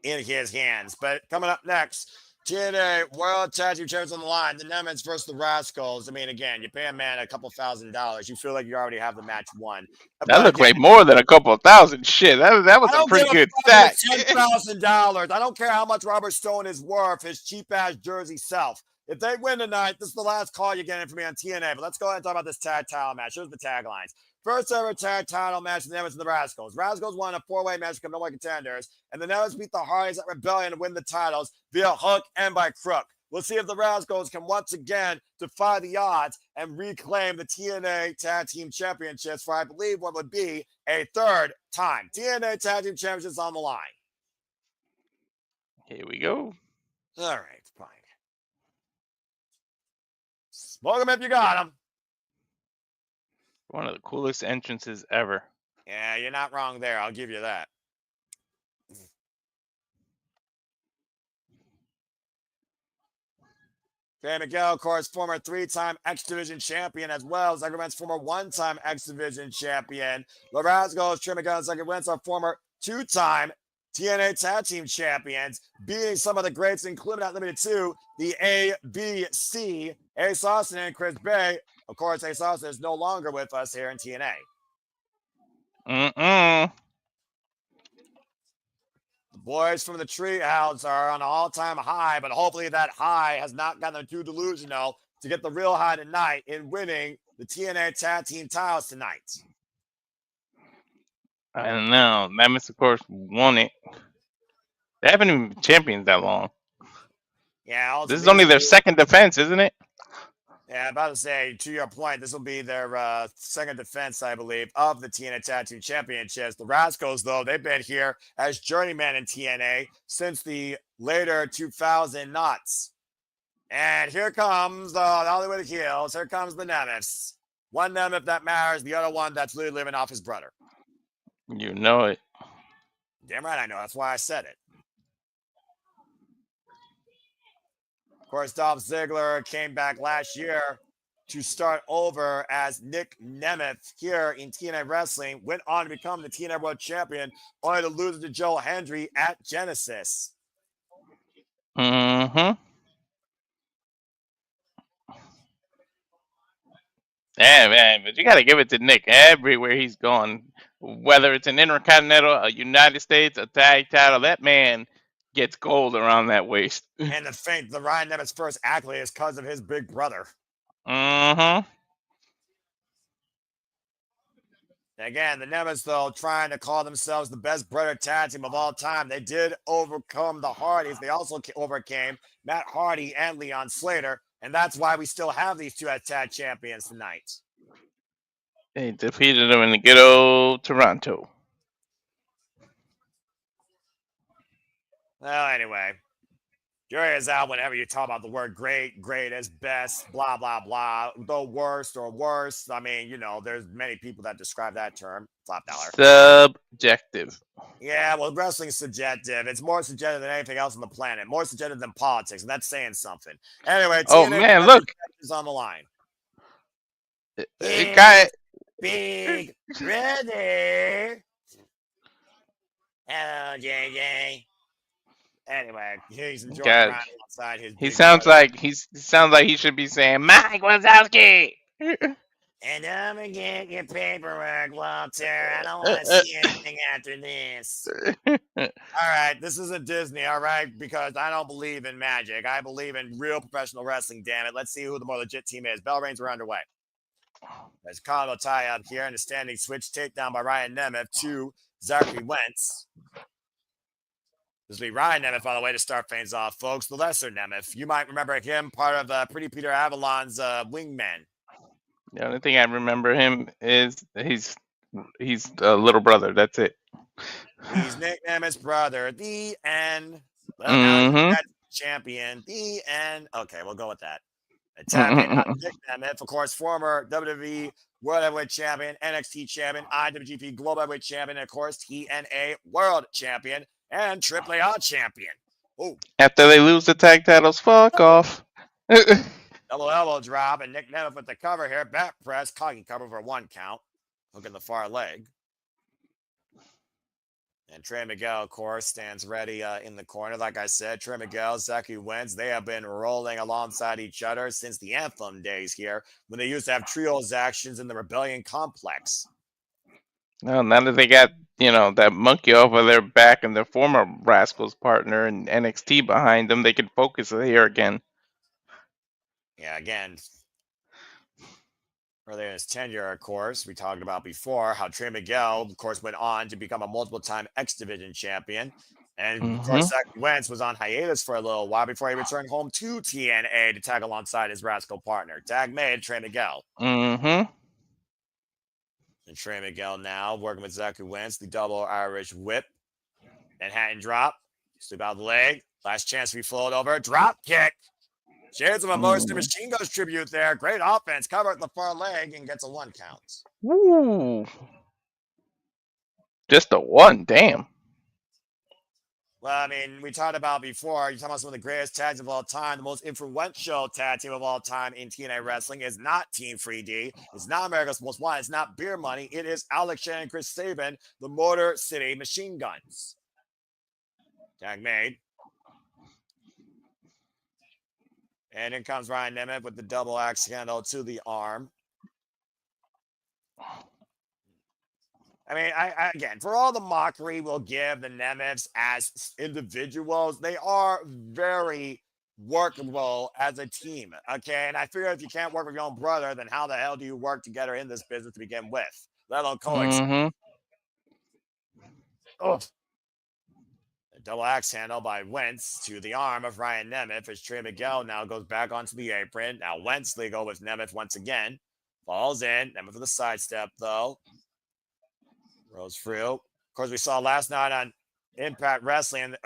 in his hands. But coming up next, TNA World Tag Team Champions on the line. The Nemeths versus the Rascalz. I mean, again, you pay a man a couple $1,000s. You feel like you already have the match won. That looked like more than a couple $1,000. Shit, that was a pretty good stack. $10,000. I don't care how much Robert Stone is worth, his cheap-ass Jersey self. If they win tonight, this is the last call you're getting from me on TNA. But let's go ahead and talk about this tag title match. Here's the taglines. First ever tag title match for the Nemeths and the Rascalz. Rascalz won a 4-way match with no contenders, and the Nemeths beat the Harleys at Rebellion to win the titles via hook and by crook. We'll see if the Rascalz can once again defy the odds and reclaim the TNA Tag Team Championships for, I believe, what would be a third time. TNA Tag Team Championships on the line. Here we go. All right, fine. Smoke him if you got him. One of the coolest entrances ever. Yeah, you're not wrong there. I'll give you that. Okay, Miguel, of course, former 3-time X Division champion, as well as Wentz, former 1-time X Division champion. The Rascalz, Trey, Miguel, and Zachary Wentz are former 2-time TNA Tag Team champions, beating some of the greats, including not limited to the ABC, Ace Austin and Chris Bay. Of course, Ace Austin is no longer with us here in TNA. The boys from the Treehouse are on an all-time high, but hopefully that high has not gotten them too delusional to get the real high tonight in winning the TNA Tag Team titles tonight. I don't know. Nemeths, of course, won it. They haven't even been champions that long. Yeah, this is only their second defense, isn't it? Yeah, I'm about to say, to your point, this will be their second defense, I believe, of the TNA Tag Team Championships. The Rascalz, though, they've been here as journeymen in TNA since the later 2000 knots. And here comes the Hollywood Heels. Here comes the Nemeths. One Nemeth that matters, the other one that's literally living off his brother. You know it. Damn right I know. That's why I said it. Of course, Dolph Ziggler came back last year to start over as Nick Nemeth here in TNA Wrestling. Went on to become the TNA World Champion, only to lose to Joe Hendry at Genesis. Yeah, man, but you got to give it to Nick. Everywhere he's gone, Whether it's an Intercontinental, a United States, a tag title, that man gets gold around that waist. And the Ryan Nemeth's first accolade is because of his big brother. Mm-hmm. Again, the Nemeths, though, trying to call themselves the best brother tag team of all time. They did overcome the Hardys. They also overcame Matt Hardy and Leon Slater, and that's why we still have these two as tag champions tonight. They defeated them in the good old Toronto. Well, anyway, jury is out whenever you talk about the word great, greatest, best, blah, blah, blah, the worst or worst. I mean, you know, there's many people that describe that term. Flop dollar. Subjective. Yeah, well, wrestling's subjective. It's more subjective than anything else on the planet. More subjective than politics, and that's saying something. Anyway, Oh, TNA man, look. is on the line. Big ready. Hello, JJ. Anyway, he's enjoying riding outside his. He sounds like he should be saying, "Mike Wazowski." And I'm gonna get your paperwork, Walter. I don't want to see anything after this. All right, this isn't Disney, all right? Because I don't believe in magic. I believe in real professional wrestling, damn it. Let's see who the more legit team is. Bell rings are underway. There's a Colorado tie up here and a standing switch takedown by Ryan Nemeth to Zachary Wentz. This will be Ryan Nemeth, by the way, to start things off, folks. The lesser Nemeth. You might remember him, part of Pretty Peter Avalon's wingman. The only thing I remember him is he's a little brother. That's it. He's Nick Nemeth's brother. The end. Well, now he's champion. The end. Okay, we'll go with that. Nick Nemeth, of course, former WWE World Heavyweight Champion, NXT Champion, IWGP Global Heavyweight Champion, and of course, TNA World Champion and AAA Champion. Oh! After they lose the tag titles, fuck off. Double elbow drop, and Nick Nemeth with the cover here. Back press, coggy cover for 1 count. Hook in the far leg. And Trey Miguel, of course, stands ready in the corner. Like I said, Trey Miguel, Zachary Wentz, they have been rolling alongside each other since the Anthem days here, when they used to have trios actions in the Rebellion Complex. Well, now that they got, that monkey off of their back and their former Rascalz partner and NXT behind them, they can focus here again. Yeah, again, earlier in his tenure, of course, we talked about before how Trey Miguel, of course, went on to become a multiple-time X Division champion. And, of course, Zach Wentz was on hiatus for a little while before he returned home to TNA to tag alongside his Rascal partner. Tag made, Trey Miguel. And Trey Miguel now working with Zachary Wentz, the double Irish whip. Manhattan drop. Sweep out the leg. Last chance to be flowed over. Drop kick. Shades of a Monster Machine Guns tribute there. Great offense. Cover at the far leg and gets a 1 count. Woo. Just a 1. Damn. Well, I mean, we talked about before. You're talking about some of the greatest tags of all time. The most influential tag team of all time in TNA wrestling is not Team 3D. It's not America's Most Wanted. It's not Beer Money. It is Alex Shannon and Chris Sabin, the Motor City Machine Guns. Tag made. And in comes Ryan Nemeth with the double axe handle to the arm. I mean, I again, for all the mockery we'll give the Nemeths as individuals, they are very workable as a team, okay? And I figure if you can't work with your own brother, then how the hell do you work together in this business to begin with, let alone coexist? Double axe handle by Wentz to the arm of Ryan Nemeth as Trey Miguel now goes back onto the apron. Now Wentz legal with Nemeth once again. Falls in. Nemeth with a sidestep, though. Rolls through. Of course, we saw last night on Impact Wrestling,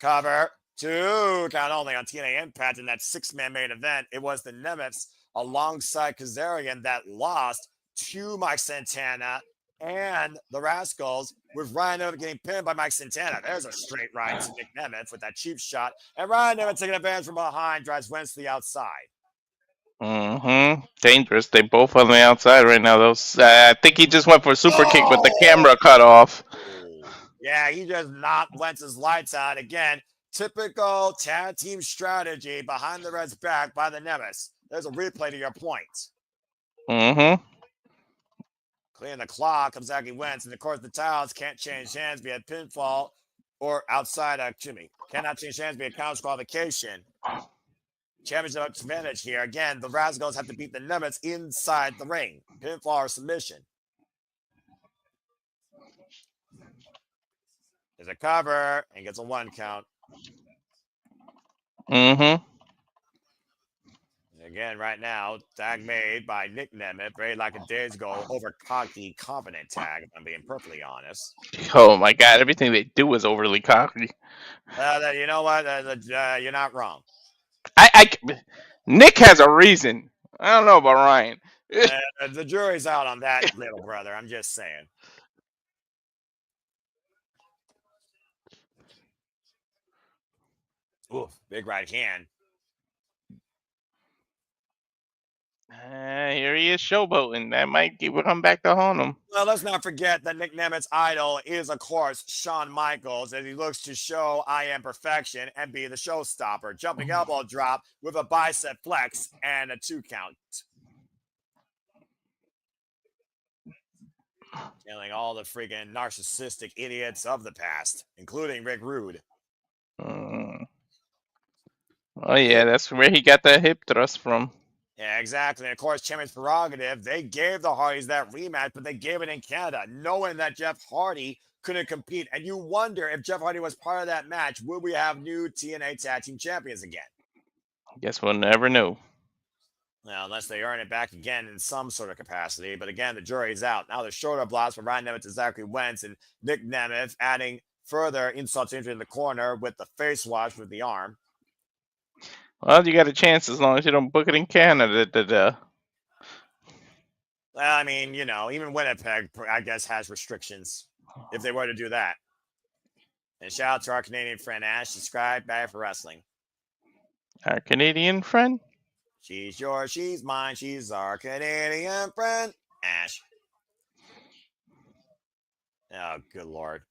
cover 2 count only on TNA Impact in that 6-man main event. It was the Nemeths alongside Kazarian that lost to Mike Santana and the Rascalz, with Ryan Nemeth getting pinned by Mike Santana. There's a straight ride to Nick Nemeth with that cheap shot. And Ryan Nemeth taking advantage from behind, drives Wentz to the outside. Dangerous. They both on the outside right now, though. I think he just went for a super kick with the camera cut off. Yeah, he just knocked Wentz's lights out. Again, typical tag team strategy behind the Red's back by the Nemeths. There's a replay to your point. Clearing the clock of Zachary Wentz. And of course, the titles can't change hands via pinfall or outside, cannot change hands via count disqualification. Championship advantage here. Again, the Rascalz have to beat the Nemeths inside the ring. Pinfall or submission. There's a cover and gets a 1 count. Mm-hmm. Again, right now, tag made by Nick Nemeth, very like a days ago, over cocky, confident tag, if I'm being perfectly honest. Oh my God, everything they do is overly cocky. You know what? You're not wrong. Nick has a reason. I don't know about Ryan. The jury's out on that, little brother. I'm just saying. Ooh, big right hand. Here he is showboating. That might come back to haunt him. Well, let's not forget that Nick Nemeth's idol is, of course, Shawn Michaels, as he looks to show I am perfection and be the showstopper. Jumping elbow drop with a bicep flex and a 2 count. Killing all the freaking narcissistic idiots of the past, including Rick Rude. Oh, yeah, that's where he got that hip thrust from. Yeah, exactly. And of course, Champion's prerogative. They gave the Hardys that rematch, but they gave it in Canada, knowing that Jeff Hardy couldn't compete. And you wonder if Jeff Hardy was part of that match, would we have new TNA Tag Team Champions again? Guess we'll never know. Well, unless they earn it back again in some sort of capacity. But again, the jury's out. Now the shoulder blocks from Ryan Nemeth to Zachary Wentz and Nick Nemeth, adding further insult to injury in the corner with the face wash with the arm. Well, you got a chance as long as you don't book it in Canada. Well, I mean, you know, even Winnipeg, I guess, has restrictions if they were to do that. And shout out to our Canadian friend Ash, subscribe, Bad for Wrestling. Our Canadian friend? She's yours, she's mine, she's our Canadian friend, Ash. Oh, good Lord.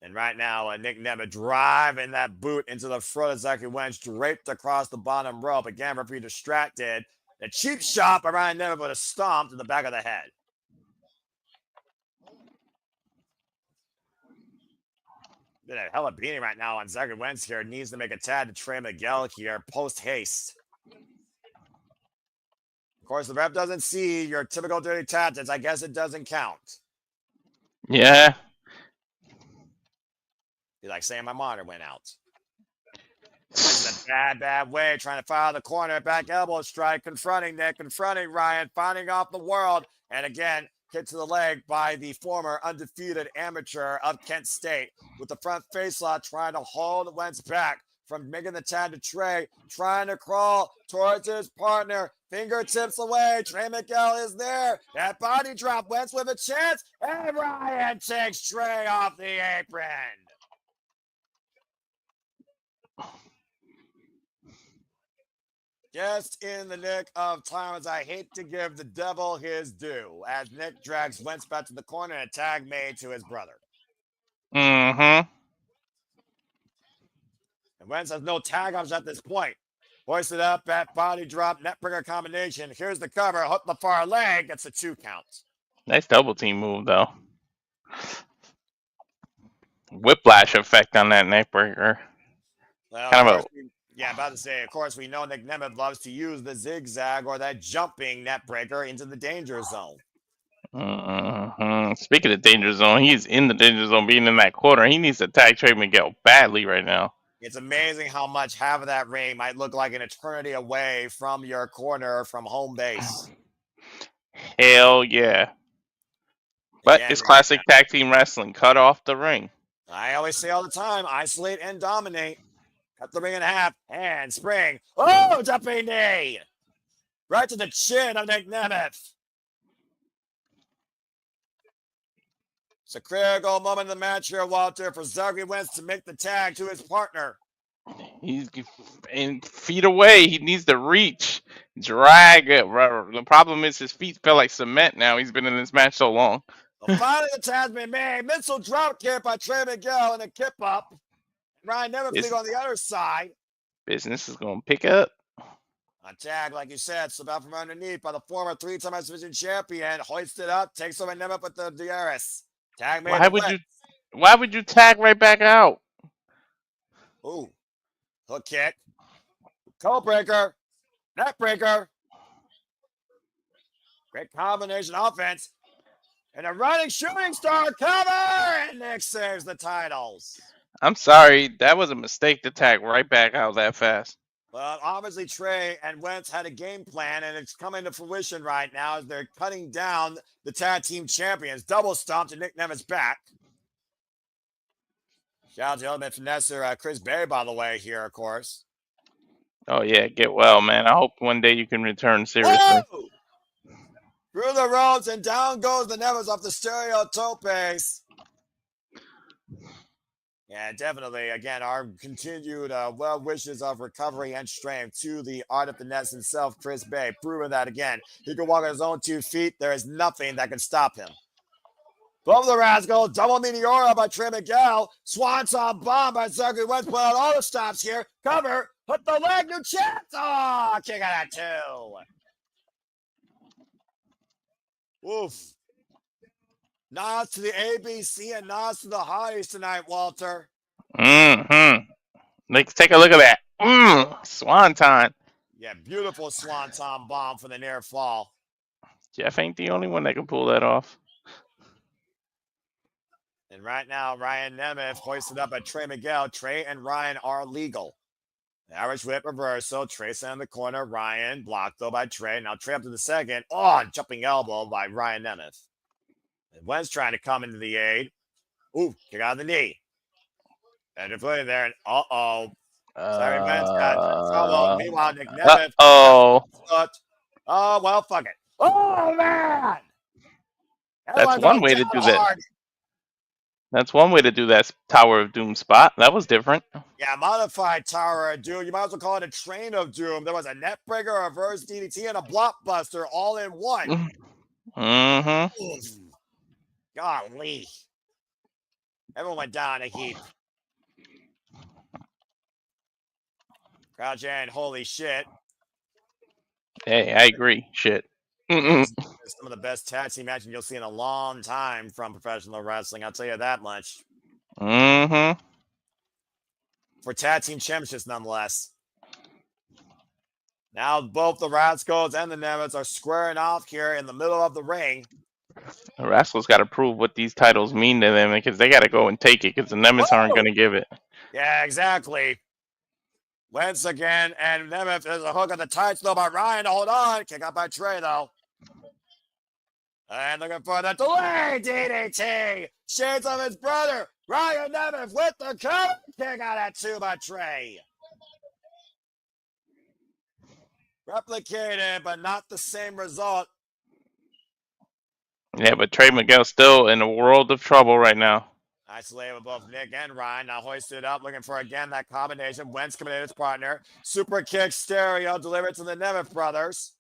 And right now, Nick Nemeth driving that boot into the front of Zachary Wentz, draped across the bottom rope. Again, referee distracted. A cheap shot by Ryan Nemeth with a stomp to the back of the head. Been a hell of a beating right now on Zachary Wentz here. Needs to make a tag to Trey Miguel here, post haste. Of course, the ref doesn't see your typical dirty tactics. I guess it doesn't count. Yeah. Be like saying my monitor went out. That's in a bad way. Trying to fire the corner. Back elbow strike. Confronting Nick. Confronting Ryan. Finding off the world. And again, hit to the leg by the former undefeated amateur of Kent State. With the front face lock. Trying to hold Wentz back from making the tag to Trey. Trying to crawl towards his partner. Fingertips away. Trey Miguel is there. That body drop. Wentz with a chance. And Ryan takes Trey off the apron. Just in the nick of time, as I hate to give the devil his due, as Nick drags Wentz back to the corner and a tag made to his brother. Mm-hmm. And Wentz has no tag options at this point. Hoisted up, at body drop, neckbreaker combination. Here's the cover, hook the far leg. That's a 2 count. Nice double team move, though. Whiplash effect on that neckbreaker. Well, Kind of about to say, of course, we know Nick Nemeth loves to use the zigzag or that jumping net breaker into the danger zone. Mm-hmm. Speaking of danger zone, he's in the danger zone being in that corner. He needs to tag Trey Miguel badly right now. It's amazing how much half of that ring might look like an eternity away from your corner from home base. Hell yeah. But it's classic tag team wrestling. Cut off the ring. I always say all the time, isolate and dominate. Cut the ring in half, and spring. Oh, jumping knee. Right to the chin of Nick Nemeth. It's a critical moment in the match here, Walter, for Zachary Wentz to make the tag to his partner. He's feet away. He needs to reach, drag it. The problem is his feet feel like cement now. He's been in this match so long. Well, finally, the tag's been made. Missile drop kick by Trey Miguel and a kip up. Ryan Nemeth on the other side. Business is going to pick up. On tag, like you said, slip out from underneath by the former 3-time X Division champion. Hoisted up, takes over Nemeth with the DRS. Tag made Why would you tag right back out? Ooh. Hook kick. Toe breaker. Neck breaker. Great combination offense. And a running shooting star cover. And Nick saves the titles. I'm sorry. That was a mistake to tag right back out that fast. Well, obviously Trey and Wentz had a game plan, and it's coming to fruition right now as they're cutting down the tag team champions. Double stomp to Nick Nemeth's back. Shout out to Ultimate Finesser, Chris Berry, by the way, here, of course. Oh, yeah. Get well, man. I hope one day you can return seriously. Whoa! Through the ropes, and down goes the Nemeths off the stereo topes. Yeah, definitely. Again, our continued well wishes of recovery and strength to the Art of Finesse himself, Chris Bay, proving that again. He can walk on his own 2 feet. There is nothing that can stop him. Both the Rascalz, double Meteora by Trey Miguel, Swanson bomb by Zachary Wentz, put out all the stops here. Cover, put the leg, new chance. Oh, kick out at 2. Oof. Nods to the ABC and nods to the hotties tonight, Walter. Let's take a look at that. Swanton. Yeah, beautiful swanton bomb for the near fall. Jeff ain't the only one that can pull that off. And right now, Ryan Nemeth hoisted up at Trey Miguel. Trey and Ryan are legal. The Irish whip reversal. Trey sent in the corner. Ryan blocked though by Trey. Now Trey up to the second. Oh, jumping elbow by Ryan Nemeth. And Wentz trying to come into the aid. Ooh, kick out of the knee. And they're putting there. And uh-oh. Sorry, Wentz got trouble. Meanwhile, Nick Nemeth. Oh, well, fuck it. Oh, man. that's one way to do that. That's one way to do that Tower of Doom spot. That was different. Yeah, modified Tower of Doom. You might as well call it a Train of Doom. There was a net breaker, a reverse DDT, and a blockbuster all in one. Golly. Everyone went down a heap. Crouch in, holy shit. Hey, I agree. Shit. Some of the best tag team matches you'll see in a long time from professional wrestling. I'll tell you that much. For tag team championships, nonetheless. Now both the Rascalz and the Nemeths are squaring off here in the middle of the ring. The Rascalz got to prove what these titles mean to them because they got to go and take it because the Nemeths aren't going to give it. Yeah, exactly. Wentz again, and Nemeth is a hook on the tights though by Ryan. Hold on. Kick out by Trey though. And looking for the delay DDT. Shades of his brother. Ryan Nemeth with the cover. Kick out at 2 by Trey. Replicated, but not the same result. Yeah, but Trey Miguel still in a world of trouble right now. Isolated with both Nick and Ryan. Now hoisted up, looking for again that combination. Wentz coming in his partner. Super kick stereo delivered to the Nemeth brothers.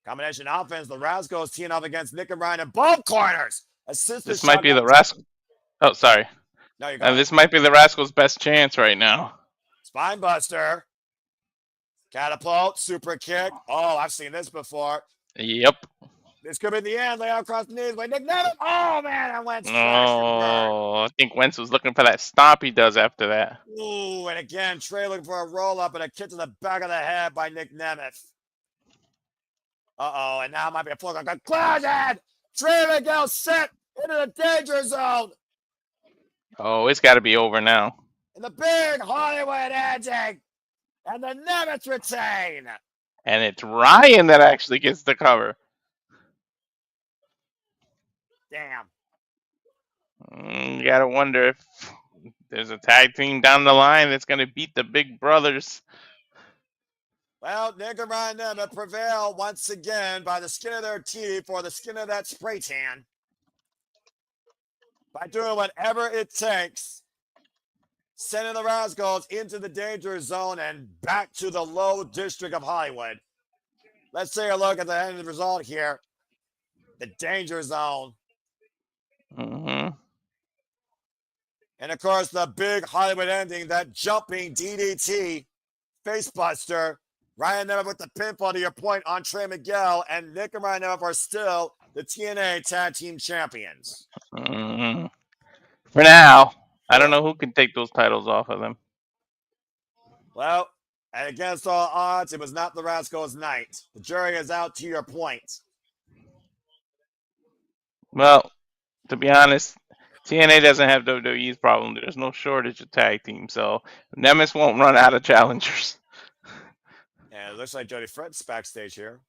Combination offense. The Rascalz teeing up against Nick and Ryan in both corners. This might be the Rascalz. Oh, sorry. No, you're going. This might be the Rascalz' best chance right now. Spine buster. Catapult. Super kick. Oh, I've seen this before. Yep. This could be the end. Lay out across the knees by Nick Nemeth. Oh, man. I went I think Wentz was looking for that stomp he does after that. Ooh, and again, Trey looking for a roll-up and a kick to the back of the head by Nick Nemeth. Uh-oh, and now might be a full conclusion. Trey Miguel set into the danger zone. Oh, it's got to be over now. And the big Hollywood ending. And the Nemeths retain. And it's Ryan that actually gets the cover. Damn. You got to wonder if there's a tag team down the line that's going to beat the Big Brothers. Well, Nick and Ryan Nemeth prevail once again by the skin of their teeth or the skin of that spray tan. By doing whatever it takes. Sending the Rascalz into the danger zone and back to the low district of Hollywood. Let's take a look at the end of the result here. The danger zone. And of course, the big Hollywood ending, that jumping DDT Facebuster. Ryan Nemeth with the pinfall to your point on Trey Miguel, and Nick and Ryan Nemeth are still the TNA Tag Team Champions. Mm-hmm. For now, I don't know who can take those titles off of them. Well, and against all odds, it was not the Rascalz night. The jury is out to your point. Well, to be honest, TNA doesn't have WWE's problem. There's no shortage of tag teams, so Nemeth won't run out of challengers. And it looks like Jody Fred's backstage here.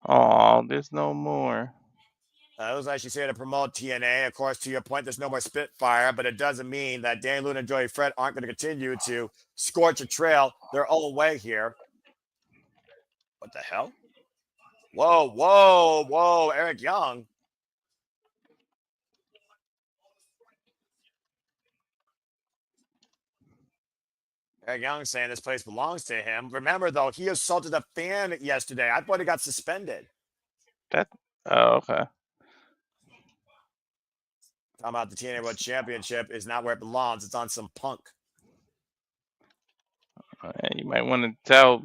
Oh, there's no more. It was actually saying to promote TNA. Of course, to your point, there's no more Spitfire, but it doesn't mean that Dan Luna and Jody Fred aren't going to continue to scorch a trail their own way here. What the hell? Whoa, Eric Young. Eric Young saying this place belongs to him. Remember, though, he assaulted a fan yesterday. I thought he got suspended. Oh, okay. Talking about the TNA World Championship is not where it belongs. It's on some punk. You might want to tell.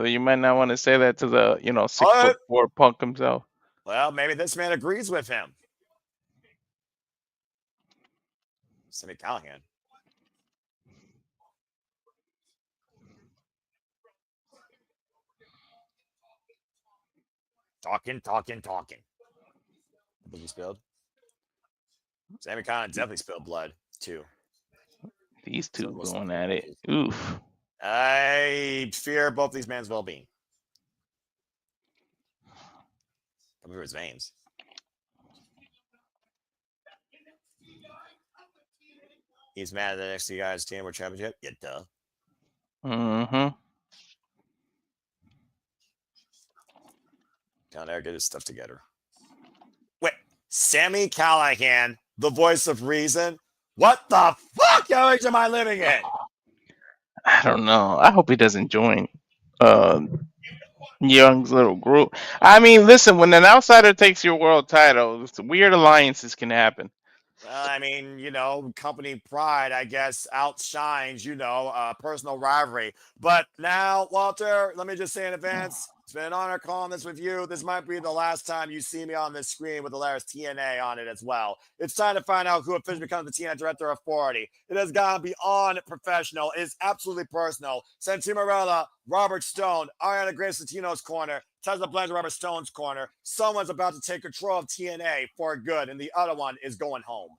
You might not want to say that to the 6'4" punk himself. Well, maybe this man agrees with him. Sammy Callahan. Talking. He spilled. Sammy Callahan definitely spilled blood too. These two going at it. Oof. I fear both these men's well-being. Come over his veins. He's mad at the next guy's TNA World Championship. Yeah, duh. Mm-hmm. Down there, get his stuff together. Wait, Sammy Callahan, the voice of reason? What the fuck age am I living in? I don't know. I hope he doesn't join Young's little group. I mean, listen, when an outsider takes your world title, weird alliances can happen. Well, I mean, company pride, I guess, outshines, personal rivalry. But now, Walter, let me just say in advance, it's been an honor calling this with you. This might be the last time you see me on this screen with the letters TNA on it as well. It's time to find out who officially becomes the TNA Director of Authority. It has gone beyond professional. It is absolutely personal. Santino Marella, Robert Stone, Arianna Grace Latino's corner, Tessa Blanchard, Robert Stone's corner. Someone's about to take control of TNA for good, and the other one is going home.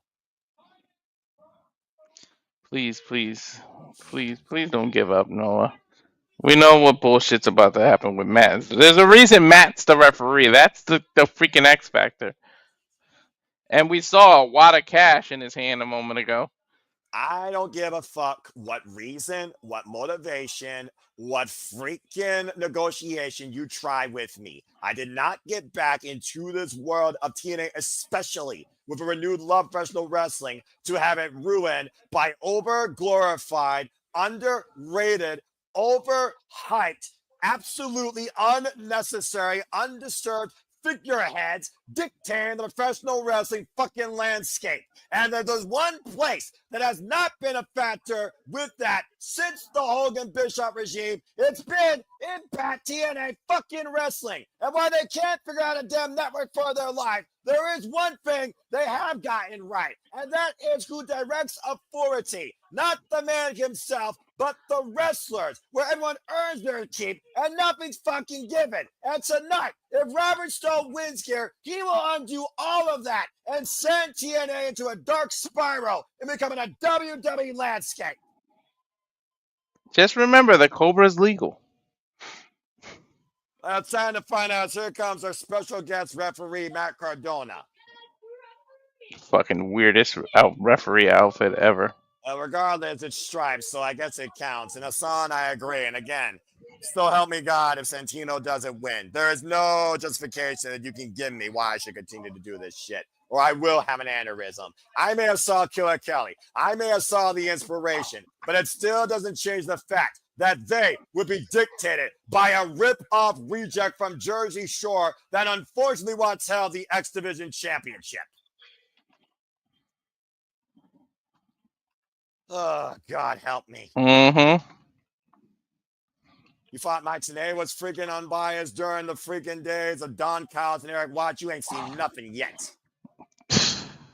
Please don't give up, Noah. We know what bullshit's about to happen with Matt. There's a reason Matt's the referee. That's the freaking X Factor. And we saw a wad of cash in his hand a moment ago. I don't give a fuck what reason, what motivation, what freaking negotiation you try with me. I did not get back into this world of TNA, especially with a renewed love for professional wrestling, to have it ruined by over-glorified, underrated, overhyped, absolutely unnecessary, undisturbed figureheads dictating the professional wrestling fucking landscape. And there's one place that has not been a factor with that since the Hogan Bishop regime. It's been Impact TNA fucking wrestling. And while they can't figure out a damn network for their life, there is one thing they have gotten right, and that is who directs authority. Not the man himself, but the wrestlers, where everyone earns their keep and nothing's fucking given. And tonight, if Robert Stone wins here, he will undo all of that and send TNA into a dark spiral and becoming a WWE landscape. Just remember, the Cobra's legal. It's time to find out. Here comes our special guest referee, Matt Cardona. Fucking weirdest referee outfit ever. Regardless, it's stripes, so I guess it counts. And Hassan, I agree. And again, still help me God if Santino doesn't win. There is no justification that you can give me why I should continue to do this shit, or I will have an aneurysm. I may have saw Killer Kelly. I may have saw the inspiration, but it still doesn't change the fact that they would be dictated by a rip-off reject from Jersey Shore that unfortunately once held the X Division Championship. Oh, God help me. Mm-hmm. You thought Mike Tenay was freaking unbiased during the freaking days of Don Callis and Eric Watts. You ain't seen nothing yet.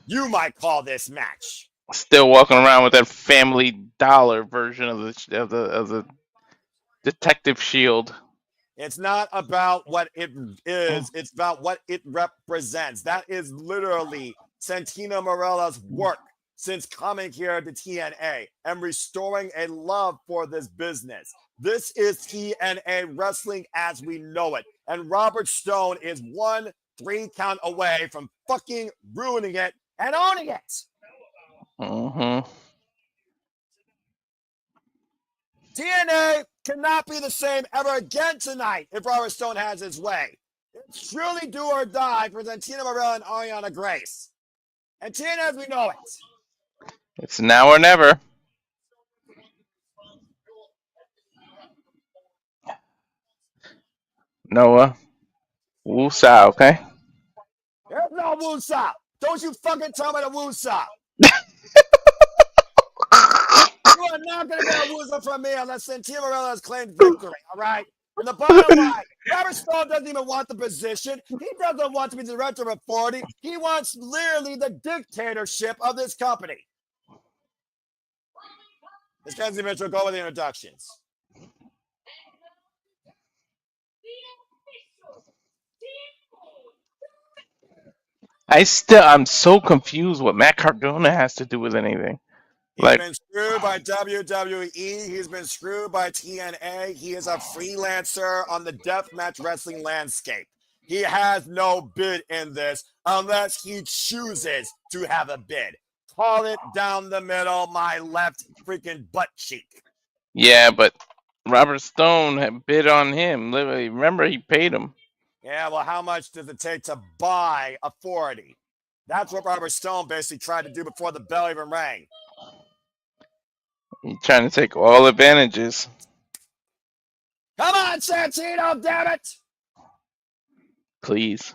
You might call this match. Still walking around with that Family Dollar version of the Detective Shield. It's not about what it is. It's about what it represents. That is literally Santino Marella's work since coming here to TNA and restoring a love for this business. This is TNA wrestling as we know it. And Robert Stone is 1 3 count away from fucking ruining it and owning it. Mm-hmm. TNA cannot be the same ever again tonight if Robert Stone has his way. It's truly do or die for Santino Marella and Arianna Grace. And TNA as we know it. It's now or never. Noah. Woosah, okay? There's no woosah. Don't you fucking tell me the woosah. You are not going to get a woosah from me unless Santino Marella has claimed victory, all right? And the bottom line, Robert Stone doesn't even want the position. He doesn't want to be the director of authority. He wants literally the dictatorship of this company. This Kenzie Mitchell, go with the introductions. I'm so confused what Matt Cardona has to do with anything. He's been screwed by WWE. He's been screwed by TNA. He is a freelancer on the deathmatch wrestling landscape. He has no bid in this unless he chooses to have a bid. Call it down the middle, my left freaking butt cheek. Yeah, but Robert Stone had bid on him. Literally, remember he paid him. Yeah, well, how much does it take to buy authority? That's what Robert Stone basically tried to do before the bell even rang. He's trying to take all advantages. Come on, Santino, damn it! Please.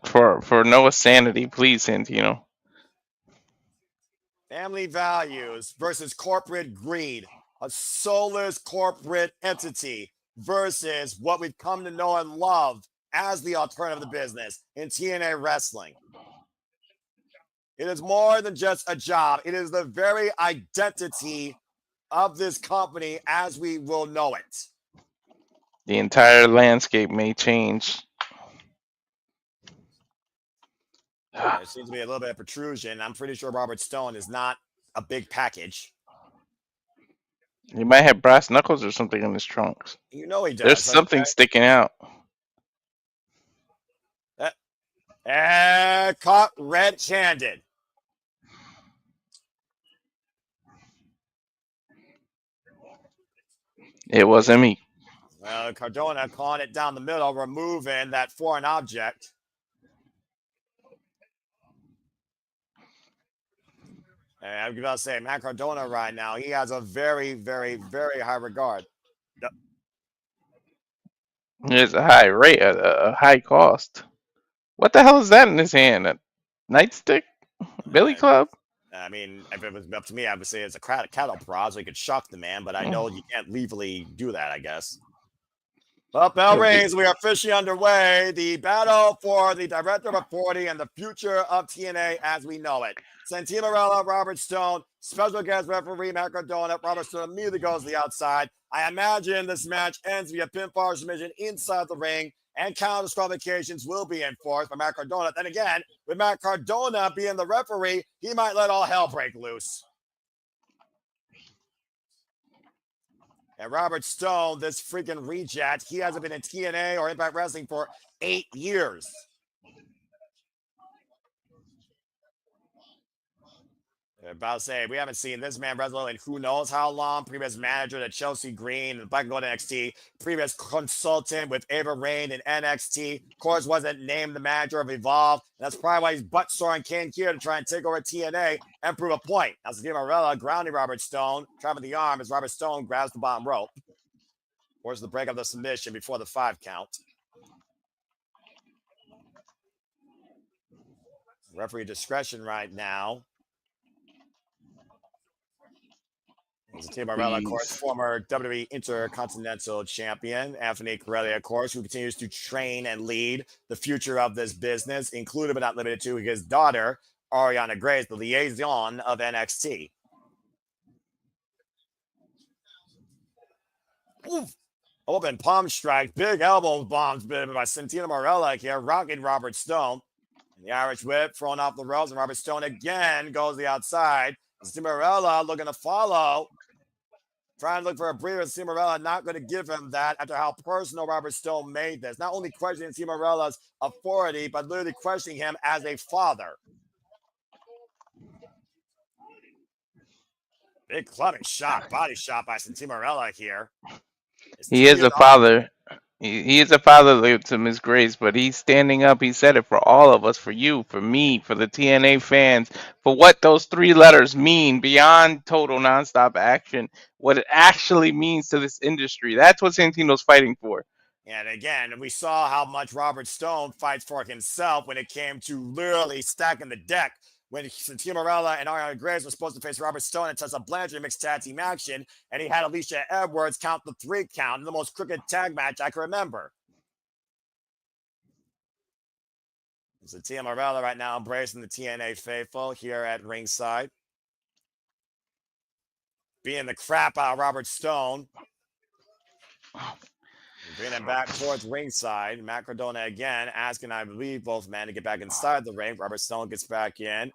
For Noah's sanity, please, Santino. Family values versus corporate greed. A soulless corporate entity versus what we've come to know and love as the alternative of the business in TNA wrestling. It is more than just a job. It is the very identity of this company as we will know it. The entire landscape may change. There seems to be a little bit of protrusion. I'm pretty sure Robert Stone is not a big package. He might have brass knuckles or something in his trunks. You know he does. There's something sticking out. Caught red-handed. It wasn't me. Well, Cardona calling it down the middle, removing that foreign object. And I'm about to say, Matt Cardona right now, he has a very, very, very high regard. It's a high rate, a high cost. What the hell is that in his hand? A nightstick? Billy Club? I mean, if it was up to me, I would say it's a cattle prod, so he could shock the man, but I know you can't legally do that, I guess. Well, bell rings. We are officially underway. The battle for the director of authority and the future of TNA as we know it. Santino Marella, Robert Stone, special guest referee Matt Cardona. Robert Stone immediately goes to the outside. I imagine this match ends via pinfall submission inside the ring, and counter disqualifications will be enforced by Matt Cardona. Then again, with Matt Cardona being the referee, he might let all hell break loose. And Robert Stone, this freaking reject, he hasn't been in TNA or Impact Wrestling for 8 years. I'm about to say, we haven't seen this man wrestle in who knows how long. Previous manager to Chelsea Green and Black and Gold NXT. Previous consultant with Ava Rain in NXT. Of course, wasn't named the manager of Evolve. That's probably why he's butt sore and came here to try and take over TNA and prove a point. That's Steve Marella grounding Robert Stone, trapping the arm as Robert Stone grabs the bottom rope. Forces the break of the submission before the 5 count. Referee discretion right now. Santino Marella, of course, former WWE Intercontinental Champion. Anthony Corelli, of course, who continues to train and lead the future of this business, included but not limited to his daughter, Arianna Grace, the liaison of NXT. Oof. Open palm strike, big elbow bombs by Santino Marella here, rocking Robert Stone. And the Irish whip thrown off the ropes, and Robert Stone again goes the outside. Santino Marella looking to follow. Trying to look for a breather. Santino Marella not going to give him that after how personal Robert Stone made this. Not only questioning Santino Marella's authority, but literally questioning him as a father. Big clubbing shot, body shot by Santino Marella here. He is a father. He is a father to Miss Grace, but he's standing up. He said it for all of us, for you, for me, for the TNA fans, for what those 3 letters mean beyond total nonstop action, what it actually means to this industry. That's what Santino's fighting for. And again, we saw how much Robert Stone fights for himself when it came to literally stacking the deck. When Santino Marella and Arianna Grace were supposed to face Robert Stone and Tessa Blanchard mixed tag team action, and he had Alisha Edwards count the 3 count, the most crooked tag match I can remember. Santino Marella right now embracing the TNA faithful here at ringside. Being the crap out of Robert Stone. Bringing him back towards ringside. Matt Cardona again asking, I believe, both men to get back inside the ring. Robert Stone gets back in.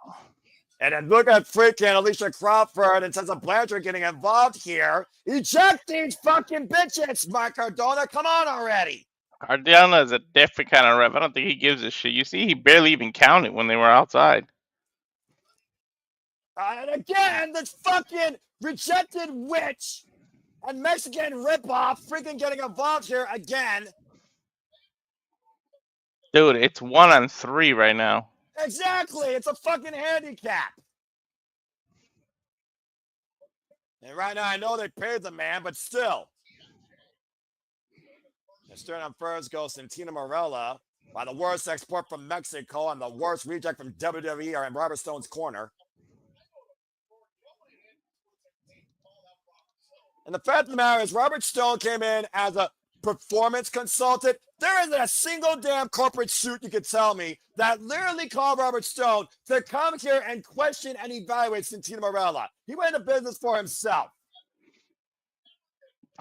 And then look at freaking Alisha Crawford and Tessa Blanchard getting involved here. Eject these fucking bitches, Matt Cardona. Come on already. Cardona is a different kind of rep. I don't think he gives a shit. You see, he barely even counted when they were outside. And again, this fucking rejected witch and Mexican ripoff freaking getting involved here again. Dude, it's 1 on 3 right now. Exactly. It's a fucking handicap. And right now, I know they paid the man, but still. And starting on first goes Santino Marella by the worst export from Mexico and the worst reject from WWE are in Robert Stone's corner. And the fact of the matter is, Robert Stone came in as a performance consultant. There isn't a single damn corporate suit you could tell me that literally called Robert Stone to come here and question and evaluate Santino Marella. He went into business for himself.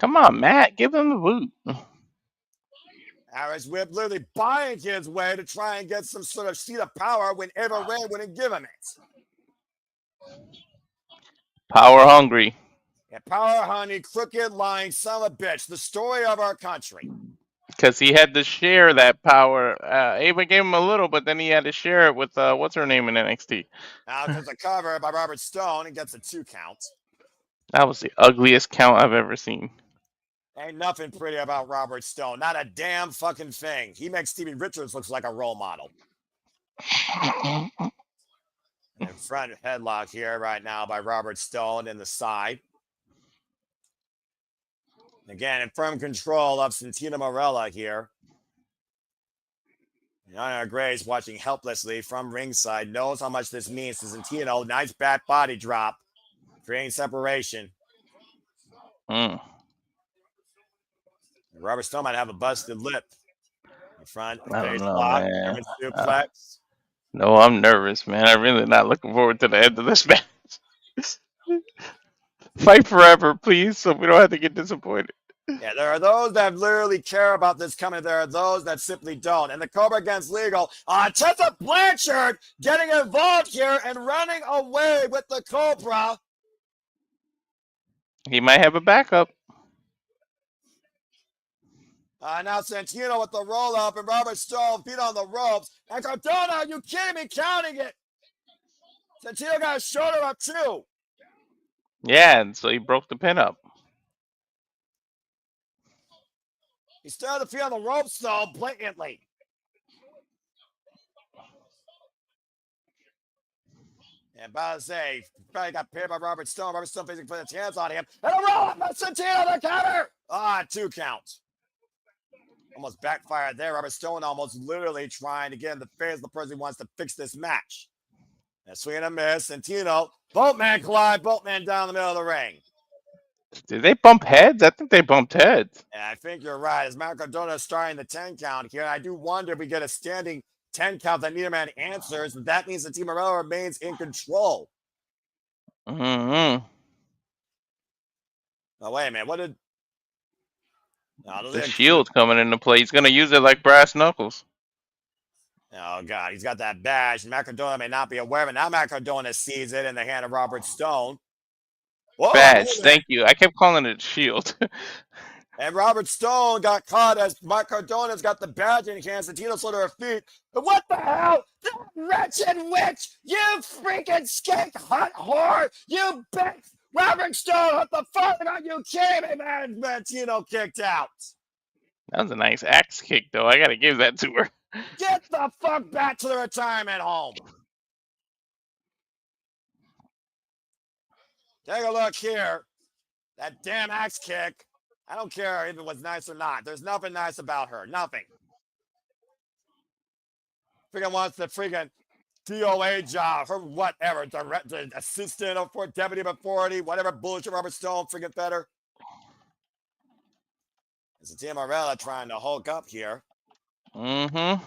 Come on, Matt. Give him the boot. Irish whip literally buying his way to try and get some sort of seat of power when Eva Ray wouldn't give him it. Power hungry. And power honey, crooked lying son of a bitch. The story of our country. Because he had to share that power. Ava gave him a little, but then he had to share it with, what's her name in NXT? Now there's a cover by Robert Stone and gets a 2 count. That was the ugliest count I've ever seen. Ain't nothing pretty about Robert Stone. Not a damn fucking thing. He makes Stevie Richards look like a role model. And front headlock here right now by Robert Stone in the side. Again, in firm control of Santino Marella here. Arianna Grace watching helplessly from ringside knows how much this means to Santino. Nice back body drop, creating separation. Robert Stone might have a busted lip. In front, face block, German suplex. No, I'm nervous, man. I'm really not looking forward to the end of this match. Fight forever, please, so we don't have to get disappointed. Yeah, there are those that literally care about this coming. There are those that simply don't. And the Cobra against legal. Tessa Blanchard getting involved here and running away with the Cobra. He might have a backup. Now Santino with the roll up and Robert Stone feet on the ropes. And Cardona, are you kidding me? Counting it. Santino got his shoulder up too. Yeah, and so he broke the pin up. He still had the feet on the ropes though, blatantly. And about to say, probably got paired by Robert Stone. Robert Stone basically put his hands on him. And a roll up by Santino, the counter. 2 counts. Almost backfired there. Robert Stone almost literally trying to get in the face of the person who wants to fix this match. And swing and a miss. Santino, both men collide, both men down the middle of the ring. Did they bump heads? I think they bumped heads. And I think you're right. As Maradona starting the 10 count here, I do wonder if we get a standing 10 count that Niederman answers. That means the Team Marella remains in control. Mm-hmm. Oh, wait a minute. What did... No, The shield's coming into play. He's going to use it like brass knuckles. Oh, God. He's got that badge. Maradona may not be aware of it. Now Maradona sees it in the hand of Robert Stone. Whoa, Badge. Thank you. I kept calling it shield. And Robert Stone got caught as Mark Cardona's got the badge in hand. Santino slid to her feet. But what the hell? That wretched witch! You freaking skank hot whore! You bitch! Robert Stone, what the fuck are you kidding me, man? Santino kicked out. That was a nice axe kick, though. I got to give that to her. Get the fuck back to the retirement home. Take a look here. That damn axe kick. I don't care if it was nice or not. There's nothing nice about her. Nothing. Freaking wants the freaking DOA job. Her whatever. Director, assistant of for deputy of authority. Whatever bullshit Robert Stone freaking better. It's a Team Marella trying to hulk up here. Mm-hmm.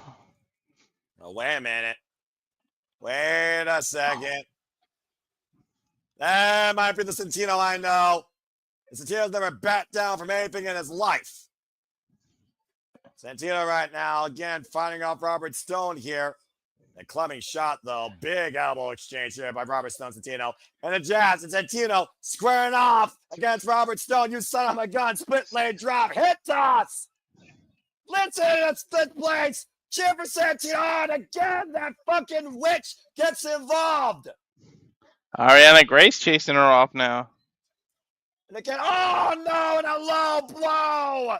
Oh, wait a minute. Wait a second. That might be the Stantino I know. Santino's never backed down from anything in his life. Stantino right now, again, fighting off Robert Stone here. A clubbing shot, though. Big elbow exchange here by Robert Stone, Stantino. And the jazz, and Stantino squaring off against Robert Stone. You son of a gun. Split blade drop. Hit toss. Listen to the split blades. Cheer for Stantino. And again, that fucking witch gets involved. Arianna Grace chasing her off now. And again, oh no, and a low blow.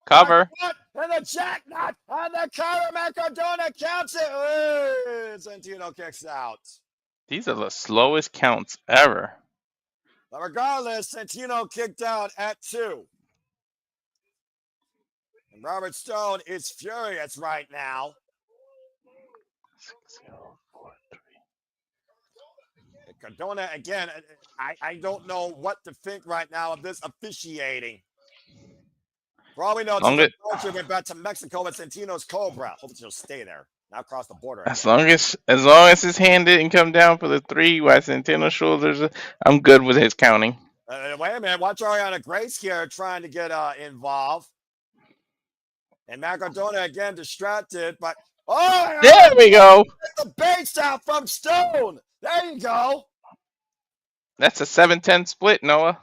Cover. And the jackknot and the cover. Maradona counts it. Stantino kicks out. These are the slowest counts ever. But regardless, Stantino kicked out at 2. And Robert Stone is furious right now. 6, 0, 4, 3. Cardona, again, I don't know what to think right now of this officiating. For all we know, Culture went back to Mexico with Santino's Cobra. Hopefully she'll stay there. Now across the border. As long as his hand didn't come down for the 3 while Santino's shoulders, I'm good with his counting. Wait a minute. Watch Arianna Grace here trying to get involved. And Maradona again distracted, but there we go. Get the base out from Stone. There you go. That's a 7-10 split, Noah.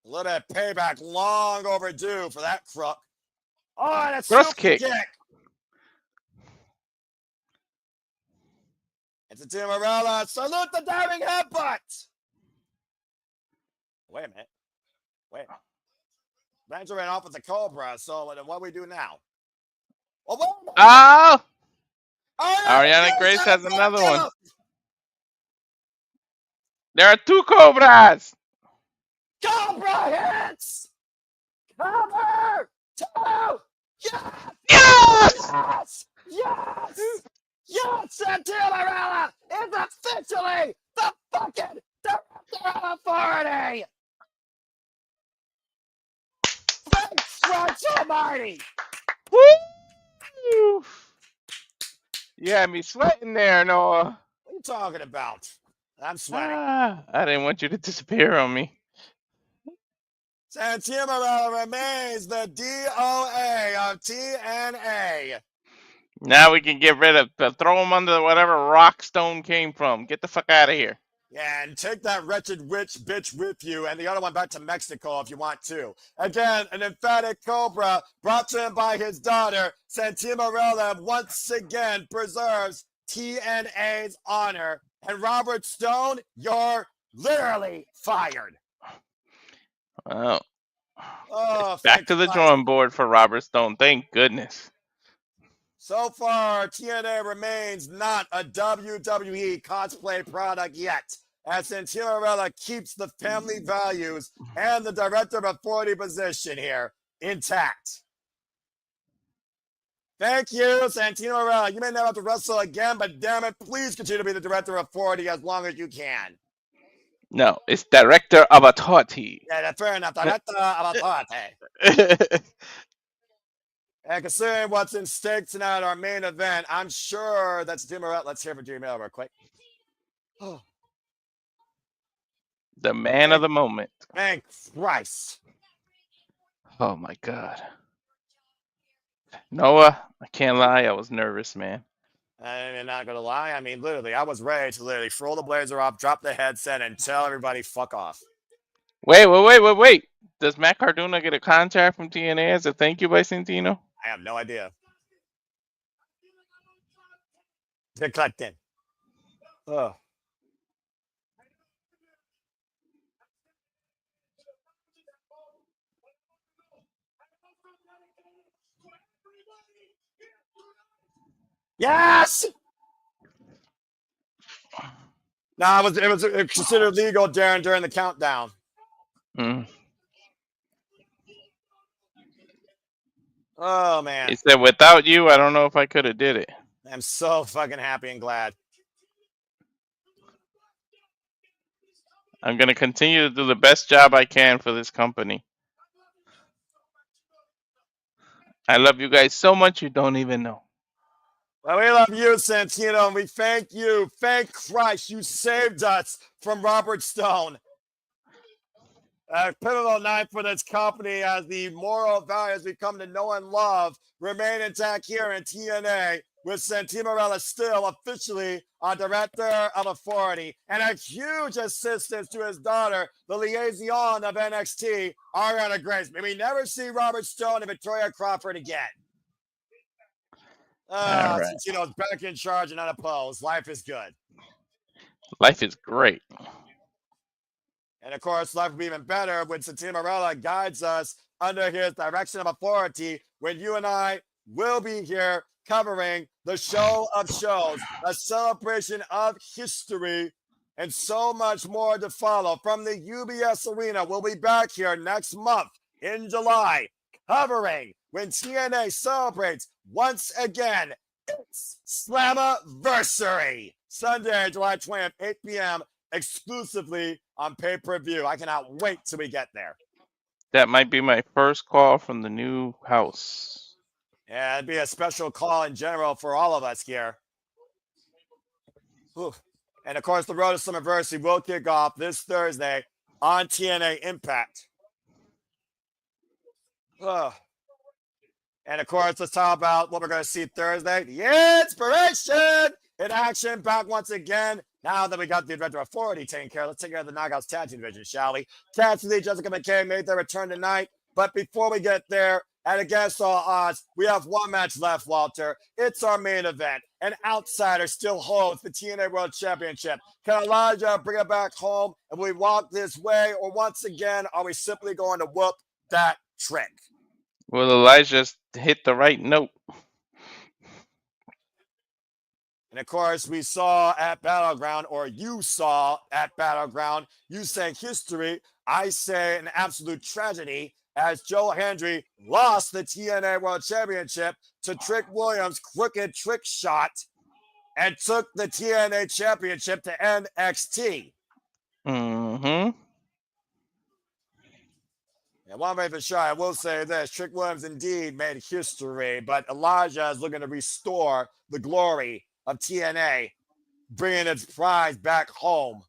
A little bit of payback, long overdue for that crook. Oh, and a Thrust super kick. It's a Team Marella. Salute the diving headbutt. Wait a minute. Wait. Blanchard ran off with the Cobra, so what do we do now? Oh! Arianna Grace has another one. There are 2 Cobras. Cobra hits. Cover. 2. Yes. Yes! Yes. Yes. Team Marella is officially the fucking director of authority. Thanks, Christ Almighty. Woo! You had me sweating there, Noah. What are you talking about? I'm sweating. I didn't want you to disappear on me. Team Marella remains the DOA of TNA. Now we can get rid of, throw him under whatever rock Stone came from. Get the fuck out of here. Yeah, and take that wretched witch bitch with you and the other one back to Mexico if you want to. Again, an emphatic Cobra brought to him by his daughter. Team Marella once again preserves TNA's honor. And Robert Stone, you're literally fired. Well, Oh, back to the drawing board for Robert Stone. Thank goodness. So far, TNA remains not a WWE cosplay product yet, as Team Marella keeps the family values and the director of authority position here intact. Thank you, Santino Marella. You may never have to wrestle again, but damn it, please continue to be the director of authority as long as you can. No, it's director of authority. Yeah, that's fair enough. Director of authority. And considering what's in stake tonight, our main event, I'm sure that's Jim Morrell. Let's hear from Jimmy real quick. Oh, The man of the moment. thank Christ. Oh my God. Noah, I can't lie, I was nervous, man. I'm not gonna lie. I mean, literally, I was ready to literally throw the blazer off, drop the headset, and tell everybody fuck off. Wait. Does Matt Cardona get a contract from TNA as a thank you by Stantino? I have no idea. They're collecting. Oh. Yes. No, it was considered legal, Darren, during the countdown. Mm. Oh man. He said, without you, I don't know if I could have did it. I'm so fucking happy and glad. I'm going to continue to do the best job I can for this company. I love you guys so much you don't even know. Well, we love you, Stantino, and we thank you. Thank Christ you saved us from Robert Stone. A pivotal night for this company as the moral values we come to know and love remain intact here in TNA, with Santino Marella still officially our director of authority, and a huge assistance to his daughter, the liaison of NXT, Arianna Grace. May we never see Robert Stone and Victoria Crawford again. All right. Santino's back in charge and unopposed. Life is good. Life is great. And of course, life will be even better when Santino Marella guides us under his direction of authority, when you and I will be here covering the show of shows, a celebration of history, and so much more to follow from the UBS Arena. We'll be back here next month in July, covering when TNA celebrates once again its Slammiversary. Sunday, July 20th, 8 p.m., exclusively on pay-per-view. I cannot wait till we get there. That might be my first call from the new house. Yeah, it'd be a special call in general for all of us here. Whew. And of course, the Road to Slammiversary will kick off this Thursday on TNA Impact. Oh. And of course, let's talk about what we're going to see Thursday. The Inspiration in action, back once again. Now that we got the director of authority taken care of, let's take care of the Knockouts Tag Team division, shall we? Cassidy, Jessica McKay made their return tonight. But before we get there, and against all odds, we have one match left, Walter. It's our main event. An outsider still holds the TNA World Championship. Can Elijah bring it back home and we walk this way? Or once again, are we simply going to whoop that trick? Will Elijah hit the right note? And of course, we saw at Battleground, or you saw at Battleground, you say history, I say an absolute tragedy, as Joe Hendry lost the TNA World Championship to Trick Williams' crooked trick shot and took the TNA Championship to NXT. Mm-hmm. And one way for sure, I will say this, Trick Williams indeed made history, but Elijah is looking to restore the glory of TNA, bringing its prize back home.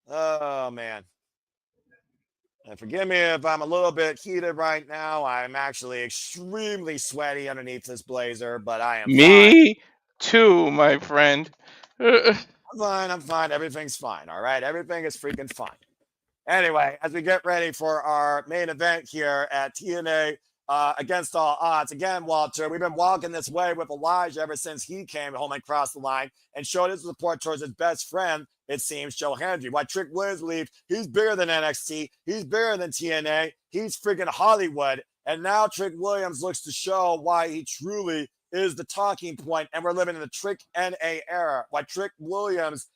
Oh, man. And forgive me if I'm a little bit heated right now. I'm actually extremely sweaty underneath this blazer, but I am Me too, my friend. I'm fine. Everything's fine, all right? Everything is freaking fine. Anyway, as we get ready for our main event here at TNA Against All Odds. Again, Walter, we've been walking this way with Elijah ever since he came home and crossed the line and showed his support towards his best friend, it seems, Joe Hendry. Why Trick Williams believes he's bigger than NXT, he's bigger than TNA, he's freaking Hollywood. And now Trick Williams looks to show why he truly is the talking point, and we're living in the Trick NA era. Why Trick Williams,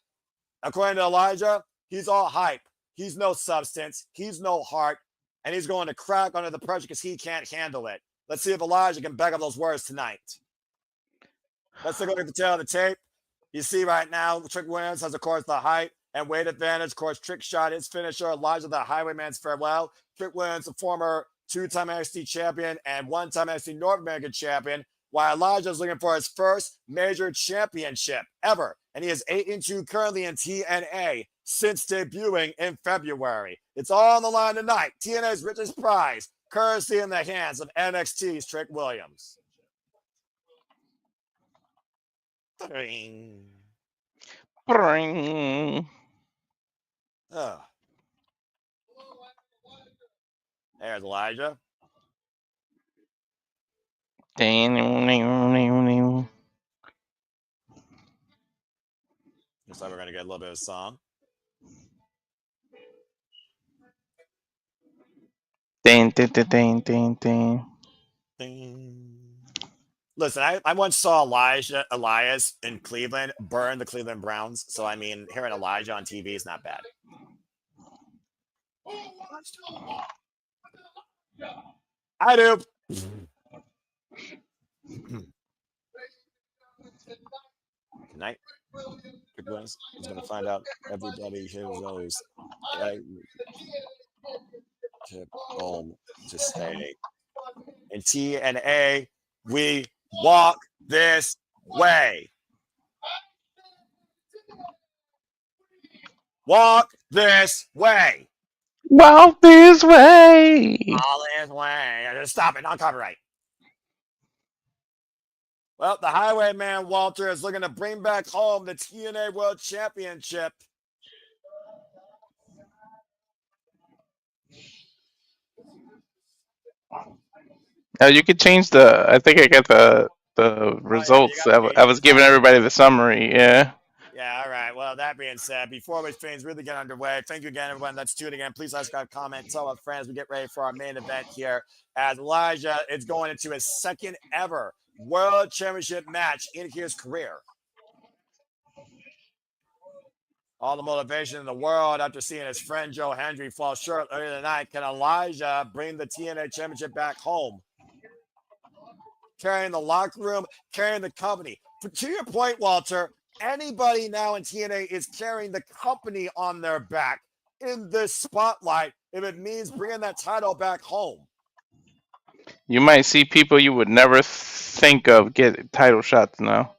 according to Elijah, he's all hype. He's no substance. He's no heart. And he's going to crack under the pressure because he can't handle it. Let's see if Elijah can back up those words tonight. Let's take a look at the tail of the tape. You see right now, Trick Williams has, of course, the height and weight advantage. Of course, Trick shot his finisher. Elijah, the Highwayman's farewell. Trick Williams, a former 2-time NXT champion and 1-time NXT North American champion, while Elijah is looking for his first major championship ever. And he is 8-2 currently in TNA since debuting in February. It's all on the line tonight. TNA's richest prize, courtesy in the hands of NXT's Trick Williams. Bring. Oh. There's Elijah. Looks like we're going to get a little bit of a song. Ding, ding, ding, ding, ding. Ding. Listen, I once saw Elias in Cleveland burn the Cleveland Browns. So, I mean, hearing Elijah on TV is not bad. I do. Tonight, Trick Williams is going to find out everybody here knows to home to stay. In TNA, we walk this way. Walk this way. Walk this way. All this way. Just stop it. Non copyright. Well, the Highwayman Walter is looking to bring back home the TNA World Championship. Now you could change the. I think I got the results. I was giving everybody the summary. Yeah. Yeah, all right. Well, that being said, before we things really get underway, thank you again, everyone. Let's do it again. Please subscribe, comment, tell our friends. We get ready for our main event here as Elijah is going into his second ever World Championship match in his career. All the motivation in the world after seeing his friend Joe Hendry fall short earlier tonight. Can Elijah bring the TNA Championship back home? Carrying the locker room, carrying the company. To your point, Walter, anybody now in TNA is carrying the company on their back in this spotlight if it means bringing that title back home. You might see people you would never think of get title shots now.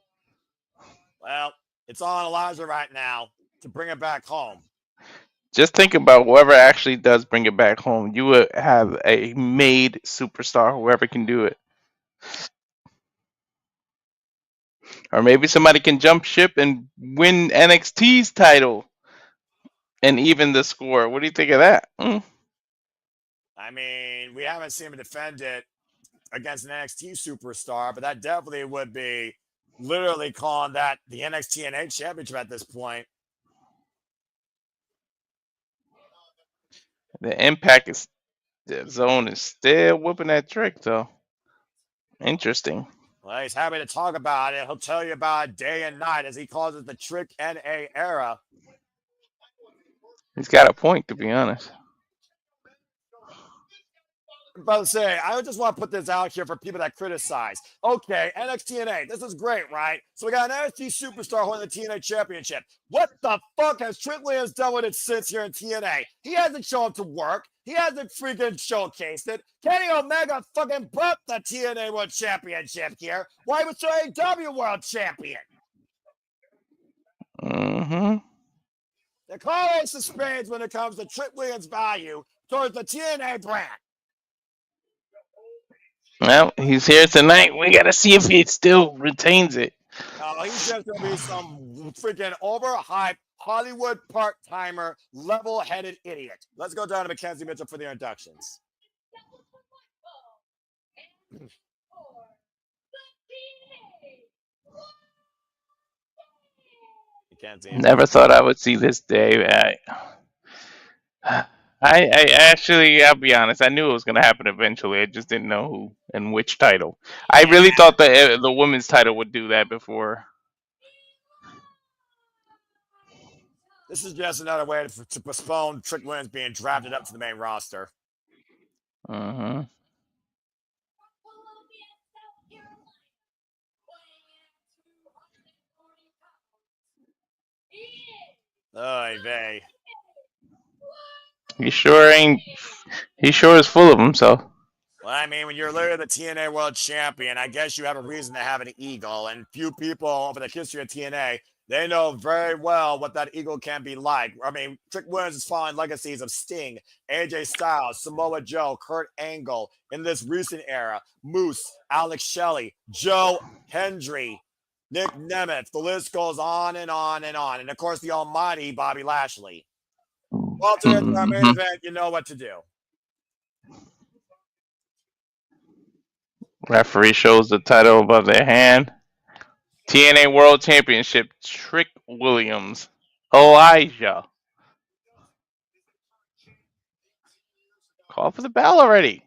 Well, it's on Elijah right now to bring it back home. Just think about whoever actually does bring it back home. You would have a made superstar, whoever can do it. Or maybe somebody can jump ship and win NXT's title and even the score. What do you think of that? I mean, we haven't seen him defend it against an NXT superstar, but that definitely would be literally calling that the NXT championship at this point. The Impact Zone is still whooping that trick, though. Interesting. Well, he's happy to talk about it. He'll tell you about it day and night, as he calls it the Trick NA era. He's got a point, to be honest. I'm about to say, I just want to put this out here for people that criticize. Okay, NXT, this is great, right? So we got an NXT superstar holding the TNA championship. What the fuck has Trick Williams done with it since here in TNA? He hasn't shown up to work. He hasn't freaking showcased it. Kenny Omega fucking brought the TNA World Championship here. Why was AEW World Champion? Mm-hmm. They call ace of spades when it comes to Trick Williams' value towards the TNA brand. Well, he's here tonight. We got to see if he still retains it. Oh, he's just going to be some freaking overhyped Hollywood part-timer, level-headed idiot. Let's go down to Mackenzie Mitchell for the introductions. Mackenzie. Never thought I would see this day. I actually, I'll be honest, I knew it was going to happen eventually. I just didn't know who and which title. I really thought that the women's title would do that before. This is just another way to postpone Trick Williams being drafted up to the main roster. Uh-huh. Oy vey. He sure ain't. He sure is full of himself. Well, I mean, when you're literally the TNA World Champion, I guess you have a reason to have an eagle. And few people over the history of TNA, they know very well what that eagle can be like. I mean, Trick Williams is following legacies of Sting, AJ Styles, Samoa Joe, Kurt Angle. In this recent era, Moose, Alex Shelley, Joe Hendry, Nick Nemeth. The list goes on and on and on. And of course, the almighty Bobby Lashley. Walter, it's our main event. You know what to do. Referee shows the title above their hand. TNA World Championship, Trick Williams. Elijah. Call for the bell already.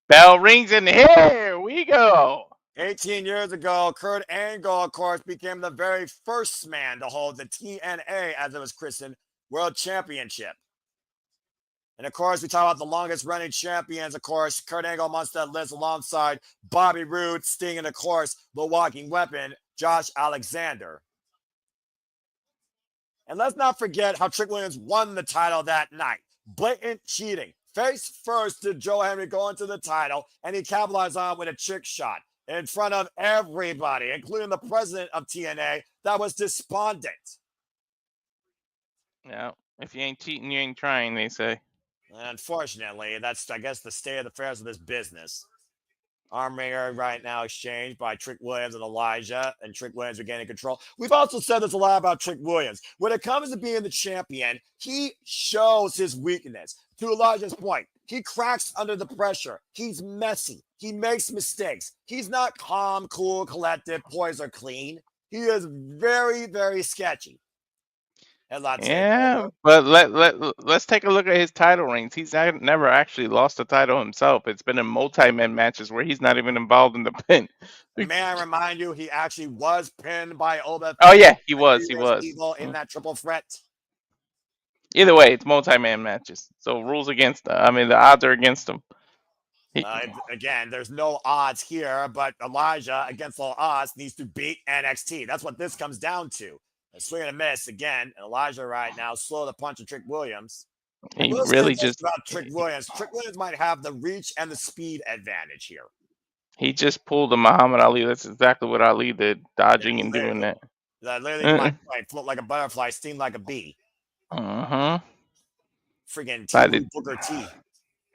Bell rings and here we go. 18 years ago, Kurt Angle, of course, became the very first man to hold the TNA, as it was christened, World Championship. And of course, we talk about the longest running champions. Of course, Kurt Angle amongst that list alongside Bobby Roode, Sting, and of course, the walking weapon, Josh Alexander. And let's not forget how Trick Williams won the title that night. Blatant cheating. Face first to Joe Hendry going to the title, and he capitalized on with a trick shot in front of everybody, including the president of TNA, that was despondent. Yeah, if you ain't cheating, you ain't trying, they say. Unfortunately, that's, I guess, the state of affairs of this business. Arm wringer right now exchanged by Trick Williams and Elijah, and Trick Williams regaining control. We've also said this a lot about Trick Williams. When it comes to being the champion, he shows his weakness. To Elijah's point, he cracks under the pressure. He's messy. He makes mistakes. He's not calm, cool, collected, poised, or clean. He is very, very sketchy. Yeah, but let's take a look at his title reigns. He's never actually lost a title himself. It's been in multi-man matches where he's not even involved in the pin. May I remind you, he actually was pinned by Obed. Oh yeah, he was. Eagle in that triple threat. Either way, it's multi-man matches, so rules against. I mean, the odds are against him. Again, there's no odds here, but Elijah, against all odds, needs to beat NXT. That's what this comes down to. A swing and a miss again. And Elijah right now slow the punch of Trick Williams. He really just about Trick Williams. Trick Williams might have the reach and the speed advantage here. He just pulled a Muhammad Ali. That's exactly what Ali did, dodging and doing that. That literally might float like a butterfly, sting like a bee. Friggin' T. Booker T.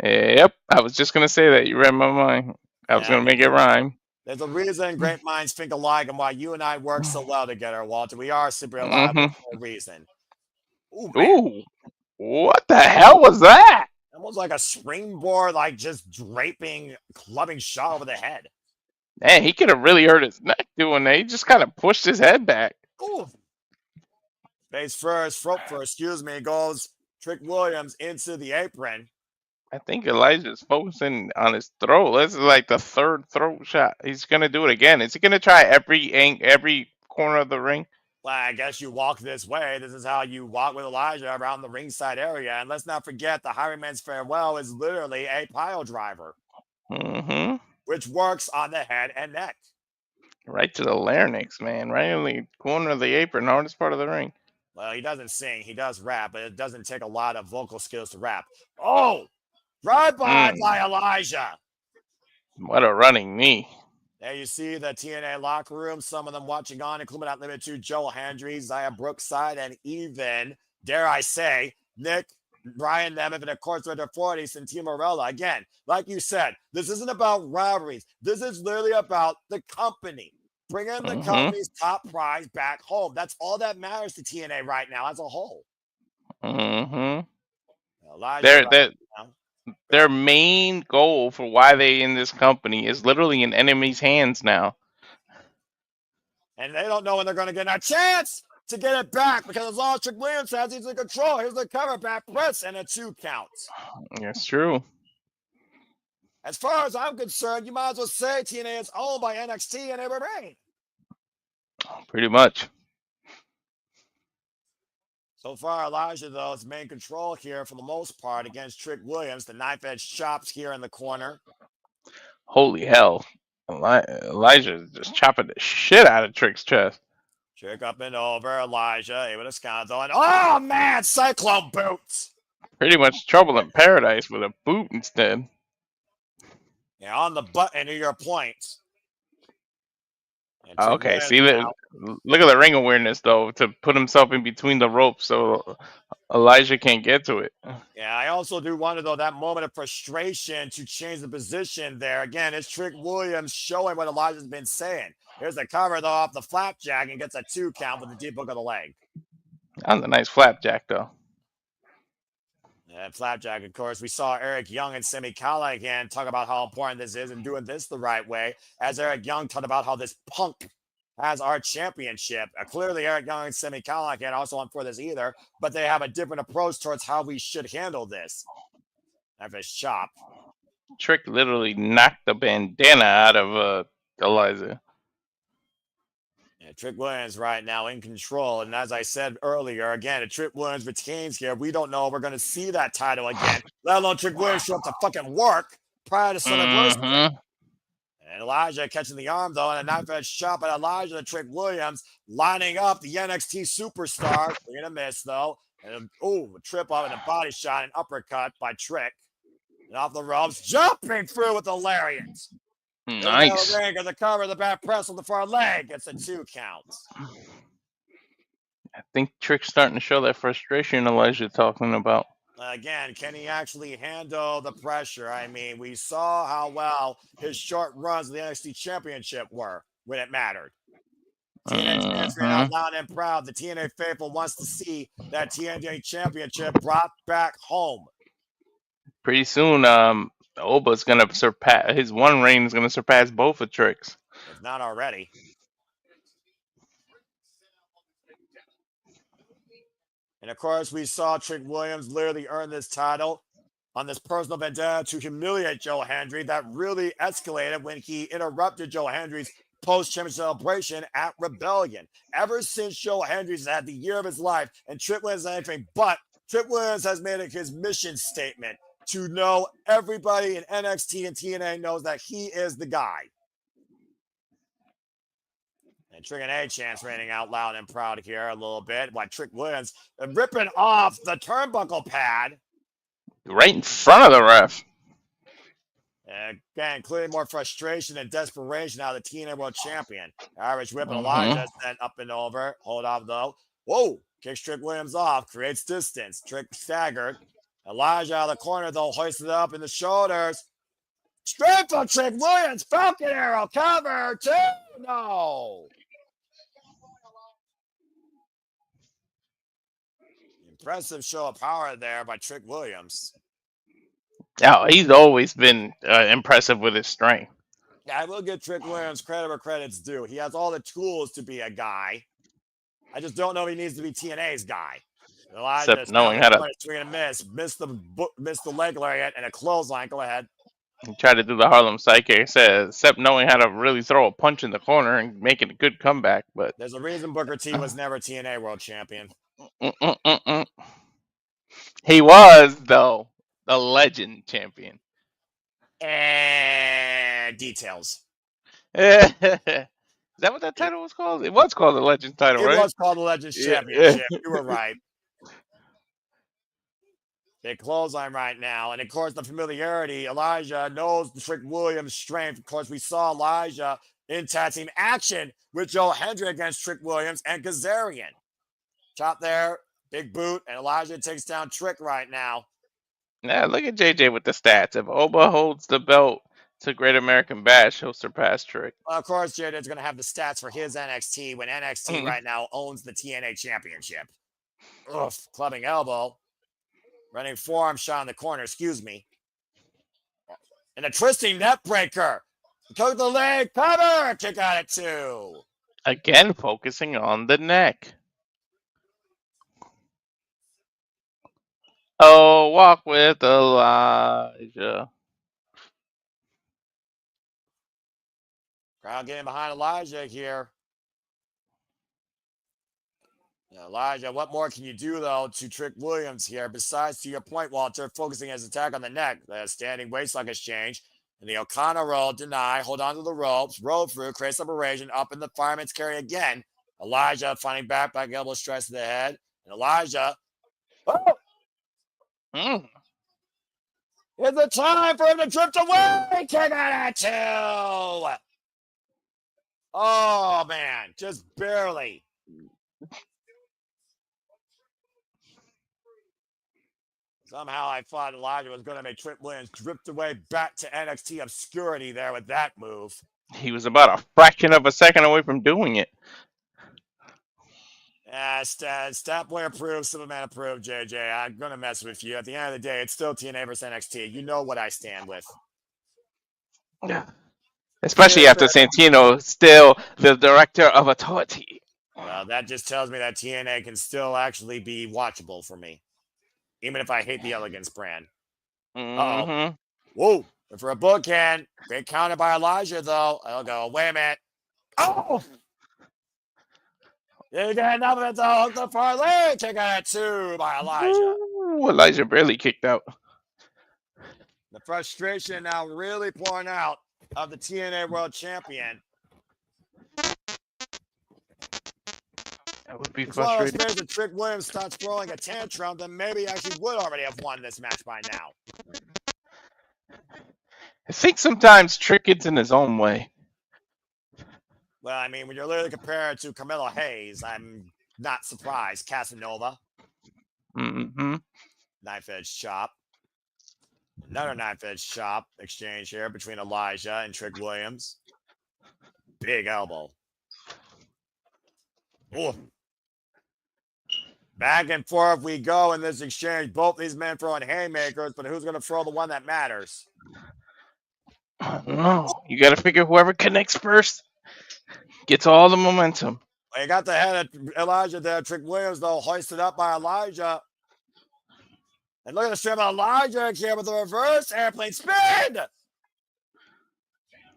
Yep, I was just gonna say that. You read my mind. I was gonna make it rhyme. There's a reason great minds think alike and why you and I work so well together, Walter. We are super reliable for a reason. Ooh, what the hell was that? Almost like a springboard, like just draping, clubbing shot over the head. Man, he could have really hurt his neck doing that. He just kind of pushed his head back. Ooh. Face first, throat first, goes Trick Williams into the apron. I think Elijah's focusing on his throat. This is like the third throat shot. He's gonna do it again. Is he gonna try every corner of the ring? Well, I guess you walk this way. This is how you walk with Elijah around the ringside area. And let's not forget the Highwayman's Farewell is literally a pile driver. Which works on the head and neck. Right to the larynx, man. Right in the corner of the apron, hardest part of the ring. Well, he doesn't sing. He does rap, but it doesn't take a lot of vocal skills to rap. Oh! Drive-by by Elijah. What a running knee. There you see the TNA locker room. Some of them watching on, including not limited to Joe Hendry, Zaya Brookside, and even, dare I say, Nick, Brian Nemeth, and of course, with their 40s and Team Marella. Again, like you said, this isn't about rivalries. This is literally about the company. Bringing the company's top prize back home. That's all that matters to TNA right now as a whole. Their main goal for why they in this company is literally in enemy's hands now. And they don't know when they're going to get a chance to get it back because as long as Trick Williams has, he's in control. Here's the cover back press and a 2 count. That's true. As far as I'm concerned, you might as well say TNA is owned by NXT and it remain. Pretty much. So far, Elijah, though, is main control here for the most part against Trick Williams. The knife-edge chops here in the corner. Holy hell. Elijah is just chopping the shit out of Trick's chest. Trick up and over. Alisha able to scoundrel. And oh man, cyclone boots. Pretty much trouble in paradise with a boot instead. Yeah, on the button of your points. Okay, see, look at the ring awareness, though, to put himself in between the ropes so Elijah can't get to it. Yeah, I also do wonder, though, that moment of frustration to change the position there. Again, it's Trick Williams showing what Elijah's been saying. Here's the cover, though, off the flapjack and gets a 2 count with the deep hook of the leg. That was a nice flapjack, though. And flapjack, of course, we saw Eric Young and Sami Callihan talk about how important this is and doing this the right way. As Eric Young talked about how this punk has our championship. Clearly, Eric Young and Sami Callihan also on for this either, but they have a different approach towards how we should handle this. After his chop. Trick literally knocked the bandana out of Elijah. Yeah, Trick Williams right now in control. And as I said earlier, again, if Trick Williams retains here, we don't know if we're going to see that title again, let alone Trick Williams show up to fucking work prior to celebration. And Elijah catching the arm, though, and a knife-edge shot by Elijah to Trick Williams, lining up the NXT superstar. We're going to miss, though. And a trip off and a body shot, an uppercut by Trick. And off the ropes, jumping through with the lariat. Nice. Ring of the cover, the back press on the far leg. Gets a 2 count. I think Trick's starting to show that frustration Elijah talking about. Again, can he actually handle the pressure? I mean, we saw how well his short runs of the NXT Championship were when it mattered. TNA transferring out loud and proud. The TNA faithful wants to see that TNA Championship brought back home. Pretty soon, Oba's gonna surpass his one reign is gonna surpass both of Trick's. If not already. And of course, we saw Trick Williams literally earn this title on this personal vendetta to humiliate Joe Hendry. That really escalated when he interrupted Joe Hendry's post-championship celebration at Rebellion. Ever since Joe Hendry's had the year of his life, and Trick Williams is anything but, Trick Williams has made it his mission statement to know everybody in NXT and TNA knows that he is the guy. And Trick and A chance raining out loud and proud here a little bit. While Trick Williams ripping off the turnbuckle pad. Right in front of the ref. Again, clearly more frustration and desperation out of the TNA World Champion. Irish whip and Elijah sent up and over. Hold off though. Whoa! Kicks Trick Williams off. Creates distance. Trick staggered. Elijah out of the corner though. Hoisted up in the shoulders. Straight from Trick Williams. Falcon Arrow. Cover. 2. No. Impressive show of power there by Trick Williams. Yeah, he's always been impressive with his strength. Yeah, I will give Trick Williams credit where credit's due. He has all the tools to be a guy. I just don't know if he needs to be TNA's guy. Elijah Except knowing how to swing and miss the leg lariat and a clothesline. Go ahead. He tried to do the Harlem Psychic, except knowing how to really throw a punch in the corner and make it a good comeback. But there's a reason Booker T was never TNA World Champion. He was, though, the Legend Champion. And details. Is that what that title was called? It was called the Legend title, right? It was called the Legends Championship. You were right. Big clothesline right now. And, of course, the familiarity. Elijah knows the Trick Williams' strength. Of course, we saw Elijah in tag team action with Joe Hendry against Trick Williams and Kazarian. Chop there. Big boot. And Elijah takes down Trick right now. Yeah, look at JJ with the stats. If Oba holds the belt to Great American Bash, he'll surpass Trick. Well, of course, JJ's going to have the stats for his NXT when NXT right now owns the TNA Championship. Oof. Clubbing elbow. Running forearm shot in the corner, excuse me. And a twisting neck breaker. Took the leg, cover, kick out at 2. Again, focusing on the neck. Oh, walk with Elijah. Crowd getting behind Elijah here. Elijah, what more can you do, though, to Trick Williams here? Besides, to your point, Walter, focusing his attack on the neck. The standing waistlock exchange. And the O'Connor roll, deny, hold on to the ropes, roll through, create separation, up in the fireman's carry again. Elijah finding back elbow strikes to the head. And Elijah. Oh! It's the time for him to drift away. Kick out at 2. Oh, man. Just barely. Somehow I thought Elijah was going to make Trick Williams drift away back to NXT obscurity there with that move. He was about a fraction of a second away from doing it. Stat boy approved, Superman approved, JJ. I'm going to mess with you. At the end of the day, it's still TNA versus NXT. You know what I stand with. Especially after Stantino still the director of authority. Well, that just tells me that TNA can still actually be watchable for me. Even if I hate the Elegance brand. Mm-hmm. Whoa. And for a bookhand, great counter by Elijah, though. I'll go, wait a minute. Oh! You get enough of it, though. Hook the far leg. Kick out at 2 by Elijah. Ooh, Elijah barely kicked out. The frustration now really pouring out of the TNA World Champion. That would be As well as frustrating. maybe Trick Williams starts throwing a tantrum, then maybe he actually would already have won this match by now. I think sometimes Trick gets in his own way. Well, I mean, when you're literally compared to Carmelo Hayes, I'm not surprised. Casanova. Mm-hmm. Knife-edge chop. Another knife-edge chop exchange here between Elijah and Trick Williams. Big elbow. Ooh. Back and forth we go in this exchange. Both these men throwing haymakers, but who's going to throw the one that matters? No, you got to figure whoever connects first gets all the momentum. Well, you got the head of Elijah there. Trick Williams, though, hoisted up by Elijah. And look at the strip of Elijah here with the reverse airplane spin.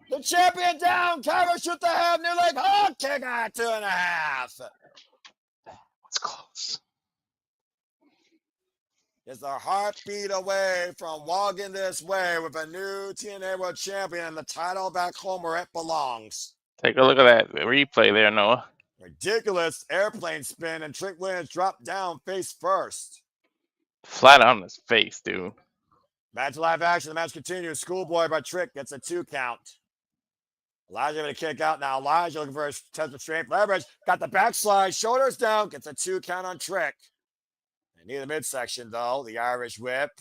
The champion down. Cover, shoot the half. New leg hook. Kick out at 2.5. It's close. Is a heartbeat away from walking this way with a new TNA World Champion and the title back home where it belongs. Take a look at that replay there, Noah. Ridiculous airplane spin, and Trick Williams dropped down face first. Flat on his face, dude. Match live action. The match continues. Schoolboy by Trick gets a 2 count. Elijah with a kick out. Now Elijah looking for a test of strength leverage. Got the backslide. Shoulders down. Gets a 2 count on Trick. And near the midsection, though. The Irish whip.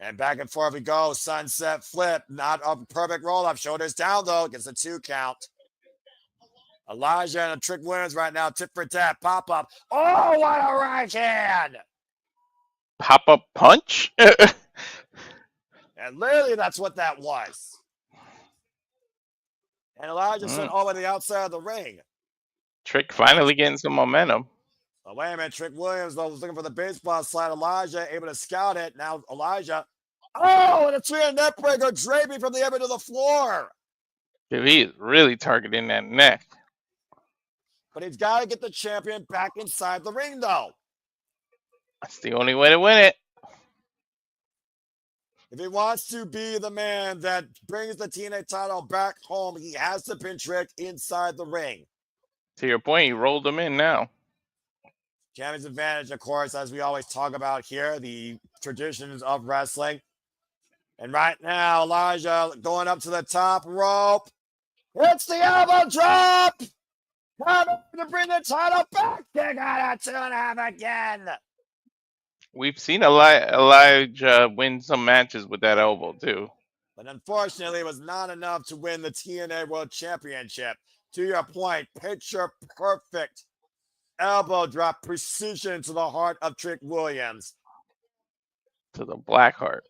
And back and forth we go. Sunset flip. Not a perfect roll up. Shoulders down, though. Gets a 2 count. Elijah and Trick Williams right now. Tip for tap. Pop up. Oh, what a right hand. Pop-up punch? And literally, that's what that was. And Elijah sent over the outside of the ring. Trick finally getting some momentum. Oh, wait a minute. Trick Williams, though, was looking for the baseball slide. Elijah able to scout it. Now Elijah. Oh, and a 3 neck breaker draping from the apron to the floor. Dude, he is really targeting that neck. But he's got to get the champion back inside the ring, though. That's the only way to win it. If he wants to be the man that brings the TNA title back home, he has to pin Trick inside the ring. To your point, he rolled him in now. Champion's advantage, of course, as we always talk about here, the traditions of wrestling. And right now, Elijah going up to the top rope. It's the elbow drop. Coming to bring the title back. Kick out at 2.5 again. We've seen Elijah win some matches with that elbow, too. But unfortunately, it was not enough to win the TNA World Championship. To your point, picture perfect elbow drop precision to the heart of Trick Williams. To the black heart.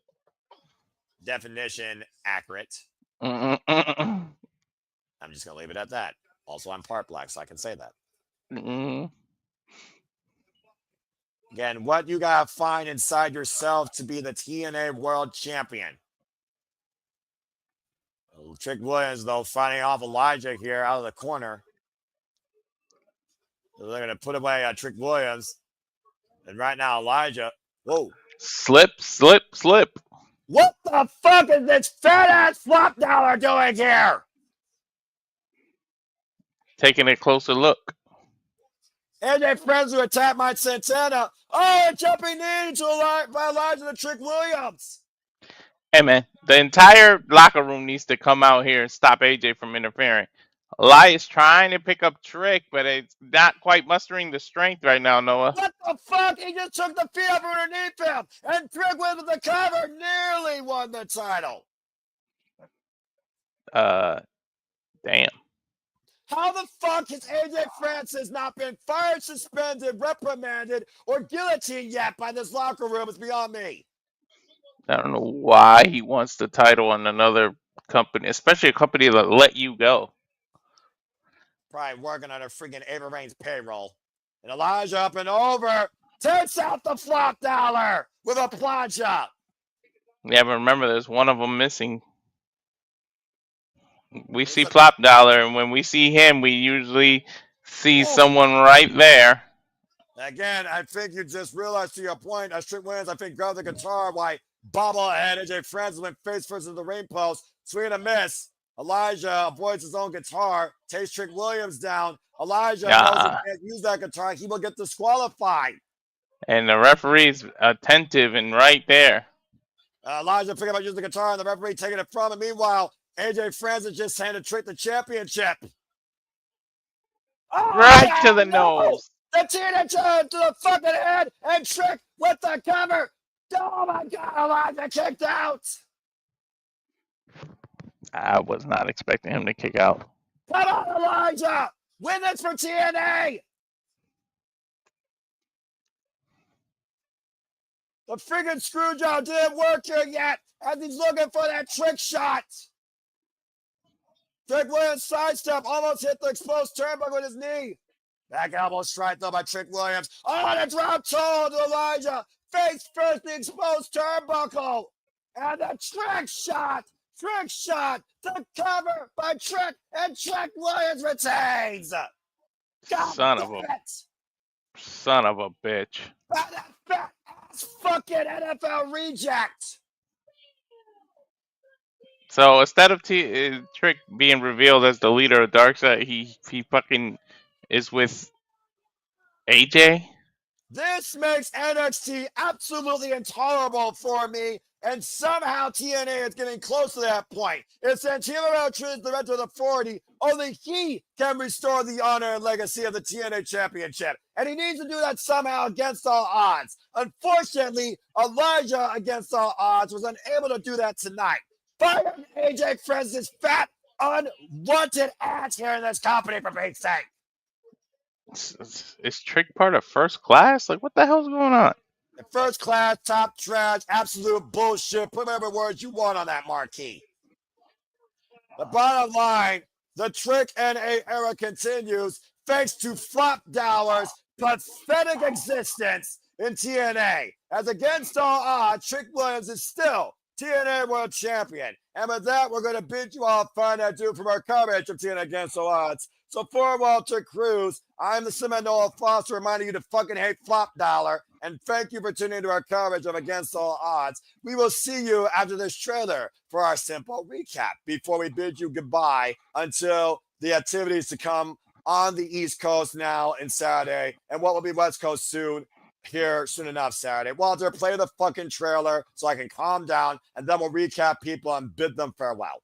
Definition accurate. Mm-mm. I'm just going to leave it at that. Also, I'm part black, so I can say that. Mm-mm. Again, what you got to find inside yourself to be the TNA World Champion. Trick Williams, though, fighting off Elijah here out of the corner. They're going to put away Trick Williams. And right now, Elijah. Whoa. Slip, slip, slip. What the fuck is this fat-ass flop dollar doing here? Taking a closer look. AJ Friends who attacked my Santana. Oh, a jumping knee by Elijah the Trick Williams. Hey, man, the entire locker room needs to come out here and stop AJ from interfering. Elias trying to pick up Trick, but it's not quite mustering the strength right now, Noah. What the fuck? He just took the feet up underneath him, and Trick with the cover nearly won the title. Damn. How the fuck has AJ Francis not been fired, suspended, reprimanded, or guillotined yet by this locker room? It's beyond me. I don't know why he wants the title on another company, especially a company that let you go. Probably working on a freaking Ava Rain's payroll. And Elijah up and over. Takes out the flop dollar with a plancha. Yeah, but remember, there's one of them missing. We see Flop Dollar, and when we see him, we usually see someone right there. Again, I think you just realized to your point, as Trick Williams, I think, grabbed the guitar while bobblehead AJ Francis went face first in the ring post. Swing and a miss. Elijah avoids his own guitar, takes Trick Williams down. Elijah knows he can't use that guitar. He will get disqualified. And the referee's attentive and right there. Elijah figured out using the guitar, and the referee taking it from him. Meanwhile, AJ Francis just handed Trick the championship. Oh, right to the nose. The TNA to the fucking head, and Trick with the cover. Oh my God, Elijah kicked out. I was not expecting him to kick out. Come on, Elijah. Win this for TNA. The friggin' screw job didn't work here yet, as he's looking for that trick shot. Trick Williams sidestep, almost hit the exposed turnbuckle with his knee. Back elbow strike though by Trick Williams. Oh, the drop toe to Elijah. Face first, the exposed turnbuckle. And the trick shot. Trick shot. The cover by Trick. And Trick Williams retains. God Son of a bitch. That fat ass fucking NFL reject. So instead of Trick being revealed as the leader of Darkseid, he fucking is with AJ? This makes NXT absolutely intolerable for me, and somehow TNA is getting close to that point. If Santino is the Director of the 40, only he can restore the honor and legacy of the TNA Championship, and he needs to do that somehow against all odds. Unfortunately, Elijah, against all odds, was unable to do that tonight. Fire AJ Francis' fat, unwanted ass here in this company, for Pete's sake. Is Trick part of First Class? Like, what the hell's going on? First Class, top trash, absolute bullshit. Put whatever words you want on that marquee. The bottom line, the Trick NA era continues thanks to Flop Dollar's pathetic existence in TNA. As against all odds, Trick Williams is still TNA World Champion. And with that, we're going to bid you all find that dude from our coverage of TNA Against All Odds. So for Walter Cruz, I'm the Seminole Foster reminding you to fucking hate Flop Dollar. And thank you for tuning into our coverage of Against All Odds. We will see you after this trailer for our simple recap before we bid you goodbye until the activities to come on the East Coast now and Saturday, and what will be West Coast soon enough Saturday. Walter, play the fucking trailer so I can calm down, and then we'll recap people and bid them farewell.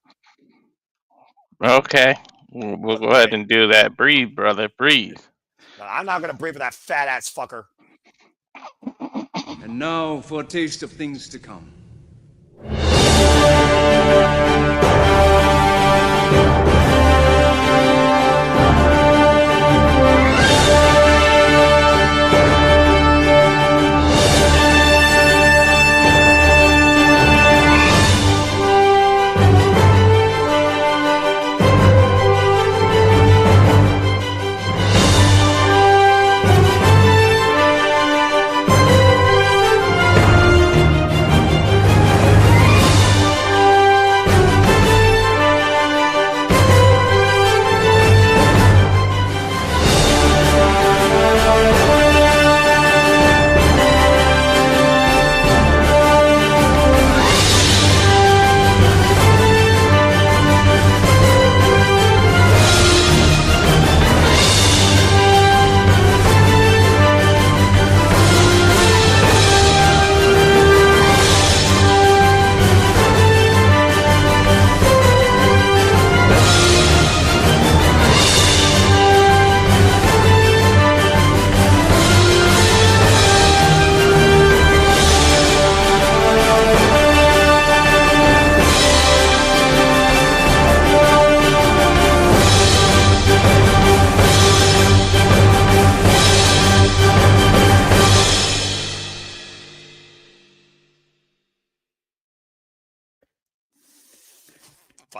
Okay. We'll go ahead and do that. Breathe, brother. Breathe. No, I'm not going to breathe for that fat-ass fucker. And now for a taste of things to come.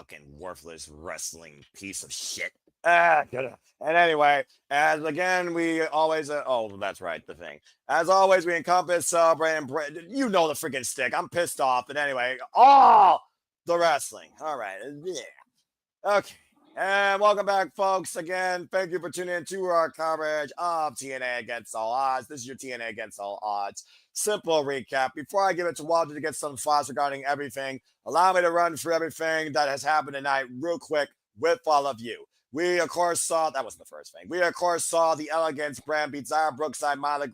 fucking worthless wrestling piece of shit. And anyway, as again, we always, that's right, the thing. As always, we encompass, celebrate, and you know the freaking stick. I'm pissed off, but anyway, the wrestling. All right, yeah. Okay, and welcome back, folks. Again, thank you for tuning in to our coverage of TNA Against All Odds. This is your TNA Against All Odds. Simple recap. Before I give it to Walter to get some thoughts regarding everything, allow me to run through everything that has happened tonight real quick with all of you. We, of course, saw, that was the first thing. We, of course, saw the Elegance brand beat Brookside, Myla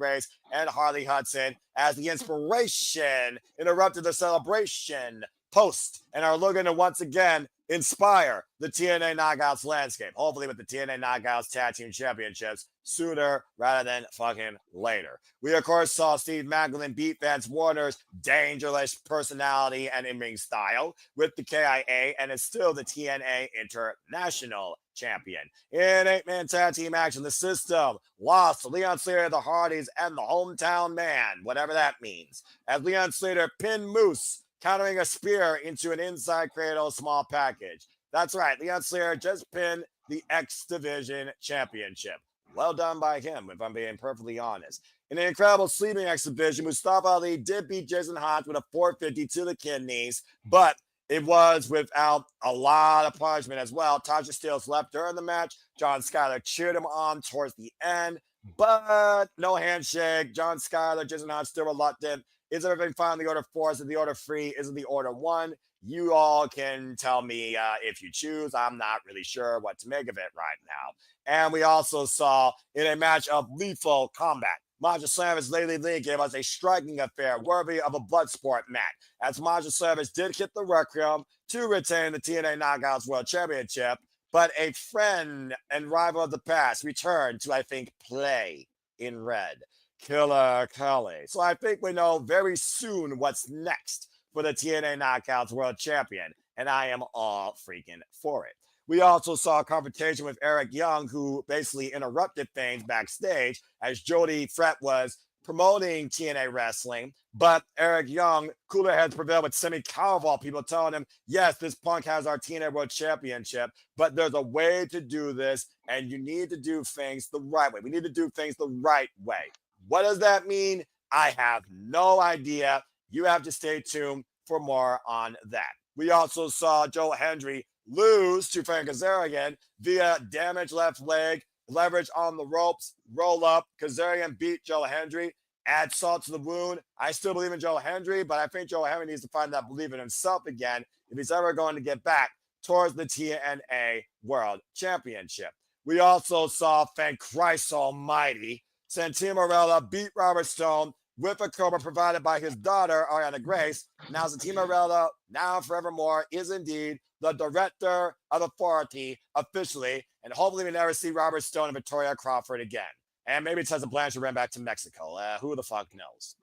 and Harley Hudson as the inspiration interrupted the celebration post and are looking to once again inspire the TNA Knockouts landscape. Hopefully with the TNA Knockouts Tag Team Championships sooner rather than fucking later. We, of course, saw Steve Macklin beat Vance Warner's dangerous personality and in-ring style with the KIA and is still the TNA International Champion. In 8-man tag team action, the System lost to Leon Slater, the Hardys, and the Hometown Man, whatever that means, as Leon Slater pinned Moose, countering a spear into an inside cradle small package. That's right, Leon Slater just pinned the X Division Championship. Well done by him, if I'm being perfectly honest. In an incredible sleeping exhibition, Mustafa Ali did beat Jason Hotch with a 450 to the kidneys, but it was without a lot of punishment as well. Tasha Steelz left during the match. Skyler cheered him on towards the end, but no handshake. Skyler, Jason Hotch still reluctant. Is everything fine in the order 4? Is it the order 3? Is it the order 1? You all can tell me if you choose. I'm not really sure what to make of it right now. And we also saw in a match of lethal combat, Maja Savage Lady Lee gave us a striking affair worthy of a blood sport match, as Maja Savage did hit the Requiem to retain the TNA Knockouts World Championship, but a friend and rival of the past returned to, I think, play in red. Killer Kelly. So I think we know very soon what's next for the TNA Knockouts World Champion, and I am all freaking for it. We also saw a confrontation with Eric Young, who basically interrupted things backstage as Jody Fret was promoting TNA wrestling, but Eric Young, cooler heads prevailed with Semi Calval people telling him, yes, this punk has our TNA World Championship, but there's a way to do this, and you need to do things the right way. We need to do things the right way. What does that mean? I have no idea. You have to stay tuned for more on that. We also saw Joe Hendry lose to Frankie Kazarian via damaged left leg, leverage on the ropes, roll up. Kazarian beat Joe Hendry, add salt to the wound. I still believe in Joe Hendry, but I think Joe Hendry needs to find that belief in himself again if he's ever going to get back towards the TNA World Championship. We also saw, thank Christ Almighty, Santino Marella beat Robert Stone with a cobra provided by his daughter, Arianna Grace. Now, Santino Marella, now forevermore, is indeed the director of authority officially, and hopefully we never see Robert Stone and Victoria Crawford again. And maybe Tessa Blanchard ran back to Mexico. Who the fuck knows?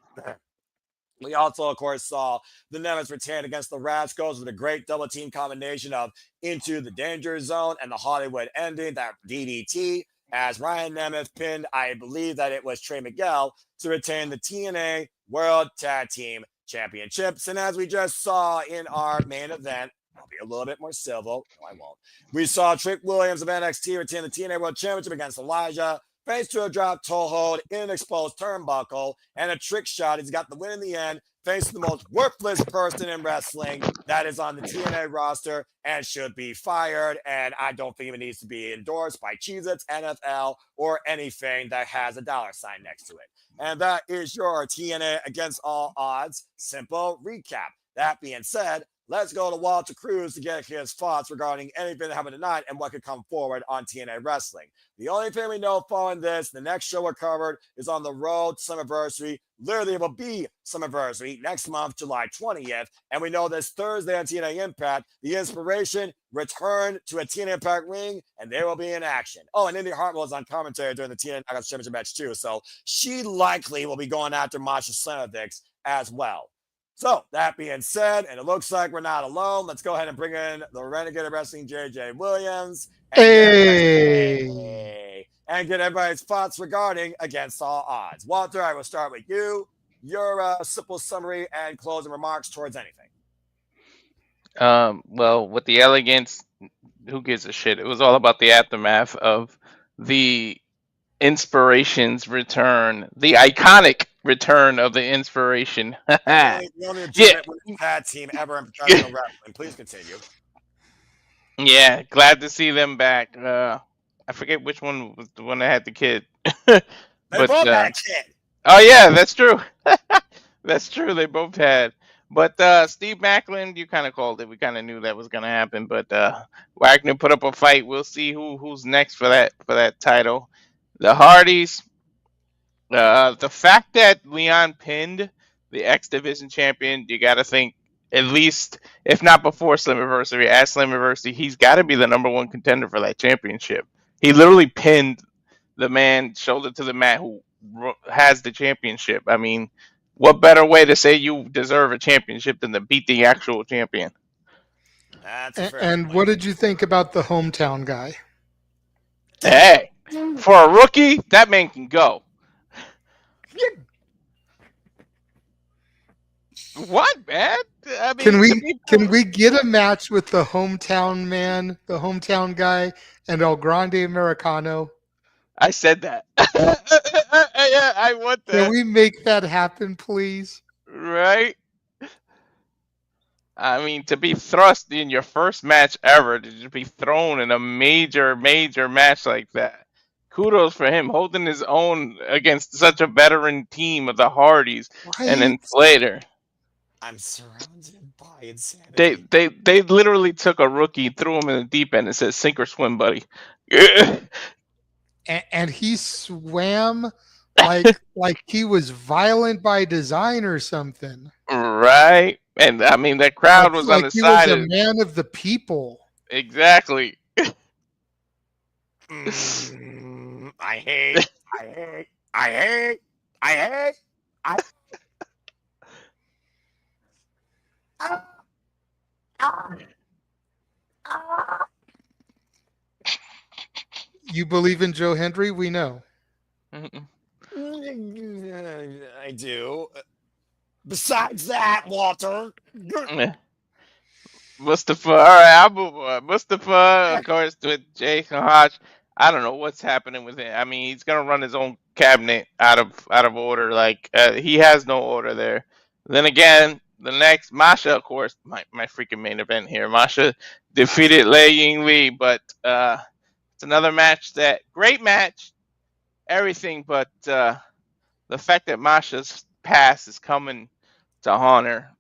We also, of course, saw the Nemeths retain against the Rascalz with a great double team combination of Into the Danger Zone and the Hollywood ending, that DDT, as Ryan Nemeth pinned, I believe that it was Trey Miguel, to retain the TNA World Tag Team Championships. And as we just saw in our main event, I'll be a little bit more civil. No, I won't. We saw Trick Williams of NXT retain the TNA World Championship against Elijah, thanks to a drop toe hold in an exposed turnbuckle and a trick shot. He's got the win in the end, thanks to the most worthless person in wrestling that is on the TNA roster and should be fired. And I don't think it needs to be endorsed by Cheez-Its, NFL, or anything that has a $ sign next to it. And that is your TNA Against All Odds simple recap. That being said, let's go to Walter Cruz to get his thoughts regarding anything that happened tonight and what could come forward on TNA Wrestling. The only thing we know following this, the next show we're covered is on the road to Summerversary. Literally, it will be Summerversary next month, July 20th. And we know this Thursday on TNA Impact, the Inspiration return to a TNA Impact ring, and they will be in action. Oh, and Indy Hartwell is on commentary during the TNA Knockouts Championship match too. So she likely will be going after Masha Slamovich as well. So, that being said, and it looks like we're not alone, let's go ahead and bring in the Renegade Wrestling JJ Williams. And get everybody's thoughts regarding Against All Odds. Walter, I will start with you. Your simple summary and closing remarks towards anything. Well, with the Elegance, who gives a shit? It was all about the aftermath of the Inspiration's return, the iconic return of the Inspiration. The only legitimate women's tag team ever in professional wrestling. Please continue. Yeah, glad to see them back. I forget which one was the one that had the kid. But They both had a kid. Oh yeah, that's true. That's true. They both had. But Steve Macklin, you kind of called it. We kind of knew that was gonna happen. But Wagner put up a fight. We'll see who's next for that title. The Hardys. The fact that Leon pinned the X Division champion, you got to think at least, if not before Slammiversary, at Slammiversary, he's got to be the number one contender for that championship. He literally pinned the man shoulder to the mat who has the championship. I mean, what better way to say you deserve a championship than to beat the actual champion? And what did you think about the hometown guy? Hey, for a rookie, that man can go. What, man? I mean, can we get a match with the hometown man, the hometown guy, and El Grande Americano? I said that. Yeah, I want that. Can we make that happen, please? Right? I mean, to be thrust in your first match ever, to just be thrown in a major match like that. Kudos for him holding his own against such a veteran team of the Hardys and then Slater. I'm surrounded by insanity. They literally took a rookie, threw him in the deep end, and said, "Sink or swim, buddy." And he swam like he was violent by design or something. Right, and I mean that crowd was on the side. He was a man of the people. Exactly. I hate. You believe in Joe Hendry? We know. I do. Besides that, Walter. Mustafa. All right, I'll move on. Mustafa, of course, with Jake and Hotch. I don't know what's happening with him. I mean, he's gonna run his own cabinet out of order. Like he has no order there. Then again, the next Masha, of course, my freaking main event here. Masha defeated Lei Ying Li, but it's another match great match, everything, but the fact that Masha's past is coming to haunt her,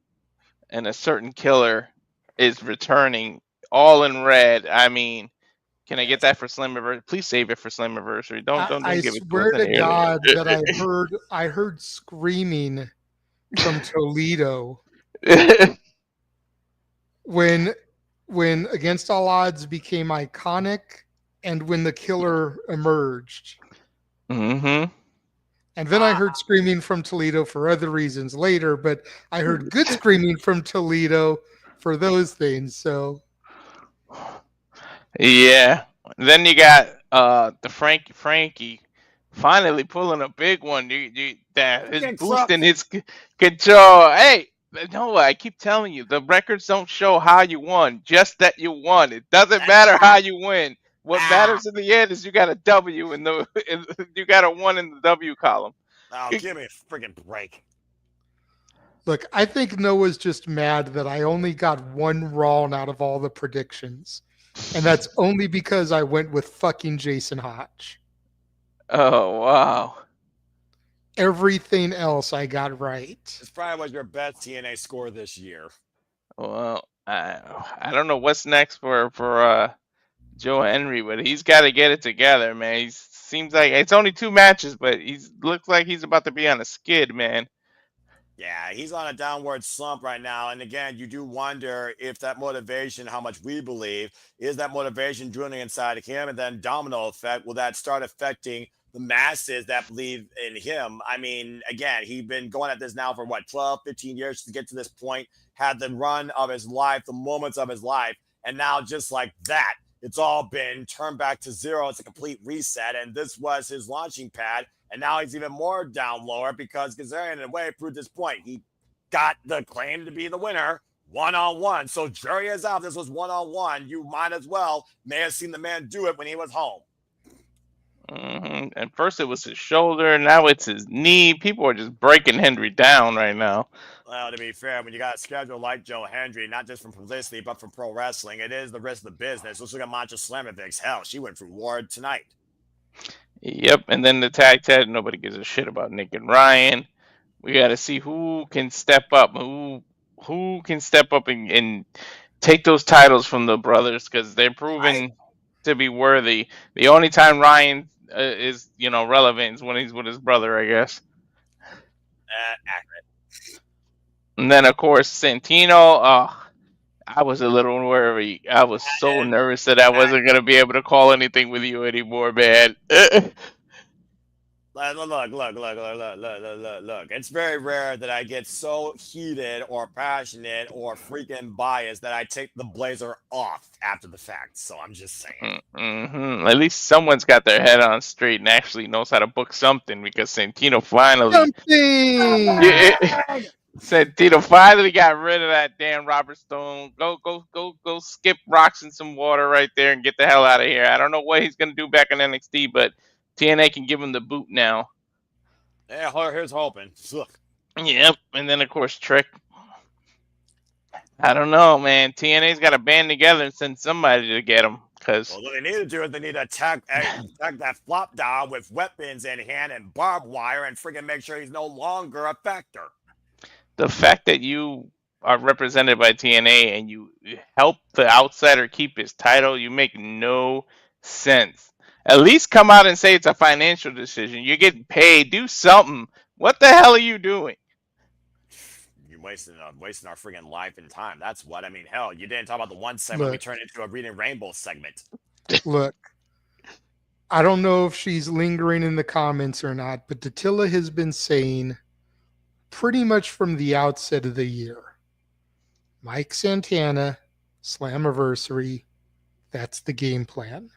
and a certain killer is returning, all in red. I mean, can I get that for Slammiversary? Please save it for Slammiversary. Don't give it. I swear to God that I heard screaming from Toledo when Against All Odds became iconic and when the killer emerged. Mm-hmm. And then I heard screaming from Toledo for other reasons later, but I heard good screaming from Toledo for those things. So yeah. Then you got the Frankie finally pulling a big one. That is boosting his control. Hey, no, I keep telling you, the records don't show how you won, just that you won. It doesn't matter how you win. What matters in the end is you got a W you got a 1 in the W column. Oh, give me a freaking break. Look, I think Noah's just mad that I only got one wrong out of all the predictions. And that's only because I went with fucking Jason Hotch. Oh, wow. Everything else I got right. This probably was your best TNA score this year. Well, I don't know what's next for Joe Hendry, but he's got to get it together, man. He seems like it's only 2 matches, but he looks like he's about to be on a skid, man. Yeah, he's on a downward slump right now. And again, you do wonder if that motivation, how much we believe, is that motivation drilling inside of him, and then domino effect, will that start affecting the masses that believe in him? I mean, again, he's been going at this now for 12, 15 years to get to this point, had the run of his life, the moments of his life, and now just like that, it's all been turned back to zero. It's a complete reset, and this was his launching pad. And now he's even more down lower because Kazarian, in a way, proved his point. He got the claim to be the winner, One-on-one. So jury is out. This was one-on-one. You might as well may have seen the man do it when he was home. And first it was his shoulder, now it's his knee. People are just breaking Hendry down right now. Well, to be fair, when you got a schedule like Joe Hendry, not just from publicity, but from pro wrestling, it is the risk of the business. Let's look at Mancha Slamovic. Hell, she went through Ward tonight. Yep, and then the tag tag, nobody gives a shit about Nick and Ryan. We got to see who can step up, who can step up and take those titles from the brothers, because they're proving to be worthy. The only time Ryan is, relevant is when he's with his brother, I guess. Accurate. And then, of course, Stantino. I was a little worried. I was so nervous that I wasn't going to be able to call anything with you anymore, man. Look. It's very rare that I get so heated or passionate or freaking biased that I take the blazer off after the fact. So I'm just saying. At least someone's got their head on straight and actually knows how to book something, because Stantino finally... Santino finally got rid of that damn Robert Stone. Go skip rocks in some water right there and get the hell out of here. I don't know what he's going to do back in NXT, but TNA can give him the boot now. Yeah, here's hoping. Look. Yep, and then, of course, Trick. I don't know, man. TNA's got to band together and send somebody to get him. Well, what they need to do is they need to attack that flop down with weapons in hand and barbed wire and freaking make sure he's no longer a factor. The fact that you are represented by TNA and you help the outsider keep his title, you make no sense. At least come out and say it's a financial decision. You're getting paid. Do something. What the hell are you doing? You're wasting our freaking life and time. That's what I mean. Hell, you didn't talk about the one segment we turned into a Reading Rainbow segment. Look, I don't know if she's lingering in the comments or not, but Datilla has been saying pretty much from the outset of the year, Mike Santana, Slammiversary, that's the game plan.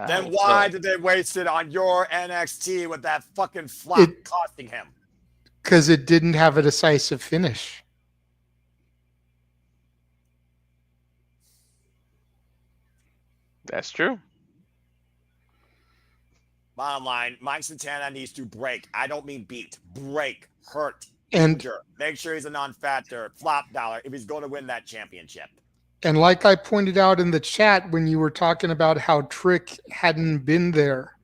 Then why did they waste it on your NXT with that fucking flop costing him? Because it didn't have a decisive finish. That's true. Bottom line, Mike Santana needs to break. I don't mean beat. Break. Hurt. And injure. Make sure he's a non-factor. Flop dollar if he's going to win that championship. And like I pointed out in the chat when you were talking about how Trick hadn't been there,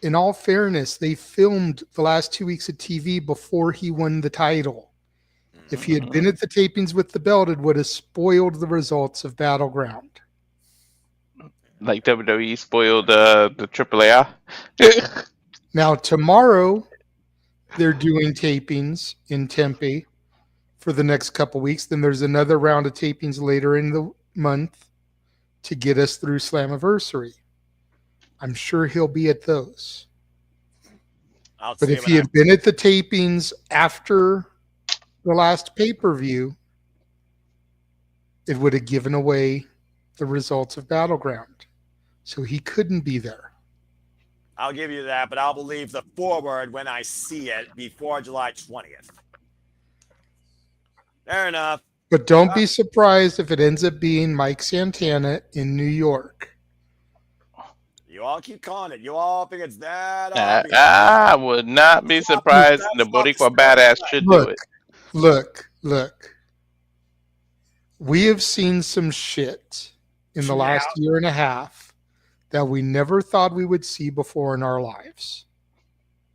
in all fairness, they filmed the last 2 weeks of TV before he won the title. If he had been at the tapings with the belt, it would have spoiled the results of Battleground. Like WWE spoiled the AAA. Now, tomorrow, they're doing tapings in Tempe for the next couple weeks. Then there's another round of tapings later in the month to get us through Slammiversary. I'm sure he'll be at those. But if he had been at the tapings after the last pay-per-view, it would have given away the results of Battleground. So he couldn't be there. I'll give you that, but I'll believe the forward when I see it before July 20th. Fair enough. But don't be surprised if it ends up being Mike Santana in New York. You all keep calling it. You all think it's that obvious. I would not be surprised. The Boricua Badass should do it. Look. We have seen some shit in the last year and a half that we never thought we would see before in our lives.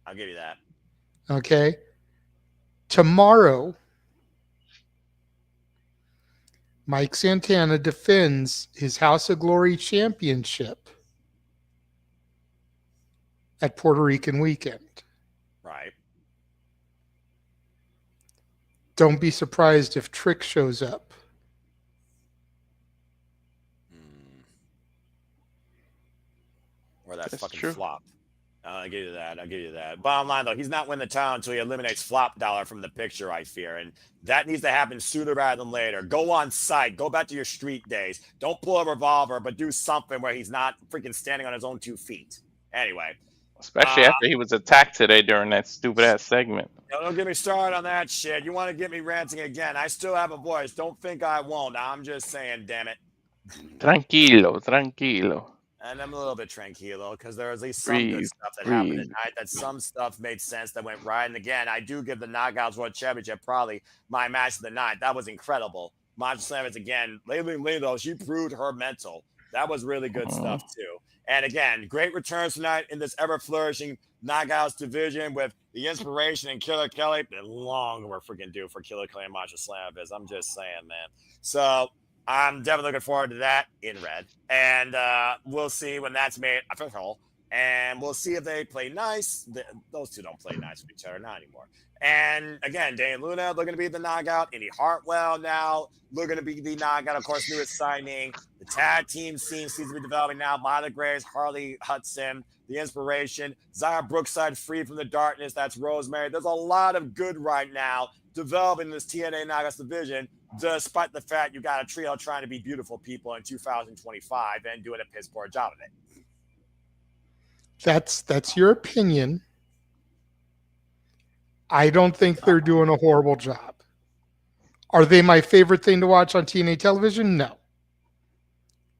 I'll give you that. Okay? Tomorrow, Mike Santana defends his House of Glory championship at Puerto Rican Weekend. Right. Don't be surprised if Trick shows up. Or that fucking flop. I'll give you that. Bottom line, though, he's not winning the town until he eliminates flop dollar from the picture, I fear. And that needs to happen sooner rather than later. Go on site. Go back to your street days. Don't pull a revolver, but do something where he's not freaking standing on his own 2 feet. Anyway. Especially after he was attacked today during that stupid-ass segment. Don't get me started on that shit. You want to get me ranting again? I still have a voice. Don't think I won't. I'm just saying, damn it. Tranquilo. And I'm a little bit tranquilo because there was at least some good Breathe, stuff that happened breathe. tonight. That some stuff made sense that went right. And again, I do give the Knockouts World Championship probably my match of the night. That was incredible. Macho Slammers again. Lately, though, she proved her mental. That was really good stuff too. And again, great returns tonight in this ever flourishing Knockouts division with the Inspiration and Killer Kelly. Been long we're freaking due for Killer Kelly and Macho Slammers. I'm just saying, man. So I'm definitely looking forward to that in red. And we'll see when that's made official. And we'll see if they play nice. Those two don't play nice with each other, not anymore. And again, Day and Luna looking to be the knockout. Indy Hartwell now looking to be the knockout. Of course, newest signing. The tag team scene seems to be developing now. Myla Graves, Harley, Hudson, the Inspiration. Zaya Brookside free from the darkness. That's Rosemary. There's a lot of good right now developing this TNA Knockouts division, despite the fact you got a trio trying to be beautiful people in 2025 and doing a piss poor job of it. That's your opinion. I don't think they're doing a horrible job. Are they my favorite thing to watch on TNA television? No.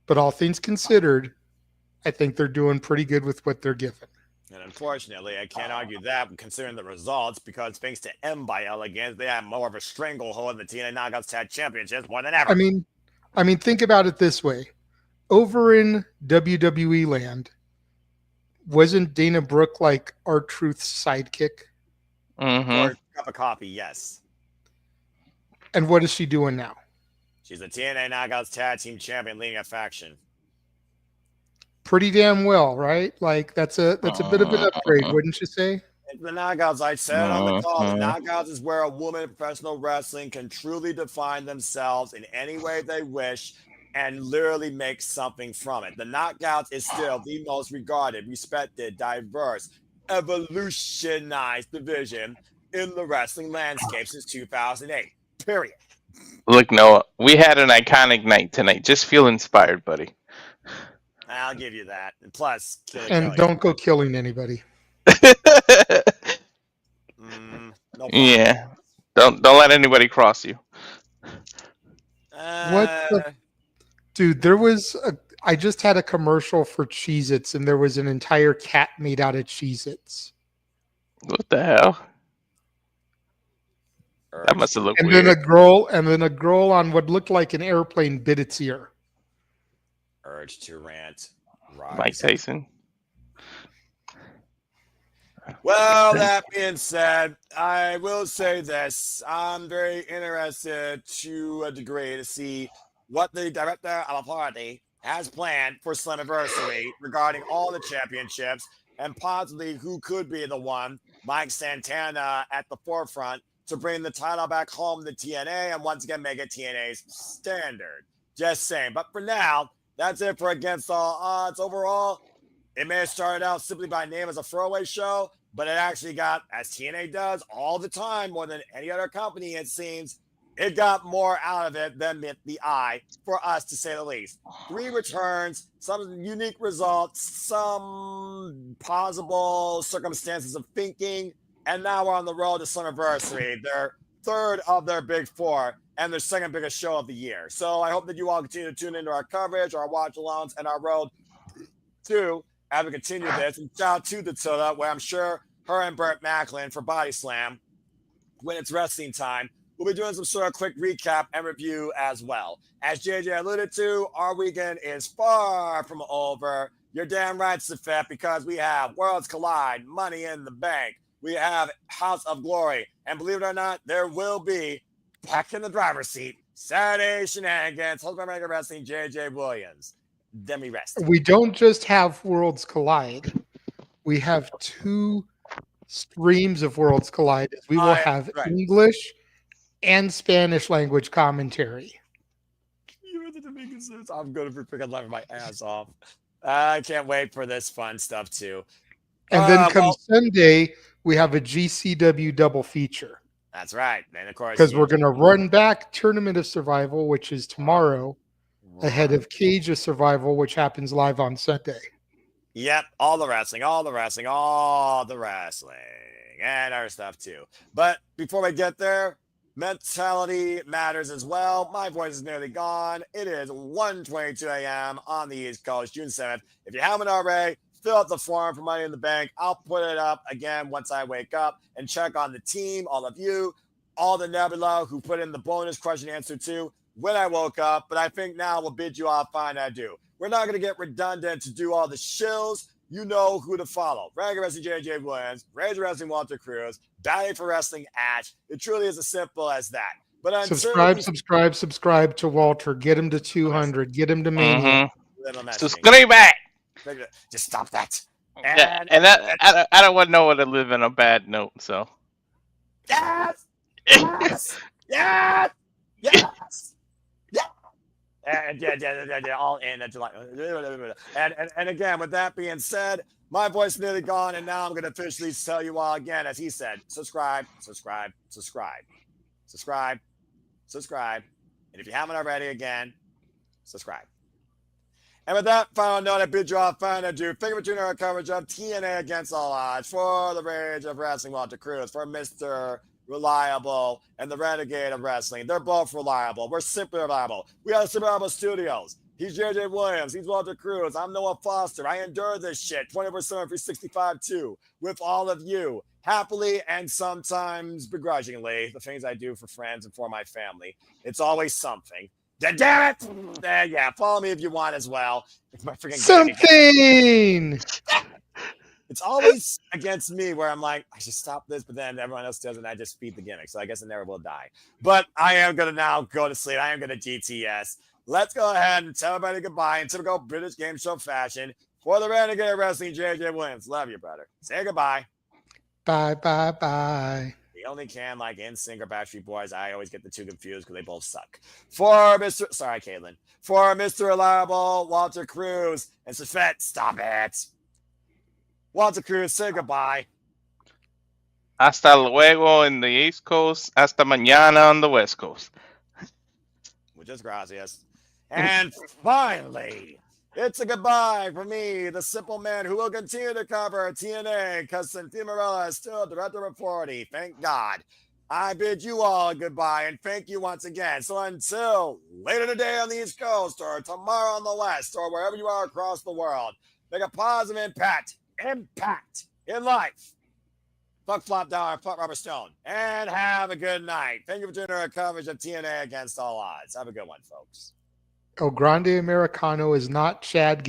But all things considered, I think they're doing pretty good with what they're given. And unfortunately, I can't argue that considering the results, because thanks to M by Elegance, they have more of a stranglehold in the TNA Knockouts Tag Championships more than ever. I mean, think about it this way. Over in WWE land, wasn't Dana Brooke like R-Truth's sidekick? Or cup of coffee, yes. And what is she doing now? She's a TNA Knockouts Tag Team Champion leading a faction. Pretty damn well, right? Like that's a bit of an upgrade, wouldn't you say? The Knockouts, I said on the call, the Knockouts is where a woman in professional wrestling can truly define themselves in any way they wish and literally make something from it. The Knockouts is still the most regarded, respected, diverse, evolutionized division in the wrestling landscape since 2008. Period. Look, Noah, we had an iconic night tonight. Just feel inspired, buddy. I'll give you that. And plus, and don't go killing anybody. No yeah, don't let anybody cross you. Dude, I just had a commercial for Cheez-Its, and there was an entire cat made out of Cheez-Its. What the hell? That must have looked weird. And then a girl on what looked like an airplane bit its ear. Urge to rant. Rise. Mike Tyson. Well, that being said, I will say this. I'm very interested to a degree to see what the director of a party has planned for Slammiversary regarding all the championships and possibly who could be the one, Mike Santana at the forefront, to bring the title back home to TNA and once again make it TNA's standard. Just saying. But for now, that's it for Against All Odds. Overall, it may have started out simply by name as a throwaway show, but it actually got, as TNA does all the time, more than any other company, it seems, it got more out of it than met the eye, for us to say the least. 3 returns, some unique results, some possible circumstances of thinking, and now we're on the road to Slammiversary, their third of their big 4, and their second biggest show of the year. So I hope that you all continue to tune into our coverage, our watch-alongs, and our road to as we continue this. And shout out to Datilda, where I'm sure her and Burt Macklin for Body Slam, when it's wrestling time, we'll be doing some sort of quick recap and review as well. As JJ alluded to, our weekend is far from over. You're damn right, Safet, because we have Worlds Collide, Money in the Bank. We have House of Glory. And believe it or not, there will be, back in the driver's seat, Saturday Shenanigans, hosted by Mega Wrestling, JJ Williams. Demi Rest. We don't just have Worlds Collide. We have 2 streams of Worlds Collide. We will have English and Spanish language commentary. I'm going to be freaking laughing my ass off. I can't wait for this fun stuff too. And then come Sunday, we have a GCW double feature. That's right. And of course, because we're going to run back Tournament of Survival, which is tomorrow, ahead of Cage of Survival, which happens live on Sunday. Yep, all the wrestling, and other stuff too. But before we get there, mentality matters as well. My voice is nearly gone. It is 1:22 a.m. on the East Coast, June 7th. If you haven't already, fill out the form for Money in the Bank. I'll put it up again once I wake up and check on the team, all of you, all the Nebula who put in the bonus question answer too when I woke up. But I think now we'll bid you off fine adieu. We're not going to get redundant to do all the shills. You know who to follow. Ranking Wrestling JJ Williams, Razor Wrestling Walter Cruz, Batting for Wrestling Ash. It truly is as simple as that. But subscribe to Walter. Get him to 200. Get him to Mania. Subscribe back. Just stop that. And I don't want no one to live in a bad note. So yes. And all in July. And again, with that being said, my voice is nearly gone, and now I'm going to officially tell you all again, as he said, subscribe. And if you haven't already, again, subscribe. And with that final note, I bid you all fine adieu. Thank you for tuning our coverage of TNA Against All Odds for the Rage of Wrestling, Walter Cruz, for Mr. Reliable and the Renegade of Wrestling. They're both reliable. We're simply reliable. We are Super Reliable Studios. He's JJ Williams. He's Walter Cruz. I'm Noah Foster. I endure this shit 24/7, 365 too, with all of you, happily and sometimes begrudgingly. The things I do for friends and for my family. It's always something. Damn it! Yeah, follow me if you want as well. Something! It's always against me where I'm like, I should stop this, but then everyone else does, and I just feed the gimmick. So I guess I never will die. But I am going to now go to sleep. I am going to GTS. Let's go ahead and tell everybody goodbye in typical British game show fashion. For the Renegade Wrestling, JJ Williams. Love you, brother. Say goodbye. Bye. The only can like NSYNC or Backstreet Boys. I always get the two confused because they both suck. For Mr. Reliable, Walter Cruz, and Safet, stop it. Walter Cruz, say goodbye. Hasta luego in the East Coast. Hasta mañana on the West Coast. Muchas gracias. And finally, it's a goodbye for me, the simple man who will continue to cover TNA because Marella is still director of 40. Thank God. I bid you all goodbye and thank you once again. So until later today on the East Coast or tomorrow on the West or wherever you are across the world, make a positive impact in life. Fuck Flop Dollar, fuck Rubber Stone, and have a good night. Thank you for tuning in our coverage of TNA Against All Odds. Have a good one, folks. El Grande Americano is not Chad Gable.